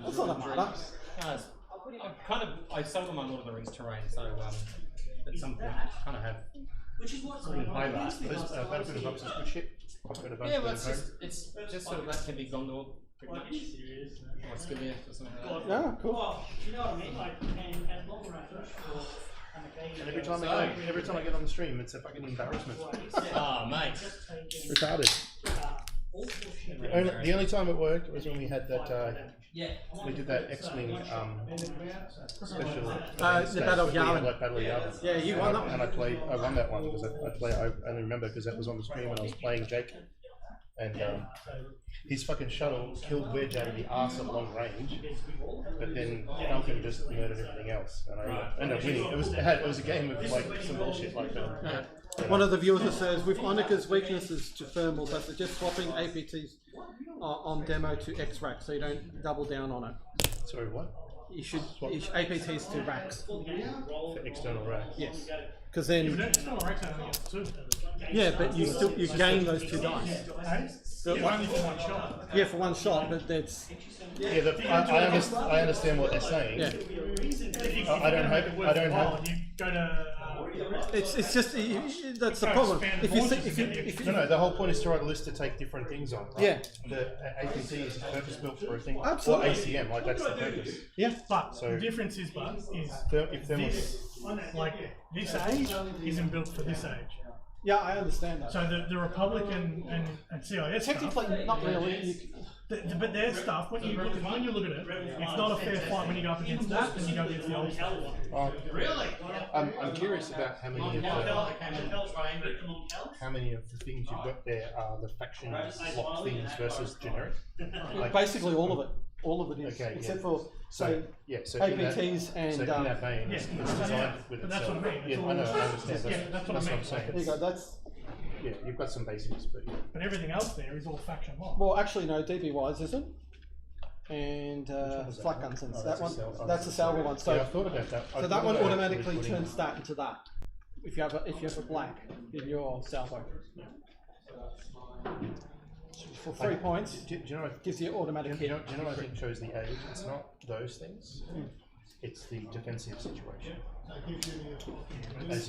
That's not a matter. Guys, I seldom on Lord of the Rings terrain, so at some point kind of have something to play that. Battlefield of Ops is good shit. Yeah, well, it's just sort of that heavy Gondor, pretty much. Or Skylia or something like that. Yeah, cool. Well, you know what I mean? Like, and long range. And every time I get on the stream, it's a fucking embarrassment. Oh, mate. Retarded. The only time it worked was when we had that. We did that X Wing special. The Battle of Yavin. Battle of Yavin. Yeah, you won that one. And I won that one because I remember because that was on the stream when I was playing Jake, and his fucking shuttle killed Wedge out of the arse at long range, but then Falcon just murdered everything else, and I ended up winning. It was a game of like some bullshit like that. Yeah. One of the viewers says, with Onika's weaknesses to thermals, I suggest swapping APTs on demo to X-Rack so you don't double down on it. Sorry, what? You should APTs to racks. For external racks? Yes. Because then... Yeah, but you gain those 2 dice. Only for one shot. Yeah, for one shot, but that's... Yeah, I understand what they're saying. Yeah. I don't have. You go to. It's just that's the problem. No, the whole point is to write a list to take different things on. Right? Yeah. The APT is purpose built for a thing. Absolutely. Or ACM, like that's the purpose. Yeah. But So- the difference is, If this age isn't built for this age. Yeah, I understand that. So the Republican and CIS Technically, stuff, not really. but their stuff, when you look at it, it's not a fair fight when you go up against that and you go against the old stuff. I'm curious about how many of the things you've got there are the faction lock things versus generic. Like, Basically, all of it. All of it is, Okay, except yeah. for so APTs and. so in that vein, it's designed with But that's what I mean. Yeah, I know, I understand. That's what I'm there saying. you go. That's Yeah, you've got some basics, but yeah. But everything else there is all faction locked. well, actually, no. DB Wise isn't, and one is that flak one? guns. Oh, That that's a one. Salvo. That's a salvo one. So, Yeah, I've thought about that. so that one automatically turns that into that. If you have a black in your salvo. for 3 points. Do you know what? Gives you automatic hit. Do you know what I think shows the age? It's not those things. It's the defensive situation. As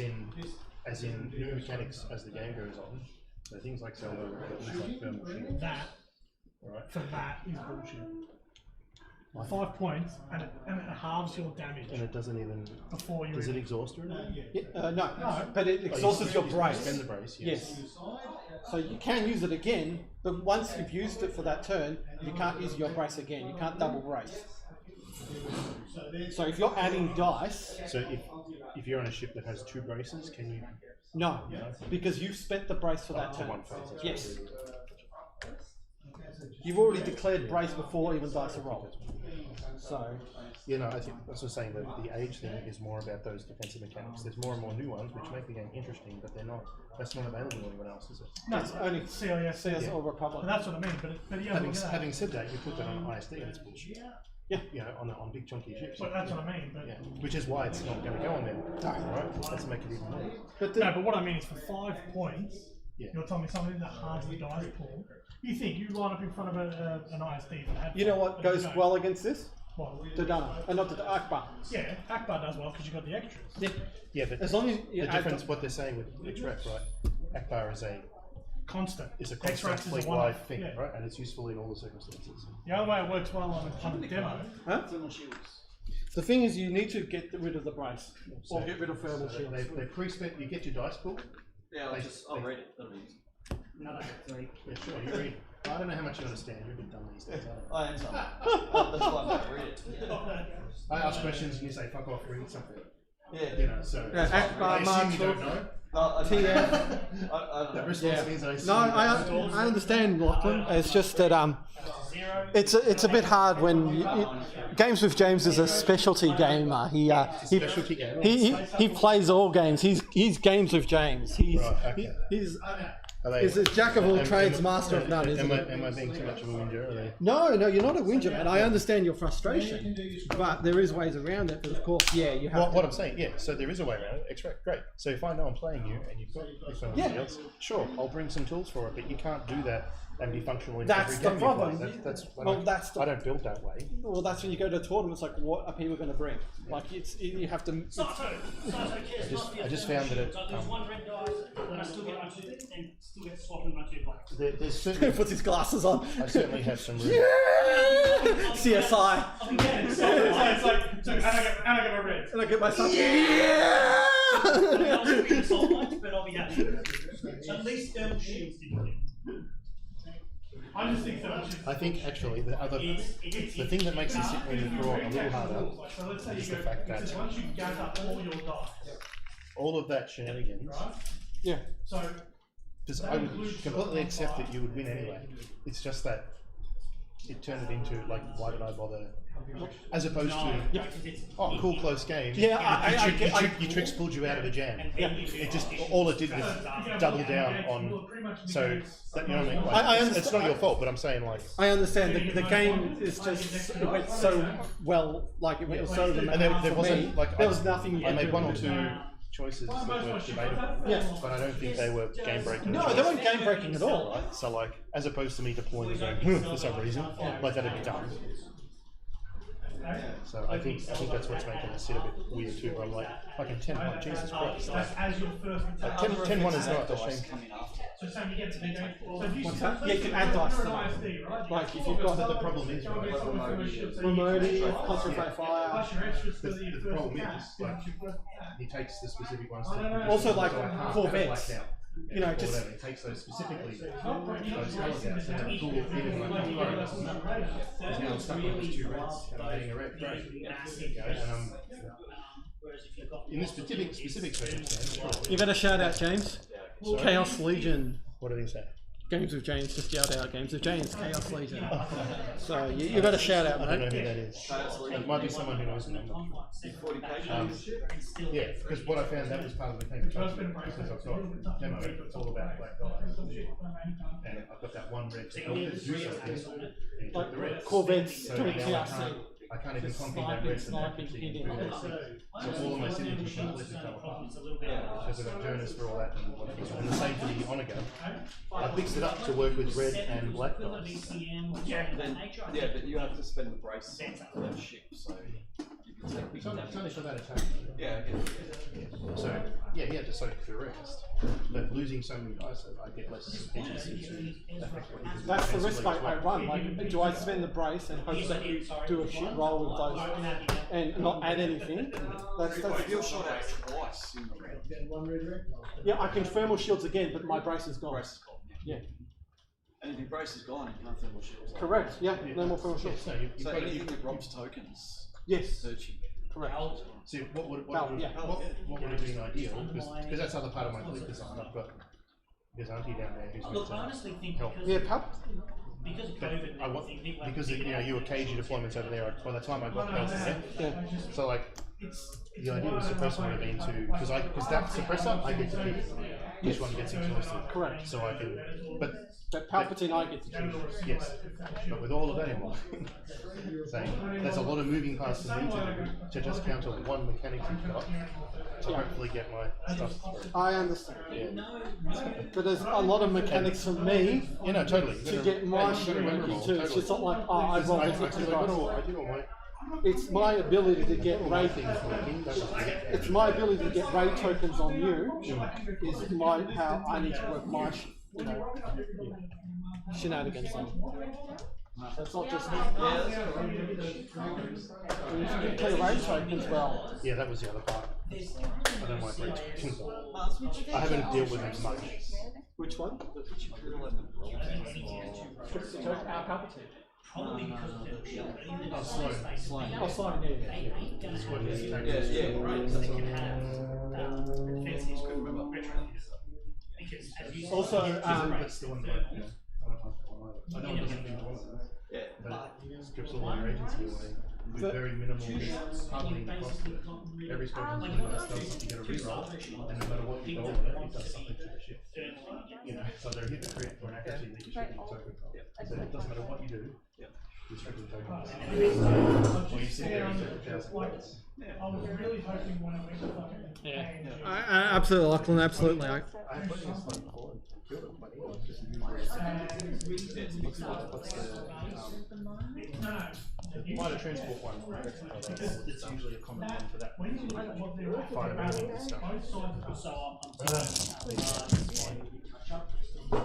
in new mechanics as the game goes on. So things like Zelda, things like thermal shield. That for that is bullshit. 5 points and it halves your damage. And it doesn't even. Before you. Does it exhaust or anything? No, but it exhausts your brace. Spend the brace. Yes. So you can use it again, but once you've used it for that turn, you can't use your brace again. You can't double brace. So if you're adding dice. So if you're on a ship that has 2 braces, can you? No, because you've spent the brace for that turn. One phase. Yes. You've already declared brace before even dice are rolled. So. Yeah, no, I think that's what I'm saying. That the age thing is more about those defensive mechanics. There's more and more new ones which make the game interesting, but they're not. That's not available to anyone else, is it? No, it's only CS or Republic. But that's what I mean. But yeah. Having said that, you put that on ISD and it's bullshit. Yeah, you know, on big chunky ships. But that's what I mean. But which is why it's not going to go on there. Right? Let's make it even more. But what I mean is for 5 points, you're telling me something that halves the dice pool. You think you line up in front of an ISD that had. You know what goes well against this? What? Dodana, not the Akbar. Yeah, Akbar does well because you got the extras. Yeah, but as long as the difference, what they're saying with X-Ref, right? Akbar is a constant. It's a constant fleet-wide thing, right? And it's useful in all the circumstances. The other way it works well on a demo. Thermal shields. The thing is, you need to get rid of the brace or get rid of thermal shields. They pre-spec. You get your dice pool. Yeah, I'll read it. That'll be easy. Another 3. Yeah, sure. You read. I don't know how much you understand. You're a bit dumb these days. I am some. That's why I'm going to read it. I ask questions and you say, "Fuck off, read something." Yeah. You know, so I assume you don't know. That response means I assume. No, I understand, Lachlan. It's just that it's a bit hard when Games with James is a specialty gamer. He plays all games. He's Games with James. He's a jack of all trades, master of none, isn't it? Am I being too much of a whinger? No, you're not a whinger, man. I understand your frustration, but there is ways around it. But of course, you have. What I'm saying, so there is a way around it. Extract, great. So if I know I'm playing you and you've got somebody else, sure, I'll bring some tools for it. But you can't do that and be functional in that's every the game problem. You play. I don't build that way. Well, that's when you go to tournaments. Like, what are people going to bring? Like, you have to. I just found that it. There's one red dice, and I still get my 2 and still get swapped with my 2 blacks. There's certainly puts his glasses on. I certainly have some. CSI. It's like, and I get my red. And I get my stuff. Yeah! But I'll be happy. At least thermal shields didn't get. I just think thermal shields. I think actually the thing that makes this draw a little harder is the fact that once you gather all your dice, all of that shenanigans. Yeah. So. Because I would completely accept that you would win anyway. It's just that it turned it into like, why did I bother? As opposed to, cool close game. Yeah, your tricks pulled you out of a jam. It just all it did was double down on. So that, you know what I mean? Like, I understand. It's not your fault, but I'm saying like. I understand the game is just it went so well, like it went so. And there wasn't like there was nothing. I made 1 or 2 choices that were debatable, but I don't think they were game breaking. No, they weren't game breaking at all. Right? So like, as opposed to me deploying and going for some reason, like that'd be dumb. So I think that's what's making it sit a bit weird too. Where I'm like, fucking 10-1, Jesus Christ! Like, 10-1 is not a shame. What's that? Yeah, you can add dice to that. Like if you've got the problem is right. Remody, concentrate fire. The problem is like he takes the specific ones. Also like Corvettes. You know, just he takes those specifically. Those colors out, so they're cool, even like because now I'm stuck on those 2 reds and I'm getting a red. Great. And I'm in this specific circumstance. You better shout out, James. Chaos Legion. What did he say? Games with James, just yelled out Games with James, Chaos Legion. So you got a shout out, I don't know mate. who that is. It might be someone who knows the number. Yeah, because what I found that was part of the thing because I've got a demo that's all about black guys. And I've got that one red to help it do something. And you took the red. Corvettes So doing now I TRC. I can't even configure that rest and accuracy and do this. So all of my signatures completely fell apart. Because I've got journals for all that and whatever. And the same for the honor gun. I fixed it up to work with red and black dice. Yeah, but you have to spend the brace for that ship, so you can take It's only for that attack. Yeah, I get it. So, yeah, he had to soak the rest. But losing so many dice, I get less agency to affect what he can do. That's the risk defensively I as well. run. Like, do I spend the brace and hope that you do a shit roll with those and not add anything? That's If you're shot at twice in the round, yeah. I can thermal shields again, but my brace is gone. brace is gone. Yeah. And if your brace is gone, you can't thermal shields. Correct. Yeah. No more thermal shields. So, you've So got to, anything that robs tokens Yes. hurts you. Correct. see, what would Yeah. what would have been ideal? Because that's other part of my fleet design. I've got there's Auntie down there who's Look, I meant honestly to think help. Yeah. Pub. because of But COVID and I want, everything, people because have you know you were cagey deployments over there. By the time I got elsewhere, Yeah. so like the idea of the suppressor would have been to because that suppressor I get to pick which one gets exhausted. Correct. So I can, but But Palpatine, I get to choose. yes, but with all of that in mind, saying there's a lot of moving parts to me to just counter one mechanic you've got to hopefully get my stuff through. I understand. Yeah. But there's a lot of mechanics for me You know, totally. to get my shit ready too. It's just not like, oh, I roll this with two I dice. did all my It's my ability to get my raid. things working. Don't forget that. It's my ability to get raid tokens on you. Is my how I need to work my shenanigans on. So it's not just you clear raid tokens well. Yeah, that was the other part. I don't like red tokens. I haven't dealt with them much. Which one? Imperial and the Our Palpatine. probably because of the Oh, slow. Oh, slide, yeah. This one is Yeah, so they can have defenses remember. because as you Also, that's the one that I know it doesn't mean one of them, Yeah. but it strips all your agency away with very minimal hardly any cost. Every squadron does you get a reroll, and no matter what you roll on it, it does something to the ship. You know, so they're hit the crit for an accuracy that you're stripping token from. So it doesn't matter what you do, you're stripping tokens. Or you sit there and take 1,000 points. I was really hoping one of them would Yeah. Absolutely, Lachlan, absolutely. I have put this one before and killed it quite easily. Just minor transport one. That's usually a common one for that. Fighter meetings and stuff. so No,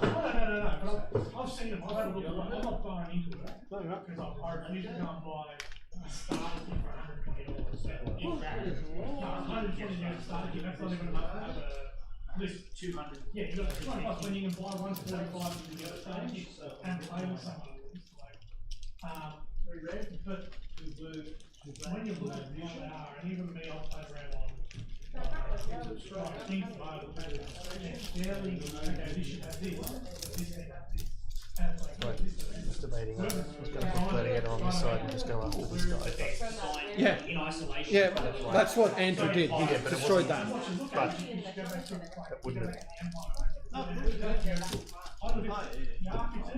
I've seen them. I'm not buying into it because I refuse to go and buy a starter kit for $120. In fact, $120 starter kit, that's not even enough to have a list 200. Yeah, you got $20 when you can buy 145 and you get a starter kit and play with someone. But when you look at VLR, and even me, I've played around on things mode, barely, okay, this should have this, this should have this. And it's like, Right, just debating. I was going to put Gladiator on this side and just go after this guy. Yeah. in isolation. Yeah, that's what Andrew did. He Yeah, but it destroyed that. wasn't. But that wouldn't have.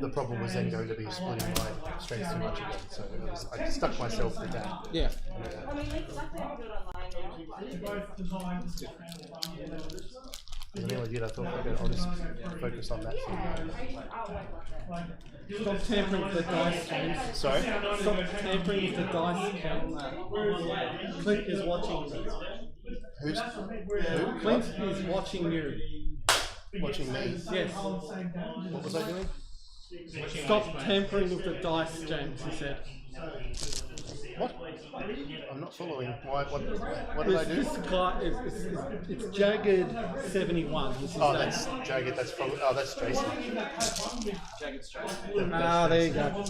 The problem was then going to be splitting my strength too much again. So it was, I stuck myself with that. Yeah. I mean, it's luckily I can do it online now. Because I nearly did. I thought, okay, I'll just focus on that. Stop tampering with the dice, James. Sorry? Stop tampering with the dice, James. Clint is watching you. Who's Clint is watching you. watching me? Yes. What was I doing? Stop tampering with the dice, James, he said. What? I'm not following. Why? What did I do? This guy it's Jagged 71. This is Oh, that's Jagged. That's probably. Oh, that's Jason. Jagged's straight. Ah, there you go.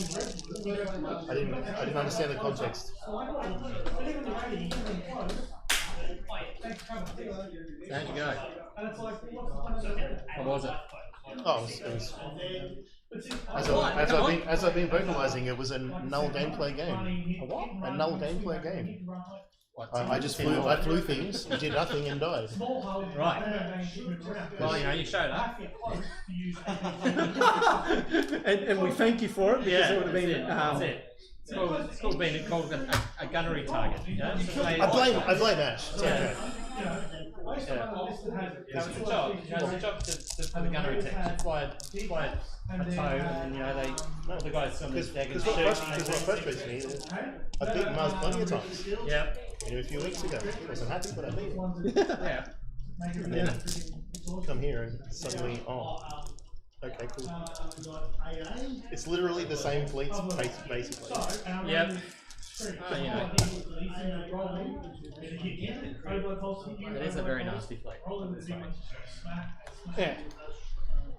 I didn't understand the context. How'd you go? What was it? Oh, it was as I've been vocalizing, it was a null gameplay game. A what? A null gameplay game. I just flew things, did nothing, and died. Right. Well, you know, you showed up. and we thank you for it because it would have been That's it. It's called being called a gunnery target. You know? So I blame Ash. It's okay. It's a job. You know, it's a job for the gunnery team. You fly a tow, and you know the guys on the deck and shoot. Because what frustrates me is I beat Mars plenty of times. Yeah. Even a few weeks ago, he wasn't happy, but I beat him. Yeah. And then come here and suddenly, okay, cool. It's literally the same fleets, basically. Yep. Oh, you know. It is a very nasty flight. Yeah.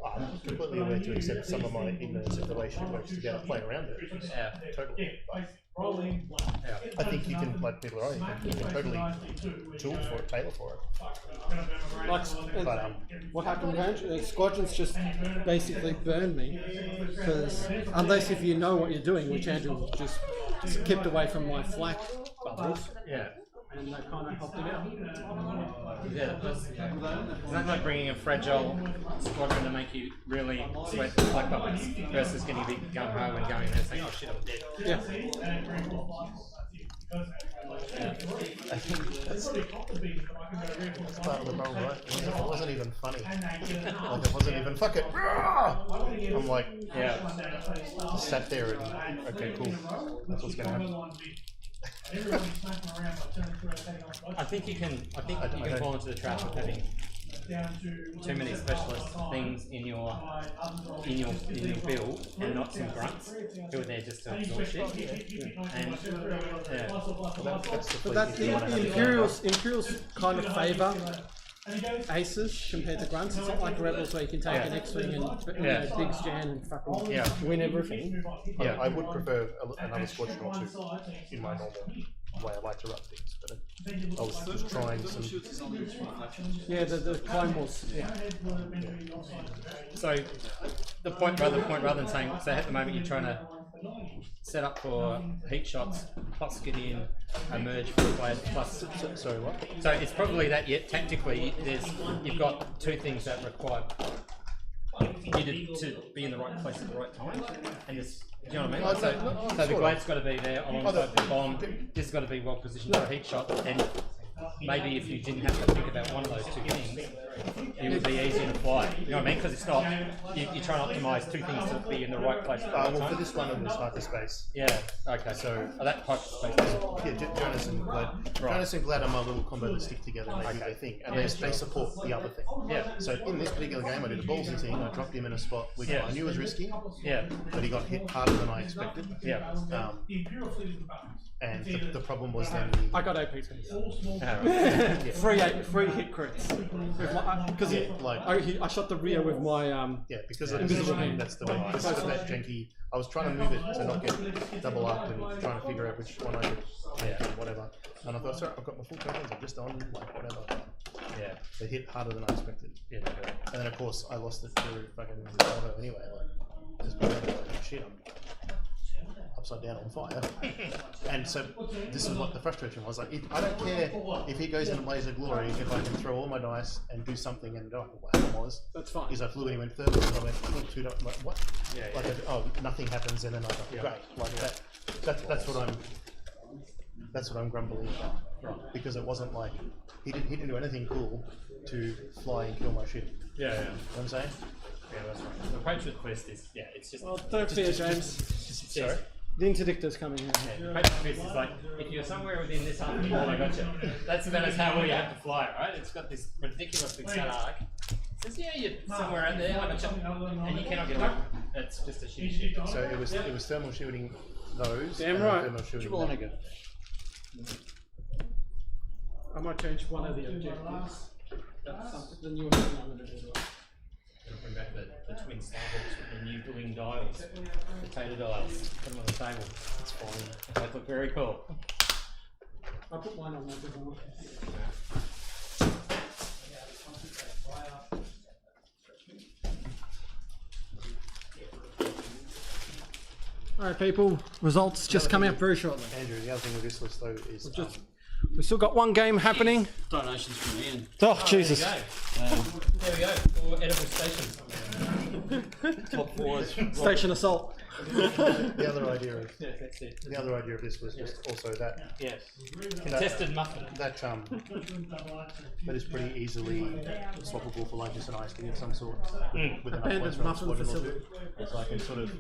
I'm completely aware to accept some of my ignorance of the way shit works to get a plane around it. Yeah. Totally. I think you can, like people are right, you can totally tool for it, tailor for it. Like, what happened, Andrew? Squadrons just basically burned me because unless if you know what you're doing, which Andrew just kept away from my flak bubbles. Yeah. And that kind of helped him out. Yeah, it's not like bringing a fragile squadron to make you really sweat the black bubbles versus getting a big gun ho and going there and saying, oh shit, I'm dead. Yeah. I think that's part of the problem, right? It wasn't even funny. Like, it wasn't even, fuck it! I'm like, Yeah. just sat there and, okay, cool. That's what's gonna happen. I think you can fall into the trap of having too many specialist things in your build and not some grunts who are there just to absorb shit. And But that's the Imperials kind of favour aces compared to grunts. It's not like Rebels where you can take an X Wing and big stand and fucking win everything. Yeah, I would prefer another squadron or two in my normal way I like to run things, but I was just trying some. Yeah, the Clone Wars. Yeah. so the point rather than saying, so at the moment you're trying to set up for heat shots, plus get in a merge forward plus. Sorry, what? So it's probably that. Yet tactically, you've got two things that require you to be in the right place at the right time, and just. Do you know what I mean? So the glade's got to be there alongside the bomb. This has got to be well positioned for a heat shot, and maybe if you didn't have to think about one of those two things, it would be easier to fly. You know what I mean? Because it's not. You try and optimise two things to be in the right place at the right Well, time. for this one, it was hyperspace. Yeah. Okay. So that hyperspace. Yeah, Jonas and Glad. Right. Jonas and Glad are my little combo that stick together and they do their thing, and they support the other thing. Yeah. So in this particular game, I did a ballsy thing. I dropped him in a spot which I knew was risky. Yeah. But he got hit harder than I expected. Yeah. And the problem was then I got OPs. Free hit crits. Because I shot the rear with my because of that's the way. Because of that janky. I was trying to move it to not get double up and trying to figure out which one I could whatever. And I thought, sorry, I've got my full turns. I'm just on like whatever. Yeah. They hit harder than I expected. Yeah. And then of course I lost it to fucking Salvo anyway. Like, just because like, shit, I'm upside down on fire. And so this is what the frustration was. Like, I don't care if he goes in a blaze of glory if I can throw all my dice and do something and go, what happened was. That's fine. Is I flew and he went third and I went 2 like what? Yeah. Like nothing happens and then I go, great. Like that's what I'm grumbling about. Right. Because it wasn't like he didn't do anything cool to fly and kill my ship. Yeah. You know what I'm saying? Yeah, that's right. The Patriot Quest is it's just. Well, don't fear, James. Sorry. The interdictor's coming here. Yeah, Patriot Quest is like if you're somewhere within this half of the ball, I got you. That's about as how well you have to fly, right? It's got this ridiculous big set arc. It says, yeah, you're somewhere out there, I got you, and you cannot get up. It's just a shit. So it was thermal shooting those. Damn and right. Thermal shooting I might change one of the objectives. That's something the new one I'm going to do. Bring back the twin starboards with the new wing dials, potato dials. Put them on the table. It's fine. They look very cool. I put mine on that one. Alright people, results just coming up very shortly. Andrew, the other thing with this list though is we've still got one game happening. Donations from Ian. Oh, Jesus. There we go. For edible stations. Top fours. Station assault. The other idea of Yes, that's it. the other idea of this was just also that Yes. Contested muffin. that is pretty easily swappable for like just an ISD of some sort with enough Abandoned points for a muffin squadron or facility. two. So I can sort of,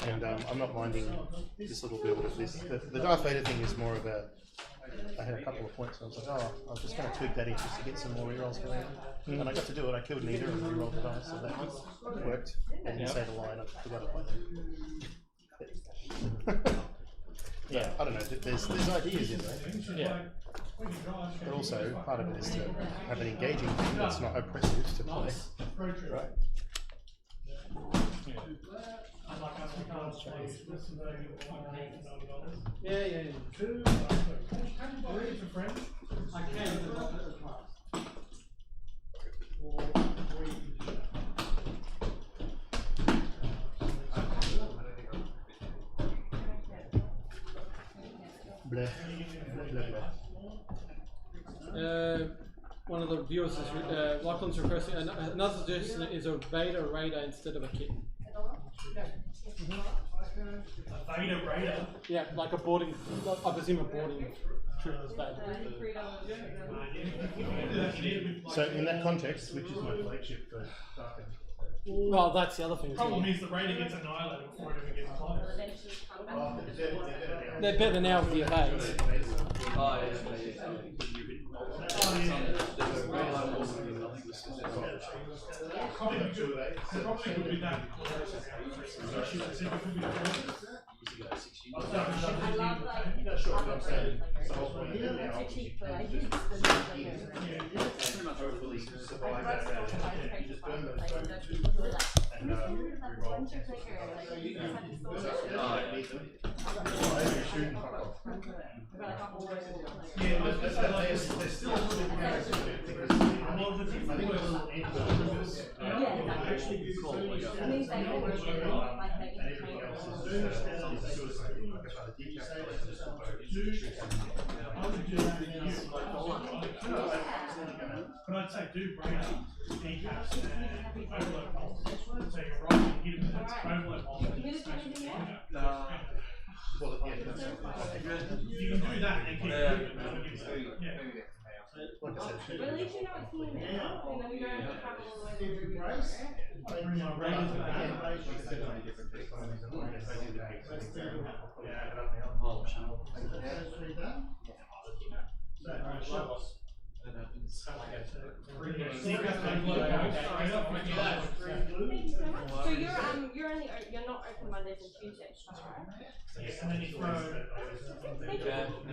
and I'm not minding this little build of this. The Darth Vader thing is more of a. I had a couple of points, and I was like, oh, I'm just going to tweak that in just to get some more rerolls going. And I got to do it. I killed Nita and rerolled the dice, so that worked. I didn't say the line. I forgot it by then. Yeah, I don't know. There's ideas in there. Yeah. But also, part of it is to have an engaging thing that's not oppressive to play. Right? Yeah. I can, but not as much. Bleh. Bleh, bleh. One of the viewers is Lachlan's requesting another suggestion is a Vader Raider instead of a kitten. A Vader Raider. Yeah, like a boarding. I presume a boarding troop is Vader. So in that context, which is my flagship for Dark Age? Well, that's the other thing. The problem is the Raider gets annihilated before it ever gets close. They're better now with the evades. Probably would be that. I love like cheap for like But I'd say do bring up decaps and overload bolts. So you're right, you hit it with overload bolts. You can do that and keep moving. Yeah. But at least you know it's me now. And then we don't have to travel all the way to Bring my Raiders back. So you're not open Mondays and Tuesdays, right? Yes, and then you throw. And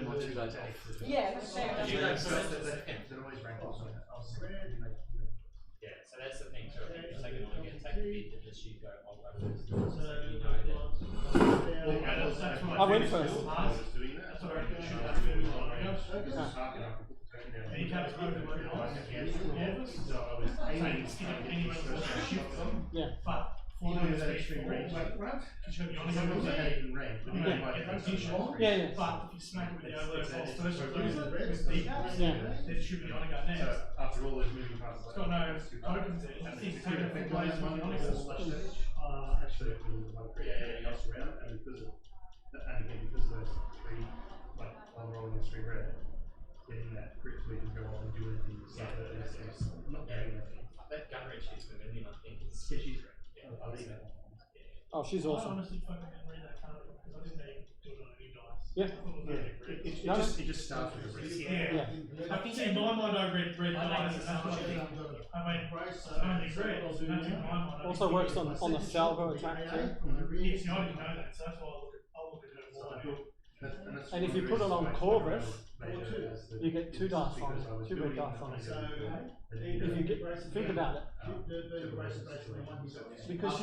my 2 days off. Yeah, that's fair. Yeah, so that's the thing. So take it on again, take the bid, and just you go on first. So you know that. I went first. That's what I reckon. And you can't move it very nice. Yeah. But flying is extreme range. Because you're going to go Yeah. But if you smack it with the overload bolts first, you lose it with decaps, Yeah. then it should be on a go next. After all those moving parts, It's got no tokens in it. I think it's taken a few plays on the Onyx. actually if we want to create anything else around, and because of those 3, like one rolling and 3 red, getting that crit so we can go off and do anything so that it's not doing anything. That gun rate she's with Lynn, I think is. Yeah, she's great. Yeah, I'll leave that one. Oh, she's I awesome. honestly fucking didn't read that card because I didn't even do it on any dice. Yeah. I thought it was only red. It just starts with a red. Yeah. I think in my mind I read dice and that's what I think. I mean, only red, so that's in my mind. Also works on the salvo attack too. Yes, I didn't know that, so that's why I'll look at it more. And if you put it on Corvus, you get 2 dice on it, 2 red dice on it. If you think about it, because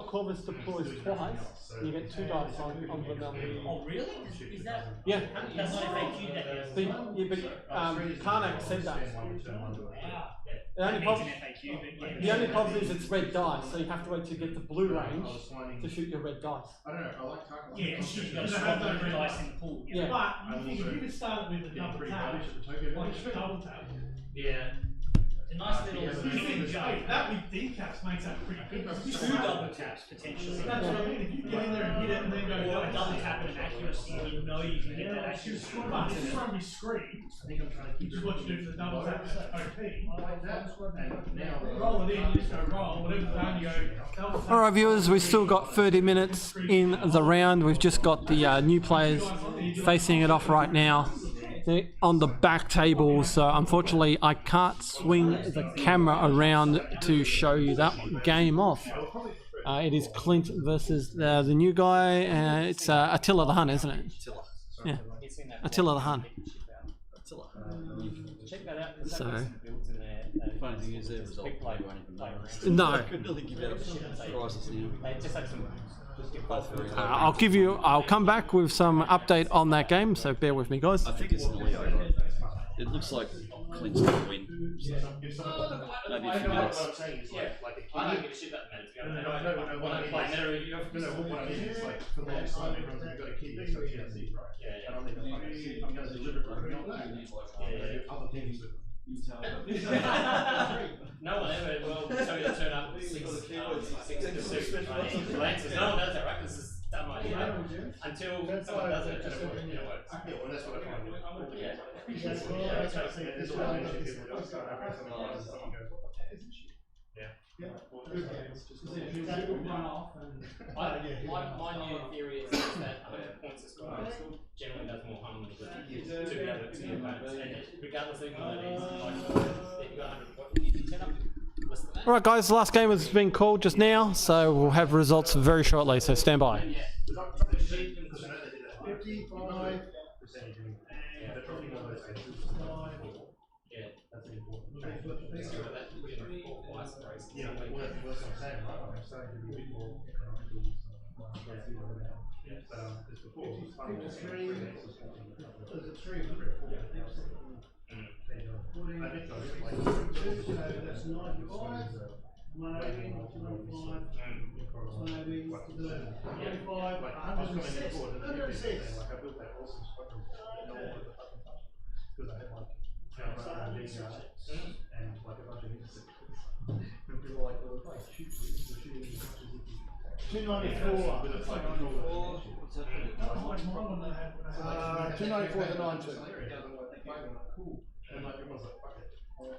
Corvus deploys twice, you get 2 dice on the number. Oh, really? Is that? Yeah. That's not FAQ that is. But Karnak said that. Wow. The only problem is it's red dice, so you have to wait to get the blue range to shoot your red dice. I don't know, I like Tarkov. Yeah, You've got to swap those red dice in the pool. Yeah. But you think if you could start with a double tap, like a double tap, Yeah. a nice little kicking jump. That with decaps makes that pretty good. 2 double taps potentially. That's what I mean. If you get in there and hit it and then go Or a double tap and an accuracy, and you know you can get that accuracy. But this is from your screen, which is what you do for the double tap OP. Roll it in, you just go roll, whatever's done, you go double tap. Alright viewers, we've still got 30 minutes in the round. We've just got the new players facing it off right now. They're on the back table, so unfortunately I can't swing the camera around to show you that game off. It is Clint versus the new guy. It's Attila the Hun, isn't it? Yeah, Attila the Hun. Check that out. So, Funny thing is, their result probably won't even notice. no. I couldn't really give out prices now. They just had some. I'll come back with some update on that game, so bear with me guys. I think it's nearly over. It looks like Clint's going to win. Maybe a few minutes. Yeah, I don't give a shit about the minutes. I want to play meta review. What I mean is, like, for the longest time, everyone's got a key, they've got TLC, right? Yeah, And I'm going to deliberately not do other things that no one ever will tell you to turn up 6 to 6 Lances. No one does that, right? This is dumb idea. Until someone does it, and it works. Yeah, well, that's what I find. Yeah. There's always people that don't start out with something like someone goes, what the heck is this shit? Yeah. My new theory is that 100 points a score generally does more harm than good to the other two opponents. And regardless even though it is, like, if you got 100 points, you can turn up less than that. Alright guys, the last game has been called just now, so we'll have results very shortly, so stand by. 55. Yeah, well, that's what I'm saying, right? I'm starting to be a bit more economical. But as before, 53. There's a 3. 14. So that's 95. 180, 205, 180, 25, 106, 106. Like I built that awesome squadron, because I had like and like a bunch of interceptors. And people were like, well, it's like shoot, we're shooting as much as you can. 294. With a fucking 294 to 92. Cool. And like everyone's like, fuck it.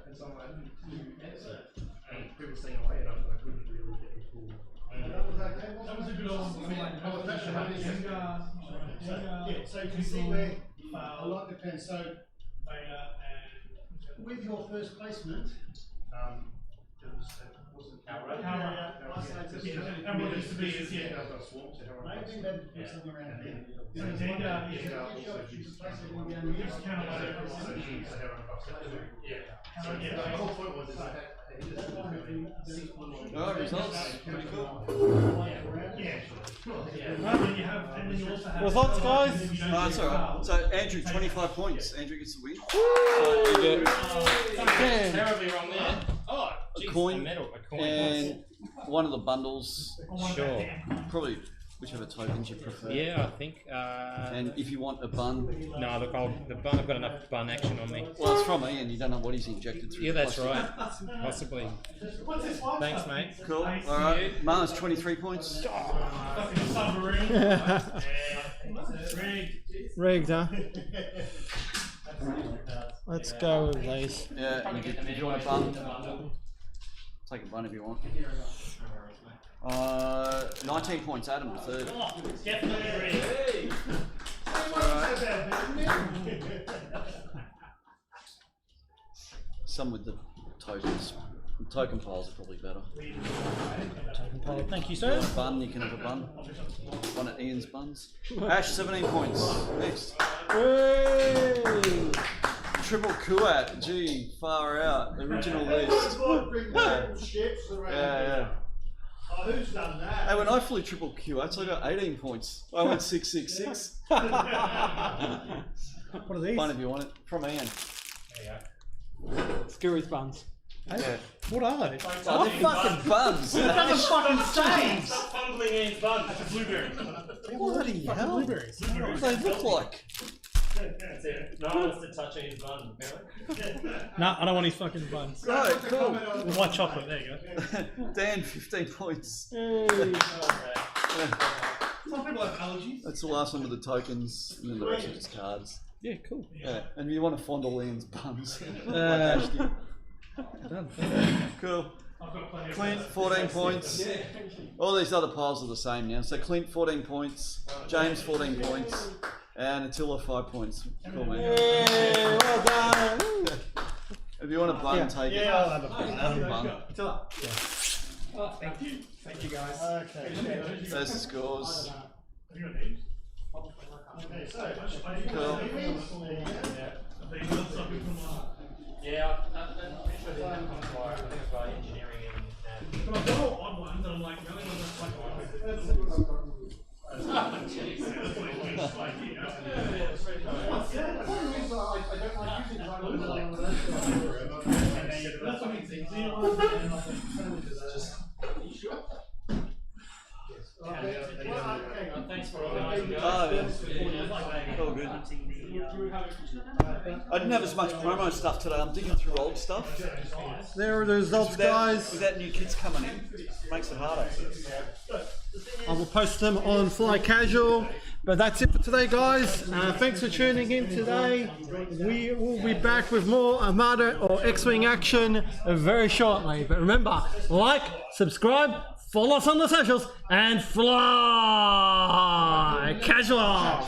And so I didn't do answer. And people staying away, and I couldn't really get the cool. That was okay. That was a good old Yeah, so you can see where a lot depends. So with your first placement, It wasn't and what used to be is maybe that put something around there. So the whole point was that Alright, results. Pretty cool. Results guys? That's alright. So, Andrew, 25 points. Andrew gets the win. Terribly wrong there. Oh, geez, A coin. a medal. A coin. And one of the bundles. Sure. Probably whichever tokens you prefer. Yeah, I think. And if you want a bun, No, look, I've got enough bun action on me. well, it's from Ian. You don't know what he's injected through. Yeah, the that's plastic. right. Possibly. Thanks, mate. Cool. Alright. Mars, 23 points. Rigged, huh? Let's go with these. Yeah, and if you want a bun, take a bun if you want. 19 points, Adam, the third. Definitely Some with the tokens. The token piles are probably better. Thank you, If you want a bun, you can have a bun. One at Ian's buns. Ash, 17 points. Next. Triple Kuat. Gee, far out. Original list. Yeah. Oh, who's done that? Hey, when I flew triple Kuats, I got 18 points. I went 666. What are these? Fun if you want it. From Ian. Screwy's buns. Yeah. What are they? Oh, they're fucking buns. It doesn't fucking say! Stop fumbling Ian's bun. It's a blueberry. Bloody hell. What do they look like? That's it. No one wants to touch his bun, apparently. No, I don't want his fucking buns. Right, cool. With white chocolate, there you go. Dan, 15 points. Some people have allergies. That's the last one with the tokens, and then the rest are just cards. Yeah, cool. Yeah, and you want to fondle Ian's buns. Done. Cool. Clint, 14 points. All these other piles are the same now. So Clint, 14 points. James, 14 points. And Attila, 5 points. Cool, man. Yeah, well done. If you want a bun, take it. Yeah, I'll have a bun. Have a bun. Attila. Oh, thank you. Thank you, guys. Okay. There's the scores. Okay, so. Cool. Yeah, I'm pretty sure I didn't have I think it's by engineering and But I've got all odd ones, and I'm like, the only one that's like, thanks for organising. Oh, yeah. All good. I didn't have as much promo stuff today. I'm digging through old stuff. There are the results, guys. Without new kids coming in, makes it harder. I will post them on Fly Casual. But that's it for today, guys. Thanks for tuning in today. We will be back with more Armada or X Wing action very shortly. But remember, like, subscribe, follow us on the socials, and fly casual.